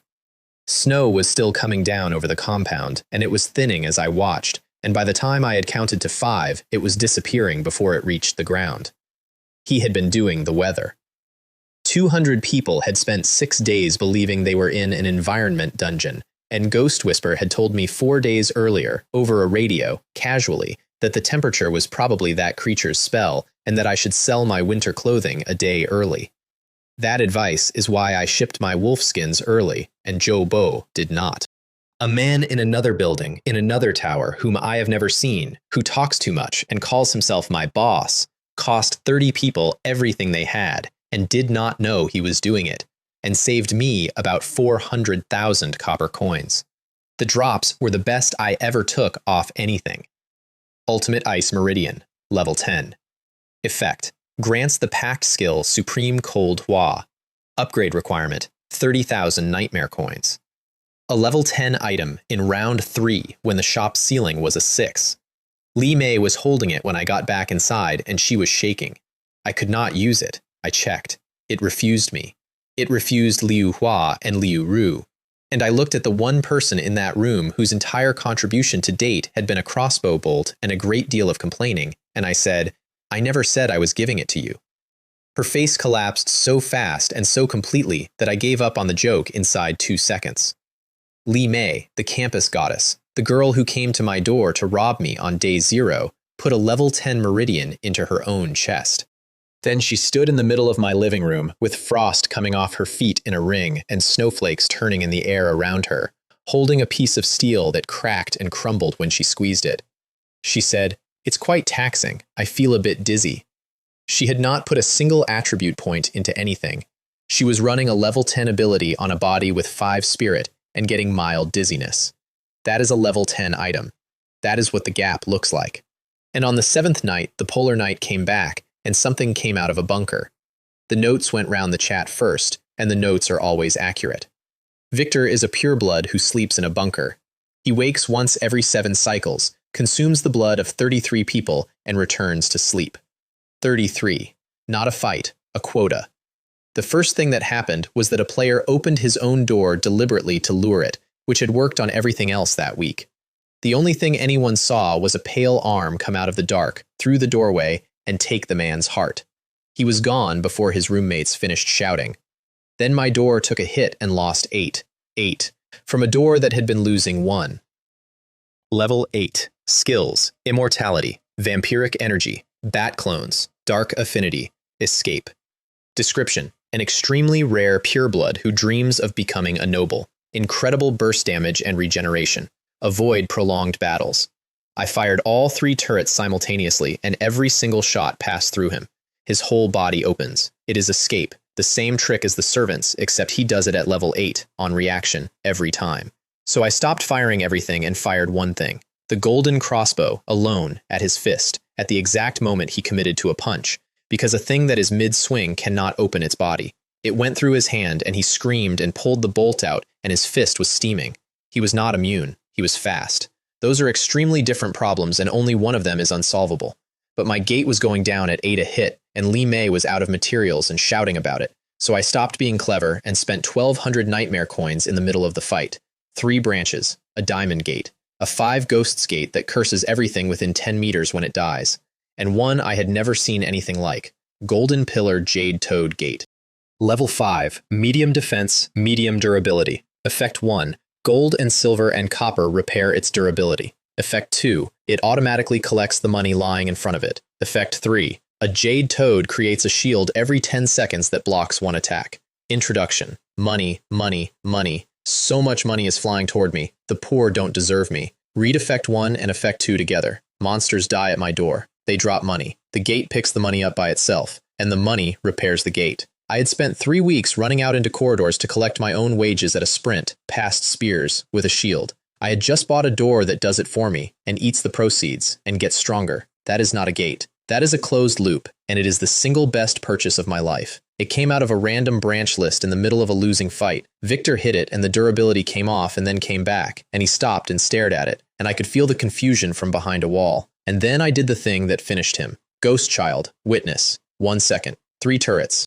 Snow was still coming down over the compound, and it was thinning as I watched, and by the time I had counted to 5, it was disappearing before it reached the ground. He had been doing the weather. 200 people had spent 6 days believing they were in an environment dungeon, and Ghost Whisper had told me 4 days earlier, over a radio, casually, that the temperature was probably that creature's spell, and that I should sell my winter clothing a day early. That advice is why I shipped my wolfskins early, and Joe Bo did not. A man in another building, in another tower, whom I have never seen, who talks too much and calls himself my boss, cost 30 people everything they had, and did not know he was doing it, and saved me about 400,000 copper coins. The drops were the best I ever took off anything. Ultimate Ice Meridian, level 10. Effect, grants the packed skill Supreme Cold Hua. Upgrade requirement, 30,000 nightmare coins. A level 10 item in round 3 when the shop's ceiling was a 6. Li Mei was holding it when I got back inside, and she was shaking. I could not use it. I checked. It refused me. It refused Liu Hua and Liu Ru. And I looked at the one person in that room whose entire contribution to date had been a crossbow bolt and a great deal of complaining, and I said, "I never said I was giving it to you." Her face collapsed so fast and so completely that I gave up on the joke inside 2 seconds. Li Mei, the campus goddess, the girl who came to my door to rob me on day 0, put a level 10 meridian into her own chest. Then she stood in the middle of my living room, with frost coming off her feet in a ring and snowflakes turning in the air around her, holding a piece of steel that cracked and crumbled when she squeezed it. She said, "It's quite taxing. I feel a bit dizzy." She had not put a single attribute point into anything. She was running a level 10 ability on a body with 5 spirit and getting mild dizziness. That is a level 10 item. That is what the gap looks like. And on the 7th night, the Polar Night came back, and something came out of a bunker. The notes went round the chat first, and the notes are always accurate. Victor is a pureblood who sleeps in a bunker. He wakes once every 7 cycles, consumes the blood of 33 people, and returns to sleep. 33. Not a fight, a quota. The first thing that happened was that a player opened his own door deliberately to lure it, which had worked on everything else that week. The only thing anyone saw was a pale arm come out of the dark, through the doorway, and take the man's heart. He was gone before his roommates finished shouting. Then my door took a hit and lost 8, from a door that had been losing 1. Level 8. Skills, Immortality, Vampiric Energy, Bat Clones, Dark Affinity, Escape. Description, an extremely rare pureblood who dreams of becoming a noble. Incredible burst damage and regeneration. Avoid prolonged battles. I fired all 3 turrets simultaneously, and every single shot passed through him. His whole body opens. It is Escape, the same trick as the Servants, except he does it at level 8, on reaction, every time. So I stopped firing everything and fired one thing. The golden crossbow, alone, at his fist, at the exact moment he committed to a punch, because a thing that is mid-swing cannot open its body. It went through his hand, and he screamed and pulled the bolt out, and his fist was steaming. He was not immune. He was fast. Those are extremely different problems, and only one of them is unsolvable. but my gate was going down at 8 a hit, and Li Mei was out of materials and shouting about it. So I stopped being clever and spent 1,200 nightmare coins in the middle of the fight. 3 branches, a diamond gate, a 5 ghosts gate that curses everything within 10 meters when it dies, and one I had never seen anything like, golden pillar jade toad gate. Level 5, medium defense, medium durability. Effect 1, gold and silver and copper repair its durability. Effect 2, it automatically collects the money lying in front of it. Effect 3, a jade toad creates a shield every 10 seconds that blocks one attack. Introduction. Money, money, money. So much money is flying toward me. The poor don't deserve me. Read Effect 1 and Effect 2 together. Monsters die at my door. They drop money. The gate picks the money up by itself, and the money repairs the gate. I had spent 3 weeks running out into corridors to collect my own wages at a sprint, past spears, with a shield. I had just bought a door that does it for me, and eats the proceeds, and gets stronger. That is not a gate. That is a closed loop, and it is the single best purchase of my life. It came out of a random branch list in the middle of a losing fight. Victor hit it, and the durability came off and then came back, and he stopped and stared at it, and I could feel the confusion from behind a wall. And then I did the thing that finished him. Ghost child, witness, 1 second, 3 turrets.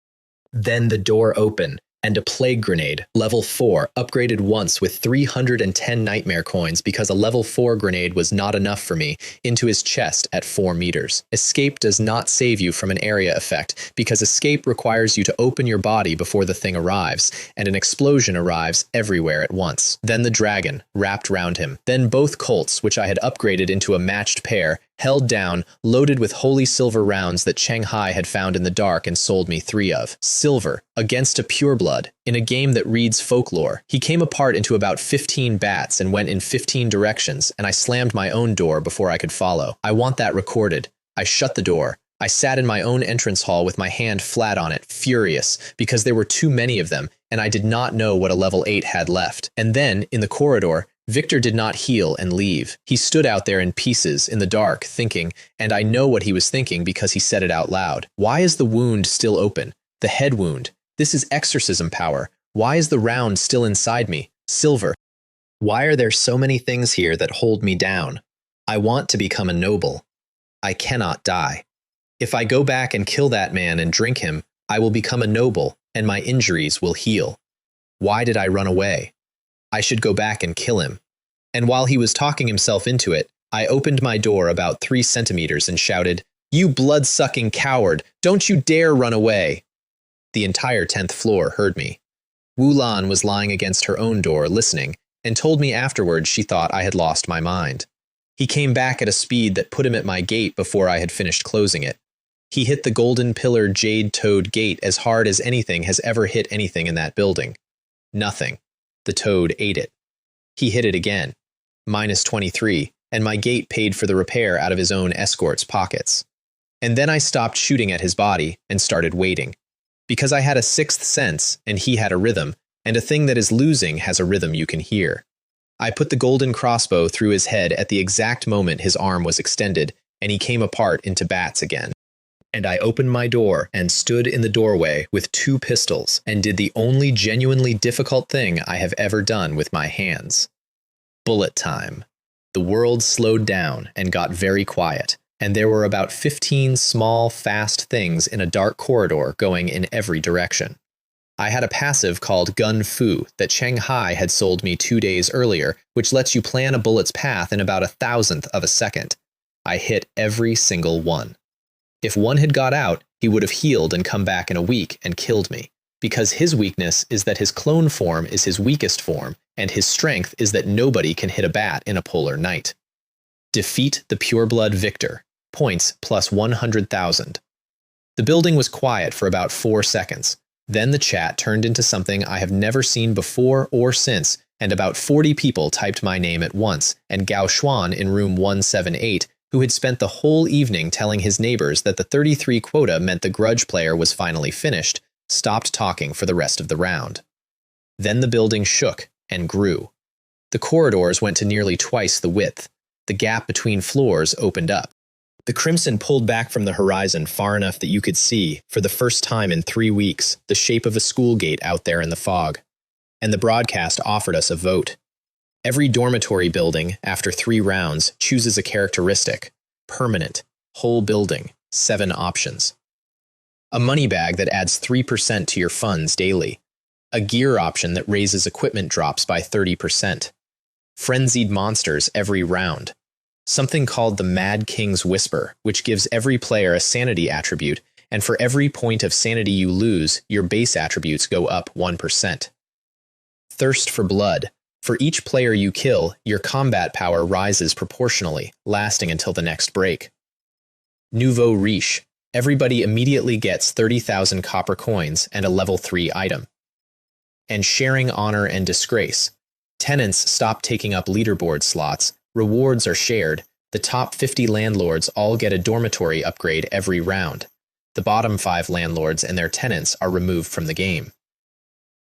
Then the door opened, and a plague grenade, level 4, upgraded once with 310 nightmare coins because a level 4 grenade was not enough for me, into his chest at 4 meters. Escape does not save you from an area effect because escape requires you to open your body before the thing arrives, and an explosion arrives everywhere at once. Then the dragon, wrapped round him. Then both colts, which I had upgraded into a matched pair, held down, loaded with holy silver rounds that Shanghai had found in the dark and sold me 3 of. Silver, against a pureblood, in a game that reads folklore. He came apart into about 15 bats and went in 15 directions, and I slammed my own door before I could follow. I want that recorded. I shut the door. I sat in my own entrance hall with my hand flat on it, furious, because there were too many of them, and I did not know what a level 8 had left. And then, in the corridor, Victor did not heal and leave. He stood out there in pieces, in the dark, thinking, and I know what he was thinking because he said it out loud. Why is the wound still open? The head wound. This is exorcism power. Why is the round still inside me? Silver. Why are there so many things here that hold me down? I want to become a noble. I cannot die. If I go back and kill that man and drink him, I will become a noble, and my injuries will heal. Why did I run away? I should go back and kill him. And while he was talking himself into it, I opened my door about 3 centimeters and shouted, "You blood-sucking coward! Don't you dare run away!" The entire 10th floor heard me. Wu Lan was lying against her own door, listening, and told me afterwards she thought I had lost my mind. He came back at a speed that put him at my gate before I had finished closing it. He hit the golden pillar jade toad gate as hard as anything has ever hit anything in that building. Nothing. The toad ate it. He hit it again. -23, and my gate paid for the repair out of his own escort's pockets. And then I stopped shooting at his body and started waiting. Because I had a 6th sense, and he had a rhythm, and a thing that is losing has a rhythm you can hear. I put the golden crossbow through his head at the exact moment his arm was extended, and he came apart into bats again. And I opened my door and stood in the doorway with 2 pistols and did the only genuinely difficult thing I have ever done with my hands. Bullet time. The world slowed down and got very quiet, and there were about 15 small, fast things in a dark corridor going in every direction. I had a passive called Gun Fu that Shanghai had sold me 2 days earlier, which lets you plan a bullet's path in about 1,000th of a second. I hit every single one. If one had got out, he would have healed and come back in a week and killed me, because his weakness is that his clone form is his weakest form, and his strength is that nobody can hit a bat in a polar night. Defeat the pureblood victor. Points plus 100,000. The building was quiet for about 4 seconds. Then the chat turned into something I have never seen before or since, and about 40 people typed my name at once, and Gao Xuan in room 178, who had spent the whole evening telling his neighbors that the 33 quota meant the grudge player was finally finished, stopped talking for the rest of the round. Then the building shook and grew. The corridors went to nearly twice the width. The gap between floors opened up. The crimson pulled back from the horizon far enough that you could see, for the first time in 3 weeks, the shape of a school gate out there in the fog. And the broadcast offered us a vote. Every dormitory building, after 3 rounds, chooses a characteristic. Permanent. Whole building, 7 options. A money bag that adds 3% to your funds daily. A gear option that raises equipment drops by 30%. Frenzied monsters every round. Something called the Mad King's Whisper, which gives every player a sanity attribute, and for every point of sanity you lose, your base attributes go up 1%. Thirst for blood. For each player you kill, your combat power rises proportionally, lasting until the next break. Nouveau riche. Everybody immediately gets 30,000 copper coins and a level 3 item. And sharing honor and disgrace. Tenants stop taking up leaderboard slots, rewards are shared, the top 50 landlords all get a dormitory upgrade every round. The bottom 5 landlords and their tenants are removed from the game.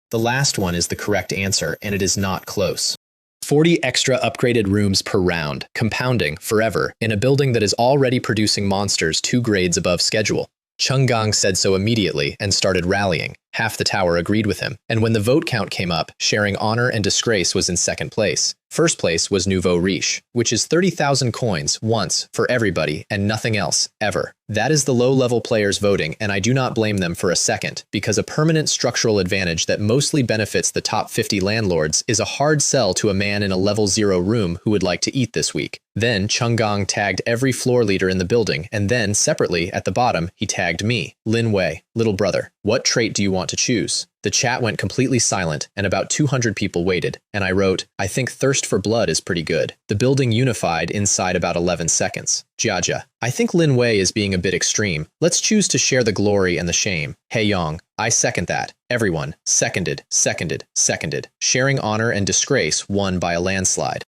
The last one is the correct answer, and it is not close. 40 extra upgraded rooms per round, compounding forever, in a building that is already producing monsters 2 grades above schedule. Changgang said so immediately and started rallying. Half the tower agreed with him, and when the vote count came up, sharing honor and disgrace was in second place. First place was Nouveau Riche, which is 30,000 coins once for everybody and nothing else, ever. That is the low-level players voting, and I do not blame them for a second, because a permanent structural advantage that mostly benefits the top 50 landlords is a hard sell to a man in a level 0 room who would like to eat this week. Then Changgang tagged every floor leader in the building, and then, separately, at the bottom, he tagged me, Lin Wei, little brother. What trait do you want to choose? The chat went completely silent, and about 200 people waited, and I wrote, I think thirst for blood is pretty good. The building unified inside about 11 seconds. Jiajia, I think Lin Wei is being a bit extreme. Let's choose to share the glory and the shame. Hey Yong, I second that. Everyone, seconded, seconded, seconded. Sharing honor and disgrace won by a landslide.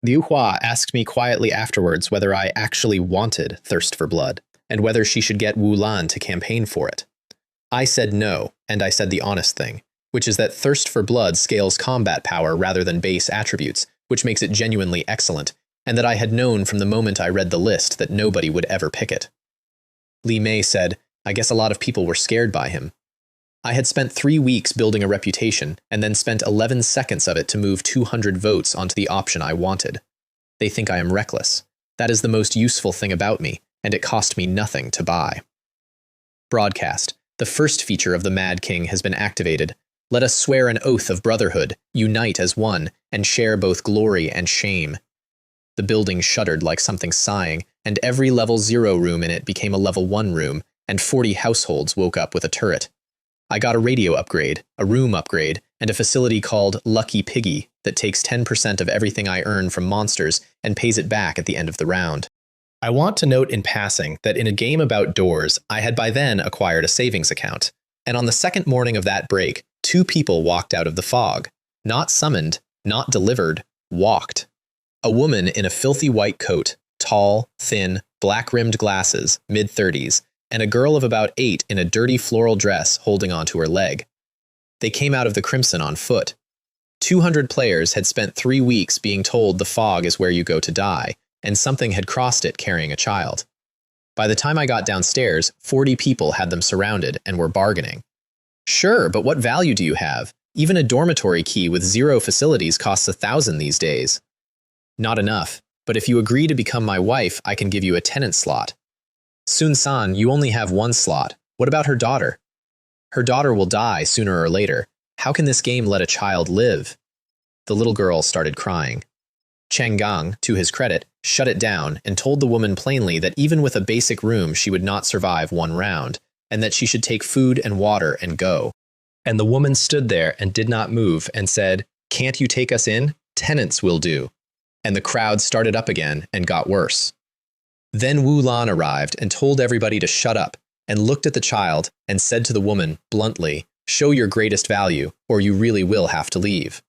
Liu Hua asked me quietly afterwards whether I actually wanted thirst for blood, and whether she should get Wu Lan to campaign for it. I said no, and I said the honest thing, which is that thirst for blood scales combat power rather than base attributes, which makes it genuinely excellent, and that I had known from the moment I read the list that nobody would ever pick it. Li Mei said, I guess a lot of people were scared by him. I had spent 3 weeks building a reputation, and then spent 11 seconds of it to move 200 votes onto the option I wanted. They think I am reckless. That is the most useful thing about me, and it cost me nothing to buy. Broadcast. The first feature of the Mad King has been activated. Let us swear an oath of brotherhood, unite as one, and share both glory and shame. The building shuddered like something sighing, and every level 0 room in it became a level 1 room, and 40 households woke up with a turret. I got a radio upgrade, a room upgrade, and a facility called Lucky Piggy that takes 10% of everything I earn from monsters and pays it back at the end of the round. I want to note in passing that in a game about doors, I had by then acquired a savings account, and on the second morning of that break, 2 people walked out of the fog. Not summoned, not delivered, walked. A woman in a filthy white coat, tall, thin, black-rimmed glasses, mid-30s, and a girl of about 8 in a dirty floral dress holding onto her leg. They came out of the Crimson on foot. 200 players had spent 3 weeks being told the fog is where you go to die, and something had crossed it carrying a child. By the time I got downstairs, 40 people had them surrounded and were bargaining. Sure, but what value do you have? Even a dormitory key with 0 facilities costs 1,000 these days. Not enough, but if you agree to become my wife, I can give you a tenant slot. Sun-san, you only have 1 slot. What about her daughter? Her daughter will die sooner or later. How can this game let a child live? The little girl started crying. Changgang, to his credit, shut it down and told the woman plainly that even with a basic room she would not survive 1 round, and that she should take food and water and go. And the woman stood there and did not move and said, Can't you take us in? Tenants will do. And the crowd started up again and got worse. Then Wu Lan arrived and told everybody to shut up, and looked at the child and said to the woman, bluntly, Show your greatest value, or you really will have to leave.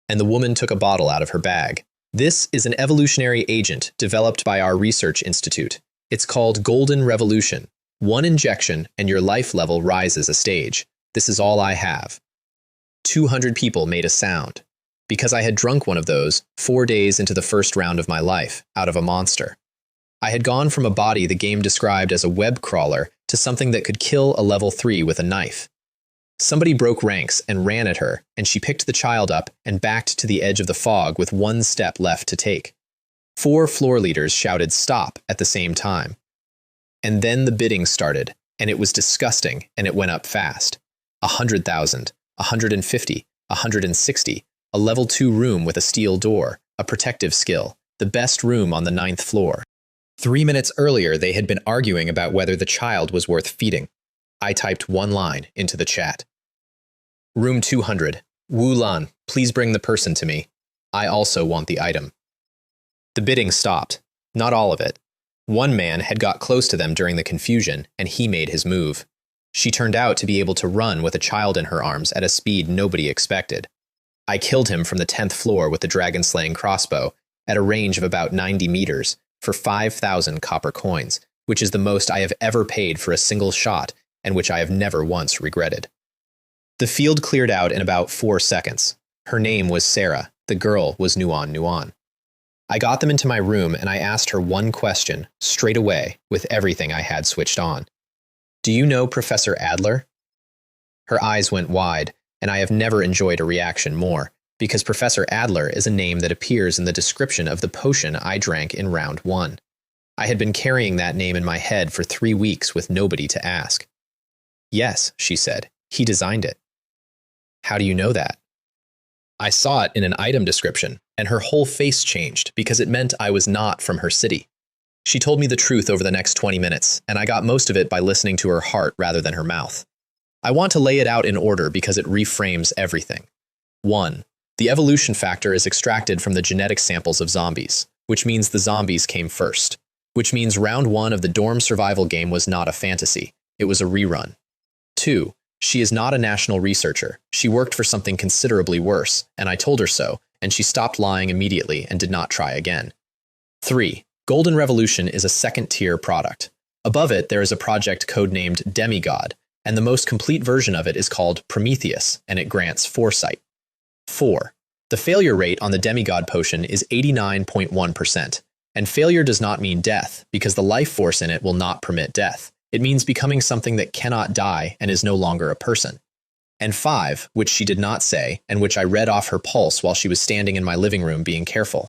And the woman took a bottle out of her bag. This is an evolutionary agent developed by our research institute. It's called Golden Revolution. 1 injection and your life level rises a stage. This is all I have. 200 people made a sound. Because I had drunk one of those 4 days into the first round of my life, out of a monster. I had gone from a body the game described as a web crawler to something that could kill a level 3 with a knife. Somebody broke ranks and ran at her, and she picked the child up and backed to the edge of the fog with 1 step left to take. 4 floor leaders shouted stop at the same time. And then the bidding started, and it was disgusting, and it went up fast. 100,000, 150, 160, a level 2 room with a steel door, a protective skill, the best room on the 9th floor. 3 minutes earlier, they had been arguing about whether the child was worth feeding. I typed one line into the chat. Room 200. Wu Lan, please bring the person to me. I also want the item. The bidding stopped. Not all of it. One man had got close to them during the confusion, and he made his move. She turned out to be able to run with a child in her arms at a speed nobody expected. I killed him from the 10th floor with the dragon-slaying crossbow, at a range of about 90 meters, for 5,000 copper coins, which is the most I have ever paid for a single shot, and which I have never once regretted. The field cleared out in about 4 seconds. Her name was Sarah. The girl was Nuan Nuan. I got them into my room and I asked her one question, straight away, with everything I had switched on. Do you know Professor Adler? Her eyes went wide, and I have never enjoyed a reaction more, because Professor Adler is a name that appears in the description of the potion I drank in round 1. I had been carrying that name in my head for 3 weeks with nobody to ask. Yes, she said, he designed it. How do you know that? I saw it in an item description, and her whole face changed because it meant I was not from her city. She told me the truth over the next 20 minutes, and I got most of it by listening to her heart rather than her mouth. I want to lay it out in order because it reframes everything. 1. The evolution factor is extracted from the genetic samples of zombies, which means the zombies came first, which means round 1 of the dorm survival game was not a fantasy, it was a rerun. 2. She is not a national researcher. She worked for something considerably worse, and I told her so, and she stopped lying immediately and did not try again. 3. Golden Revolution is a second-tier product. Above it, there is a project codenamed Demigod, and the most complete version of it is called Prometheus, and it grants foresight. 4. The failure rate on the Demigod potion is 89.1%, and failure does not mean death, because the life force in it will not permit death. It means becoming something that cannot die and is no longer a person. And 5, which she did not say, and which I read off her pulse while she was standing in my living room being careful.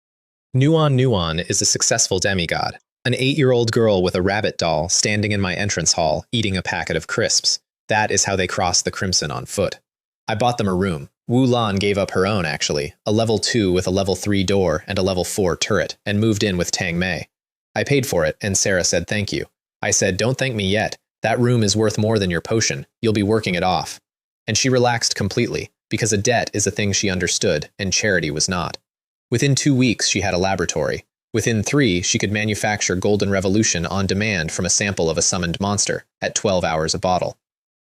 Nuan Nuan is a successful demigod, an 8-year-old girl with a rabbit doll standing in my entrance hall eating a packet of crisps. That is how they crossed the Crimson on foot. I bought them a room. Wu Lan gave up her own, actually, a level 2 with a level 3 door and a level 4 turret, and moved in with Tang Mei. I paid for it, and Sarah said thank you. I said, don't thank me yet. That room is worth more than your potion. You'll be working it off. And she relaxed completely, because a debt is a thing she understood, and charity was not. Within 2 weeks, she had a laboratory. Within 3, she could manufacture Golden Revolution on demand from a sample of a summoned monster, at 12 hours a bottle.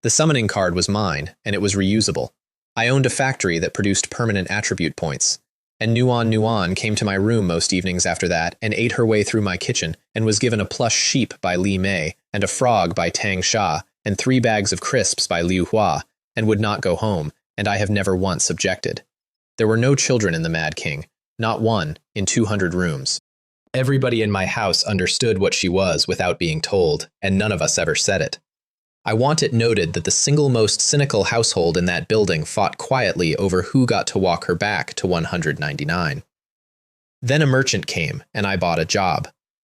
The summoning card was mine, and it was reusable. I owned a factory that produced permanent attribute points. And Nuan Nuan came to my room most evenings after that and ate her way through my kitchen and was given a plush sheep by Li Mei and a frog by Tang Sha and 3 bags of crisps by Liu Hua and would not go home, and I have never once objected. There were no children in the Mad King, not one, in 200 rooms. Everybody in my house understood what she was without being told, and none of us ever said it. I want it noted that the single most cynical household in that building fought quietly over who got to walk her back to 199. Then a merchant came, and I bought a job.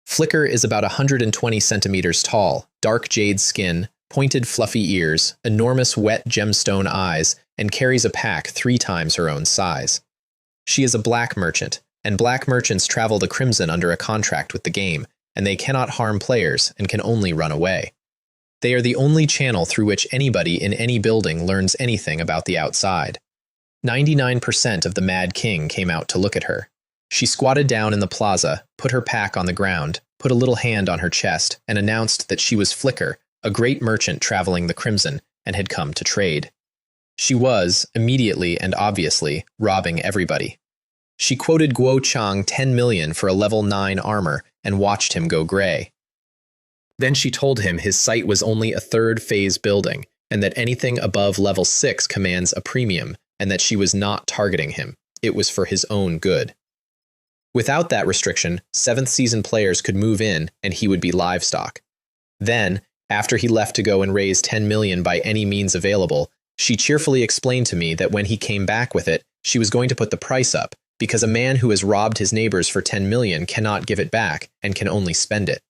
Flicker is about 120 centimeters tall, dark jade skin, pointed fluffy ears, enormous wet gemstone eyes, and carries a pack 3 times her own size. She is a black merchant, and black merchants travel the Crimson under a contract with the game, and they cannot harm players and can only run away. They are the only channel through which anybody in any building learns anything about the outside. 99% of the Mad King came out to look at her. She squatted down in the plaza, put her pack on the ground, put a little hand on her chest, and announced that she was Flicker, a great merchant traveling the Crimson, and had come to trade. She was, immediately and obviously, robbing everybody. She quoted Guo Chang 10 million for a level 9 armor and watched him go gray. Then she told him his site was only a 3rd phase building, and that anything above level 6 commands a premium, and that she was not targeting him. It was for his own good. Without that restriction, 7th season players could move in, and he would be livestock. Then, after he left to go and raise 10 million by any means available, she cheerfully explained to me that when he came back with it, she was going to put the price up, because a man who has robbed his neighbors for 10 million cannot give it back and can only spend it.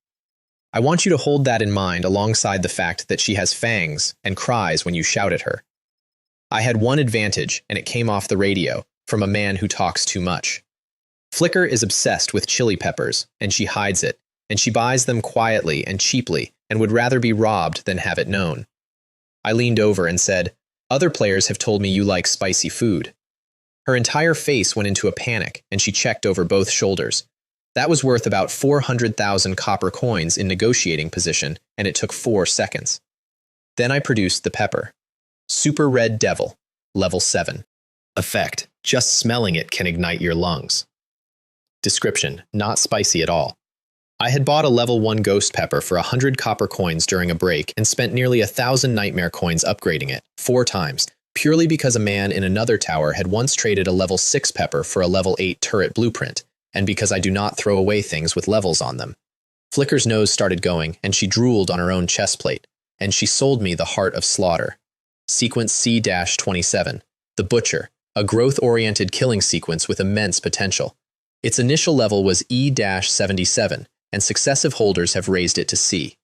I want you to hold that in mind alongside the fact that she has fangs and cries when you shout at her. I had one advantage, and it came off the radio, from a man who talks too much. Flicker is obsessed with chili peppers, and she hides it, and she buys them quietly and cheaply, and would rather be robbed than have it known. I leaned over and said, "Other players have told me you like spicy food." Her entire face went into a panic, and she checked over both shoulders. That was worth about 400,000 copper coins in negotiating position, and it took 4 seconds. Then I produced the pepper. Super Red Devil, level 7. Effect: just smelling it can ignite your lungs. Description: not spicy at all. I had bought a level 1 ghost pepper for 100 copper coins during a break and spent nearly 1,000 nightmare coins upgrading it, 4 times, purely because a man in another tower had once traded a level 6 pepper for a level 8 turret blueprint, and because I do not throw away things with levels on them. Flicker's nose started going, and she drooled on her own chest plate, and she sold me the Heart of Slaughter. Sequence C-27, The Butcher, a growth-oriented killing sequence with immense potential. Its initial level was E-77, and successive holders have raised it to C.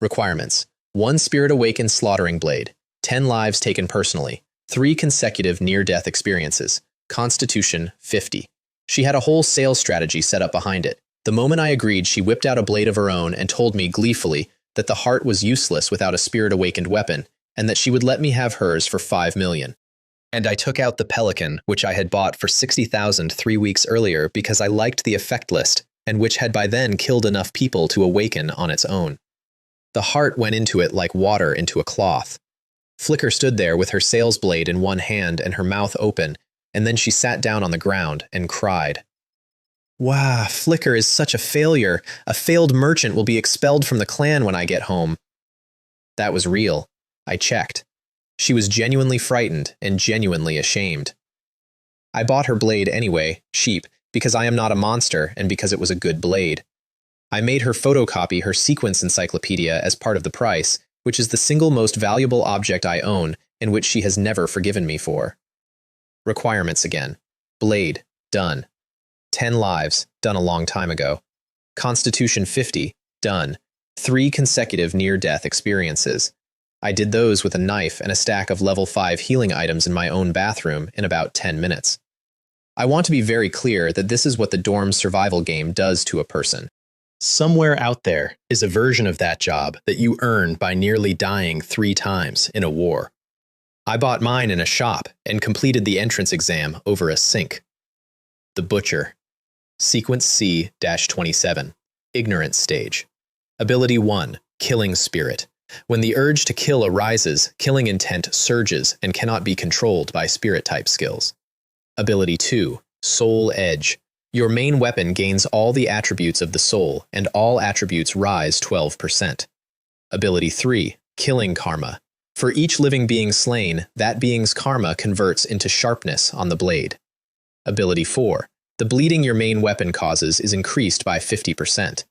Requirements: 1 Spirit Awakens Slaughtering Blade, 10 lives taken personally, 3 consecutive near-death experiences, Constitution 50. She had a whole sales strategy set up behind it. The moment I agreed, she whipped out a blade of her own and told me gleefully that the heart was useless without a Spirit-Awakened weapon, and that she would let me have hers for 5 million. And I took out the Pelican, which I had bought for 60,000 3 weeks earlier because I liked the effect list, and which had by then killed enough people to awaken on its own. The heart went into it like water into a cloth. Flicker stood there with her sales blade in one hand and her mouth open, and then she sat down on the ground and cried. "Wow, Flicker is such a failure. A failed merchant will be expelled from the clan when I get home." That was real. I checked. She was genuinely frightened and genuinely ashamed. I bought her blade anyway, cheap, because I am not a monster and because it was a good blade. I made her photocopy her sequence encyclopedia as part of the price, which is the single most valuable object I own and which she has never forgiven me for. Requirements again. Blade, done. 10 lives, done a long time ago. Constitution 50, done. 3 consecutive near-death experiences. I did those with a knife and a stack of level 5 healing items in my own bathroom in about 10 minutes. I want to be very clear that this is what the dorm survival game does to a person. Somewhere out there is a version of that job that you earn by nearly dying 3 times in a war. I bought mine in a shop and completed the entrance exam over a sink. The Butcher. Sequence C-27. Ignorance Stage. Ability 1. Killing Spirit. When the urge to kill arises, killing intent surges and cannot be controlled by Spirit-type skills. Ability 2. Soul Edge. Your main weapon gains all the attributes of the soul, and all attributes rise 12%. Ability 3. Killing Karma. For each living being slain, that being's karma converts into sharpness on the blade. Ability 4. The bleeding your main weapon causes is increased by 50%.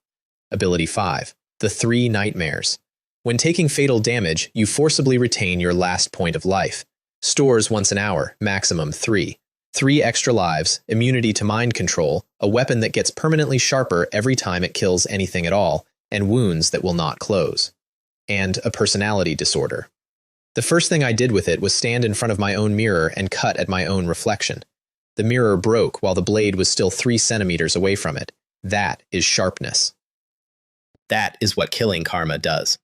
Ability 5. The 3 Nightmares. When taking fatal damage, you forcibly retain your last point of life. Stores once an hour, maximum 3. 3 extra lives, immunity to mind control, a weapon that gets permanently sharper every time it kills anything at all, and wounds that will not close. And a personality disorder. The first thing I did with it was stand in front of my own mirror and cut at my own reflection. The mirror broke while the blade was still 3 centimeters away from it. That is sharpness. That is what killing karma does.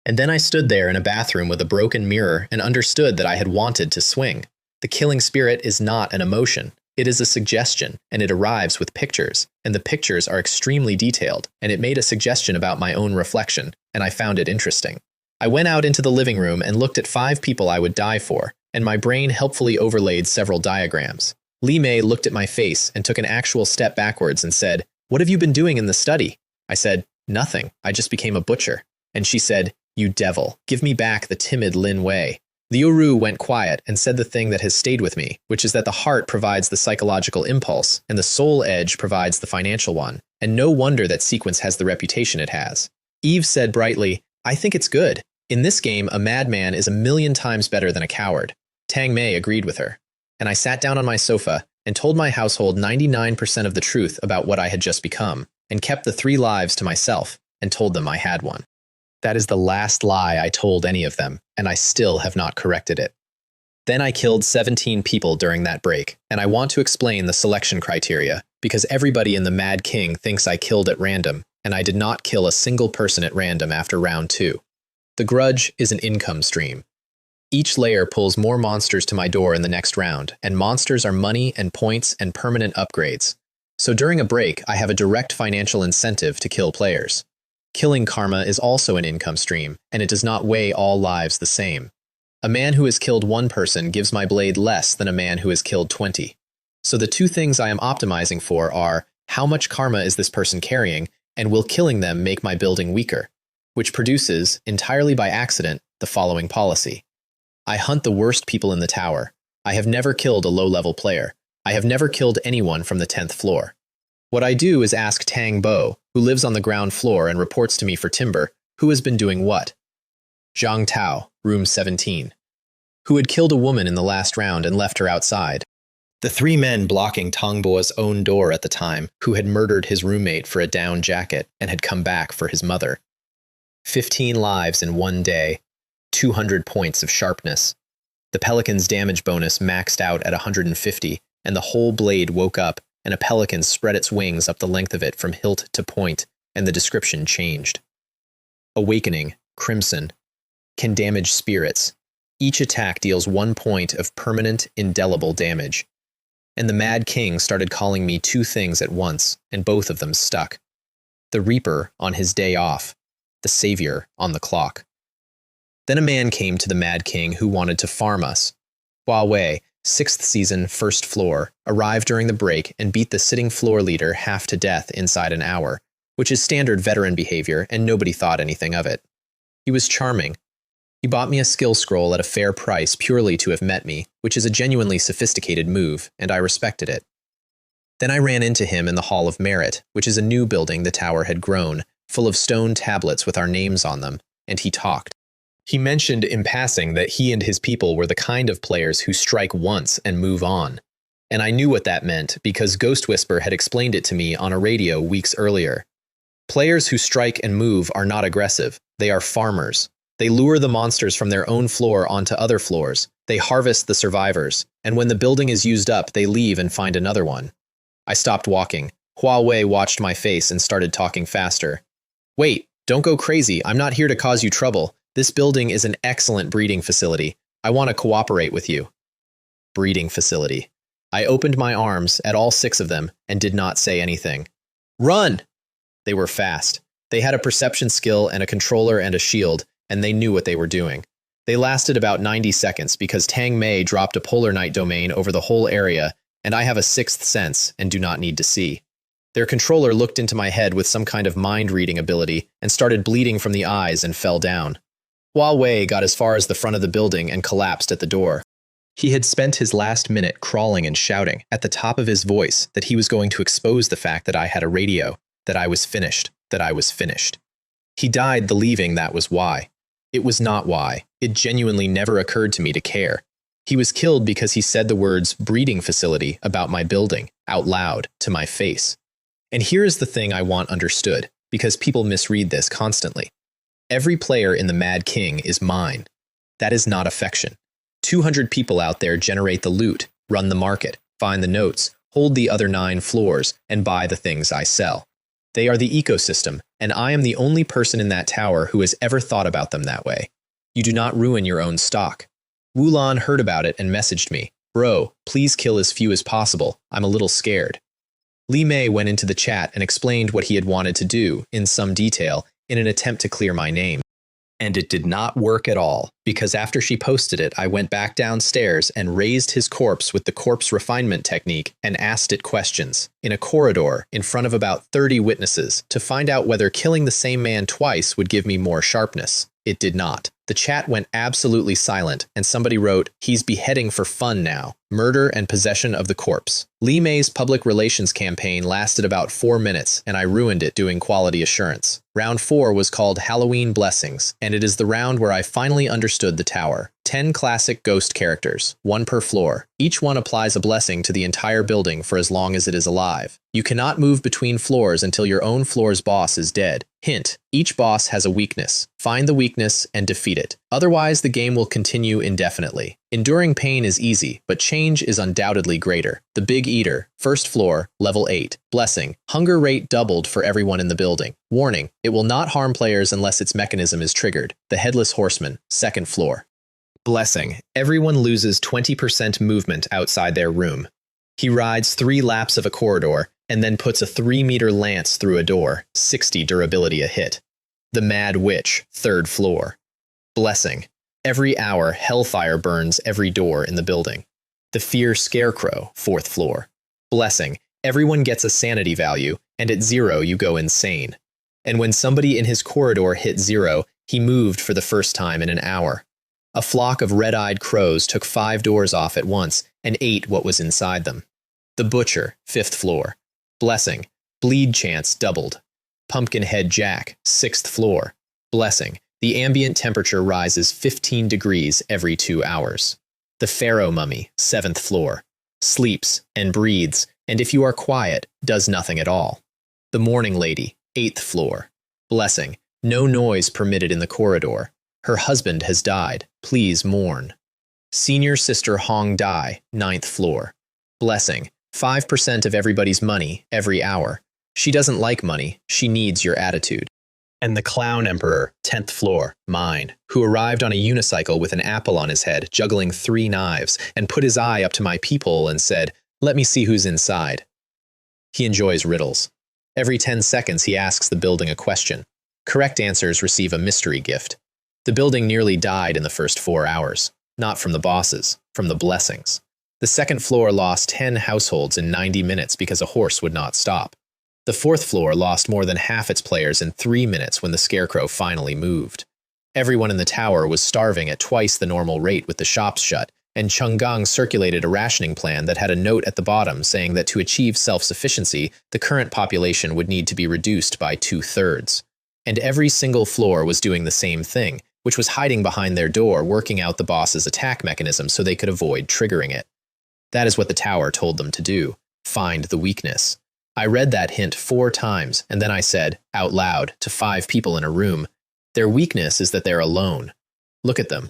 And then I stood there in a bathroom with a broken mirror and understood that I had wanted to swing. The killing spirit is not an emotion. It is a suggestion, and it arrives with pictures, and the pictures are extremely detailed, and it made a suggestion about my own reflection, and I found it interesting. I went out into the living room and looked at 5 people I would die for, and my brain helpfully overlaid several diagrams. Li Mei looked at my face and took an actual step backwards and said, "What have you been doing in the study?" I said, "Nothing. I just became a butcher." And she said, "You devil, give me back the timid Lin Wei." The Uru went quiet and said the thing that has stayed with me, which is that the heart provides the psychological impulse, and the soul edge provides the financial one, and no wonder that sequence has the reputation it has. Eve said brightly, "I think it's good. In this game, a madman is 1,000,000 times better than a coward." Tang Mei agreed with her, and I sat down on my sofa and told my household 99% of the truth about what I had just become, and kept the 3 lives to myself, and told them I had one. That is the last lie I told any of them, and I still have not corrected it. Then I killed 17 people during that break, and I want to explain the selection criteria, because everybody in the Mad King thinks I killed at random, and I did not kill a single person at random after round 2. The grudge is an income stream. Each layer pulls more monsters to my door in the next round, and monsters are money and points and permanent upgrades. So during a break, I have a direct financial incentive to kill players. Killing karma is also an income stream, and it does not weigh all lives the same. A man who has killed 1 person gives my blade less than a man who has killed 20. So the 2 things I am optimizing for are, how much karma is this person carrying, and will killing them make my building weaker? Which produces, entirely by accident, the following policy. I hunt the worst people in the tower. I have never killed a low-level player. I have never killed anyone from the 10th floor. What I do is ask Tang Bo, who lives on the ground floor and reports to me for timber, who has been doing what. Zhang Tao, room 17. Who had killed a woman in the last round and left her outside. The 3 men blocking Tang Bo's own door at the time, who had murdered his roommate for a down jacket and had come back for his mother. 15 lives in 1 day, 200 points of sharpness. The pelican's damage bonus maxed out at 150, and the whole blade woke up, and a pelican spread its wings up the length of it from hilt to point, and the description changed. Awakening, crimson, can damage spirits. Each attack deals 1 point of permanent, indelible damage. And the Mad King started calling me 2 things at once, and both of them stuck. The Reaper on his day off, the Savior on the clock. Then a man came to the Mad King who wanted to farm us. Huawei, 6th season, 1st floor, arrived during the break and beat the sitting floor leader half to death inside an hour, which is standard veteran behavior and nobody thought anything of it. He was charming. He bought me a skill scroll at a fair price purely to have met me, which is a genuinely sophisticated move, and I respected it. Then I ran into him in the Hall of Merit, which is a new building the tower had grown, full of stone tablets with our names on them, and he talked. He mentioned in passing that he and his people were the kind of players who strike once and move on. And I knew what that meant because Ghost Whisper had explained it to me on a radio weeks earlier. Players who strike and move are not aggressive. They are farmers. They lure the monsters from their own floor onto other floors. They harvest the survivors. And when the building is used up, they leave and find another one. I stopped walking. Huawei watched my face and started talking faster. Wait, don't go crazy. I'm not here to cause you trouble. This building is an excellent breeding facility. I want to cooperate with you. Breeding facility. I opened my arms at all 6 of them and did not say anything. Run! They were fast. They had a perception skill and a controller and a shield, and they knew what they were doing. They lasted about 90 seconds because Tang Mei dropped a Polar Night domain over the whole area, and I have a 6th sense and do not need to see. Their controller looked into my head with some kind of mind-reading ability and started bleeding from the eyes and fell down. Huawei got as far as the front of the building and collapsed at the door. He had spent his last minute crawling and shouting at the top of his voice that he was going to expose the fact that I had a radio, that I was finished, that I was finished. He died believing that was why. It was not why. It genuinely never occurred to me to care. He was killed because he said the words breeding facility about my building out loud to my face. And here is the thing I want understood, because people misread this constantly. Every player in the Mad King is mine. That is not affection. 200 people out there generate the loot, run the market, find the notes, hold the other 9 floors, and buy the things I sell. They are the ecosystem, and I am the only person in that tower who has ever thought about them that way. You do not ruin your own stock. Wulan heard about it and messaged me, "Bro, please kill as few as possible. I'm a little scared." Li Mei went into the chat and explained what he had wanted to do, in some detail, in an attempt to clear my name. And it did not work at all, because after she posted it, I went back downstairs and raised his corpse with the corpse refinement technique and asked it questions, in a corridor, in front of about 30 witnesses, to find out whether killing the same man twice would give me more sharpness. It did not. The chat went absolutely silent, and somebody wrote, "He's beheading for fun now. Murder and Possession of the Corpse. Lee May's public relations campaign lasted about 4 minutes, and I ruined it doing quality assurance. Round 4 was called Halloween Blessings, and it is the round where I finally understood the tower. 10 classic ghost characters, 1 per floor. Each one applies a blessing to the entire building for as long as it is alive. You cannot move between floors until your own floor's boss is dead. Hint: each boss has a weakness. Find the weakness and defeat it. Otherwise, the game will continue indefinitely. Enduring pain is easy, but change is undoubtedly greater. The Big Eater, first floor, level 8. Blessing: hunger rate doubled for everyone in the building. Warning: it will not harm players unless its mechanism is triggered. The Headless Horseman, second floor. Blessing: everyone loses 20% movement outside their room. He rides 3 laps of a corridor, and then puts a 3-meter lance through a door, 60 durability a hit. The Mad Witch, third floor. Blessing: every hour, hellfire burns every door in the building. The Fear Scarecrow, fourth floor. Blessing: everyone gets a sanity value, and at 0 you go insane. And when somebody in his corridor hit 0, he moved for the first time in an hour. A flock of red-eyed crows took 5 doors off at once and ate what was inside them. The Butcher, 5th floor. Blessing: bleed chance doubled. Pumpkinhead Jack, 6th floor. Blessing: the ambient temperature rises 15 degrees every 2 hours. The Pharaoh Mummy, 7th floor. Sleeps and breathes, and if you are quiet, does nothing at all. The Morning Lady, 8th floor. Blessing: no noise permitted in the corridor. Her husband has died. Please mourn. Senior Sister Hong Dai, 9th floor. Blessing: 5% of everybody's money every hour. She doesn't like money. She needs your attitude. And the Clown Emperor, 10th floor, mine, who arrived on a unicycle with an apple on his head, juggling 3 knives, and put his eye up to my peephole and said, "Let me see who's inside." He enjoys riddles. Every 10 seconds he asks the building a question. Correct answers receive a mystery gift. The building nearly died in the first 4 hours. Not from the bosses, from the blessings. The second floor lost 10 households in 90 minutes because a horse would not stop. The fourth floor lost more than half its players in 3 minutes when the Scarecrow finally moved. Everyone in the tower was starving at twice the normal rate with the shops shut, and Chang'an circulated a rationing plan that had a note at the bottom saying that to achieve self-sufficiency, the current population would need to be reduced by 2/3. And every single floor was doing the same thing, which was hiding behind their door, working out the boss's attack mechanism so they could avoid triggering it. That is what the tower told them to do: find the weakness. I read that hint 4 times, and then I said, out loud, to 5 people in a room, their weakness is that they're alone. Look at them.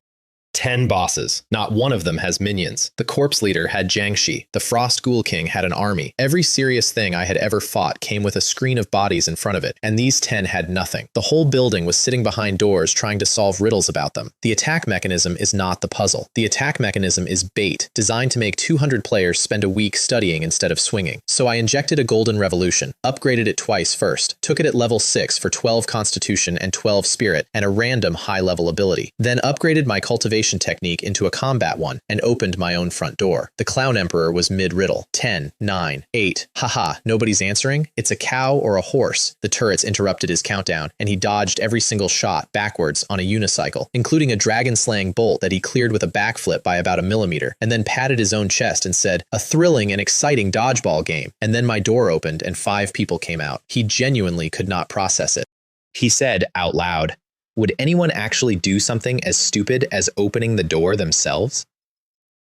10 bosses. Not one of them has minions. The corpse leader had Jiangshi. The Frost Ghoul King had an army. Every serious thing I had ever fought came with a screen of bodies in front of it, and these 10 had nothing. The whole building was sitting behind doors trying to solve riddles about them. The attack mechanism is not the puzzle. The attack mechanism is bait, designed to make 200 players spend a week studying instead of swinging. So I injected a Golden Revolution, upgraded it twice first, took it at level 6 for 12 Constitution and 12 Spirit, and a random high-level ability. Then upgraded my cultivation technique into a combat one and opened my own front door. The Clown Emperor was mid-riddle. 10, 9, 8. Haha, nobody's answering? It's a cow or a horse. The turrets interrupted his countdown, and he dodged every single shot backwards on a unicycle, including a dragon-slaying bolt that he cleared with a backflip by about 1 millimeter, and then patted his own chest and said, "A thrilling and exciting dodgeball game." And then my door opened and 5 people came out. He genuinely could not process it. He said out loud, "Would anyone actually do something as stupid as opening the door themselves?"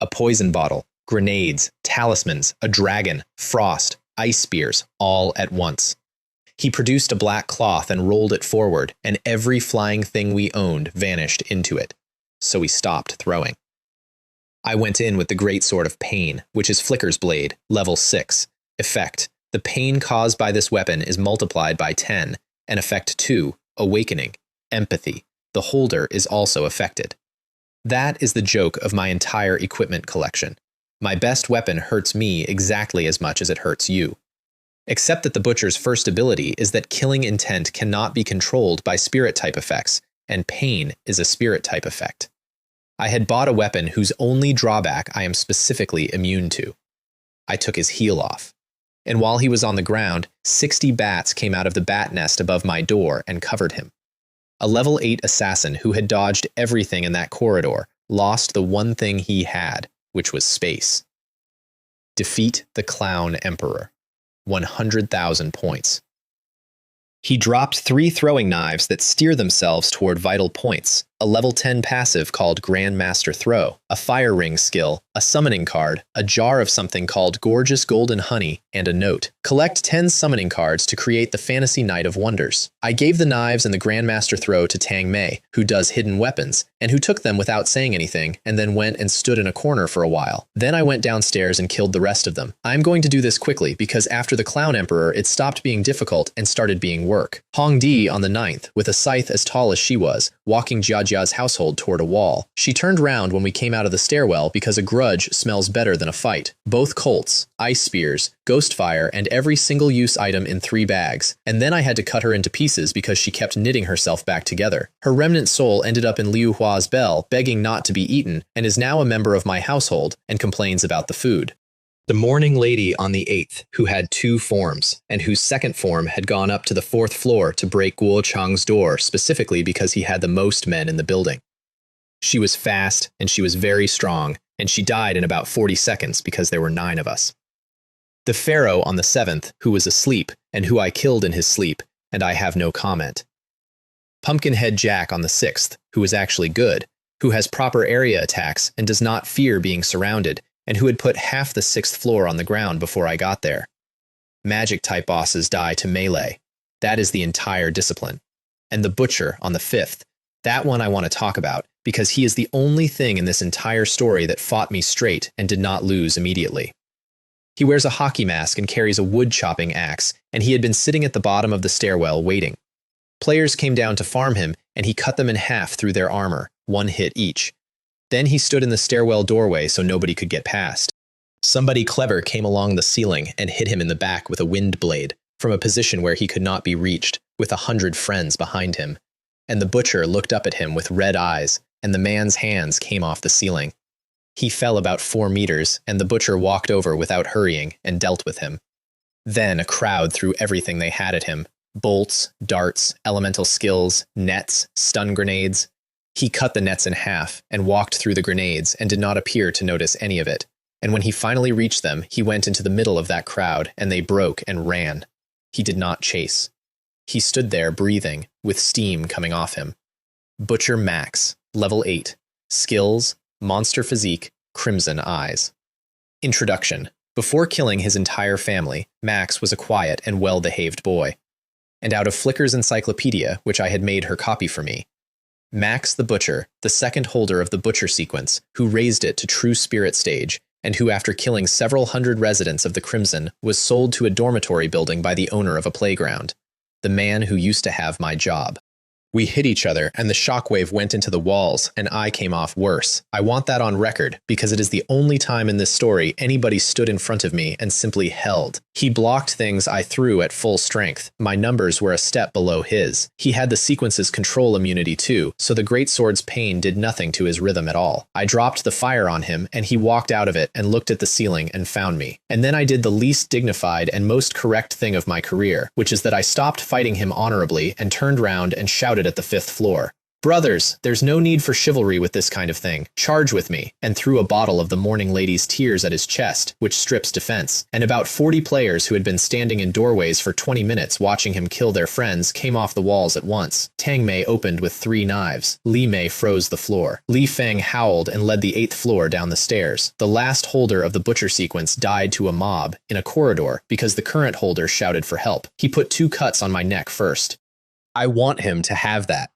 A poison bottle, grenades, talismans, a dragon, frost, ice spears, all at once. He produced a black cloth and rolled it forward, and every flying thing we owned vanished into it. So we stopped throwing. I went in with the Great Sword of Pain, which is Flicker's Blade, level 6. Effect: the pain caused by this weapon is multiplied by 10, and effect 2, Awakening. Empathy. The holder is also affected. That is the joke of my entire equipment collection. My best weapon hurts me exactly as much as it hurts you. Except that the Butcher's first ability is that killing intent cannot be controlled by spirit-type effects, and pain is a spirit-type effect. I had bought a weapon whose only drawback I am specifically immune to. I took his heel off. And while he was on the ground, 60 bats came out of the bat nest above my door and covered him. A level 8 assassin who had dodged everything in that corridor lost the one thing he had, which was space. Defeat the Clown Emperor. 100,000 points. He dropped 3 throwing knives that steer themselves toward vital points, a level 10 passive called Grandmaster Throw, a fire ring skill, a summoning card, a jar of something called Gorgeous Golden Honey, and a note. Collect 10 summoning cards to create the Fantasy Night of Wonders. I gave the knives and the Grandmaster Throw to Tang Mei, who does hidden weapons, and who took them without saying anything, and then went and stood in a corner for a while. Then I went downstairs and killed the rest of them. I'm going to do this quickly, because after the Clown Emperor, it stopped being difficult and started being work. Hong Di on the 9th, with a scythe as tall as she was, walking Jiajia's household toward a wall. She turned round when we came out of the stairwell because a grudge smells better than a fight. Both Colts, ice spears, ghost fire, and every single-use item in 3 bags. And then I had to cut her into pieces because she kept knitting herself back together. Her remnant soul ended up in Liu Hua's bell, begging not to be eaten, and is now a member of my household and complains about the food. The mourning lady on the 8th, who had 2 forms, and whose second form had gone up to the 4th floor to break Guo Chang's door specifically because he had the most men in the building. She was fast, and she was very strong, and she died in about 40 seconds because there were 9 of us. The pharaoh on the 7th, who was asleep, and who I killed in his sleep, and I have no comment. Pumpkinhead Jack on the 6th, who is actually good, who has proper area attacks and does not fear being surrounded, and who had put half the 6th floor on the ground before I got there. Magic-type bosses die to melee. That is the entire discipline. And the Butcher on the 5th, that one I want to talk about, because he is the only thing in this entire story that fought me straight and did not lose immediately. He wears a hockey mask and carries a wood-chopping axe, and he had been sitting at the bottom of the stairwell waiting. Players came down to farm him, and he cut them in half through their armor, 1 hit each. Then he stood in the stairwell doorway so nobody could get past. Somebody clever came along the ceiling and hit him in the back with a wind blade, from a position where he could not be reached, with 100 friends behind him. And the Butcher looked up at him with red eyes, and the man's hands came off the ceiling. He fell about 4 meters, and the Butcher walked over without hurrying and dealt with him. Then a crowd threw everything they had at him: bolts, darts, elemental skills, nets, stun grenades. He cut the nets in half and walked through the grenades and did not appear to notice any of it. And when he finally reached them, he went into the middle of that crowd, and they broke and ran. He did not chase. He stood there breathing, with steam coming off him. Butcher Max, level 8. Skills, monster physique, crimson eyes. Introduction. Before killing his entire family, Max was a quiet and well-behaved boy. And out of Flicker's encyclopedia, which I had made her copy for me, Max the Butcher, the second holder of the Butcher sequence, who raised it to true spirit stage, and who after killing several hundred residents of the Crimson, was sold to a dormitory building by the owner of a playground. The man who used to have my job. We hit each other, and the shockwave went into the walls, and I came off worse. I want that on record, because it is the only time in this story anybody stood in front of me and simply held. He blocked things I threw at full strength. My numbers were a step below his. He had the sequence's control immunity too, so the greatsword's pain did nothing to his rhythm at all. I dropped the fire on him, and he walked out of it and looked at the ceiling and found me. And then I did the least dignified and most correct thing of my career, which is that I stopped fighting him honorably and turned round and shouted at the 5th floor. Brothers, there's no need for chivalry with this kind of thing. Charge with me, and threw a bottle of the mourning lady's tears at his chest, which strips defense. And about 40 players who had been standing in doorways for 20 minutes watching him kill their friends came off the walls at once. Tang Mei opened with 3 knives. Li Mei froze the floor. Li Feng howled and led the 8th floor down the stairs. The last holder of the Butcher sequence died to a mob in a corridor because the current holder shouted for help. He put 2 cuts on my neck first. I want him to have that.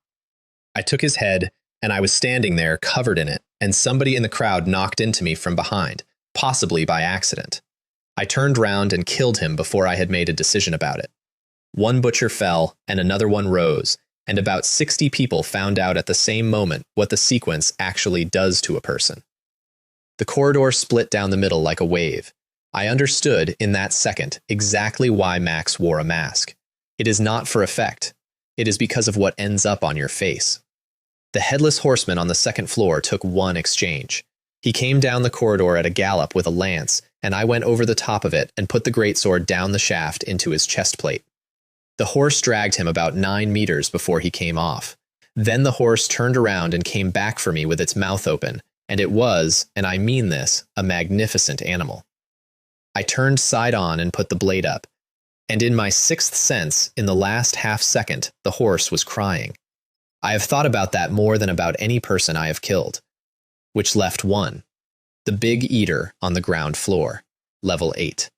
I took his head, and I was standing there covered in it, and somebody in the crowd knocked into me from behind, possibly by accident. I turned round and killed him before I had made a decision about it. 1 Butcher fell, and another one rose, and about 60 people found out at the same moment what the sequence actually does to a person. The corridor split down the middle like a wave. I understood, in that second, exactly why Max wore a mask. It is not for effect. It is because of what ends up on your face. The headless horseman on the 2nd floor took 1 exchange. He came down the corridor at a gallop with a lance, and I went over the top of it and put the greatsword down the shaft into his chest plate. The horse dragged him about 9 meters before he came off. Then the horse turned around and came back for me with its mouth open, and it was, and I mean this, a magnificent animal. I turned side on and put the blade up. And in my sixth sense, in the last half second, the horse was crying. I have thought about that more than about any person I have killed. Which left one. The Big Eater on the ground floor. Level 8.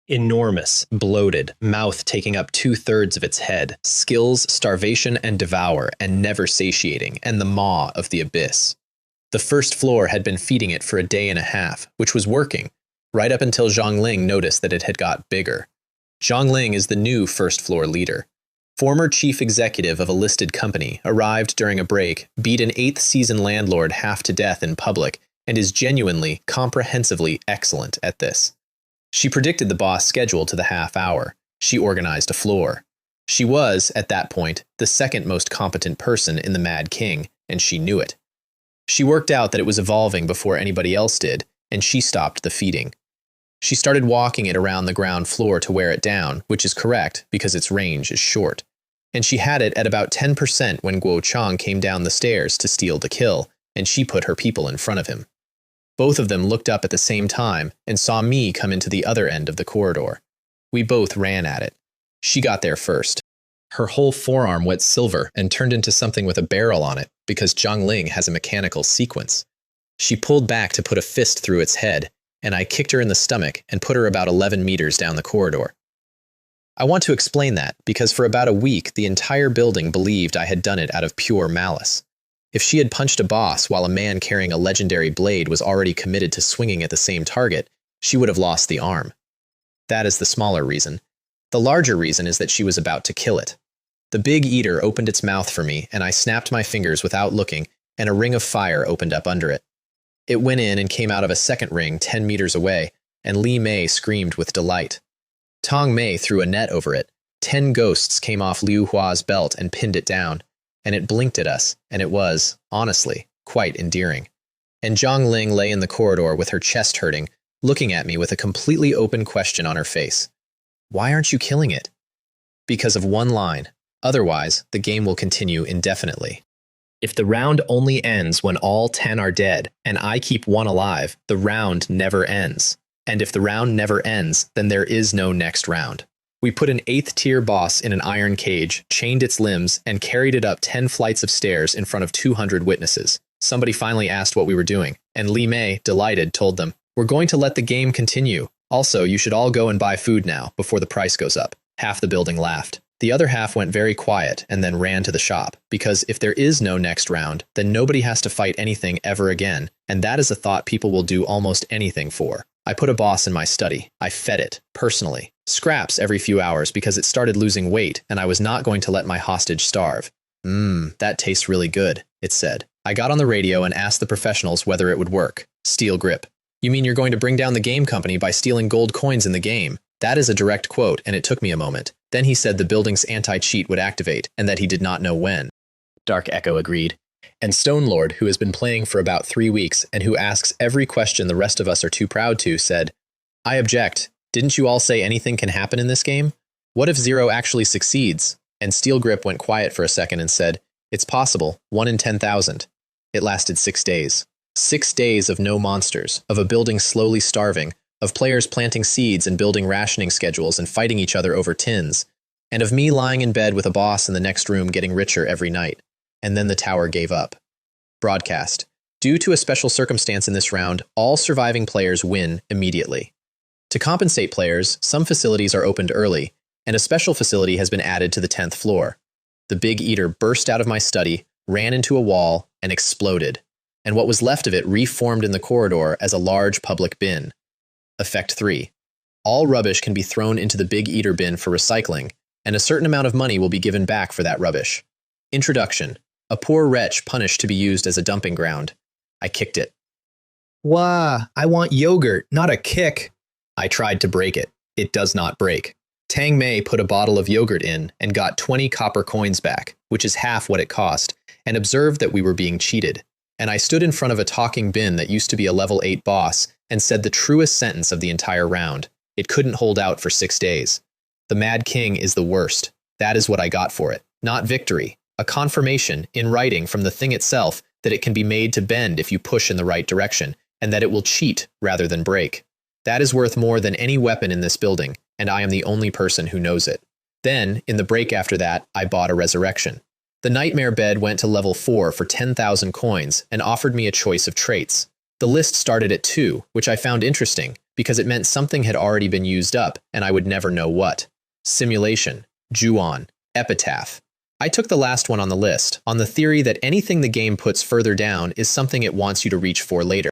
Enormous, bloated, mouth taking up 2/3 of its head, skills, starvation, and devour, and never satiating, and the maw of the abyss. The first floor had been feeding it for a day and a half, which was working, right up until Zhongling noticed that it had got bigger. Zhongling is the new first floor leader. Former chief executive of a listed company, arrived during a break, beat an 8th season landlord half to death in public, and is genuinely, comprehensively excellent at this. She predicted the boss schedule to the half hour. She organized a floor. She was, at that point, the second most competent person in the Mad King, and she knew it. She worked out that it was evolving before anybody else did, and she stopped the feeding. She started walking it around the ground floor to wear it down, which is correct because its range is short. And she had it at about 10% when Guo Chang came down the stairs to steal the kill, and she put her people in front of him. Both of them looked up at the same time and saw me come into the other end of the corridor. We both ran at it. She got there first. Her whole forearm went silver and turned into something with a barrel on it because Zhongling has a mechanical sequence. She pulled back to put a fist through its head, and I kicked her in the stomach and put her about 11 meters down the corridor. I want to explain that because for about a week the entire building believed I had done it out of pure malice. If she had punched a boss while a man carrying a legendary blade was already committed to swinging at the same target, she would have lost the arm. That is the smaller reason. The larger reason is that she was about to kill it. The Big Eater opened its mouth for me, and I snapped my fingers without looking, and a ring of fire opened up under it. It went in and came out of a second ring 10 meters away, and Li Mei screamed with delight. Tong Mei threw a net over it. 10 ghosts came off Liu Hua's belt and pinned it down, and it blinked at us, and it was, honestly, quite endearing. And Zhongling lay in the corridor with her chest hurting, looking at me with a completely open question on her face. Why aren't you killing it? Because of one line. Otherwise, the game will continue indefinitely. If the round only ends when all 10 are dead, and I keep one alive, the round never ends. And if the round never ends, then there is no next round. We put an 8th tier boss in an iron cage, chained its limbs, and carried it up 10 flights of stairs in front of 200 witnesses. Somebody finally asked what we were doing, and Li Mei, delighted, told them, "We're going to let the game continue. Also, you should all go and buy food now, before the price goes up." Half the building laughed. The other half went very quiet and then ran to the shop, because if there is no next round, then nobody has to fight anything ever again, and that is a thought people will do almost anything for. I put a boss in my study. I fed it, personally. Scraps every few hours because it started losing weight, and I was not going to let my hostage starve. That tastes really good, it said. I got on the radio and asked the professionals whether it would work. Steel grip. You mean you're going to bring down the game company by stealing gold coins in the game? That is a direct quote, and it took me a moment. Then he said the building's anti-cheat would activate, and that he did not know when. Dark Echo agreed. And Stonelord, who has been playing for about 3 weeks, and who asks every question the rest of us are too proud to, said, "I object. Didn't you all say anything can happen in this game? What if Zero actually succeeds?" And Steel Grip went quiet for a second and said, "It's possible, 1 in 10,000. It lasted 6 days. 6 days of no monsters, of a building slowly starving, of players planting seeds and building rationing schedules and fighting each other over tins, and of me lying in bed with a boss in the next room getting richer every night. And then the tower gave up." Broadcast. Due to a special circumstance in this round, all surviving players win immediately. To compensate players, some facilities are opened early, and a special facility has been added to the 10th floor. The Big Eater burst out of my study, ran into a wall, and exploded, and what was left of it reformed in the corridor as a large public bin. Effect 3. All rubbish can be thrown into the Big Eater bin for recycling, and a certain amount of money will be given back for that rubbish. Introduction. A poor wretch punished to be used as a dumping ground. I kicked it. "Wah, I want yogurt, not a kick." I tried to break it. It does not break. Tang Mei put a bottle of yogurt in and got 20 copper coins back, which is half what it cost, and observed that we were being cheated. And I stood in front of a talking bin that used to be a level 8 boss and said the truest sentence of the entire round. It couldn't hold out for 6 days. The Mad King is the worst. That is what I got for it. Not victory. A confirmation, in writing from the thing itself, that it can be made to bend if you push in the right direction, and that it will cheat rather than break. That is worth more than any weapon in this building, and I am the only person who knows it. Then, in the break after that, I bought a resurrection. The nightmare bed went to level 4 for 10,000 coins and offered me a choice of traits. The list started at 2, which I found interesting because it meant something had already been used up and I would never know what. Simulation, Juon, Epitaph. I took the last one on the list, on the theory that anything the game puts further down is something it wants you to reach for later.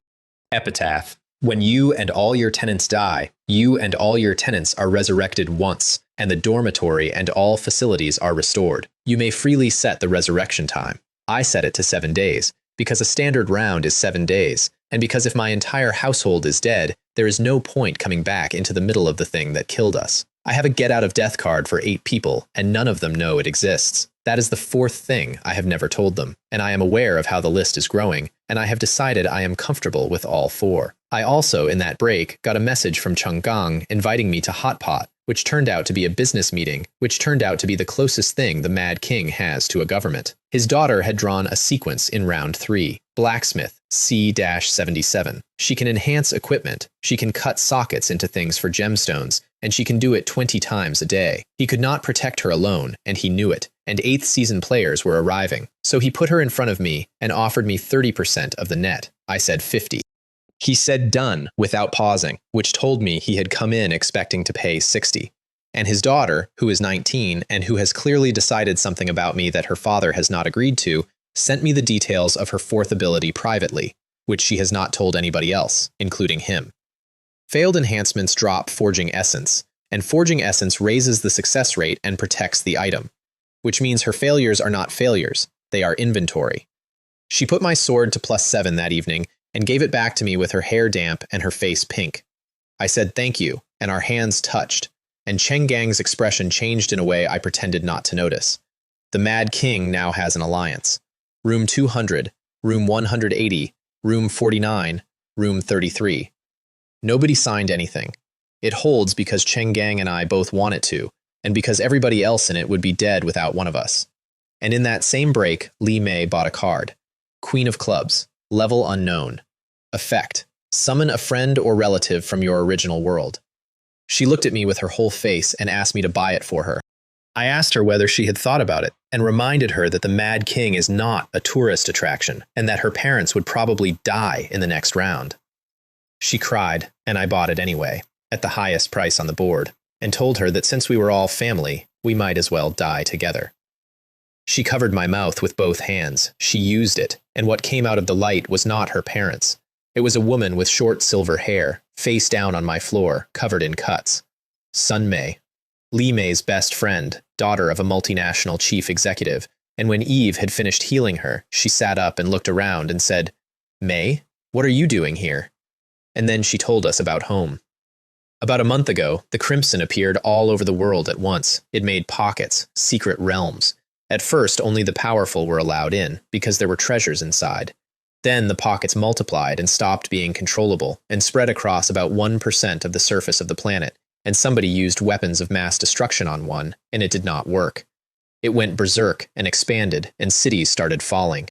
Epitaph. When you and all your tenants die, you and all your tenants are resurrected once, and the dormitory and all facilities are restored. You may freely set the resurrection time. I set it to 7 days, because a standard round is 7 days, and because if my entire household is dead, there is no point coming back into the middle of the thing that killed us. I have a get out of death card for 8 people, and none of them know it exists. That is the 4th thing I have never told them, and I am aware of how the list is growing, and I have decided I am comfortable with all 4. I also, in that break, got a message from Changgang inviting me to Hot Pot, which turned out to be a business meeting, which turned out to be the closest thing the Mad King has to a government. His daughter had drawn a sequence in round 3. Blacksmith, C-77. She can enhance equipment, she can cut sockets into things for gemstones, and she can do it 20 times a day. He could not protect her alone, and he knew it, and 8th season players were arriving. So he put her in front of me and offered me 30% of the net. I said 50. He said done without pausing, which told me he had come in expecting to pay 60. And his daughter, who is 19 and who has clearly decided something about me that her father has not agreed to, sent me the details of her 4th ability privately, which she has not told anybody else, including him. Failed enhancements drop Forging Essence, and Forging Essence raises the success rate and protects the item, which means her failures are not failures, they are inventory. She put my sword to +7 that evening and gave it back to me with her hair damp and her face pink. I said thank you, and our hands touched, and Cheng Gang's expression changed in a way I pretended not to notice. The Mad King now has an alliance. Room 200, Room 180, Room 49, Room 33. Nobody signed anything. It holds because Cheng Gang and I both want it to, and because everybody else in it would be dead without one of us. And in that same break, Li Mei bought a card. Queen of Clubs. Level unknown. Effect. Summon a friend or relative from your original world. She looked at me with her whole face and asked me to buy it for her. I asked her whether she had thought about it and reminded her that the Mad King is not a tourist attraction and that her parents would probably die in the next round. She cried, and I bought it anyway, at the highest price on the board, and told her that since we were all family, we might as well die together. She covered my mouth with both hands. She used it, and what came out of the light was not her parents. It was a woman with short silver hair, face down on my floor, covered in cuts. Sun Mei. Li Mei's best friend, daughter of a multinational chief executive, and when Eve had finished healing her, she sat up and looked around and said, "Mei, what are you doing here?" And then she told us about home. About a month ago, the Crimson appeared all over the world at once. It made pockets, secret realms. At first, only the powerful were allowed in, because there were treasures inside. Then the pockets multiplied and stopped being controllable, and spread across about 1% of the surface of the planet, and somebody used weapons of mass destruction on one, and it did not work. It went berserk and expanded, and cities started falling.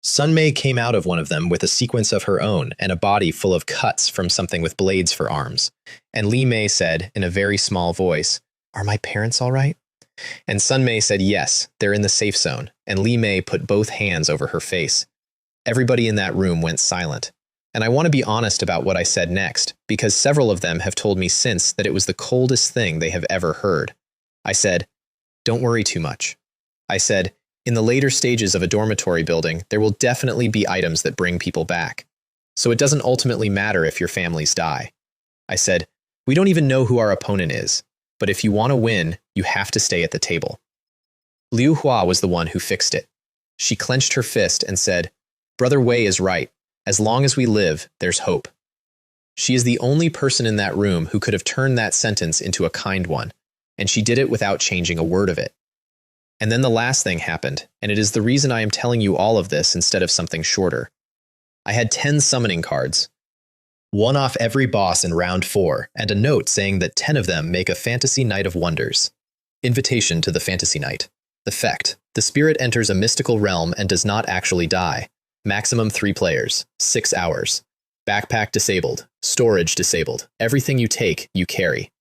Sun Mei came out of one of them with a sequence of her own and a body full of cuts from something with blades for arms. And Li Mei said, in a very small voice, "Are my parents all right?" And Sun Mei said yes, they're in the safe zone, and Li Mei put both hands over her face. Everybody in that room went silent. And I want to be honest about what I said next, because several of them have told me since that it was the coldest thing they have ever heard. I said, "Don't worry too much." I said, "In the later stages of a dormitory building, there will definitely be items that bring people back. So it doesn't ultimately matter if your families die." I said, "We don't even know who our opponent is. But if you want to win, you have to stay at the table." Liu Hua was the one who fixed it. She clenched her fist and said, "Brother Wei is right. As long as we live, there's hope." She is the only person in that room who could have turned that sentence into a kind one, and she did it without changing a word of it. And then the last thing happened, and it is the reason I am telling you all of this instead of something shorter. I had 10 summoning cards. One off every boss in round 4, and a note saying that 10 of them make a fantasy night of wonders. Invitation to the fantasy night. Effect. The spirit enters a mystical realm and does not actually die. Maximum 3 players. 6 hours. Backpack disabled. Storage disabled. Everything you take, you carry.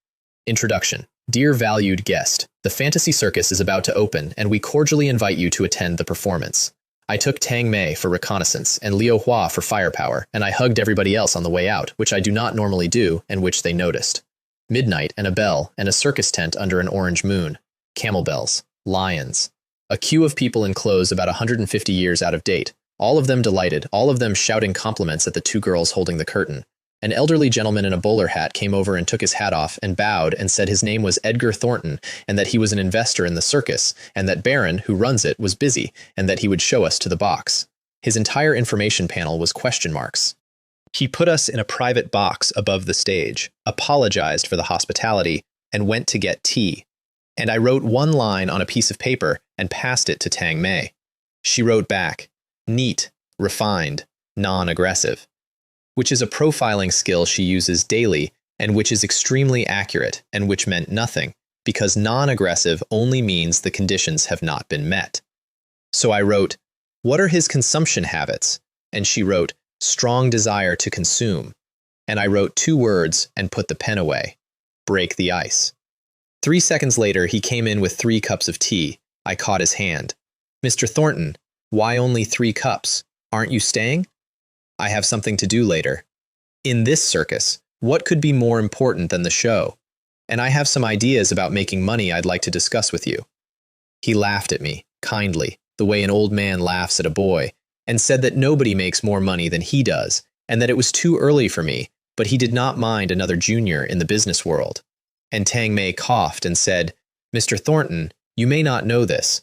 Introduction. Dear valued guest, the Fantasy Circus is about to open, and we cordially invite you to attend the performance. I took Tang Mei for reconnaissance and Liu Hua for firepower, and I hugged everybody else on the way out, which I do not normally do, and which they noticed. Midnight and a bell and a circus tent under an orange moon. Camel bells. Lions. A queue of people in clothes about 150 years out of date. All of them delighted, all of them shouting compliments at the two girls holding the curtain. An elderly gentleman in a bowler hat came over and took his hat off and bowed and said his name was Edgar Thornton and that he was an investor in the circus and that Baron, who runs it, was busy and that he would show us to the box. His entire information panel was question marks. He put us in a private box above the stage, apologized for the hospitality, and went to get tea. And I wrote one line on a piece of paper and passed it to Tang Mei. She wrote back, neat, refined, non-aggressive, which is a profiling skill she uses daily and which is extremely accurate and which meant nothing because non-aggressive only means the conditions have not been met. So I wrote, what are his consumption habits? And she wrote, strong desire to consume. And I wrote 2 words and put the pen away. Break the ice. 3 seconds later, he came in with 3 cups of tea. I caught his hand. Mr. Thornton, why only 3 cups? Aren't you staying? I have something to do later. In this circus, what could be more important than the show? And I have some ideas about making money I'd like to discuss with you. He laughed at me, kindly, the way an old man laughs at a boy, and said that nobody makes more money than he does, and that it was too early for me, but he did not mind another junior in the business world. And Tang Mei coughed and said, Mr. Thornton, you may not know this.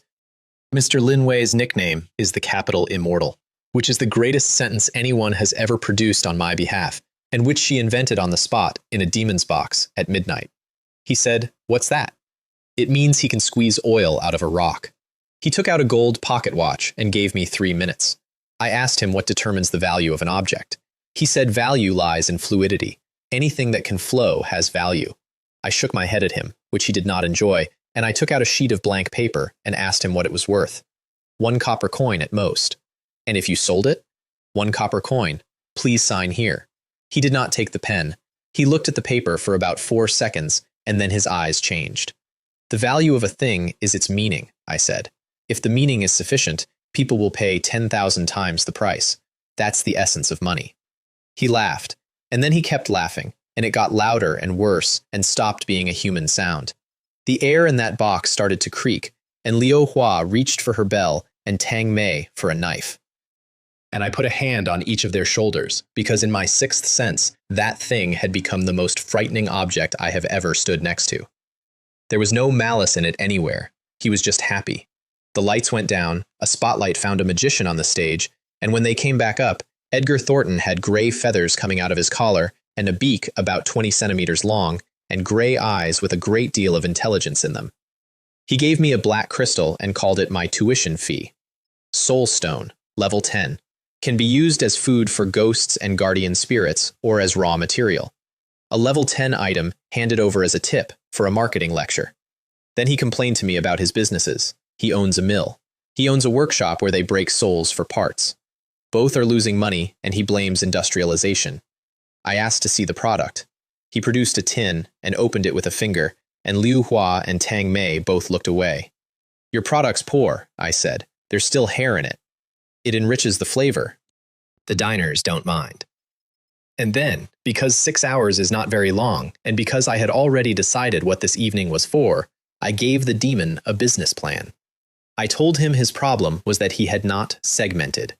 Mr. Lin Wei's nickname is the Capital Immortal, which is the greatest sentence anyone has ever produced on my behalf, and which she invented on the spot in a demon's box at midnight. He said, what's that? It means he can squeeze oil out of a rock. He took out a gold pocket watch and gave me 3 minutes. I asked him what determines the value of an object. He said value lies in fluidity. Anything that can flow has value. I shook my head at him, which he did not enjoy, and I took out a sheet of blank paper and asked him what it was worth. 1 copper coin at most. And if you sold it? 1 copper coin. Please sign here. He did not take the pen. He looked at the paper for about 4 seconds, and then his eyes changed. The value of a thing is its meaning, I said. If the meaning is sufficient, people will pay 10,000 times the price. That's the essence of money. He laughed, and then he kept laughing, and it got louder and worse and stopped being a human sound. The air in that box started to creak, and Liu Hua reached for her bell and Tang Mei for a knife. And I put a hand on each of their shoulders, because in my 6th sense, that thing had become the most frightening object I have ever stood next to. There was no malice in it anywhere. He was just happy. The lights went down, a spotlight found a magician on the stage, and when they came back up, Edgar Thornton had gray feathers coming out of his collar and a beak about 20 centimeters long and gray eyes with a great deal of intelligence in them. He gave me a black crystal and called it my tuition fee. Soul Stone, level 10, can be used as food for ghosts and guardian spirits or as raw material. A level 10 item handed over as a tip for a marketing lecture. Then he complained to me about his businesses. He owns a mill. He owns a workshop where they break souls for parts. Both are losing money, and he blames industrialization. I asked to see the product. He produced a tin and opened it with a finger, and Liu Hua and Tang Mei both looked away. Your product's poor, I said. There's still hair in it. It enriches the flavor. The diners don't mind. And then, because 6 hours is not very long, and because I had already decided what this evening was for, I gave the demon a business plan. I told him his problem was that he had not segmented,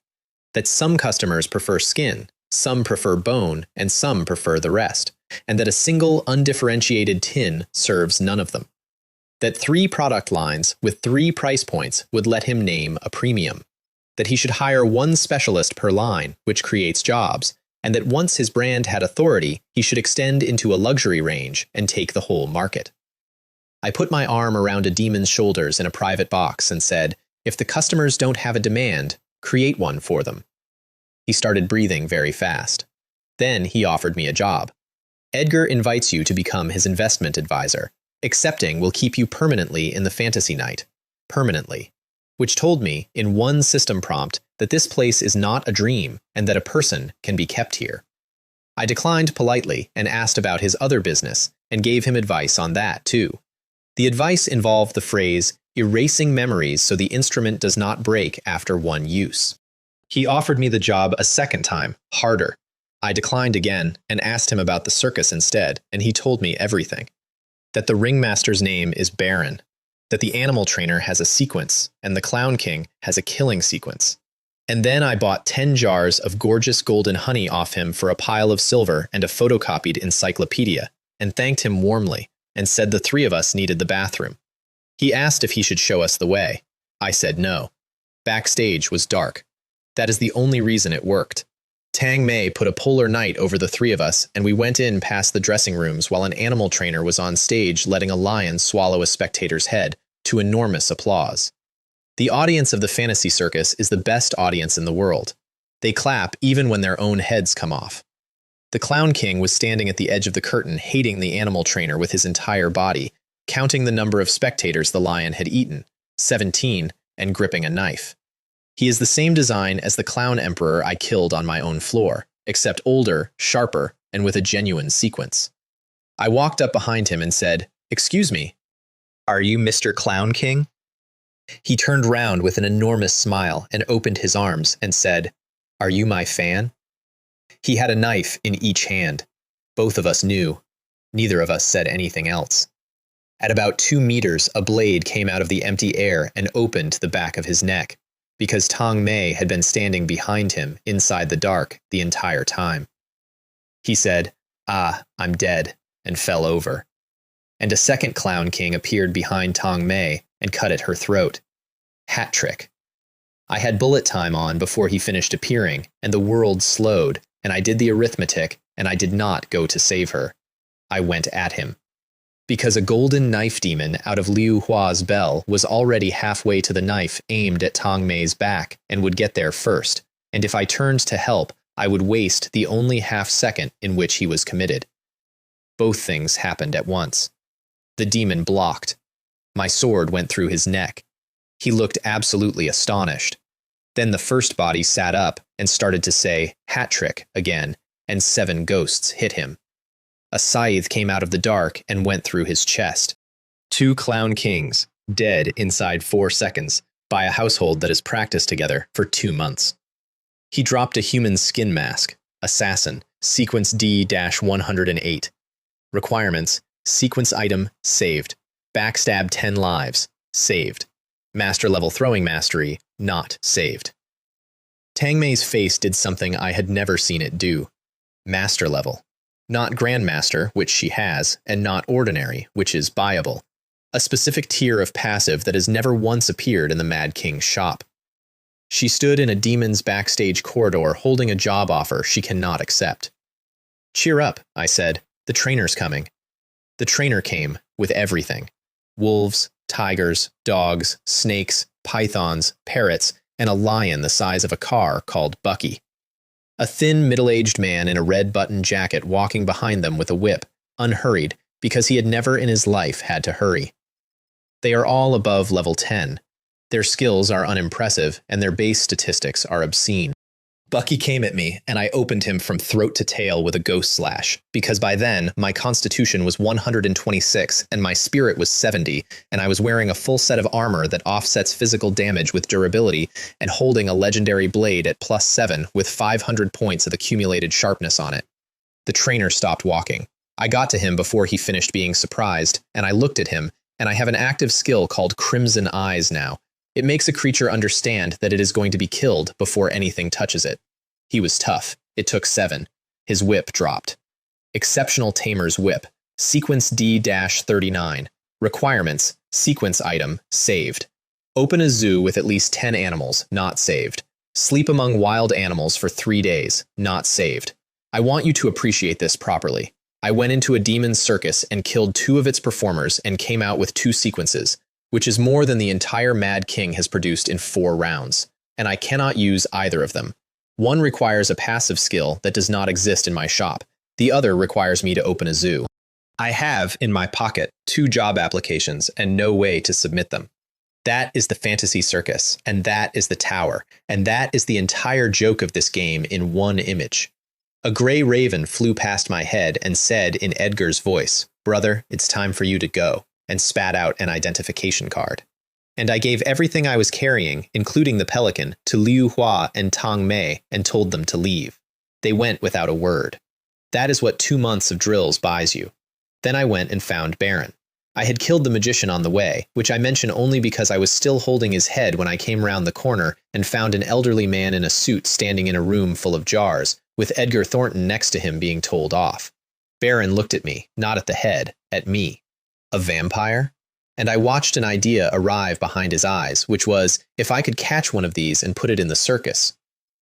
that some customers prefer skin, some prefer bone, and some prefer the rest, and that a single undifferentiated tin serves none of them. That 3 product lines with 3 price points would let him name a premium. That he should hire 1 specialist per line, which creates jobs, and that once his brand had authority, he should extend into a luxury range and take the whole market. I put my arm around a demon's shoulders in a private box and said, if the customers don't have a demand, create one for them. He started breathing very fast. Then he offered me a job. Edgar invites you to become his investment advisor. Accepting will keep you permanently in the fantasy night. Permanently. Which told me, in 1 system prompt, that this place is not a dream and that a person can be kept here. I declined politely and asked about his other business and gave him advice on that, too. The advice involved the phrase, erasing memories so the instrument does not break after one use. He offered me the job a second time, harder. I declined again and asked him about the circus instead, and he told me everything. That the ringmaster's name is Baron, that the animal trainer has a sequence, and the Clown King has a killing sequence. And then I bought 10 jars of gorgeous golden honey off him for a pile of silver and a photocopied encyclopedia, and thanked him warmly, and said the three of us needed the bathroom. He asked if he should show us the way. I said no. Backstage was dark. That is the only reason it worked. Tang Mei put a polar night over the three of us, and we went in past the dressing rooms while an animal trainer was on stage letting a lion swallow a spectator's head, to enormous applause. The audience of the fantasy circus is the best audience in the world. They clap even when their own heads come off. The Clown King was standing at the edge of the curtain, hating the animal trainer with his entire body, counting the number of spectators the lion had eaten, 17, and gripping a knife. He is the same design as the Clown Emperor I killed on my own floor, except older, sharper, and with a genuine sequence. I walked up behind him and said, "Excuse me, are you Mr. Clown King?" He turned round with an enormous smile and opened his arms and said, "Are you my fan?" He had a knife in each hand. Both of us knew. Neither of us said anything else. At about 2 meters, a blade came out of the empty air and opened the back of his neck, because Tang Mei had been standing behind him inside the dark the entire time. He said, "Ah, I'm dead," and fell over. And a second Clown King appeared behind Tang Mei and cut at her throat. Hat trick. I had bullet time on before he finished appearing, and the world slowed, and I did the arithmetic, and I did not go to save her. I went at him. Because a golden knife demon out of Liu Hua's bell was already halfway to the knife aimed at Tang Mei's back and would get there first, and if I turned to help, I would waste the only half second in which he was committed. Both things happened at once. The demon blocked. My sword went through his neck. He looked absolutely astonished. Then the first body sat up and started to say, "Hat trick," again, and 7 ghosts hit him. A scythe came out of the dark and went through his chest. 2 Clown Kings, dead inside 4 seconds, by a household that has practiced together for 2 months. He dropped a human skin mask, assassin, sequence D-108. Requirements, sequence item, saved. Backstab 10 lives, saved. Master level throwing mastery, not saved. Tang Mei's face did something I had never seen it do. Master level. Not Grandmaster, which she has, and not Ordinary, which is buyable. A specific tier of passive that has never once appeared in the Mad King's shop. She stood in a demon's backstage corridor holding a job offer she cannot accept. "Cheer up," I said. "The trainer's coming." The trainer came, with everything. Wolves, tigers, dogs, snakes, pythons, parrots, and a lion the size of a car called Bucky. A thin, middle-aged man in a red button jacket walking behind them with a whip, unhurried, because he had never in his life had to hurry. They are all above level 10. Their skills are unimpressive, and their base statistics are obscene. Bucky came at me, and I opened him from throat to tail with a ghost slash, because by then, my constitution was 126, and my spirit was 70, and I was wearing a full set of armor that offsets physical damage with durability, and holding a legendary blade at +7 with 500 points of accumulated sharpness on it. The trainer stopped walking. I got to him before he finished being surprised, and I looked at him, and I have an active skill called Crimson Eyes now. It makes a creature understand that it is going to be killed before anything touches it. He was tough. It took 7. His whip dropped. Exceptional Tamer's Whip. Sequence D-39. Requirements. Sequence item. Saved. Open a zoo with at least 10 animals. Not saved. Sleep among wild animals for 3 days. Not saved. I want you to appreciate this properly. I went into a demon's circus and killed 2 of its performers and came out with 2 sequences, which is more than the entire Mad King has produced in 4 rounds, and I cannot use either of them. One requires a passive skill that does not exist in my shop. The other requires me to open a zoo. I have, in my pocket, 2 job applications and no way to submit them. That is the fantasy circus, and that is the tower, and that is the entire joke of this game in one image. A gray raven flew past my head and said in Edgar's voice, "Brother, it's time for you to go," and spat out an identification card. And I gave everything I was carrying, including the pelican, to Liu Hua and Tang Mei and told them to leave. They went without a word. That is what 2 months of drills buys you. Then I went and found Baron. I had killed the magician on the way, which I mention only because I was still holding his head when I came round the corner and found an elderly man in a suit standing in a room full of jars, with Edgar Thornton next to him being told off. Baron looked at me, not at the head, at me. A vampire? And I watched an idea arrive behind his eyes, which was, if I could catch one of these and put it in the circus.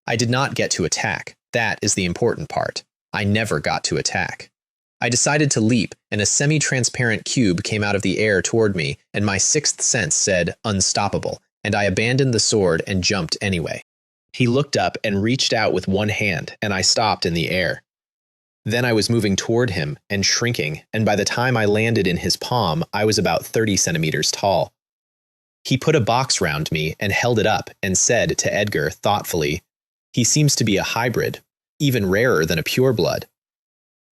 I did not get to attack. That is the important part. I never got to attack. I decided to leap, and a semi-transparent cube came out of the air toward me, and my sixth sense said, "Unstoppable," and I abandoned the sword and jumped anyway. He looked up and reached out with one hand, and I stopped in the air. Then I was moving toward him and shrinking, and by the time I landed in his palm, I was about 30 centimeters tall. He put a box round me and held it up and said to Edgar thoughtfully, "He seems to be a hybrid, even rarer than a pureblood."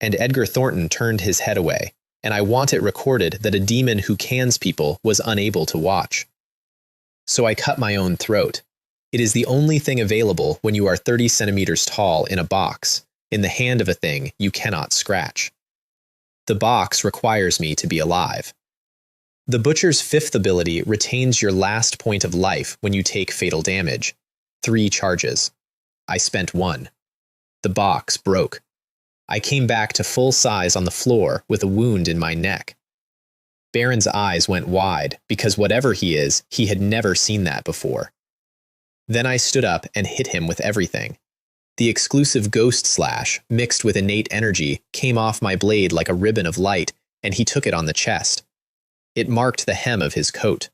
And Edgar Thornton turned his head away, and I want it recorded that a demon who cans people was unable to watch. So I cut my own throat. It is the only thing available when you are 30 centimeters tall in a box. In the hand of a thing you cannot scratch. The box requires me to be alive. The Butcher's fifth ability retains your last point of life when you take fatal damage. 3 charges. I spent 1. The box broke. I came back to full size on the floor with a wound in my neck. Baron's eyes went wide, because whatever he is, he had never seen that before. Then I stood up and hit him with everything. The exclusive ghost slash, mixed with innate energy, came off my blade like a ribbon of light, and he took it on the chest. It marked the hem of his coat.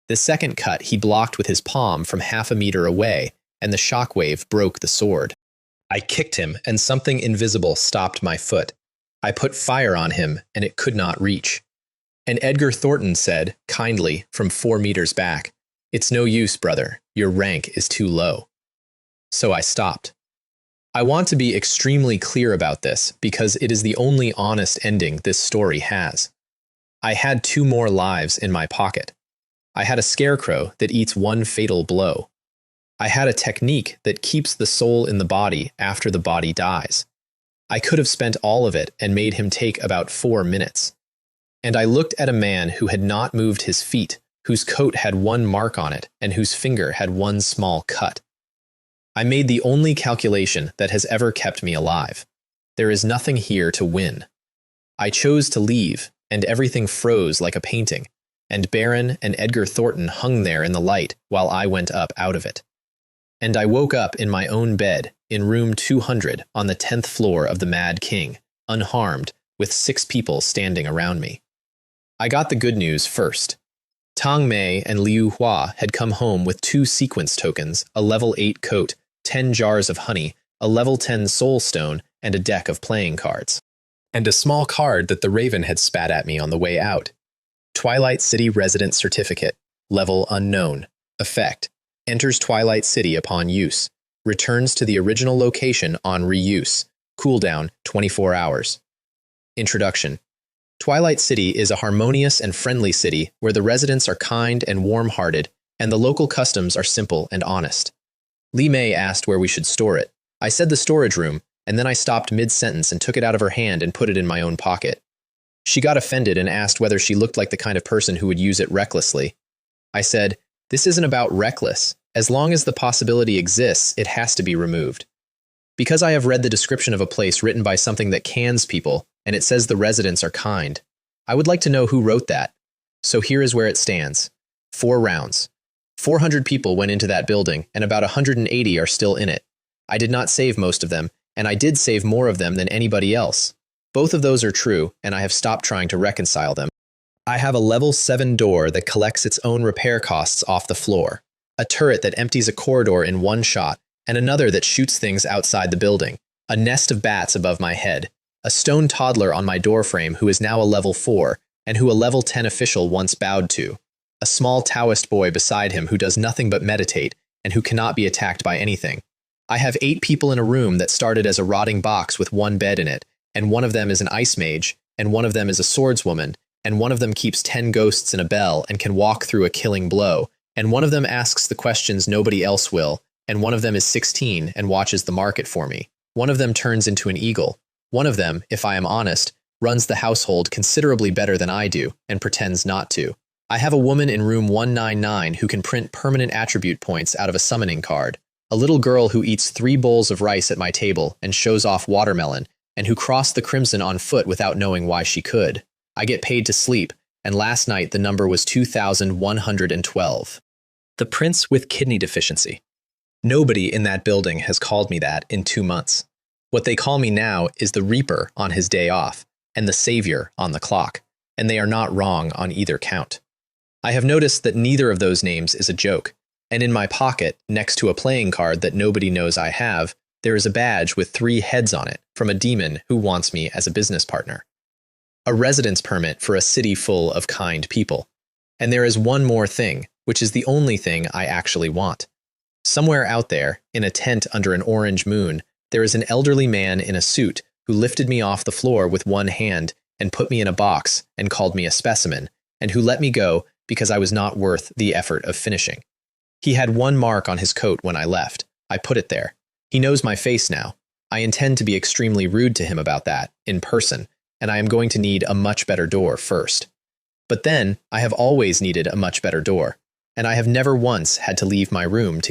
The second cut he blocked with his palm from half a meter away, and the shockwave broke the sword. I kicked him, and something invisible stopped my foot. I put fire on him, and it could not reach. And Edgar Thornton said, kindly, from 4 meters back, "It's no use, brother. Your rank is too low." So I stopped. I want to be extremely clear about this, because it is the only honest ending this story has. I had 2 more lives in my pocket. I had a scarecrow that eats 1 fatal blow. I had a technique that keeps the soul in the body after the body dies. I could have spent all of it and made him take about 4 minutes. And I looked at a man who had not moved his feet, whose coat had 1 mark on it, and whose finger had 1 small cut. I made the only calculation that has ever kept me alive. There is nothing here to win. I chose to leave, and everything froze like a painting, and Baron and Edgar Thornton hung there in the light while I went up out of it. And I woke up in my own bed, in room 200 on the 10th floor of the Mad King, unharmed, with 6 people standing around me. I got the good news first. Tang Mei and Liu Hua had come home with 2 sequence tokens, a level 8 coat, 10 jars of honey, a level 10 soul stone, and a deck of playing cards. And a small card that the Raven had spat at me on the way out. Twilight City Resident Certificate, level unknown. Effect: enters Twilight City upon use. Returns to the original location on reuse. Cooldown 24 hours. Introduction. Twilight City is a harmonious and friendly city where the residents are kind and warm-hearted, and the local customs are simple and honest. Li Mei asked where we should store it. I said the storage room, and then I stopped mid-sentence and took it out of her hand and put it in my own pocket. She got offended and asked whether she looked like the kind of person who would use it recklessly. I said, "This isn't about reckless. As long as the possibility exists, it has to be removed. Because I have read the description of a place written by something that cans people, and it says the residents are kind. I would like to know who wrote that. So here is where it stands. 4 rounds. 400 people went into that building, and about 180 are still in it. I did not save most of them, and I did save more of them than anybody else. Both of those are true, and I have stopped trying to reconcile them. I have a level 7 door that collects its own repair costs off the floor, a turret that empties a corridor in 1 shot, and another that shoots things outside the building, a nest of bats above my head, a stone toddler on my doorframe who is now a level 4, and who a level 10 official once bowed to, a small Taoist boy beside him who does nothing but meditate, and who cannot be attacked by anything. I have 8 people in a room that started as a rotting box with one bed in it, and one of them is an ice mage, and one of them is a swordswoman, and one of them keeps 10 ghosts in a bell and can walk through a killing blow, and one of them asks the questions nobody else will, and one of them is 16 and watches the market for me. One of them turns into an eagle. One of them, if I am honest, runs the household considerably better than I do and pretends not to. I have a woman in room 199 who can print permanent attribute points out of a summoning card. A little girl who eats 3 bowls of rice at my table and shows off watermelon, and who crossed the crimson on foot without knowing why she could. I get paid to sleep, and last night the number was 2,112. The prince with kidney deficiency. Nobody in that building has called me that in 2 months. What they call me now is the Reaper on his day off, and the Savior on the clock, and they are not wrong on either count. I have noticed that neither of those names is a joke, and in my pocket, next to a playing card that nobody knows I have, there is a badge with 3 heads on it from a demon who wants me as a business partner. A residence permit for a city full of kind people. And there is one more thing, which is the only thing I actually want. Somewhere out there, in a tent under an orange moon, there is an elderly man in a suit who lifted me off the floor with one hand and put me in a box and called me a specimen, and who let me go because I was not worth the effort of finishing. He had 1 mark on his coat when I left. I put it there. He knows my face now. I intend to be extremely rude to him about that, in person, and I am going to need a much better door first. But then, I have always needed a much better door, and I have never once had to leave my room to get